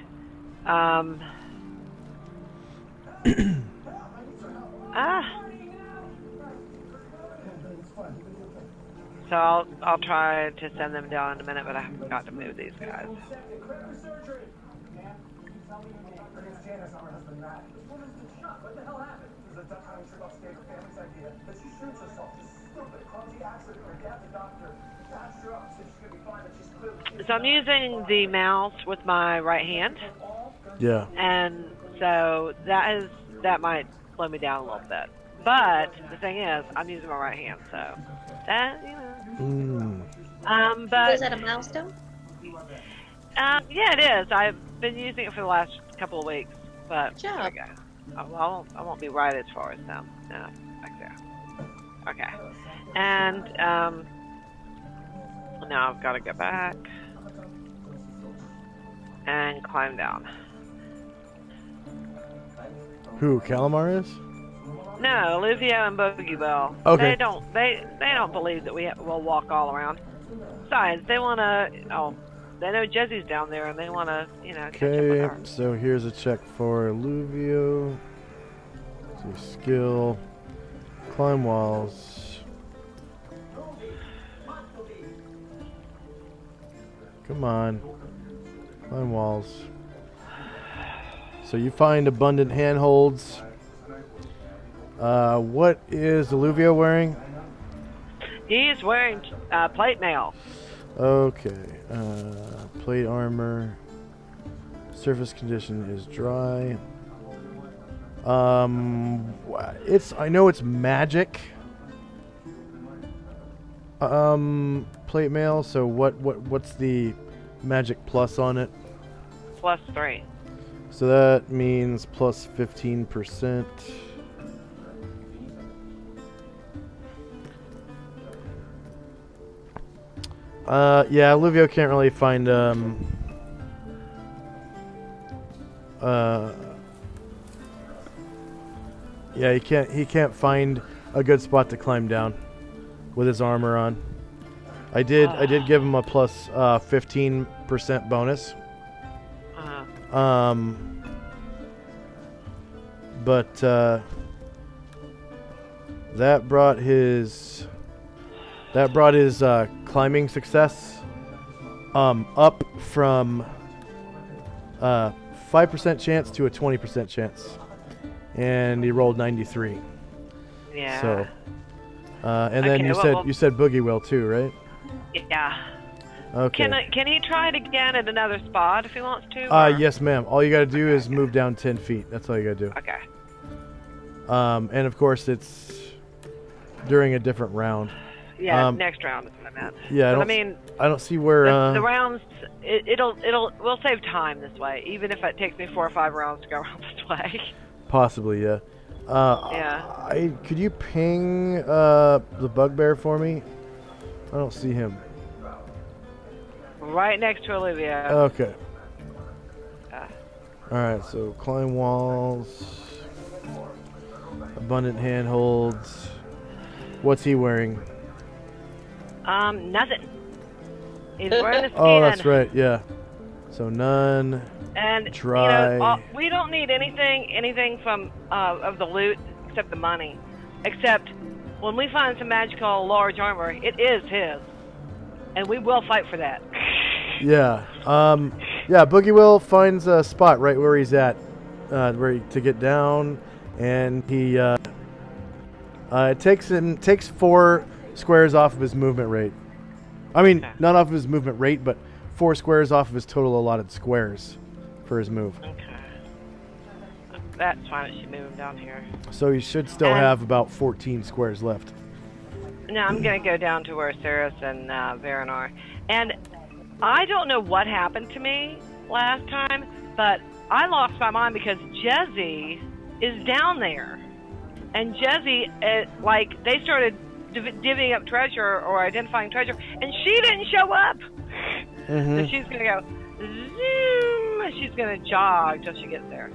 [SPEAKER 5] So I'll try to send them down in a minute, but I haven't got to move these guys. So I'm using the mouse with my right hand,
[SPEAKER 1] Yeah.
[SPEAKER 5] and so that might slow me down a little bit. But the thing is, I'm using my right hand, so that, you know. But
[SPEAKER 2] Was that a milestone?
[SPEAKER 5] yeah, it is. I've been using it for the last couple of weeks, but
[SPEAKER 2] Good job.
[SPEAKER 5] okay. I won't be right as far as them. No, back there. Okay, and now I've got to go back and climb down.
[SPEAKER 1] Who, Calamar is?
[SPEAKER 5] No, Olivia and Boogie Bell.
[SPEAKER 1] Okay.
[SPEAKER 5] They don't believe that we'll walk all around. Besides, they want to. Oh, they know Jessie's down there, and they want to, you know, catch up with
[SPEAKER 1] Okay,
[SPEAKER 5] her.
[SPEAKER 1] so here's a check for Luvio. See, skill, climb walls. Come on, climb walls. So you find abundant handholds. What is Alluvio wearing?
[SPEAKER 5] He's wearing plate mail.
[SPEAKER 1] Okay. Plate armor. Surface condition is dry. I know it's magic. Plate mail. So what's the magic plus on it?
[SPEAKER 5] +3.
[SPEAKER 1] So that means plus 15%. Yeah, Alluvio can't really find yeah, he can't find a good spot to climb down with his armor on. I did give him a plus 15% bonus. But that brought his climbing success up from 5% chance to a 20% chance, and he rolled 93.
[SPEAKER 5] Yeah.
[SPEAKER 1] So, and then you said Boogie will too, right?
[SPEAKER 5] Yeah.
[SPEAKER 1] Okay.
[SPEAKER 5] Can he try it again at another spot if he wants to?
[SPEAKER 1] Yes, ma'am. All you got to do is move down 10 feet. That's all you got to do.
[SPEAKER 5] Okay.
[SPEAKER 1] And of course, it's during a different round.
[SPEAKER 5] Yeah, next round is what I meant.
[SPEAKER 1] Yeah, I don't see where
[SPEAKER 5] the rounds. We'll save time this way, even if it takes me 4 or 5 rounds to go around this way.
[SPEAKER 1] Possibly, yeah.
[SPEAKER 5] Yeah.
[SPEAKER 1] Could you ping the bugbear for me? I don't see him.
[SPEAKER 5] Right next to Olivia.
[SPEAKER 1] Okay. Alright, so climb walls. Abundant handholds. What's he wearing?
[SPEAKER 5] Nothing. He's wearing a skin.
[SPEAKER 1] Oh, that's right, yeah. So none.
[SPEAKER 5] And
[SPEAKER 1] dry.
[SPEAKER 5] We don't need anything from of the loot except the money. Except when we find some magical large armor, it is his, and we will fight for that.
[SPEAKER 1] Yeah. Yeah. Boogie Will finds a spot right where he's at, to get down, and he it takes 4 squares off of his movement rate. I mean, not off of his movement rate, but 4 squares off of his total allotted squares for his move.
[SPEAKER 5] Okay. That's fine. It should move him down here.
[SPEAKER 1] So he should still have about 14 squares left.
[SPEAKER 5] Now I'm gonna go down to where Saris and Varen are, and I don't know what happened to me last time, but I lost my mind because Jezzy is down there, and Jezzy, they started divvying up treasure or identifying treasure, and she didn't show up.
[SPEAKER 1] Mm-hmm.
[SPEAKER 5] So she's gonna go zoom. She's gonna jog till she gets there.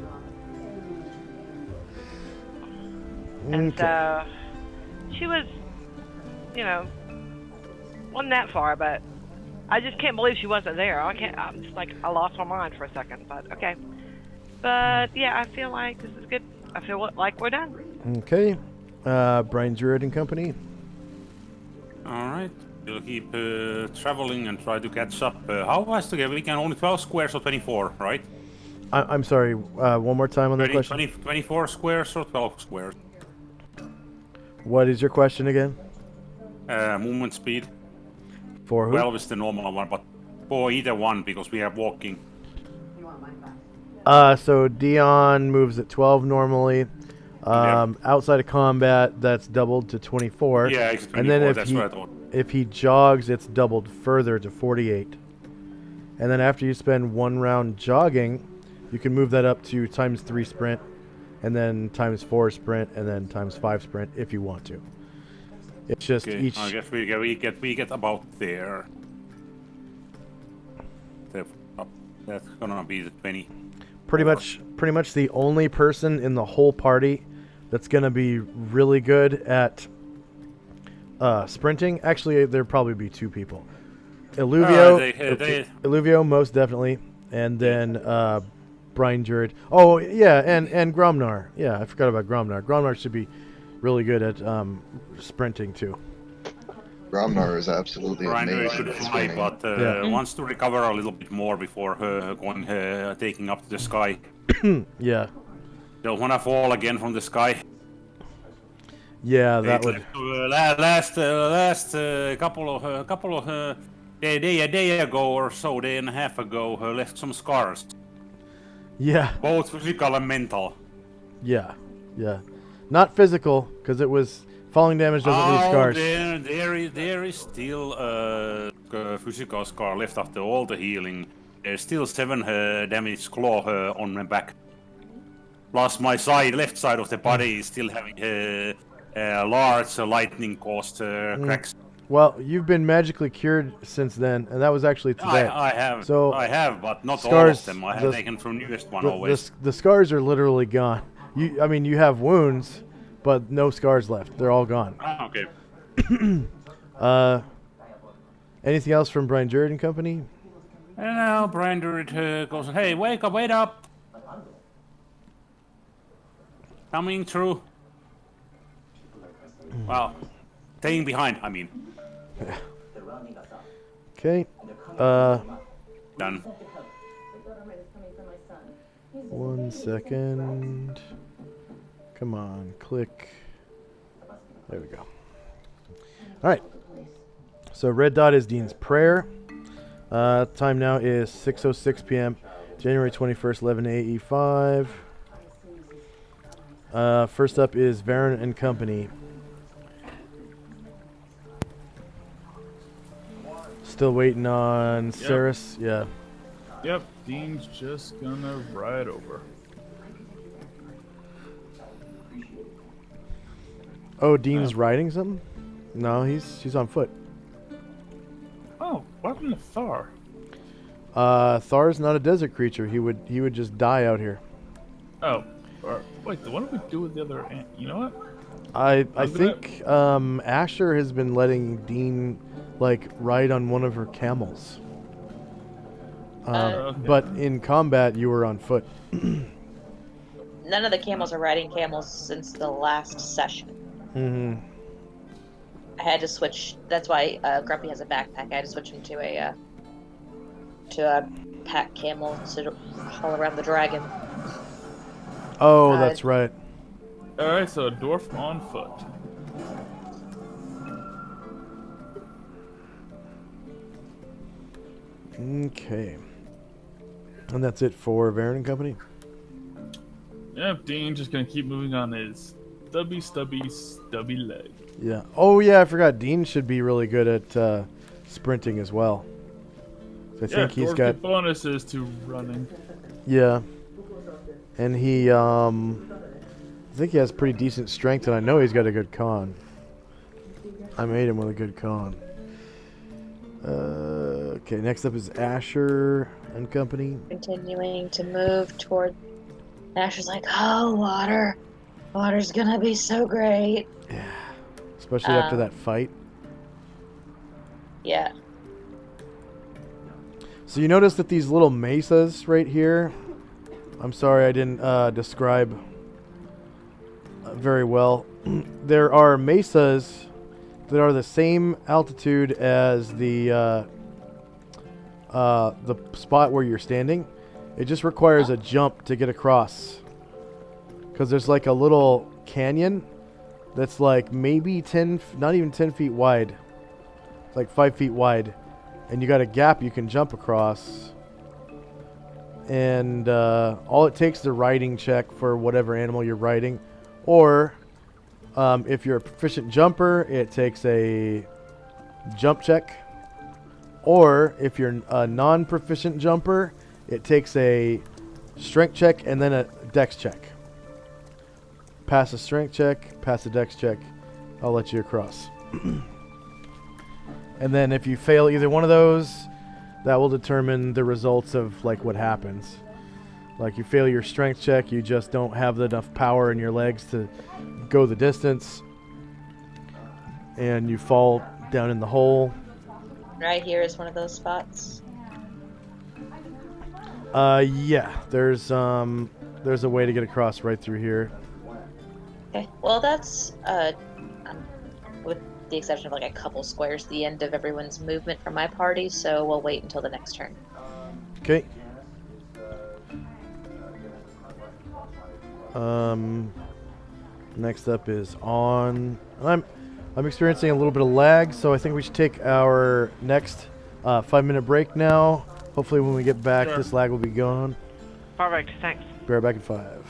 [SPEAKER 1] Okay.
[SPEAKER 5] And so she was, wasn't that far, but I just can't believe she wasn't there. I'm just I lost my mind for a second, but okay. But yeah, I feel like this is good. I feel like we're done.
[SPEAKER 1] Okay. Brian Druid and company.
[SPEAKER 7] Alright. We'll keep traveling and try to catch up. How fast to get? We can only 12 squares or 24, right?
[SPEAKER 1] I'm sorry, one more time on that question.
[SPEAKER 7] 24 squares or 12 squares?
[SPEAKER 1] What is your question again?
[SPEAKER 7] Movement speed.
[SPEAKER 1] For who?
[SPEAKER 7] 12 is the normal one, but for either one because we have walking.
[SPEAKER 1] So Dion moves at 12 normally. Outside of combat, that's doubled to 24.
[SPEAKER 7] Yeah, it's 24,
[SPEAKER 1] and then
[SPEAKER 7] that's what I thought.
[SPEAKER 1] if he jogs, it's doubled further to 48. And then after you spend 1 round jogging, you can move that up to ×3 sprint, and then ×4 sprint, and then ×5 sprint if you want to. It's just each.
[SPEAKER 7] I guess we get about there. That's gonna be the 20.
[SPEAKER 1] Pretty much the only person in the whole party that's gonna be really good at sprinting. Actually, there'd probably be 2 people. Illuvio, Illuvio most definitely, and then Brine Druid. Oh, yeah, and Gromnar. Yeah, I forgot about Gromnar. Gromnar should be really good at sprinting, too.
[SPEAKER 3] Gromnar is absolutely
[SPEAKER 7] Grinder
[SPEAKER 3] amazing
[SPEAKER 7] could
[SPEAKER 3] at
[SPEAKER 7] fly,
[SPEAKER 3] sprinting.
[SPEAKER 7] but
[SPEAKER 1] Yeah.
[SPEAKER 7] wants to recover a little bit more before going taking up to the sky.
[SPEAKER 1] Yeah.
[SPEAKER 7] Don't wanna fall again from the sky.
[SPEAKER 1] Yeah, that would...
[SPEAKER 7] Last couple of day ago or so, day and a half ago, left some scars,
[SPEAKER 1] Yeah.
[SPEAKER 7] both physical and mental.
[SPEAKER 1] Yeah. Yeah. Not physical, because it was... Falling damage doesn't leave scars.
[SPEAKER 7] There is still a physical scar left after all the healing. There's still 7 damage claw on my back. Plus my left side of the body is still having large lightning caused cracks.
[SPEAKER 1] Well, you've been magically cured since then, and that was actually today.
[SPEAKER 7] I have,
[SPEAKER 1] So
[SPEAKER 7] I have, but not
[SPEAKER 1] scars,
[SPEAKER 7] all of them. I have taken from newest one always.
[SPEAKER 1] The scars are literally gone. I mean, you have wounds, but no scars left. They're all gone.
[SPEAKER 7] Ah, okay.
[SPEAKER 1] Anything else from Brian Jared and company?
[SPEAKER 7] And now Brian Druid goes, hey, wake up! Coming through. Wow. Staying behind, I mean.
[SPEAKER 1] Okay.
[SPEAKER 7] Done.
[SPEAKER 1] 1 second. Come on, click. There we go. All right. So red dot is Dean's prayer. Time now is 6:06 p.m. January 21st, 11 AE5. First up is Varen and company. Still waiting on Saris. Yeah.
[SPEAKER 6] Yep, Dean's just gonna ride over.
[SPEAKER 1] Oh, Dean's riding something? No, he's on foot.
[SPEAKER 6] Oh, what happened to Thar?
[SPEAKER 1] Thar's not a desert creature. He would just die out here.
[SPEAKER 6] Oh, wait, what did we do with the other ant? You know what?
[SPEAKER 1] I think Asher has been letting Dean like ride on one of her camels.
[SPEAKER 6] Okay.
[SPEAKER 1] But in combat, you were on foot.
[SPEAKER 2] None of the camels are riding camels since the last session.
[SPEAKER 1] Mm-hmm.
[SPEAKER 2] I had to switch. That's why Grumpy has a backpack. I had to switch him to a pack camel to haul around the dragon.
[SPEAKER 1] Oh, that's right.
[SPEAKER 6] Alright, so a dwarf on foot.
[SPEAKER 1] Okay. And that's it for Varen and company?
[SPEAKER 6] Yep, Dean just gonna keep moving on his stubby leg.
[SPEAKER 1] Yeah. Oh, yeah, I forgot. Dean should be really good at sprinting as well. I think he's
[SPEAKER 6] dwarf
[SPEAKER 1] got
[SPEAKER 6] get bonuses to running.
[SPEAKER 1] Yeah. And he, I think he has pretty decent strength, and I know he's got a good con. I made him with a good con. Okay, next up is Asher and company.
[SPEAKER 2] Continuing to move toward. Asher's like, oh, water. Water's gonna be so great.
[SPEAKER 1] Yeah. Especially after that fight.
[SPEAKER 2] Yeah.
[SPEAKER 1] So you notice that these little mesas right here, I'm sorry I didn't describe very well. There are mesas that are the same altitude as the spot where you're standing. It just requires a jump to get across. Because there's like a little canyon that's like maybe 10, not even 10 feet wide. It's like 5 feet wide. And you got a gap you can jump across. And all it takes is a riding check for whatever animal you're riding. Or if you're a proficient jumper, it takes a jump check. Or if you're a non-proficient jumper, it takes a strength check and then a dex check. Pass a strength check, pass a dex check, I'll let you across. And then if you fail either one of those, that will determine the results of like what happens. Like you fail your strength check, you just don't have enough power in your legs to go the distance. And you fall down in the hole.
[SPEAKER 2] Right here is one of those spots.
[SPEAKER 1] Yeah. There's a way to get across right through here.
[SPEAKER 2] Okay. Well, that's with the exception of like a couple squares, the end of everyone's movement from my party. So we'll wait until the next turn.
[SPEAKER 1] Okay. Next up is on. I'm experiencing a little bit of lag, so I think we should take our next 5-minute break now. Hopefully, when we get back,
[SPEAKER 6] Sure.
[SPEAKER 1] this lag will be gone.
[SPEAKER 5] Perfect. Thanks.
[SPEAKER 1] Be right back in 5.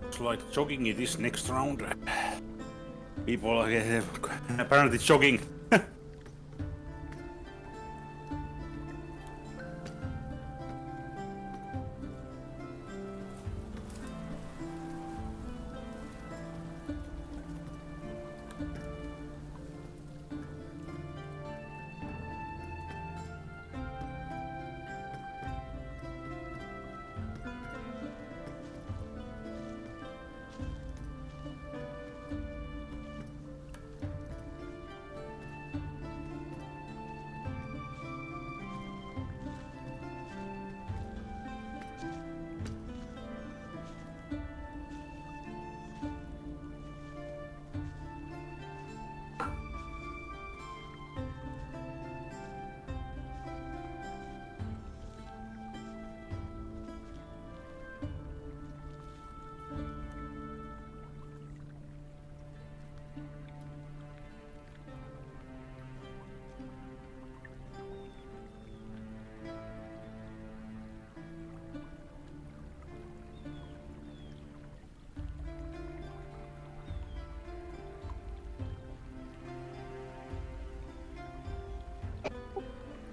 [SPEAKER 7] Looks like jogging it is next round. People are apparently jogging.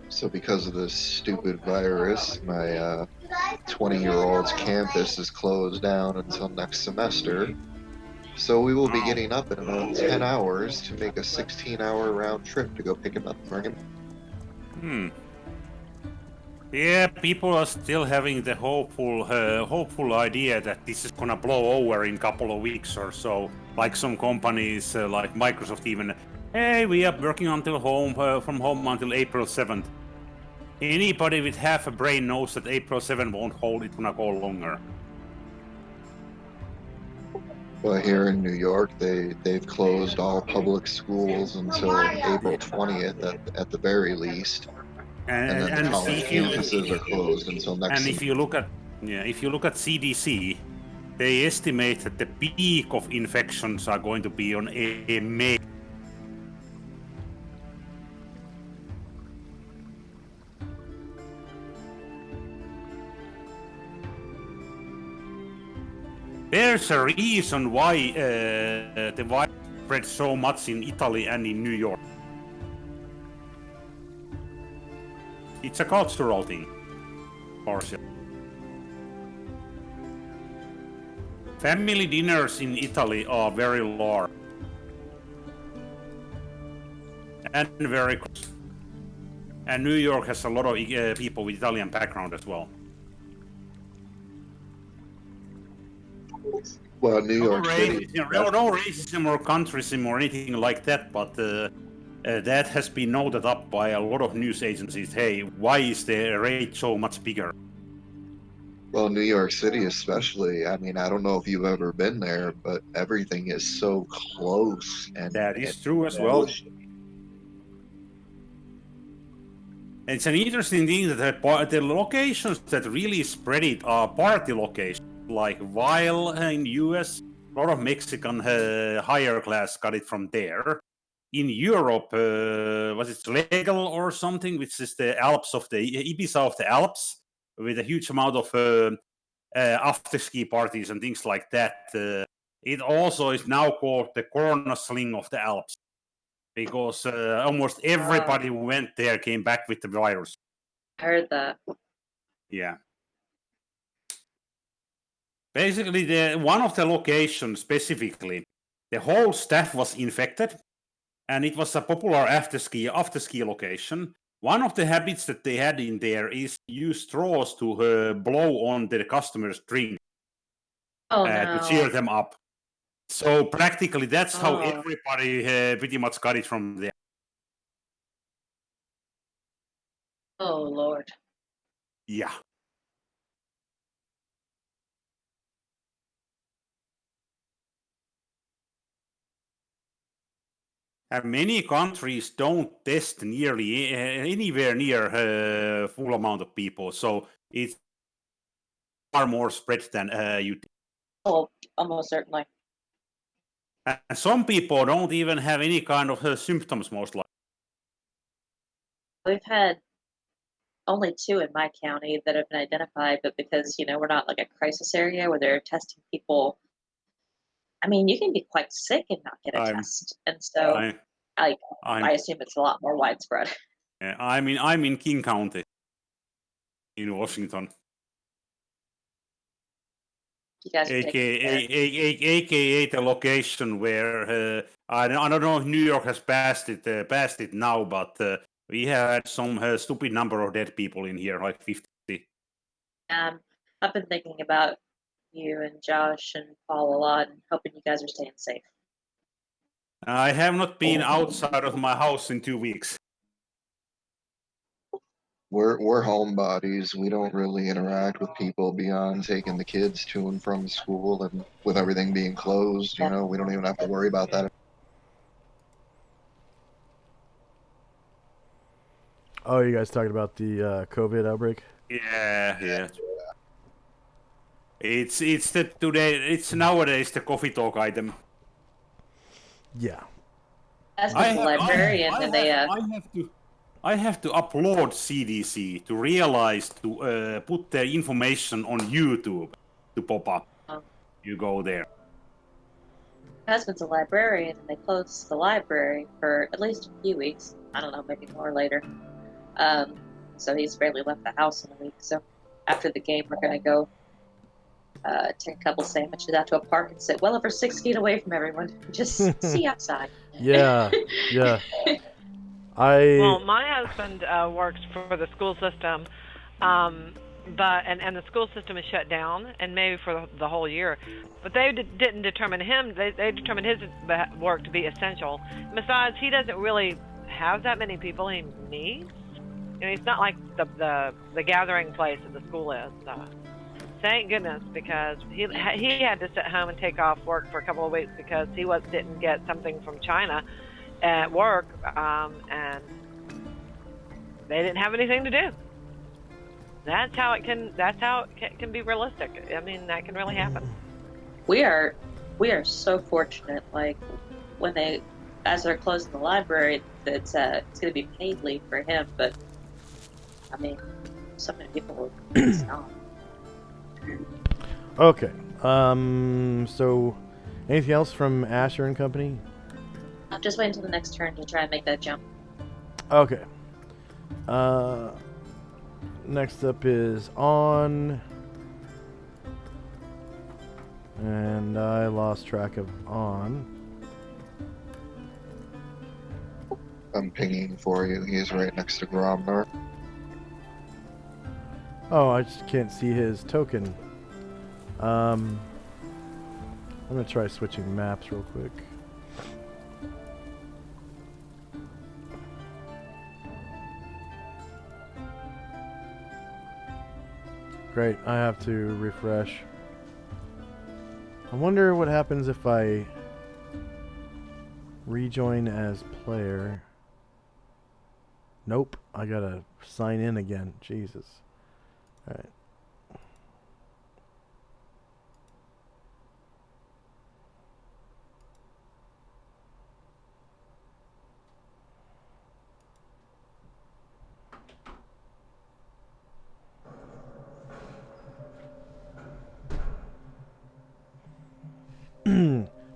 [SPEAKER 3] So because of this stupid virus, my 20-year-old's campus is closed down until next semester. So we will be getting up in about 10 hours to make a 16-hour round trip to go pick him up and bring him.
[SPEAKER 7] Yeah, people are still having the hopeful idea that this is gonna blow over in a couple of weeks or so. Like some companies, like Microsoft, even. Hey, we are working from home until April 7th. Anybody with half a brain knows that April 7th won't hold. It's gonna go longer.
[SPEAKER 3] Well, here in New York, they've closed all public schools until April 20th at the very least. And then the college campuses are closed until next
[SPEAKER 7] And if you look at CDC, they estimate that the peak of infections are going to be on a May. There's a reason why the virus spread so much in Italy and in New York. It's a cultural thing, of course. Family dinners in Italy are very large and very close. And New York has a lot of people with Italian background as well.
[SPEAKER 3] Well, New York City.
[SPEAKER 7] No racism or countryism or anything like that, but that has been noted up by a lot of news agencies. Hey, why is the rate so much bigger?
[SPEAKER 3] Well, New York City especially. I mean, I don't know if you've ever been there, but everything is so close. And
[SPEAKER 7] that is true as well. It's an interesting thing that the locations that really spread it are party locations. Like while in US, a lot of Mexican higher class got it from there. In Europe, was it legal or something, which is the Alps of the Ibiza of the Alps, with a huge amount of after ski parties and things like that. It also is now called the Corona Sling of the Alps, because almost everybody who went there came back with the virus.
[SPEAKER 2] I heard that.
[SPEAKER 7] Yeah. Basically, one of the locations specifically, the whole staff was infected, and it was a popular after ski location. one of the habits that they had in there is use straws to blow on the customers' drink
[SPEAKER 2] Oh
[SPEAKER 7] to cheer
[SPEAKER 2] no.
[SPEAKER 7] them up. So practically, that's how
[SPEAKER 2] Oh.
[SPEAKER 7] everybody pretty much got it from there.
[SPEAKER 2] Oh Lord.
[SPEAKER 7] Yeah. And many countries don't test nearly anywhere near a full amount of people, so it's far more spread than you think.
[SPEAKER 2] Oh, almost certainly.
[SPEAKER 7] And some people don't even have any kind of symptoms, most likely.
[SPEAKER 2] We've had only 2 in my county that have been identified, but because, we're not like a crisis area where they're testing people. I mean, you can be quite sick and not get a
[SPEAKER 7] I'm,
[SPEAKER 2] test. And so
[SPEAKER 7] I,
[SPEAKER 2] I
[SPEAKER 7] I'm,
[SPEAKER 2] I assume it's a lot more widespread.
[SPEAKER 7] I'm in King County, in Washington,
[SPEAKER 2] You guys are taking care.
[SPEAKER 7] aka the location where I don't know if New York has passed it now, but we have had some stupid number of dead people in here, like 50.
[SPEAKER 2] I've been thinking about you and Josh and Paul a lot and hoping you guys are staying safe.
[SPEAKER 7] I have not been outside of my house in 2 weeks.
[SPEAKER 3] We're homebodies. We don't really interact with people beyond taking the kids to and from school, and with everything being closed, we don't even have to worry about that.
[SPEAKER 1] Oh, you guys talking about the COVID outbreak?
[SPEAKER 7] Yeah. It's nowadays the coffee talk item.
[SPEAKER 1] Yeah.
[SPEAKER 2] As the librarian, and they
[SPEAKER 7] I have to applaud CDC to realize to put their information on YouTube to pop up. You go there.
[SPEAKER 2] My husband's a librarian, and they closed the library for at least a few weeks. I don't know, maybe more later. So he's barely left the house in a week. So after the game, we're going to go take a couple sandwiches out to a park and sit well over 6 feet away from everyone. Just see outside.
[SPEAKER 1] Yeah.
[SPEAKER 5] Well, my husband works for the school system, but the school system is shut down, and maybe for the whole year. But they didn't determine him. They determined his work to be essential. Besides, he doesn't really have that many people he meets. It's not like the gathering place that the school is. Thank goodness, because he had to sit home and take off work for a couple of weeks because he didn't get something from China at work, and they didn't have anything to do. That's how it can be realistic. I mean, that can really happen.
[SPEAKER 2] We are so fortunate. Like as they're closing the library, it's going to be paid leave for him. But I mean, so many people it's not.
[SPEAKER 1] Okay. So, anything else from Asher and company?
[SPEAKER 2] I'm just waiting until the next turn to try and make that jump.
[SPEAKER 1] Okay. Next up is On. And I lost track of On.
[SPEAKER 3] I'm pinging for you. He's right next to Gromnar.
[SPEAKER 1] Oh, I just can't see his token. I'm gonna try switching maps real quick. Great, I have to refresh. I wonder what happens if I rejoin as player. Nope, I gotta sign in again. Jesus. Alright.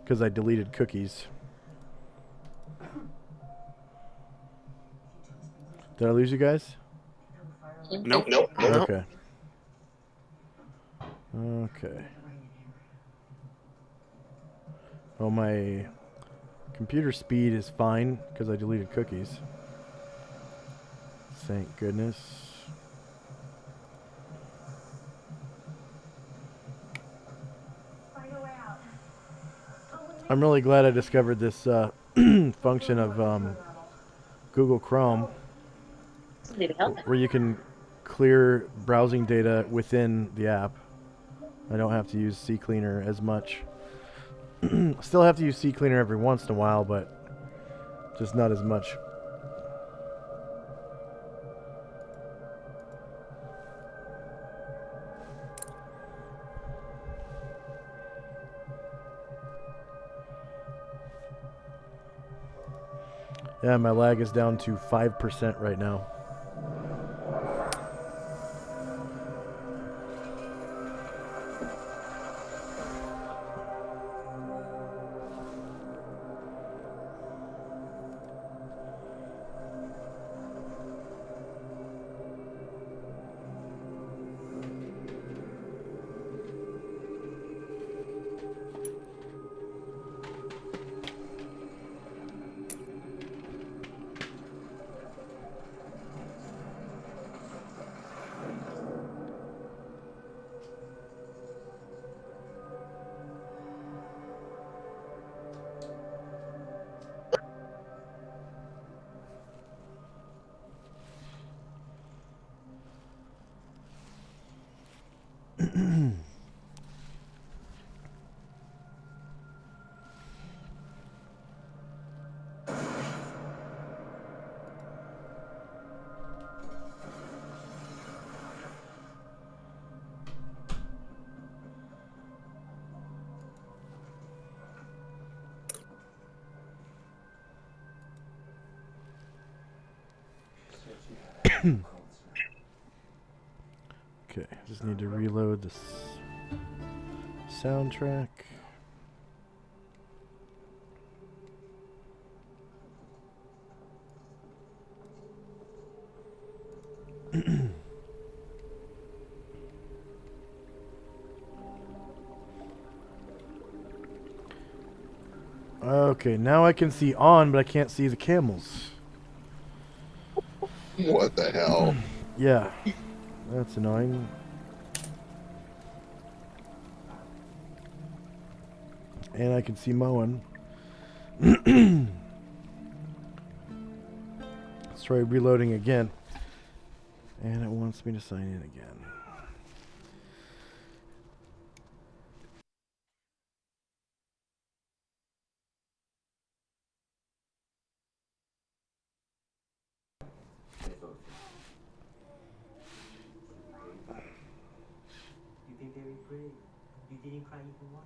[SPEAKER 1] Because I deleted cookies. Did I lose you guys?
[SPEAKER 7] Nope.
[SPEAKER 1] Okay. Okay. Oh, my computer speed is fine because I deleted cookies. Thank goodness. I'm really glad I discovered this function of Google Chrome
[SPEAKER 2] Somebody to help me.
[SPEAKER 1] where you can clear browsing data within the app. I don't have to use CCleaner as much. Still have to use CCleaner every once in a while, but just not as much. Yeah, my lag is down to 5% right now. Okay, just need to reload this soundtrack. Okay, now I can see on, but I can't see the camels.
[SPEAKER 3] What the hell?
[SPEAKER 1] Yeah, that's annoying. And I can see Moen. Let's try reloading again. And it wants me to sign in again.
[SPEAKER 9] You've been very brave. You didn't cry even once.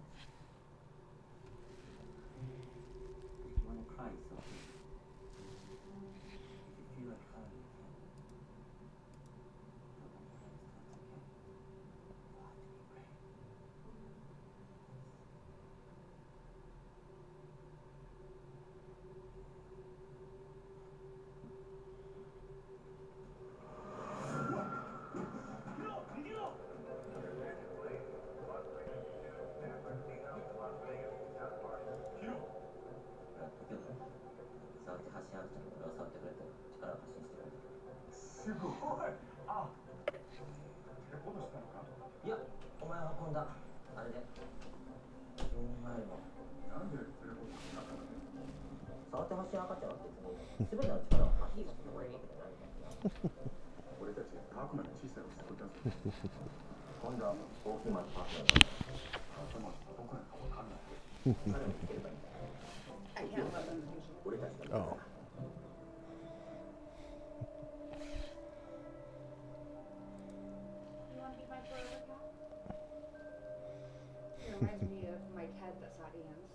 [SPEAKER 9] If you want to cry, it's okay. If you feel like crying, you can. But when the time comes, okay? You have to be brave. Oh.
[SPEAKER 10] You want to be my forever cat? It reminds me of my Ted that's at Ian's.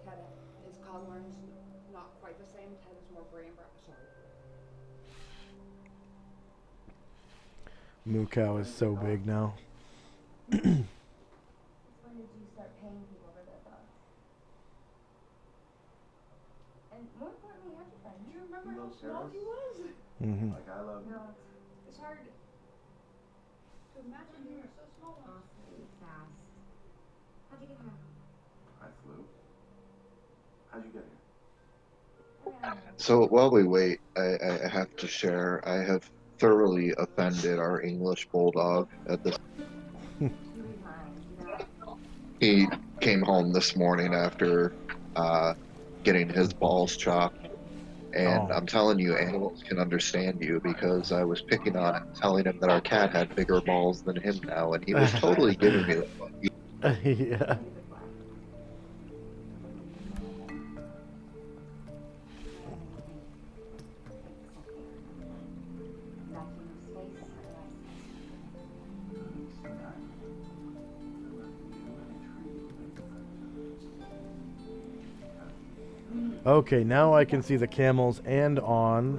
[SPEAKER 10] Ted, his collar's not quite the same. Ted is more gray and brown. Sorry.
[SPEAKER 1] Moo Cow is so big now.
[SPEAKER 10] When did you start paying people for their dogs? And more importantly, how'd you find him? Do you remember how small he was?
[SPEAKER 8] Like I love you.
[SPEAKER 10] No, it's hard to imagine you were so small.
[SPEAKER 11] Awfully fast. How'd you get here?
[SPEAKER 8] I flew. How'd you get here?
[SPEAKER 10] I ran
[SPEAKER 3] So while we wait, I have to share. I have thoroughly offended our English bulldog at this. He came home this morning after getting his balls chopped. And
[SPEAKER 1] Oh.
[SPEAKER 3] I'm telling you, animals can understand you because I was picking on him, telling him that our cat had bigger balls than him now, and he was totally giving me the look.
[SPEAKER 1] Yeah. Okay, now I can see the camels and on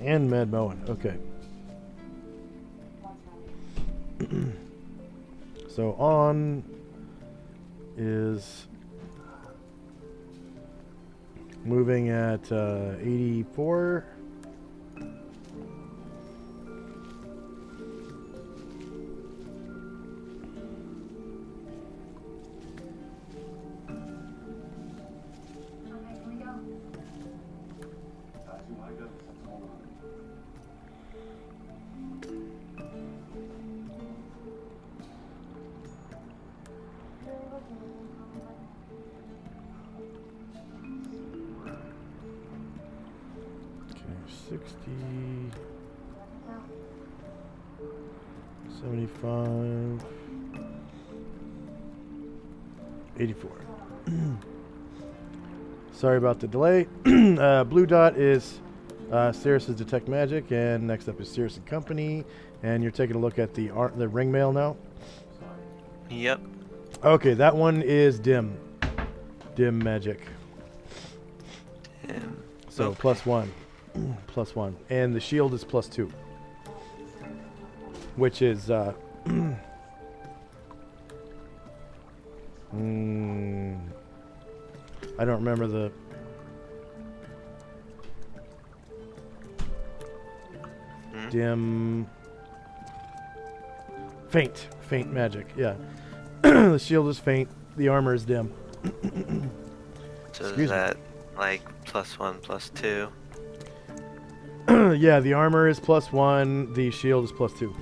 [SPEAKER 1] and Mad Moen. Okay. So on is moving at 84. Okay, 60, 75, 84. Sorry about the delay. Blue dot is Cirrus's Detect Magic, and next up is Cirrus and Company. And you're taking a look at the ring mail now.
[SPEAKER 4] Yep.
[SPEAKER 1] Okay, that one is dim magic. So
[SPEAKER 4] Okay.
[SPEAKER 1] +1, +1, and the shield is +2, which is I don't remember the. Dim. Faint magic, yeah. The shield is faint, the armor is dim.
[SPEAKER 4] So
[SPEAKER 1] Excuse
[SPEAKER 4] is that like +1, +2?
[SPEAKER 1] Yeah, the armor is +1, the shield is +2.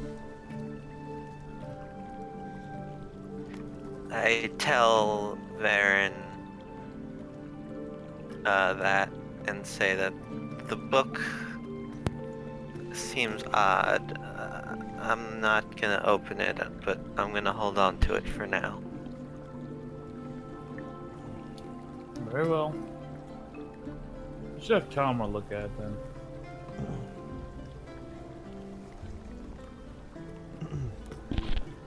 [SPEAKER 4] I tell Varen that and say that the book seems odd. I'm not gonna open it, but I'm gonna hold on to it for now.
[SPEAKER 6] Very well. Should have Kalmar look at it then.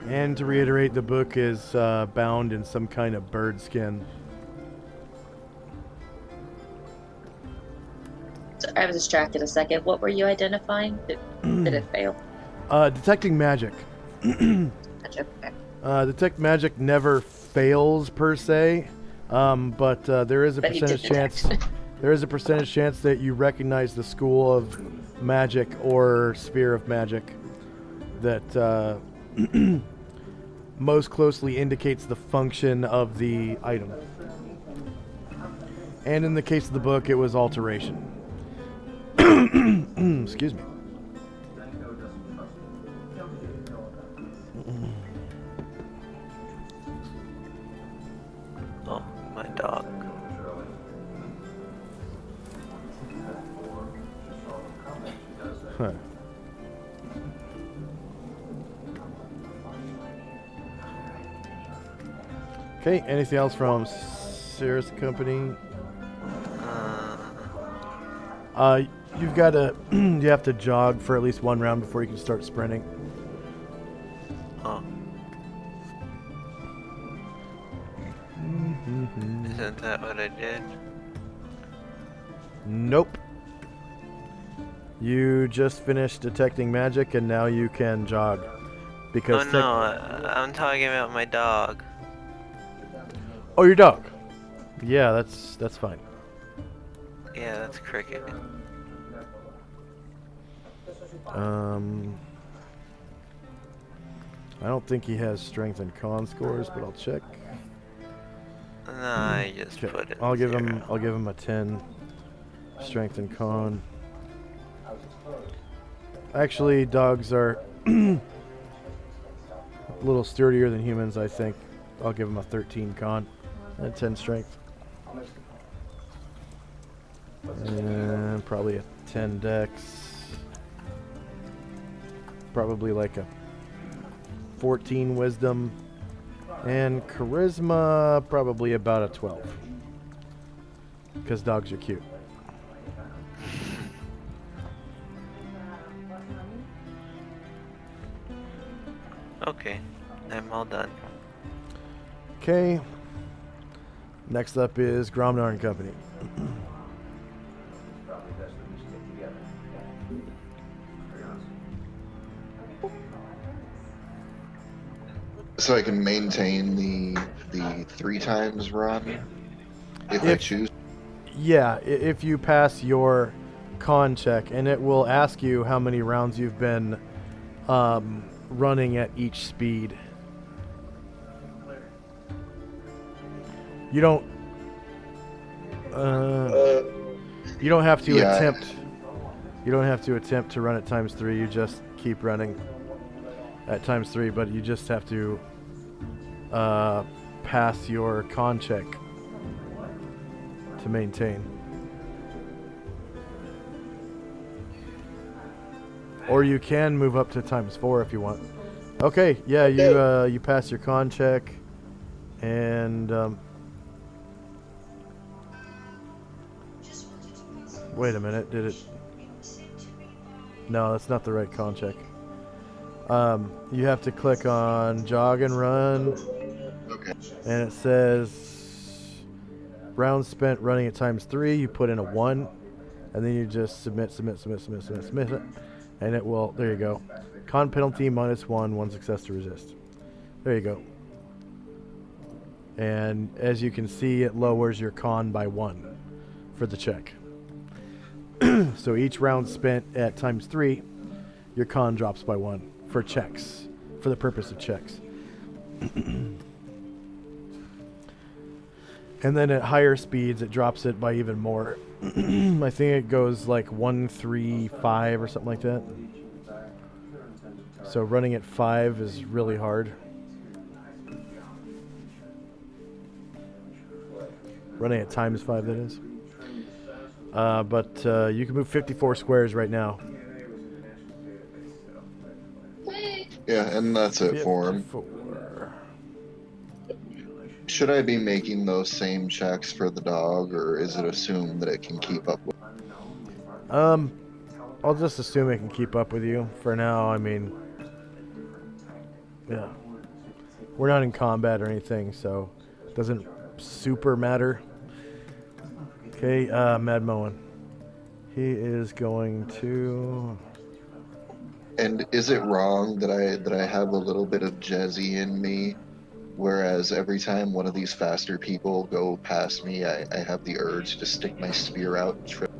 [SPEAKER 1] And to reiterate, the book is bound in some kind of bird skin.
[SPEAKER 2] So I was distracted a second. What were you identifying? Did it fail?
[SPEAKER 1] Detecting magic.
[SPEAKER 2] Gotcha. Okay.
[SPEAKER 1] Detect magic never fails per se, but there is a
[SPEAKER 2] But he did
[SPEAKER 1] percentage chance. There is a percentage chance that you recognize the school of magic or sphere of magic that most closely indicates the function of the item. And in the case of the book, it was alteration. Excuse me.
[SPEAKER 4] Oh, my dog.
[SPEAKER 1] Huh. Okay, anything else from Cirrus Company? You've got to you have to jog for at least one round before you can start sprinting.
[SPEAKER 4] Oh. Isn't that what I did?
[SPEAKER 1] Nope. You just finished detecting magic and now you can jog. Because
[SPEAKER 4] Oh no, I'm talking about my dog.
[SPEAKER 1] Oh, your dog. Yeah, that's fine.
[SPEAKER 4] Yeah, that's Cricket.
[SPEAKER 1] I don't think he has strength and con scores, but I'll check.
[SPEAKER 4] No, Nah, I just
[SPEAKER 1] Okay,
[SPEAKER 4] put it.
[SPEAKER 1] I'll give
[SPEAKER 4] 0.
[SPEAKER 1] him. I'll give him a 10. Strength and con. Actually, dogs are a little sturdier than humans, I think. I'll give him a 13 con and 10 strength. And probably a 10 dex. Probably like a 14 wisdom. And charisma, probably about a 12. Because dogs are cute.
[SPEAKER 4] Okay, I'm all done.
[SPEAKER 1] Okay. Next up is Gromnar and Company.
[SPEAKER 8] Probably best that we stick together. Very honest.
[SPEAKER 3] So I can maintain the 3 times run if I choose.
[SPEAKER 1] Yeah, if you pass your con check, and it will ask you how many rounds you've been running at each speed. You don't you don't have to attempt. You don't have to attempt to run at ×3. You just keep running at ×3, but you just have to pass your con check to maintain. Or you can move up to ×4 if you want. Okay, yeah, you pass your con check, and wait a minute, did it? No, that's not the right con check. You have to click on jog and run, and it says rounds spent running at ×3. You put in a 1, and then you just submit it. And it will, there you go. Con penalty -1, 1 success to resist. There you go. And as you can see, it lowers your con by 1 for the check. So each round spent at ×3, your con drops by 1 for checks, for the purpose of checks. And then at higher speeds, it drops it by even more. I think it goes like 1, 3, 5 or something like that. So running at 5 is really hard. Running at ×5, that is. But you can move 54 squares right now.
[SPEAKER 3] Yeah, and that's it for him. Should I be making those same checks for the dog, or is it assumed that it can keep up with?
[SPEAKER 1] I'll just assume it can keep up with you for now. I mean, yeah, we're not in combat or anything, so it doesn't super matter. Okay, Mad Moen. He is going to.
[SPEAKER 3] And is it wrong that I have a little bit of Jezzy in me, whereas every time one of these faster people go past me, I have the urge to stick my spear out and trip?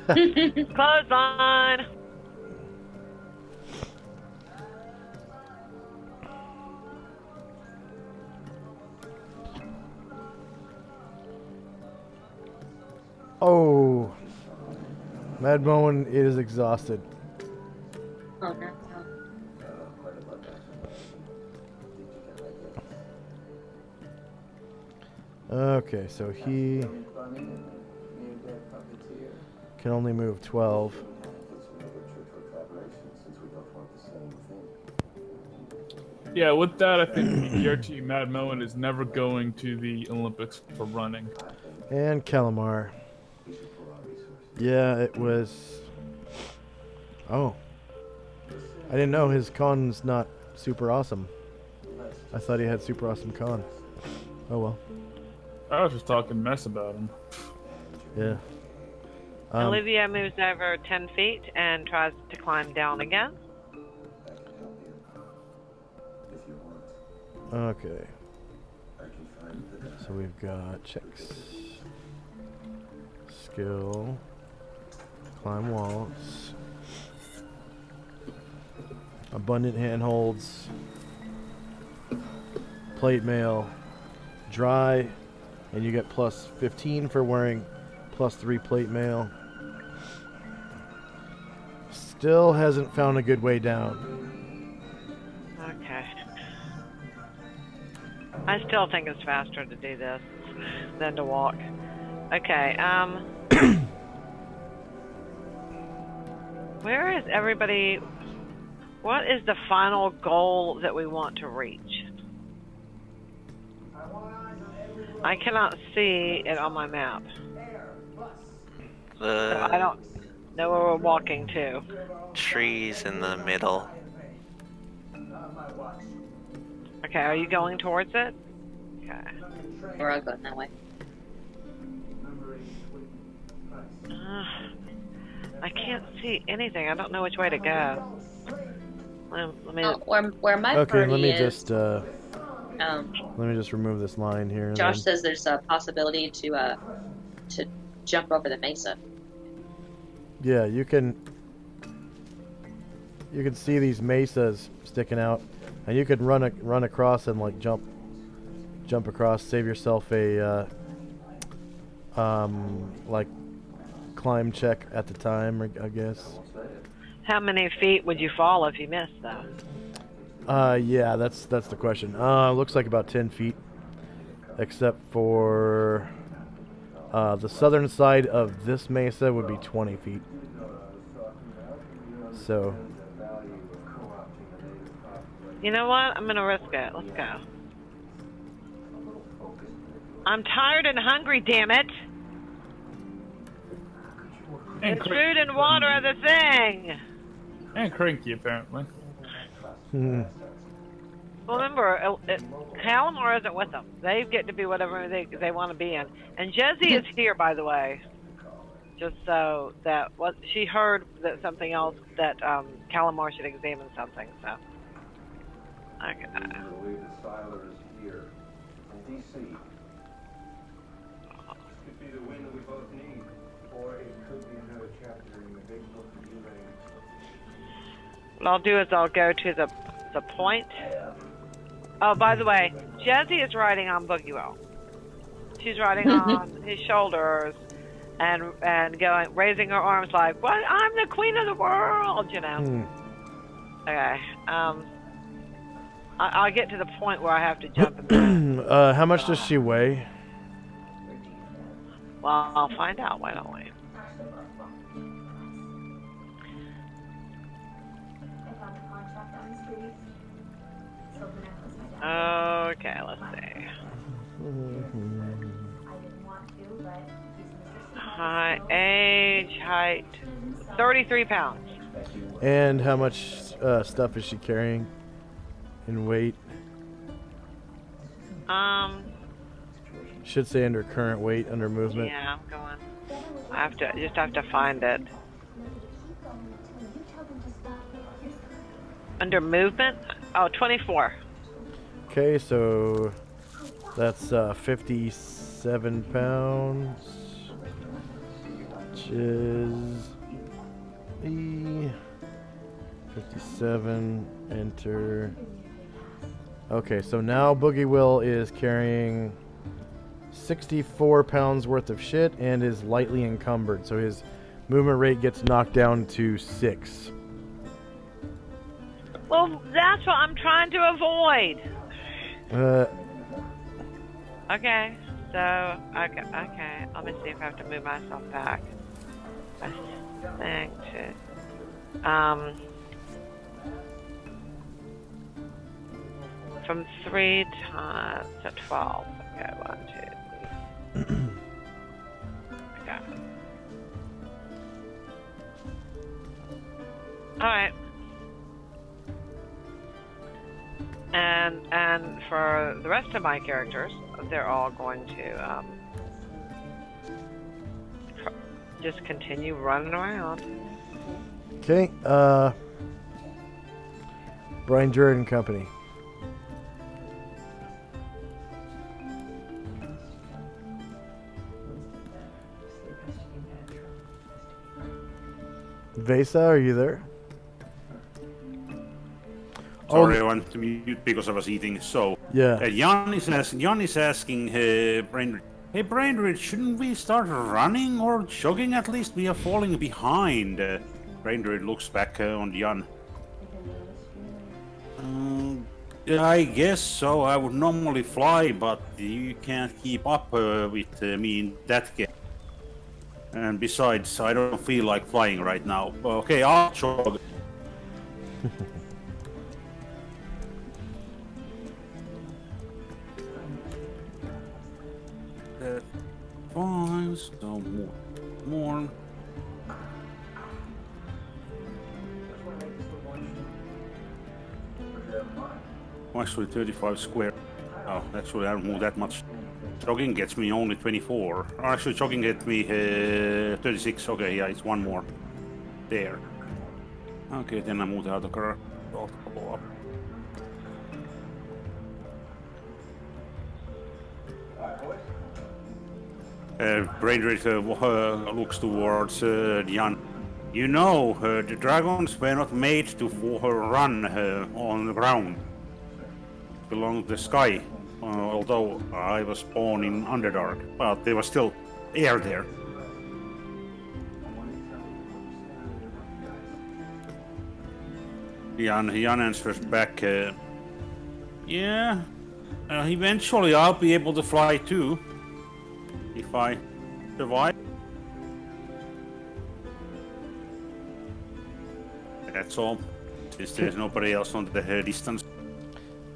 [SPEAKER 5] Close on.
[SPEAKER 1] Oh, Mad Moen is exhausted.
[SPEAKER 2] Oh, no.
[SPEAKER 1] Okay, so he can only move 12.
[SPEAKER 6] Yeah, with that, I think DRT Mad Moen is never going to the Olympics for running.
[SPEAKER 1] And Calamar. Yeah, it was. Oh. I didn't know his con's not super awesome. I thought he had super awesome con. Oh well.
[SPEAKER 6] I was just talking mess about him.
[SPEAKER 1] Yeah.
[SPEAKER 5] Olivia moves over 10 feet and tries to climb down again.
[SPEAKER 1] Okay. So we've got checks. Skill. Climb walls. Abundant handholds. Plate mail. dry, and you get plus 15 for wearing plus 3 plate mail. Still hasn't found a good way down.
[SPEAKER 5] Okay. I still think it's faster to do this than to walk. Okay, where is everybody? What is the final goal that we want to reach? I cannot see it on my map. So I don't know where we're walking to.
[SPEAKER 4] Trees in the middle.
[SPEAKER 5] Okay, are you going towards it? Okay.
[SPEAKER 2] Or I'll go that way.
[SPEAKER 5] I can't see anything. I don't know which way to go. Let me.
[SPEAKER 2] Where my
[SPEAKER 1] Okay,
[SPEAKER 2] party
[SPEAKER 1] let me
[SPEAKER 2] is,
[SPEAKER 1] just let me just remove this line here.
[SPEAKER 2] Josh says there's a possibility to jump over the mesa.
[SPEAKER 1] Yeah, you can see these mesas sticking out, and you could run across and like jump across, save yourself a like climb check at the time, I guess.
[SPEAKER 5] How many feet would you fall if you missed, though?
[SPEAKER 1] Yeah, that's the question. Looks like about 10 feet, except for the southern side of this mesa would be 20 feet. So.
[SPEAKER 5] You know what? I'm gonna risk it. Let's go. I'm tired and hungry, damn it! And food and water are the thing!
[SPEAKER 6] And cranky, apparently.
[SPEAKER 5] Well, remember, Calamar isn't with them. They get to be whatever they want to be in. And Jesse is here, by the way. Just so that what she heard that something else that Calamar should examine something. So. Okay.
[SPEAKER 8] I believe the Siler is here in DC. Could be the win that we both need, or it could be another chapter in the big book of you.
[SPEAKER 5] What I'll do is I'll go to the point. Oh, by the way, Jesse is riding on Boogie Will. She's riding on his shoulders and going, raising her arms like, "What? I'm the queen of the world," you know. Okay. I'll get to the point where I have to jump.
[SPEAKER 1] How much does she weigh?
[SPEAKER 5] Well, I'll find out. Why don't we? Okay, let's see. Height, 33 pounds.
[SPEAKER 1] And how much stuff is she carrying in weight? Should say under current weight, under movement.
[SPEAKER 5] Yeah, I'm going. I just have to find it. Under movement? Oh, 24.
[SPEAKER 1] Okay, so that's 57 pounds, which is 57, enter. Okay, so now Boogie Will is carrying 64 pounds worth of shit and is lightly encumbered, so his movement rate gets knocked down to 6.
[SPEAKER 5] Well, that's what I'm trying to avoid. Okay, so, okay, let me see if I have to move myself back. I think to, from 3 times to 12. Okay, 1, 2, 3. Okay. Alright. And for the rest of my characters, they're all going to just continue running around.
[SPEAKER 1] Okay, Brian Jordan Company. Vesa, are you there?
[SPEAKER 7] Sorry, I went to mute because I was eating. So,
[SPEAKER 1] Yeah.
[SPEAKER 7] Jan is asking Brainred, hey Brainred, shouldn't we start running or jogging at least? We are falling behind. Brainred looks back on Jan. I guess so. I would normally fly, but you can't keep up with me in that game. And besides, I don't feel like flying right now. Okay, I'll jog. Fine, so more. Actually 35 square. Oh, actually I don't move that much. Jogging gets me only 24. Actually, jogging gets me 36. Okay, yeah, it's one more. There. Okay, then I move the other car. I'll follow up. Brainred looks towards Jan. You know, the dragons were not made to run on the ground. Belong to the sky. Although I was born in Underdark, but there was still air there. Jan answers back, yeah, eventually I'll be able to fly too, if I survive. That's all, since there's nobody else on the distance.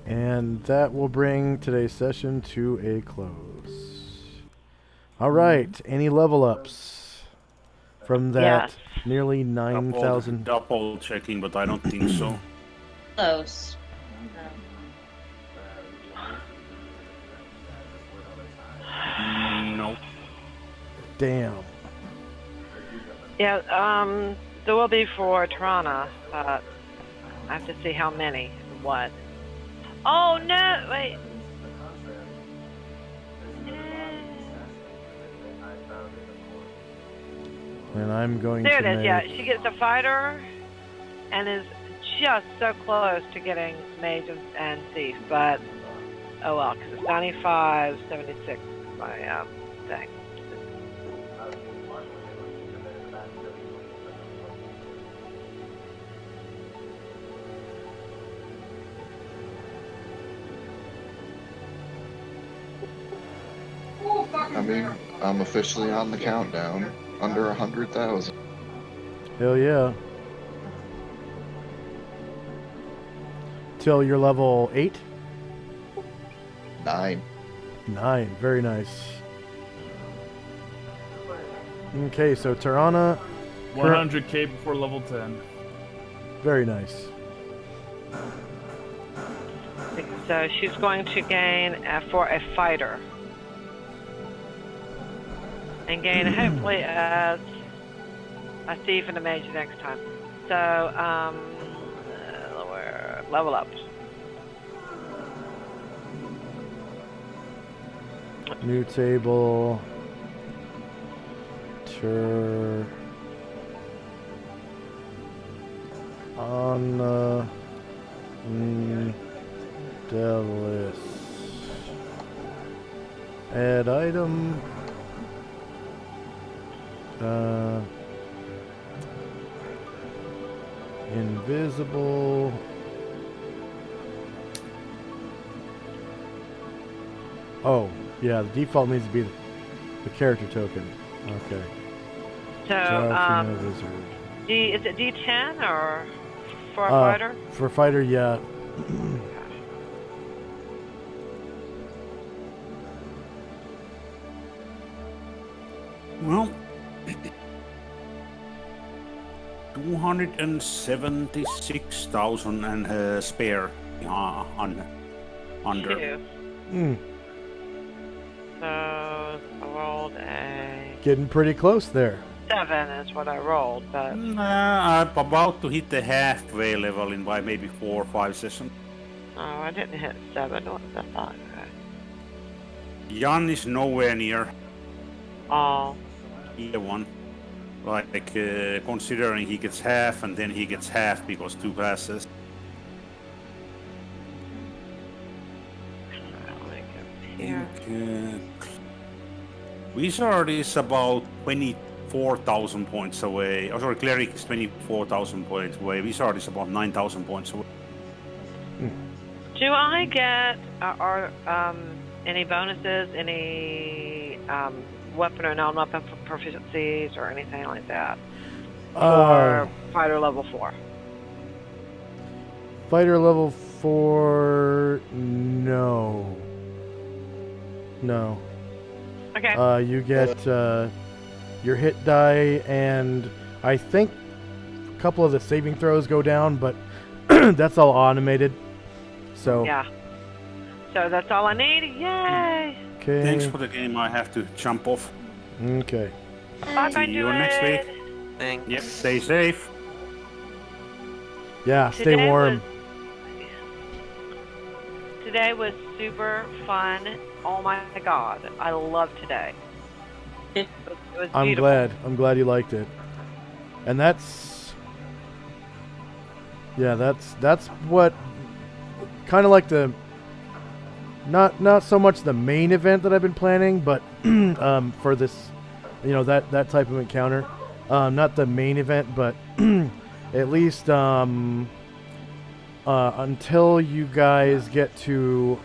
[SPEAKER 1] And that will bring today's session to a close. All right, any level ups from that nearly 9,000?
[SPEAKER 7] Double checking, but I don't think so.
[SPEAKER 2] Close.
[SPEAKER 7] No.
[SPEAKER 1] Damn.
[SPEAKER 5] Yeah, there will be for Tirana, but I have to see how many and what. Oh no! Wait.
[SPEAKER 1] And I'm going
[SPEAKER 5] there
[SPEAKER 1] to
[SPEAKER 5] it is. Yeah, she gets a fighter, and is just so close to getting mage and thief. But oh well, because it's 95, 76 my thing.
[SPEAKER 3] I mean, I'm officially on the countdown. Under 100,000.
[SPEAKER 1] Hell yeah. Till you're level 8?
[SPEAKER 3] 9.
[SPEAKER 1] 9, very nice. Okay, so Tirana.
[SPEAKER 6] 100k before level 10.
[SPEAKER 1] Very nice.
[SPEAKER 5] So she's going to gain for a fighter. And gain hopefully as a thief and a mage next time. So, level up.
[SPEAKER 1] New table. On the list. Add item. Invisible. Oh, yeah, the default needs to be the character token. Okay.
[SPEAKER 5] So,
[SPEAKER 1] Wizard.
[SPEAKER 5] is it D10 or for a fighter?
[SPEAKER 1] For fighter, yeah.
[SPEAKER 7] Well, 276,000 and spare under.
[SPEAKER 5] So I rolled a...
[SPEAKER 1] Getting pretty close there.
[SPEAKER 5] 7 is what I rolled, but...
[SPEAKER 7] I'm about to hit the halfway level in by maybe 4 or 5 sessions.
[SPEAKER 5] Oh, I didn't hit 7. What the fuck?
[SPEAKER 7] Jan is nowhere near.
[SPEAKER 5] Oh.
[SPEAKER 7] Either one. Like, considering he gets half and then he gets half because 2 passes.
[SPEAKER 5] here.
[SPEAKER 7] Wizard is about 24,000 points away. Oh, sorry, Cleric is 24,000 points away. Wizard is about 9,000 points away.
[SPEAKER 5] Do I get any bonuses, any weapon or non-weapon proficiencies or anything like that for fighter level 4?
[SPEAKER 1] Fighter level 4, no. No.
[SPEAKER 5] Okay.
[SPEAKER 1] You get your hit die, and I think a couple of the saving throws go down, but that's all automated. So
[SPEAKER 5] yeah. So that's all I need. Yay!
[SPEAKER 1] Okay.
[SPEAKER 7] Thanks for the game. I have to jump off.
[SPEAKER 1] Okay.
[SPEAKER 5] Bye-bye,
[SPEAKER 7] See you next week.
[SPEAKER 4] Thanks.
[SPEAKER 7] Yep. Stay safe.
[SPEAKER 1] Yeah. Stay warm.
[SPEAKER 5] Today was super fun. Oh my god, I love today. It was beautiful.
[SPEAKER 1] I'm glad you liked it. And that's what kind of like the not so much the main event that I've been planning, but for this, that type of encounter, not the main event, but at least until you guys get to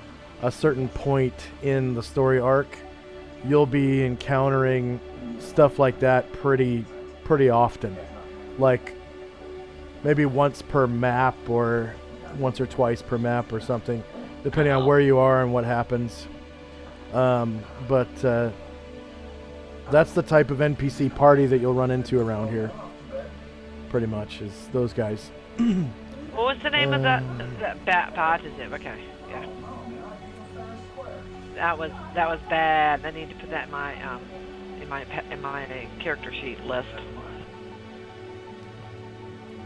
[SPEAKER 1] a certain point in the story arc, you'll be encountering stuff like that pretty often, like maybe once per map or once or twice per map or something, depending on where you are and what happens. But that's the type of NPC party that you'll run into around here, pretty much, is those guys.
[SPEAKER 5] What was the name of that bat? Is it? Okay, yeah. That was bad. I need to put that in my character sheet list.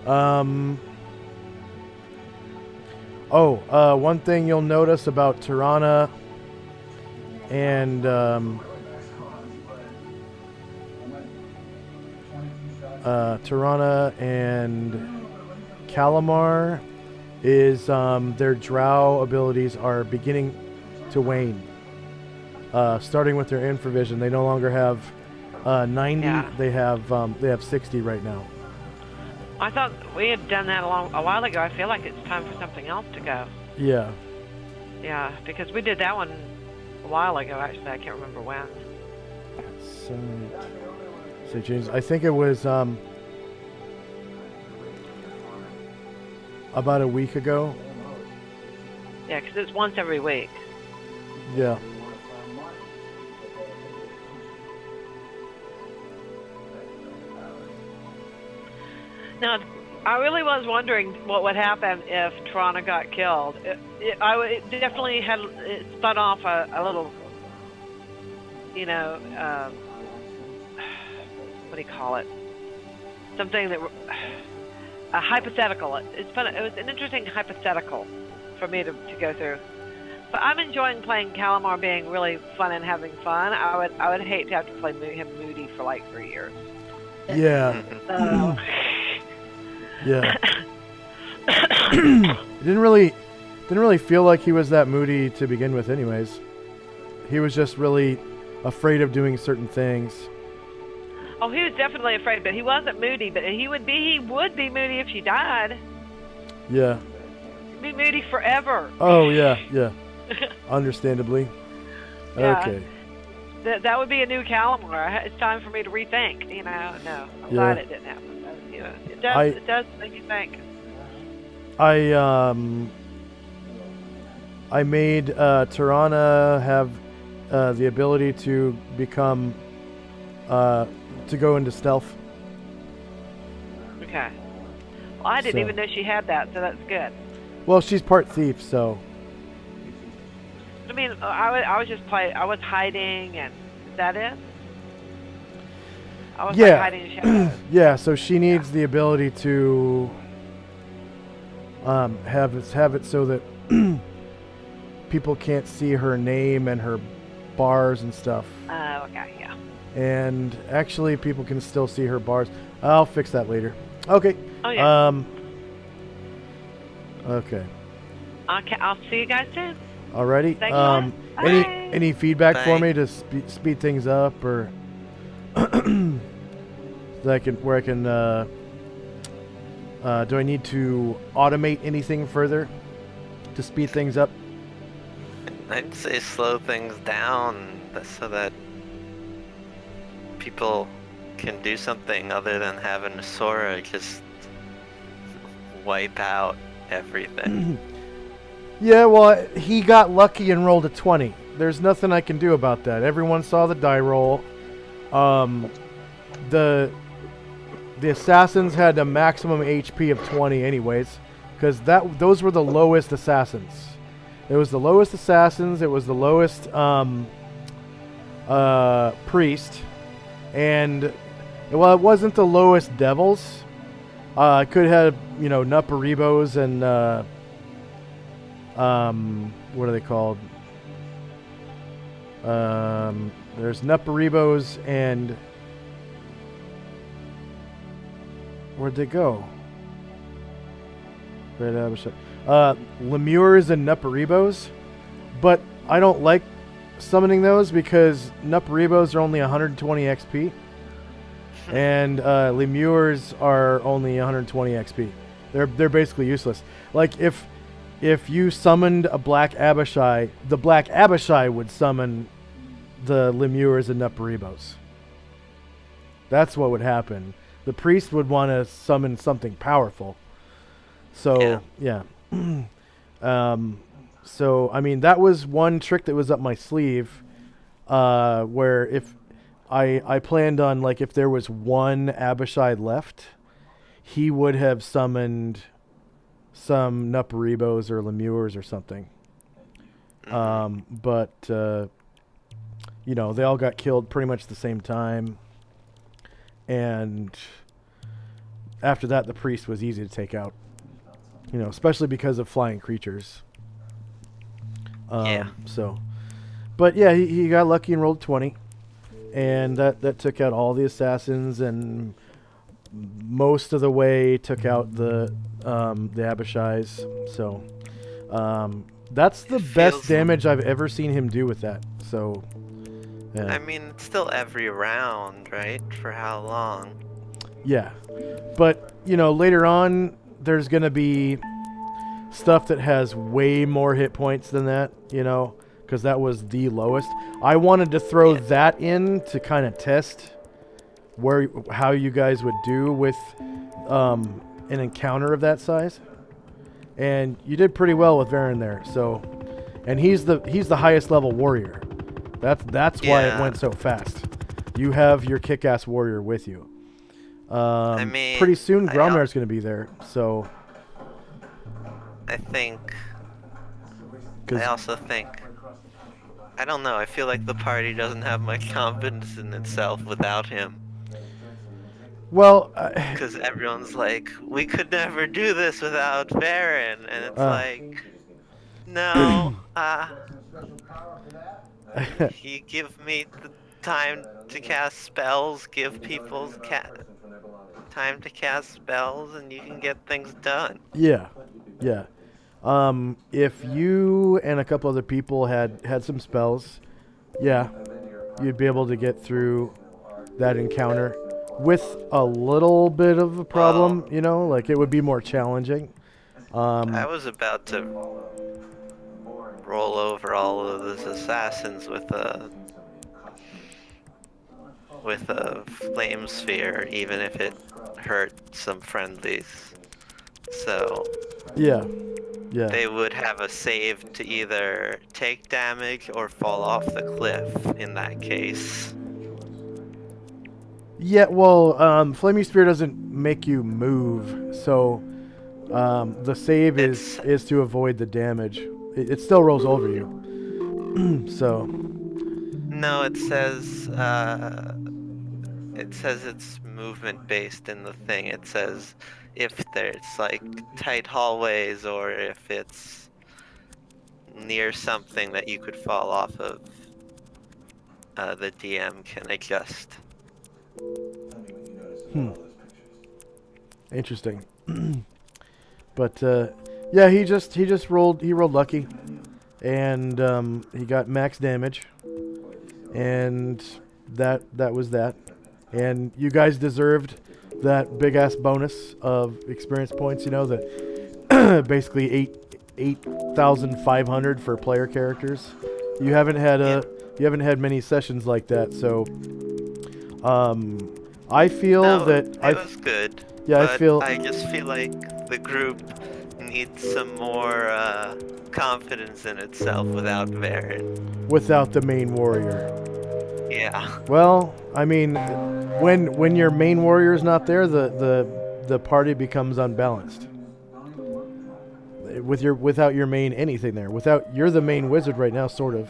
[SPEAKER 1] One thing you'll notice about Tirana and Calamar is their drow abilities are beginning to wane. Starting with their infravision, they no longer have 90. Yeah. They have 60 right now.
[SPEAKER 5] I thought we had done that a while ago. I feel like it's time for something else to go.
[SPEAKER 1] Yeah.
[SPEAKER 5] Yeah, because we did that one a while ago. Actually, I can't remember when.
[SPEAKER 1] So James, I think it was about a week ago.
[SPEAKER 5] Yeah, because it's once every week.
[SPEAKER 1] Yeah.
[SPEAKER 5] Now, I really was wondering what would happen if Tirana got killed. It definitely it spun off a little, what do you call it? Something that a hypothetical. It was an interesting hypothetical for me to go through. But I'm enjoying playing Calamar, being really fun and having fun. I would hate to have to play him moody for like 3 years.
[SPEAKER 1] Yeah. Yeah. It didn't really feel like he was that moody to begin with anyways. He was just really afraid of doing certain things.
[SPEAKER 5] Oh, he was definitely afraid, but he wasn't moody, but he would be moody if she died.
[SPEAKER 1] Yeah.
[SPEAKER 5] He'd be moody forever.
[SPEAKER 1] Oh, yeah. Understandably.
[SPEAKER 5] Yeah.
[SPEAKER 1] Okay.
[SPEAKER 5] That would be a new Calamar. It's time for me to rethink, No, I'm glad it didn't happen. It does make you think.
[SPEAKER 1] I made Tirana have the ability to become to go into stealth.
[SPEAKER 5] Okay. Well, I didn't even know she had that, so that's good.
[SPEAKER 1] Well, she's part thief, so.
[SPEAKER 5] I mean, I was hiding, and is that it? I was hiding in shadows.
[SPEAKER 1] Yeah, so she needs the ability to have it so that people can't see her name and her bars and stuff.
[SPEAKER 5] Oh, okay, yeah.
[SPEAKER 1] And actually, people can still see her bars. I'll fix that later. Okay.
[SPEAKER 5] Oh, yeah.
[SPEAKER 1] Okay.
[SPEAKER 5] I'll see you guys soon.
[SPEAKER 1] Alrighty.
[SPEAKER 5] Thanks a lot.
[SPEAKER 1] Any feedback for
[SPEAKER 4] Bye.
[SPEAKER 1] me to speed things up, or that I can do I need to automate anything further to speed things up?
[SPEAKER 4] I'd say slow things down so that people can do something other than having Sora just wipe out everything.
[SPEAKER 1] Yeah, well, he got lucky and rolled a 20. There's nothing I can do about that. Everyone saw the die roll. The assassins had a maximum HP of 20 anyways, because those were the lowest assassins. It was the lowest assassins. It was the lowest priest, and well, it wasn't the lowest devils. It could have Nuparibos and what are they called? There's Nuparibos and where'd they go? Lemures and Nuparibos, but I don't like summoning those because Nuparibos are only 120 XP, and Lemures are only 120 XP. They're basically useless. Like if you summoned a Black Abishai, the Black Abishai would summon the Lemures and Nuparibos. That's what would happen. The priest would want to summon something powerful. So, yeah. So, I mean, that was one trick that was up my sleeve, where if I planned on, like, if there was one Abishai left, he would have summoned some Nuparibos or Lemures or something. But they all got killed pretty much at the same time. And after that, the priest was easy to take out. Especially because of flying creatures. So, but yeah, he got lucky and rolled 20, and that took out all the assassins, and most of the way took out the Abishais. So, that's the best damage I've ever seen him do with that. So, yeah.
[SPEAKER 4] I mean, it's still every round, right? For how long?
[SPEAKER 1] Yeah, but later on, there's gonna be stuff that has way more hit points than that, because that was the lowest. I wanted to throw that in to kind of test how you guys would do with an encounter of that size, and you did pretty well with Varen there. So, and he's the highest level warrior. That's why it went so fast. You have your kick-ass warrior with you. I mean, pretty soon Gromnar's going to be there, so
[SPEAKER 4] I also think, I don't know, I feel like the party doesn't have much confidence in itself without him.
[SPEAKER 1] Well,
[SPEAKER 4] because everyone's like, we could never do this without Varen, and it's like, no, you give me the time to cast spells, give people time to cast spells, and you can get things done.
[SPEAKER 1] Yeah. If you and a couple other people had some spells, you'd be able to get through that encounter with a little bit of a problem, like it would be more challenging.
[SPEAKER 4] I was about to roll over all of those assassins with a flame sphere, even if it hurt some friendlies. So they would have a save to either take damage or fall off the cliff in that case.
[SPEAKER 1] Yeah, well, Flaming Spear doesn't make you move, so the save is to avoid the damage. It still rolls over you. So.
[SPEAKER 4] No, it says it's movement based in the thing. It says if there's like tight hallways or if it's near something that you could fall off of, the DM can adjust.
[SPEAKER 1] Interesting. But he rolled lucky. and he got max damage, and that was that. And you guys deserved that big ass bonus of experience points. You know, that basically 8,500 for player characters. You haven't had many sessions like that, so I feel that
[SPEAKER 4] it was good.
[SPEAKER 1] Yeah,
[SPEAKER 4] but I just feel like the group needs some more confidence in itself without Varen.
[SPEAKER 1] Without the main warrior.
[SPEAKER 4] Yeah.
[SPEAKER 1] Well, I mean, when your main warrior is not there, the party becomes unbalanced. Without your main anything there, you're the main wizard right now, sort of.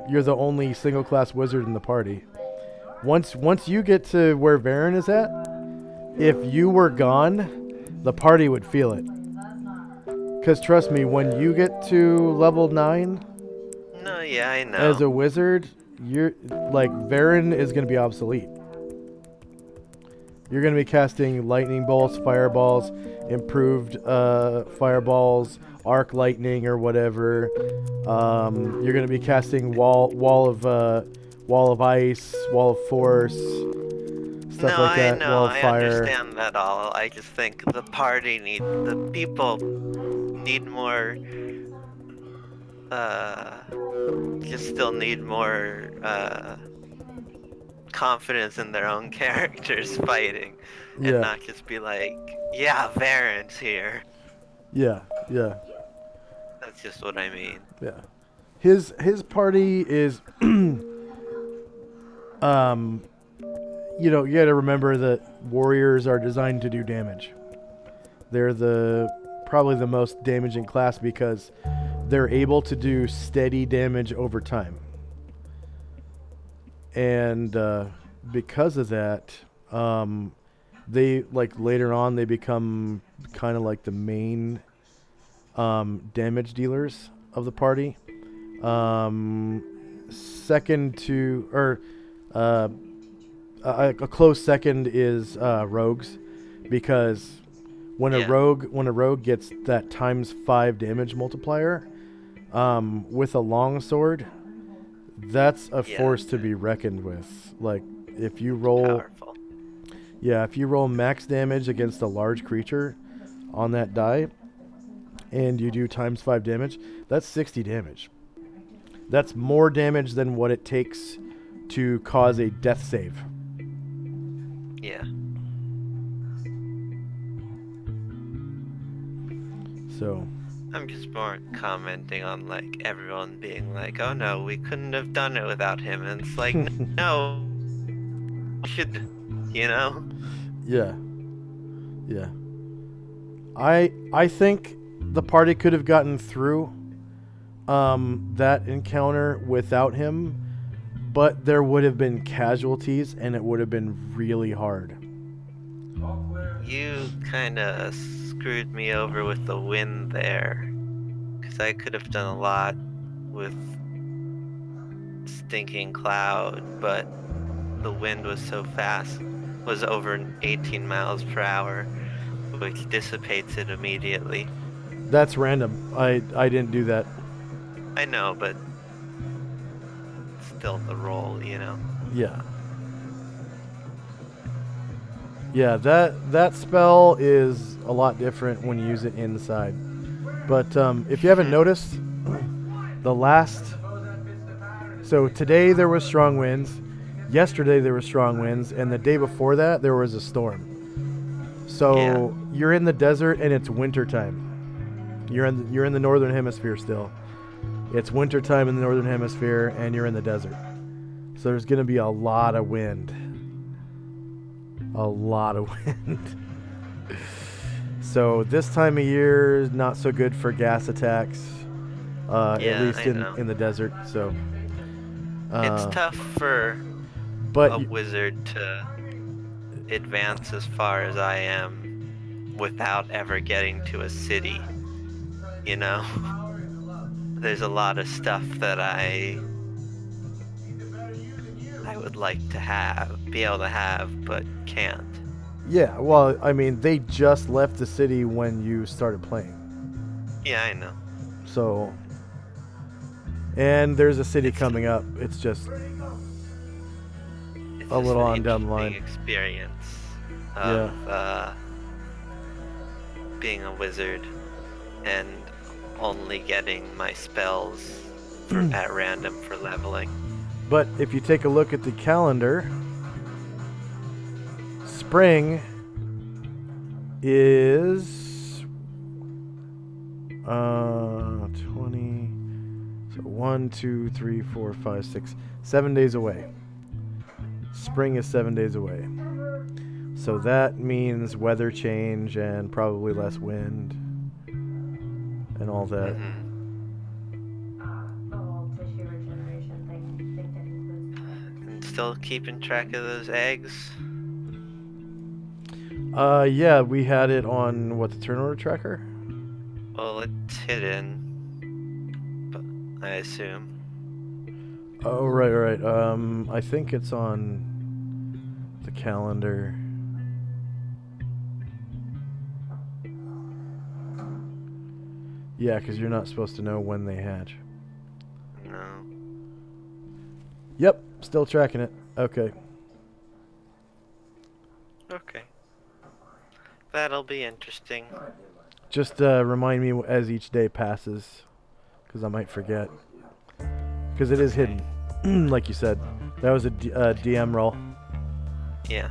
[SPEAKER 1] You're the only single class wizard in the party. Once you get to where Varen is at, if you were gone, the party would feel it. Because trust me, when you get to level 9,
[SPEAKER 4] no, yeah, I know.
[SPEAKER 1] As a wizard, you're like Varen is going to be obsolete. You're going to be casting lightning bolts, fireballs, improved fireballs, arc lightning or whatever. You're going to be casting wall of ice, wall of force, stuff like that. Wall of fire.
[SPEAKER 4] I understand that all. I just think the people need more. Just still need more confidence in their own characters fighting, and not just be like, yeah, Varen's here.
[SPEAKER 1] Yeah.
[SPEAKER 4] That's just what I mean.
[SPEAKER 1] Yeah. His party is you got to remember that warriors are designed to do damage. They're probably the most damaging class because they're able to do steady damage over time. And because of that, they later on they become kind of like the main damage dealers of the party. Second to, or a close second is rogues, because when a rogue gets that ×5 damage multiplier with a longsword, that's a force to be reckoned with. Like if you roll, if you roll max damage against a large creature on that die, and you do ×5 damage, that's 60 damage. That's more damage than what it takes to cause a death save.
[SPEAKER 4] Yeah.
[SPEAKER 1] So
[SPEAKER 4] I'm just more commenting on everyone being like, oh no, we couldn't have done it without him, and it's like, no, should,
[SPEAKER 1] Yeah. I think the party could have gotten through that encounter without him, but there would have been casualties and it would have been really hard.
[SPEAKER 4] You kind of screwed me over with the wind there, because I could have done a lot with Stinking Cloud, but the wind was so fast, was over 18 miles per hour, which dissipates it immediately.
[SPEAKER 1] That's random. I didn't do that.
[SPEAKER 4] I know, but still the roll,
[SPEAKER 1] Yeah. Yeah, that spell is a lot different when you use it inside. But if you haven't noticed, so today there was strong winds, yesterday there were strong winds, and the day before that there was a storm. So you're in the desert and it's winter time. You're in the northern hemisphere still. It's winter time in the northern hemisphere and you're in the desert. So there's going to be a lot of wind. A lot of wind. So this time of year is not so good for gas attacks, at least in the desert. So
[SPEAKER 4] it's tough for a wizard to advance as far as I am without ever getting to a city. There's a lot of stuff that I would like to be able to have, but can't.
[SPEAKER 1] Yeah, well, I mean, they just left the city when you started playing.
[SPEAKER 4] Yeah, I know.
[SPEAKER 1] So, And there's a city coming up. It's just a little on down the line.
[SPEAKER 4] Experience of being a wizard and only getting my spells at random for leveling.
[SPEAKER 1] But if you take a look at the calendar, spring is 20. So 1, 2, 3, 4, 5, 6, 7 days away. Spring is 7 days away. So that means weather change and probably less wind and all that.
[SPEAKER 4] And still keeping track of those eggs?
[SPEAKER 1] Yeah, we had it on, the turnover tracker?
[SPEAKER 4] Well, it's hidden, but I assume.
[SPEAKER 1] Oh, right. I think it's on the calendar. Yeah, because you're not supposed to know when they hatch.
[SPEAKER 4] No.
[SPEAKER 1] Yep, still tracking it. Okay.
[SPEAKER 4] Okay. That'll be interesting.
[SPEAKER 1] Just remind me as each day passes, because I might forget. Because it is hidden, like you said. That was a DM roll.
[SPEAKER 4] Yeah.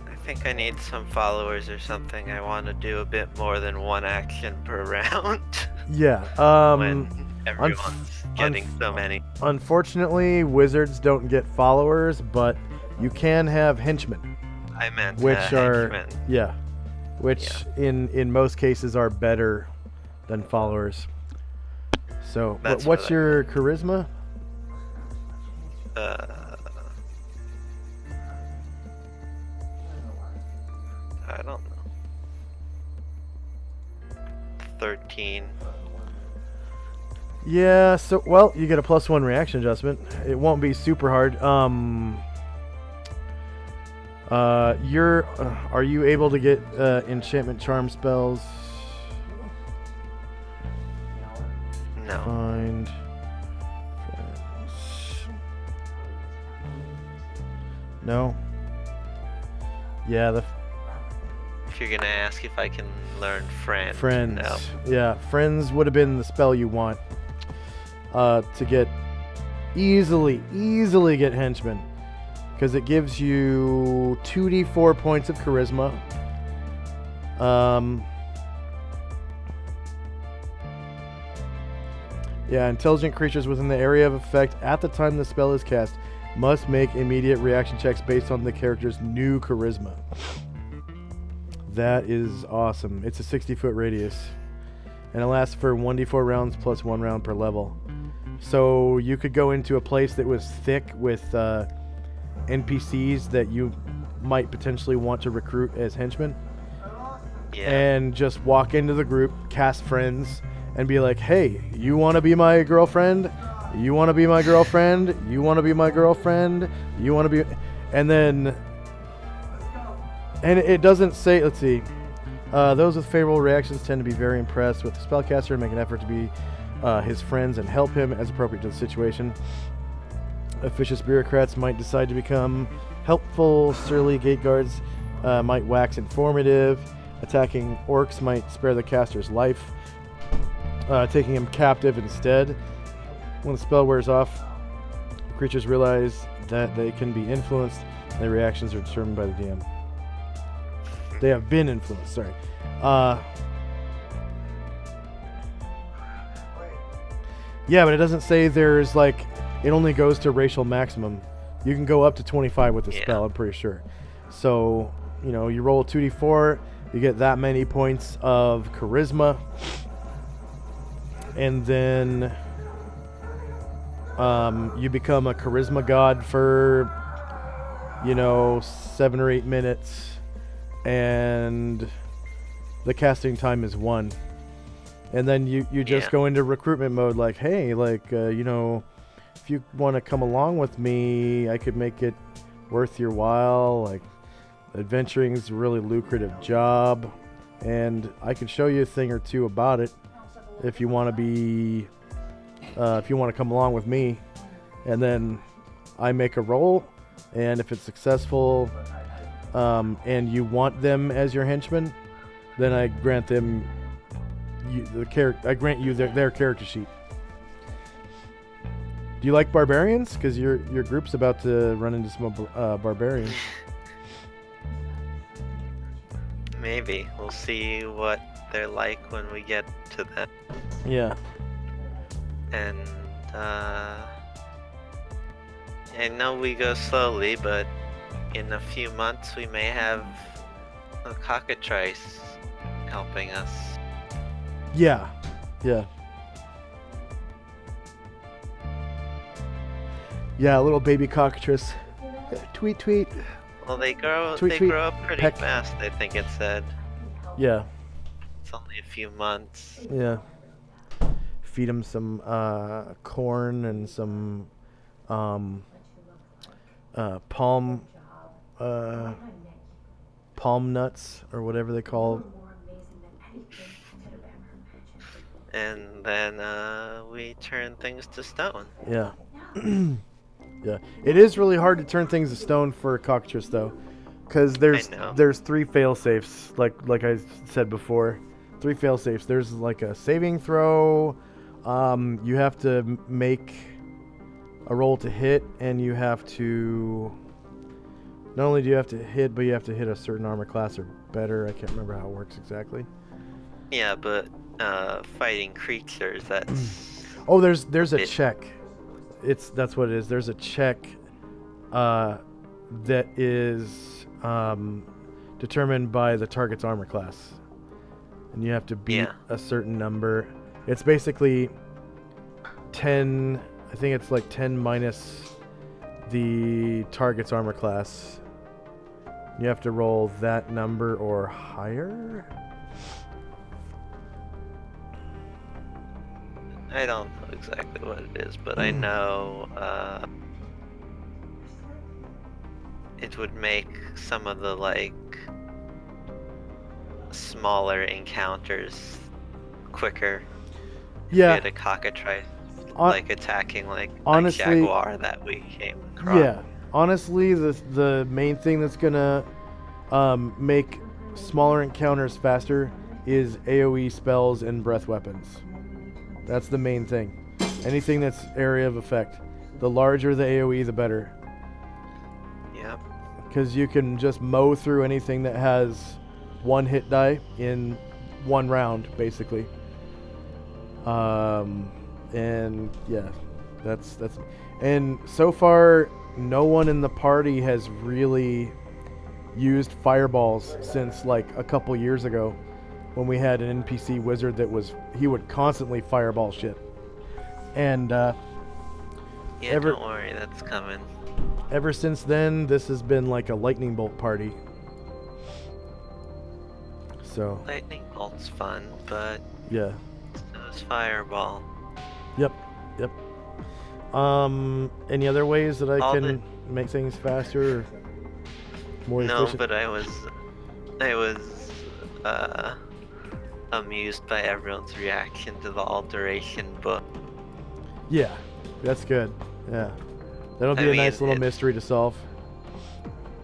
[SPEAKER 4] I think I need some followers or something. I want to do a bit more than one action per round.
[SPEAKER 1] Yeah.
[SPEAKER 4] When everyone's getting so many.
[SPEAKER 1] Unfortunately, wizards don't get followers, but you can have henchmen.
[SPEAKER 4] I meant
[SPEAKER 1] which are
[SPEAKER 4] henchmen.
[SPEAKER 1] In most cases are better than followers. So, what's your charisma?
[SPEAKER 4] I don't know. 13.
[SPEAKER 1] Yeah, so, you get a +1 reaction adjustment. It won't be super hard. Are you able to get enchantment charm spells?
[SPEAKER 4] No.
[SPEAKER 1] Find friends. No. Yeah,
[SPEAKER 4] If you're gonna ask if I can learn friends. No.
[SPEAKER 1] Yeah, friends would have been the spell you want to get easily get henchmen, because it gives you 2d4 points of charisma. Yeah, intelligent creatures within the area of effect at the time the spell is cast must make immediate reaction checks based on the character's new charisma. That is awesome. It's a 60-foot radius. And it lasts for 1d4 rounds plus 1 round per level. So you could go into a place that was thick with NPCs that you might potentially want to recruit as henchmen.
[SPEAKER 4] Yeah.
[SPEAKER 1] And just walk into the group, cast friends, and be like, hey, you want to be my girlfriend? You want to be my girlfriend? You want to be my girlfriend? You want to be... And then... And it doesn't say... Let's see. Those with favorable reactions tend to be very impressed with the spellcaster and make an effort to be his friends and help him as appropriate to the situation. Officious bureaucrats might decide to become helpful. Surly gate guards might wax informative. Attacking orcs might spare the caster's life, taking him captive instead. When the spell wears off, creatures realize that they can be influenced, and their reactions are determined by the DM. They have been influenced, sorry. Yeah, but it doesn't say there's like, it only goes to racial maximum. You can go up to 25 with the spell, I'm pretty sure. So, you know, you roll a 2d4, you get that many points of charisma, and then you become a charisma god for, 7 or 8 minutes, and the casting time is 1. And then you just go into recruitment mode, like, hey, if you want to come along with me, I could make it worth your while. Like, adventuring's a really lucrative job, and I can show you a thing or two about it. if you want to be, if you want to come along with me, and then I make a roll, and if it's successful, and you want them as your henchmen, then I grant them I grant you their character sheet. Do you like barbarians? Because your group's about to run into some barbarians.
[SPEAKER 4] Maybe. We'll see what they're like when we get to them.
[SPEAKER 1] Yeah.
[SPEAKER 4] And, I know we go slowly, but in a few months we may have a cockatrice helping us.
[SPEAKER 1] Yeah. Yeah. Yeah, a little baby cockatrice. Tweet, tweet.
[SPEAKER 4] Well, they grow
[SPEAKER 1] Tweet, tweet.
[SPEAKER 4] grow up pretty
[SPEAKER 1] Peck.
[SPEAKER 4] fast, I think it said.
[SPEAKER 1] Yeah.
[SPEAKER 4] It's only a few months.
[SPEAKER 1] Yeah. Feed them some corn and some palm nuts or whatever they call.
[SPEAKER 4] And then we turn things to stone.
[SPEAKER 1] Yeah. Yeah. It is really hard to turn things to stone for a cockatrice though, because there's 3 fail-safes, like I said before. 3 fail-safes. There's like a saving throw. You have to make a roll to hit, and you have to. Not only do you have to hit, but you have to hit a certain armor class or better. I can't remember how it works exactly.
[SPEAKER 4] Yeah, but fighting creatures, that's.
[SPEAKER 1] Oh, there's a check. That's what it is. There's a check that is determined by the target's armor class, and you have to beat a certain number. It's basically 10. I think it's like 10 minus the target's armor class. You have to roll that number or higher.
[SPEAKER 4] I don't know exactly what it is, but I know it would make some of the like smaller encounters quicker.
[SPEAKER 1] Yeah.
[SPEAKER 4] If you had a cockatrice like attacking like
[SPEAKER 1] honestly,
[SPEAKER 4] a jaguar that we came across.
[SPEAKER 1] Yeah. Honestly, the main thing that's gonna make smaller encounters faster is AoE spells and breath weapons. That's the main thing. Anything that's area of effect. The larger the AoE, the better.
[SPEAKER 4] Yep. Because
[SPEAKER 1] you can just mow through anything that has 1 hit die in 1 round, basically. And yeah, that's. And so far, no one in the party has really used fireballs since like a couple years ago, when we had an NPC wizard he would constantly fireball shit. And
[SPEAKER 4] yeah, don't worry, that's coming.
[SPEAKER 1] Ever since then, this has been like a lightning bolt party. So
[SPEAKER 4] Lightning bolt's fun, but
[SPEAKER 1] yeah,
[SPEAKER 4] so is fireball.
[SPEAKER 1] Yep. Any other ways that I can make things faster or more efficient?
[SPEAKER 4] No, but I was amused by everyone's reaction to the alteration book.
[SPEAKER 1] Yeah, that's good. Yeah, that'll be a nice little mystery to solve.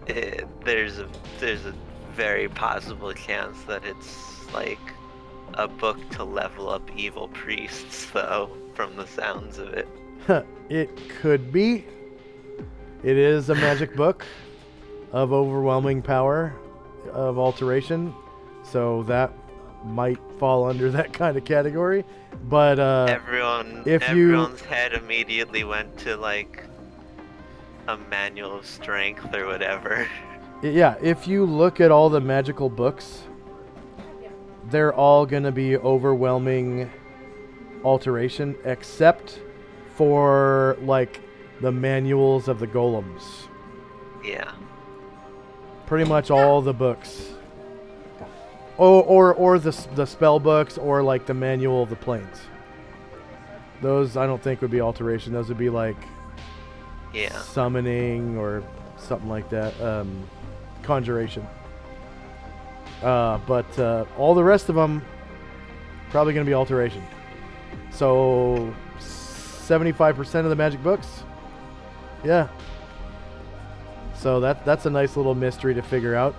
[SPEAKER 4] There's a very possible chance that it's like a book to level up evil priests, though, from the sounds of it.
[SPEAKER 1] It could be. It is a magic book of overwhelming power of alteration, so that might fall under that kind of category. But
[SPEAKER 4] everyone's head immediately went to like a manual of strength or whatever.
[SPEAKER 1] Yeah, if you look at all the magical books, they're all gonna be overwhelming alteration, except for like the manuals of the golems.
[SPEAKER 4] Yeah.
[SPEAKER 1] Pretty much all the books. Or the spell books, or like the manual of the planes. Those I don't think would be alteration. Those would be like summoning or something like that. Conjuration. But all the rest of them probably going to be alteration. So 75% of the magic books. Yeah. So that's a nice little mystery to figure out.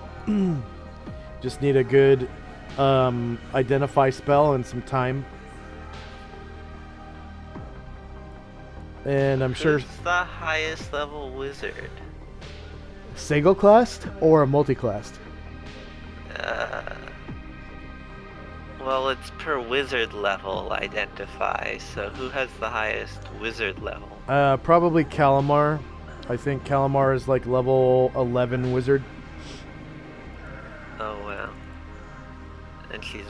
[SPEAKER 1] Just need a good identify spell and some time. And I'm sure...
[SPEAKER 4] Who's the highest level wizard?
[SPEAKER 1] Single classed or multi-classed?
[SPEAKER 4] Well, it's per wizard level identify, so who has the highest wizard level?
[SPEAKER 1] Probably Calamar. I think Calamar is like level 11 wizard.
[SPEAKER 4] Oh, wow. And she's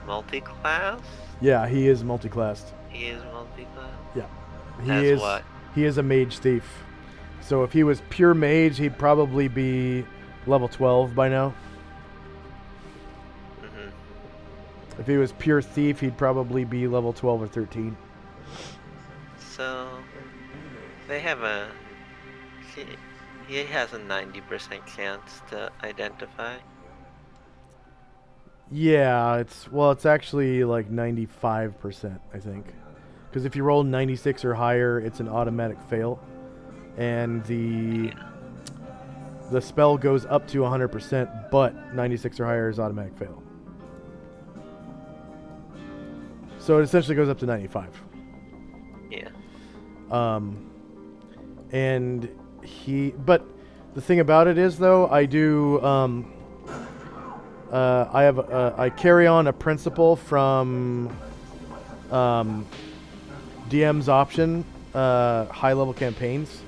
[SPEAKER 4] multi-class?
[SPEAKER 1] Yeah, he is multi-classed.
[SPEAKER 4] He is multi-class?
[SPEAKER 1] Yeah.
[SPEAKER 4] As what?
[SPEAKER 1] He is a mage thief. So if he was pure mage, he'd probably be level 12 by now. Mm-hmm. If he was pure thief, he'd probably be level 12 or 13.
[SPEAKER 4] So they have a... He has a 90% chance to identify.
[SPEAKER 1] Yeah, it's actually like 95%, I think. Because if you roll 96 or higher, it's an automatic fail. And the spell goes up to 100%, but 96 or higher is automatic fail. So it essentially goes up to 95.
[SPEAKER 4] Yeah.
[SPEAKER 1] And but the thing about it is, though, I do, I carry on a principle from DM's option, high-level campaigns.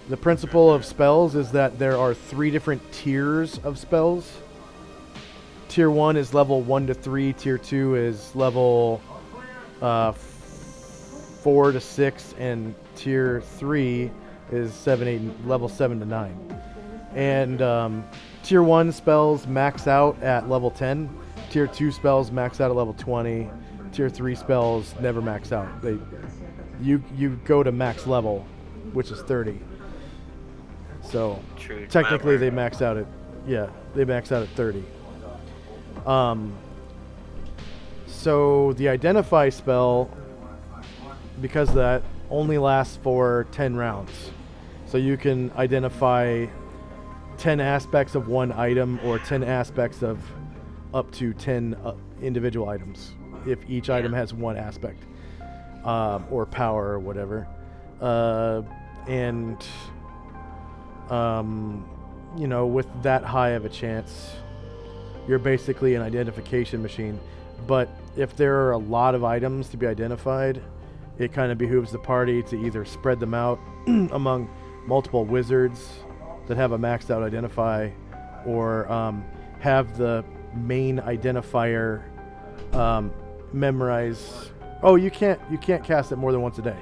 [SPEAKER 1] The principle of spells is that there are 3 different tiers of spells. Tier 1 is level 1 to 3. Tier 2 is level 4 to 6. And Tier 3 is level 7 to 9. And Tier 1 spells max out at level 10. Tier 2 spells max out at level 20. Tier 3 spells never max out. You go to max level, which is 30. So
[SPEAKER 4] True
[SPEAKER 1] technically they max out at 30. So the identify spell, because of that, only lasts for 10 rounds. So you can identify 10 aspects of one item or 10 aspects of up to 10 individual items if each item has one aspect or power or whatever. With that high of a chance, you're basically an identification machine. But if there are a lot of items to be identified, it kind of behooves the party to either spread them out among multiple wizards that have a maxed out identify, or have the main identifier memorize. Oh, you can't cast it more than once a day.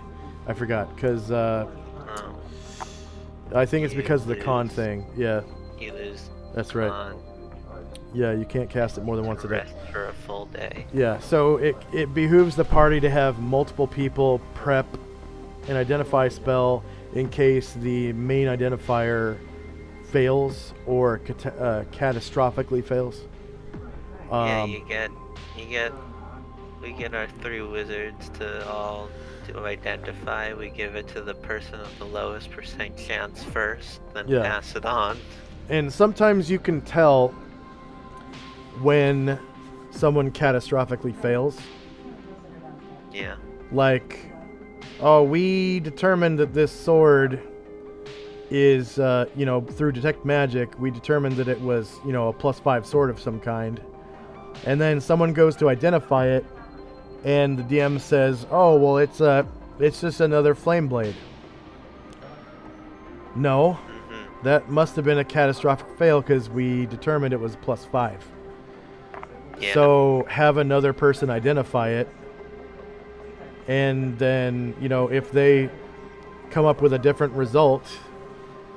[SPEAKER 1] I forgot, because I think it's because of the con thing. Yeah.
[SPEAKER 4] You lose.
[SPEAKER 1] That's right. Yeah, you can't cast it more than once a day.
[SPEAKER 4] Rest for a full day.
[SPEAKER 1] Yeah, so it behooves the party to have multiple people prep an identify spell in case the main identifier fails or catastrophically fails.
[SPEAKER 4] We get our 3 wizards to identify. We give it to the person with the lowest percent chance first, then pass it on.
[SPEAKER 1] And sometimes you can tell when someone catastrophically fails.
[SPEAKER 4] Yeah.
[SPEAKER 1] Like, we determined that this sword is, through detect magic, we determined that it was, a +5 sword of some kind. And then someone goes to identify it, and the DM says, it's just another flame blade. No, that must have been a catastrophic fail because we determined it was +5.
[SPEAKER 4] Yeah.
[SPEAKER 1] So have another person identify it, and then, if they come up with a different result,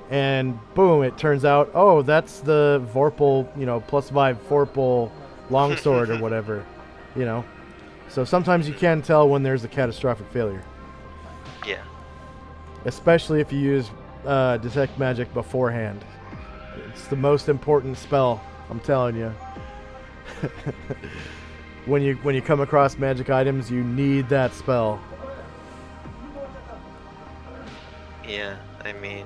[SPEAKER 1] and boom, it turns out, that's the Vorpal, +5 Vorpal longsword or whatever, So sometimes you can tell when there's a catastrophic failure.
[SPEAKER 4] Yeah.
[SPEAKER 1] Especially if you use detect magic beforehand. It's the most important spell, I'm telling you. when you come across magic items, you need that spell.
[SPEAKER 4] Yeah, I mean,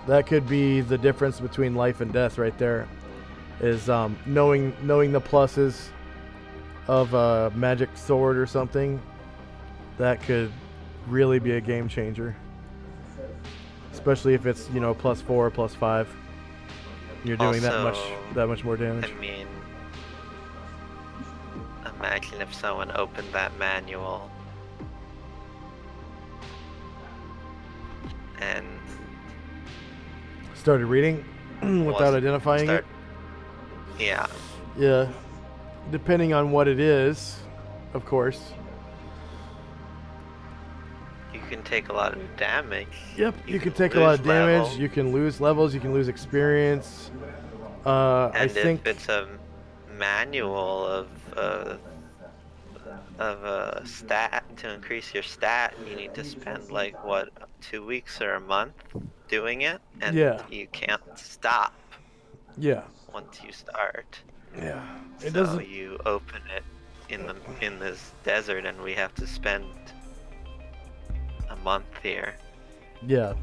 [SPEAKER 1] that could be the difference between life and death right there. Is knowing the pluses of a magic sword or something. That could really be a game changer. Especially if it's, you know, +4, +5. You're doing
[SPEAKER 4] also,
[SPEAKER 1] that much more damage.
[SPEAKER 4] I mean, imagine if someone opened that manual and
[SPEAKER 1] started reading without identifying it.
[SPEAKER 4] Yeah.
[SPEAKER 1] Yeah. Depending on what it is, of course.
[SPEAKER 4] You can take a lot of damage.
[SPEAKER 1] Yep, you can take a lot of damage.
[SPEAKER 4] Level.
[SPEAKER 1] You can lose levels. You can lose experience.
[SPEAKER 4] And
[SPEAKER 1] I think
[SPEAKER 4] if it's a manual of a stat to increase your stat, you need to spend like what, 2 weeks or a month doing it, and you can't stop.
[SPEAKER 1] Yeah.
[SPEAKER 4] Once you start.
[SPEAKER 1] Yeah.
[SPEAKER 4] It doesn't. You open it in this desert, and we have to spend a month here.
[SPEAKER 1] Yeah.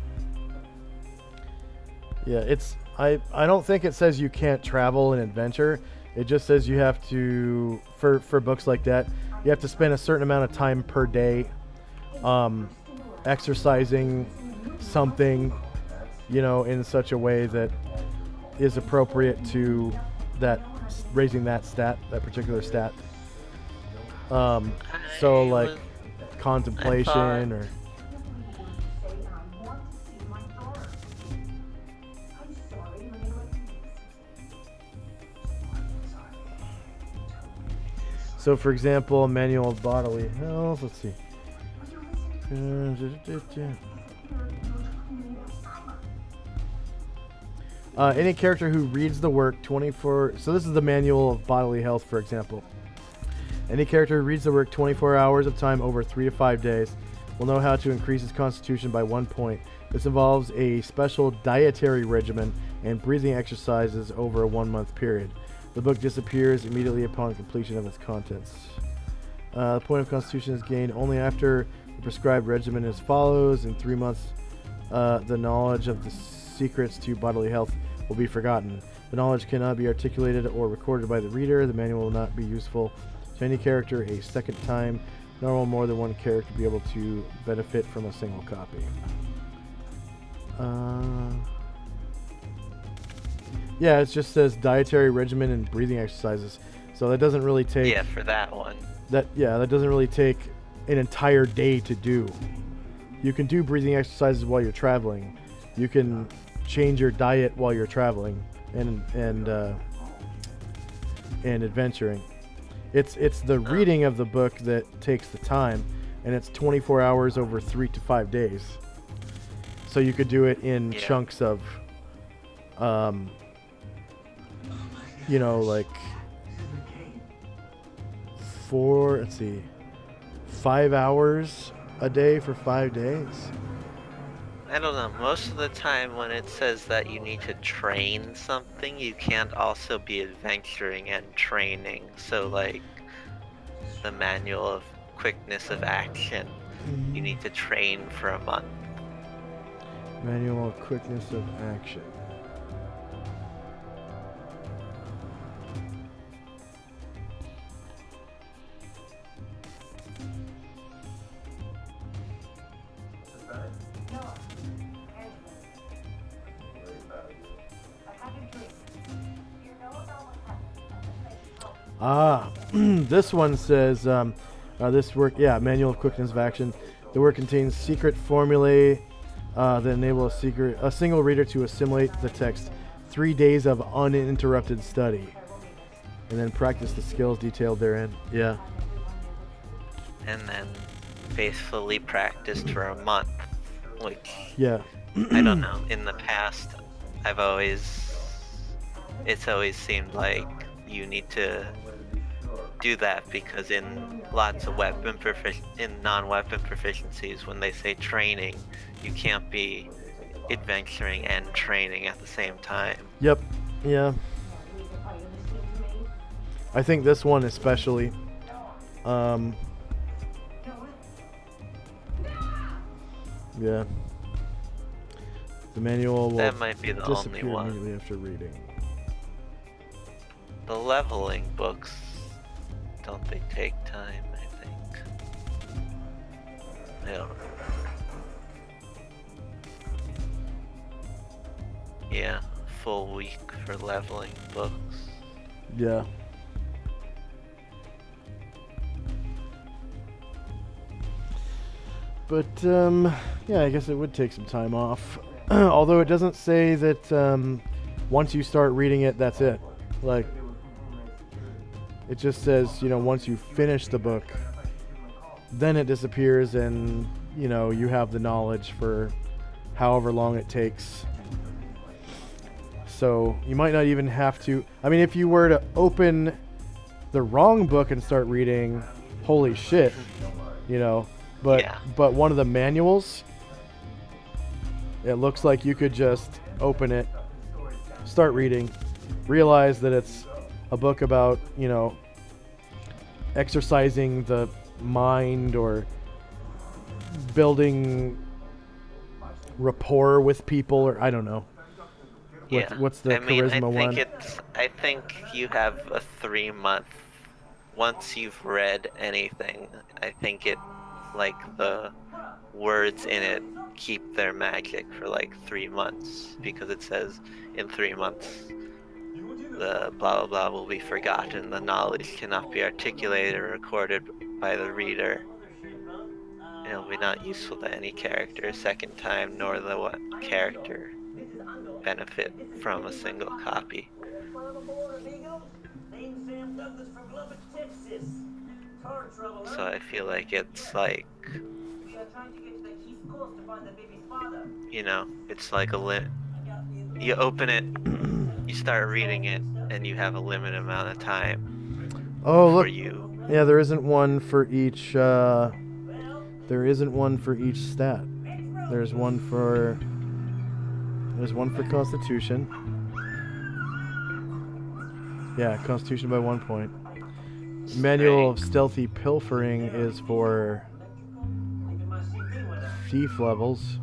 [SPEAKER 1] Yeah, it's I don't think it says you can't travel and adventure. It just says you have to for books like that, you have to spend a certain amount of time per day exercising something, you know, in such a way that is appropriate to that raising that particular stat. So like contemplation or so for example, manual of bodily health, let's see. Any character who reads the work 24... So this is the manual of bodily health, for example. Any character who reads the work 24 hours of time over 3 to 5 days will know how to increase his constitution by 1 point. This involves a special dietary regimen and breathing exercises over a 1-month period. The book disappears immediately upon completion of its contents. The point of constitution is gained only after the prescribed regimen is follows. In 3 months, the knowledge of the secrets to bodily health will be forgotten. The knowledge cannot be articulated or recorded by the reader. The manual will not be useful to any character a second time, nor will more than one character be able to benefit from a single copy. Yeah, it just says dietary regimen and breathing exercises. So that doesn't really take...
[SPEAKER 4] Yeah, for that one.
[SPEAKER 1] That doesn't really take an entire day to do. You can do breathing exercises while you're traveling. You can change your diet while you're traveling and adventuring. It's the reading of the book that takes the time, and it's 24 hours over 3 to 5 days. So you could do it in chunks of, you know, like 5 hours a day for 5 days.
[SPEAKER 4] I don't know, most of the time when it says that you need to train something, you can't also be adventuring and training. So like the manual of quickness of action, you need to train for a month.
[SPEAKER 1] Manual of quickness of action. This one says, this work, manual of quickness of action. The work contains secret formulae that enable a single reader to assimilate the text. 3 days of uninterrupted study, and then practice the skills detailed therein. Yeah.
[SPEAKER 4] And then faithfully practiced for a month, which I don't know. In the past, it's always seemed like you need to do that because in lots of non-weapon proficiencies, when they say training, you can't be adventuring and training at the same time.
[SPEAKER 1] Yep. Yeah. I think this one especially. Yeah. The manual will
[SPEAKER 4] That might be the only
[SPEAKER 1] disappear
[SPEAKER 4] one.
[SPEAKER 1] immediately after reading.
[SPEAKER 4] The leveling books, don't they take time, I think? I don't know. Yeah, full week for leveling books.
[SPEAKER 1] Yeah. But, yeah, I guess it would take some time off. Although it doesn't say that once you start reading it, that's it. Like, it just says, you know, once you finish the book, then it disappears and, you know, you have the knowledge for however long it takes. So you might not even have to... I mean, if you were to open the wrong book and start reading, holy shit, you know. But one of the manuals, it looks like you could just open it, start reading, realize that it's a book about, you know, exercising the mind or building rapport with people, or I don't know. What's the charisma one?
[SPEAKER 4] I think you have a 3-month. Once you've read anything, I think it, like, the words in it keep their magic for like 3 months, because it says in 3 months the blah blah blah will be forgotten, the knowledge cannot be articulated or recorded by the reader, it will be not useful to any character a second time, nor the what character benefit from a single copy. So I feel like it's like, you know, it's like you open it, you start reading it, and you have a limited amount of time.
[SPEAKER 1] Oh, look. Yeah, there isn't one for each, there isn't one for each stat. There's one for Constitution. Yeah, Constitution by 1 point. Manual of Stealthy Pilfering is for thief levels.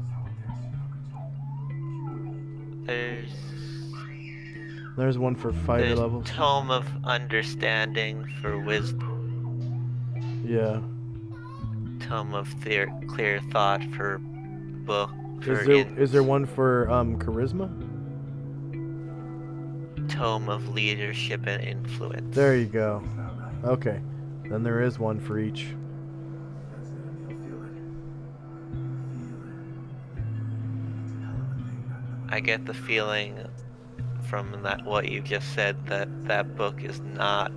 [SPEAKER 1] There's one for fighter levels.
[SPEAKER 4] Tome of Understanding for Wisdom.
[SPEAKER 1] Yeah.
[SPEAKER 4] Tome of Clear Thought for Book.
[SPEAKER 1] Is there one for Charisma?
[SPEAKER 4] Tome of Leadership and Influence.
[SPEAKER 1] There you go. Okay. Then there is one for each.
[SPEAKER 4] I get the feeling from what you just said that book is not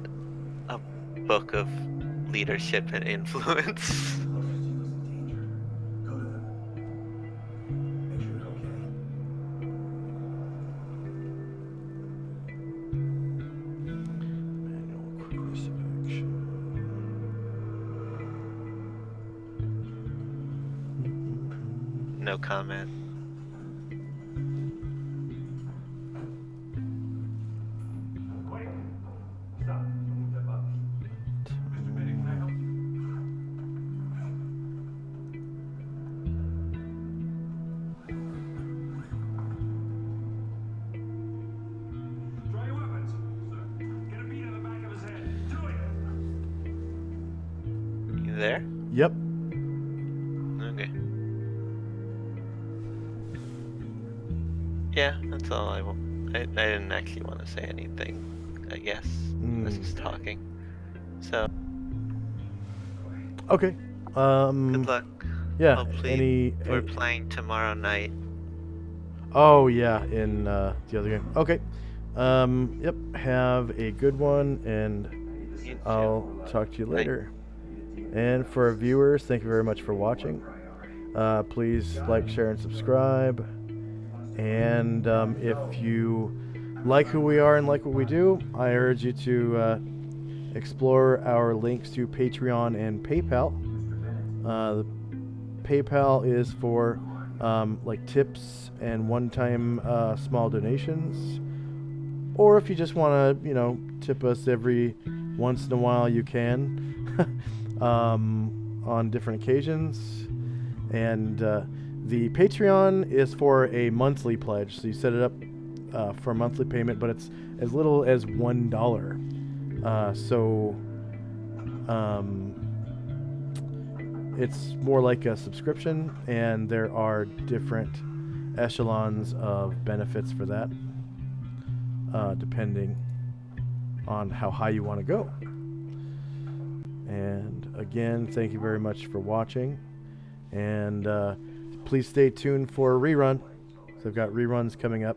[SPEAKER 4] a book of leadership and influence. No comment. There?
[SPEAKER 1] Yep.
[SPEAKER 4] Okay. Yeah, that's all I want. I didn't actually want to say anything, I guess. I was just talking. So.
[SPEAKER 1] Okay.
[SPEAKER 4] Good luck.
[SPEAKER 1] Yeah.
[SPEAKER 4] Hopefully we're playing tomorrow night.
[SPEAKER 1] Oh yeah, in the other game. Okay. Yep. Have a good one, and I'll talk to you later. And for our viewers, thank you very much for watching. Please like, share, and subscribe. And if you like who we are and like what we do, I urge you to explore our links to Patreon and PayPal. The PayPal is for like tips and one-time small donations. Or if you just want to, you know, tip us every once in a while you can on different occasions. And the Patreon is for a monthly pledge, so you set it up for a monthly payment, but it's as little as $1. It's more like a subscription, and there are different echelons of benefits for that, depending on how high you want to go. And again, thank you very much for watching, and please stay tuned for a rerun. So I've got reruns coming up.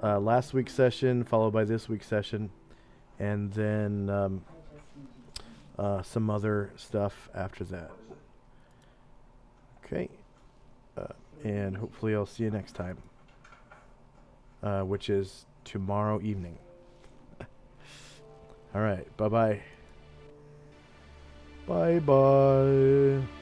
[SPEAKER 1] Last week's session followed by this week's session, and then some other stuff after that. Okay, and hopefully I'll see you next time, which is tomorrow evening. All right, bye-bye. Bye-bye.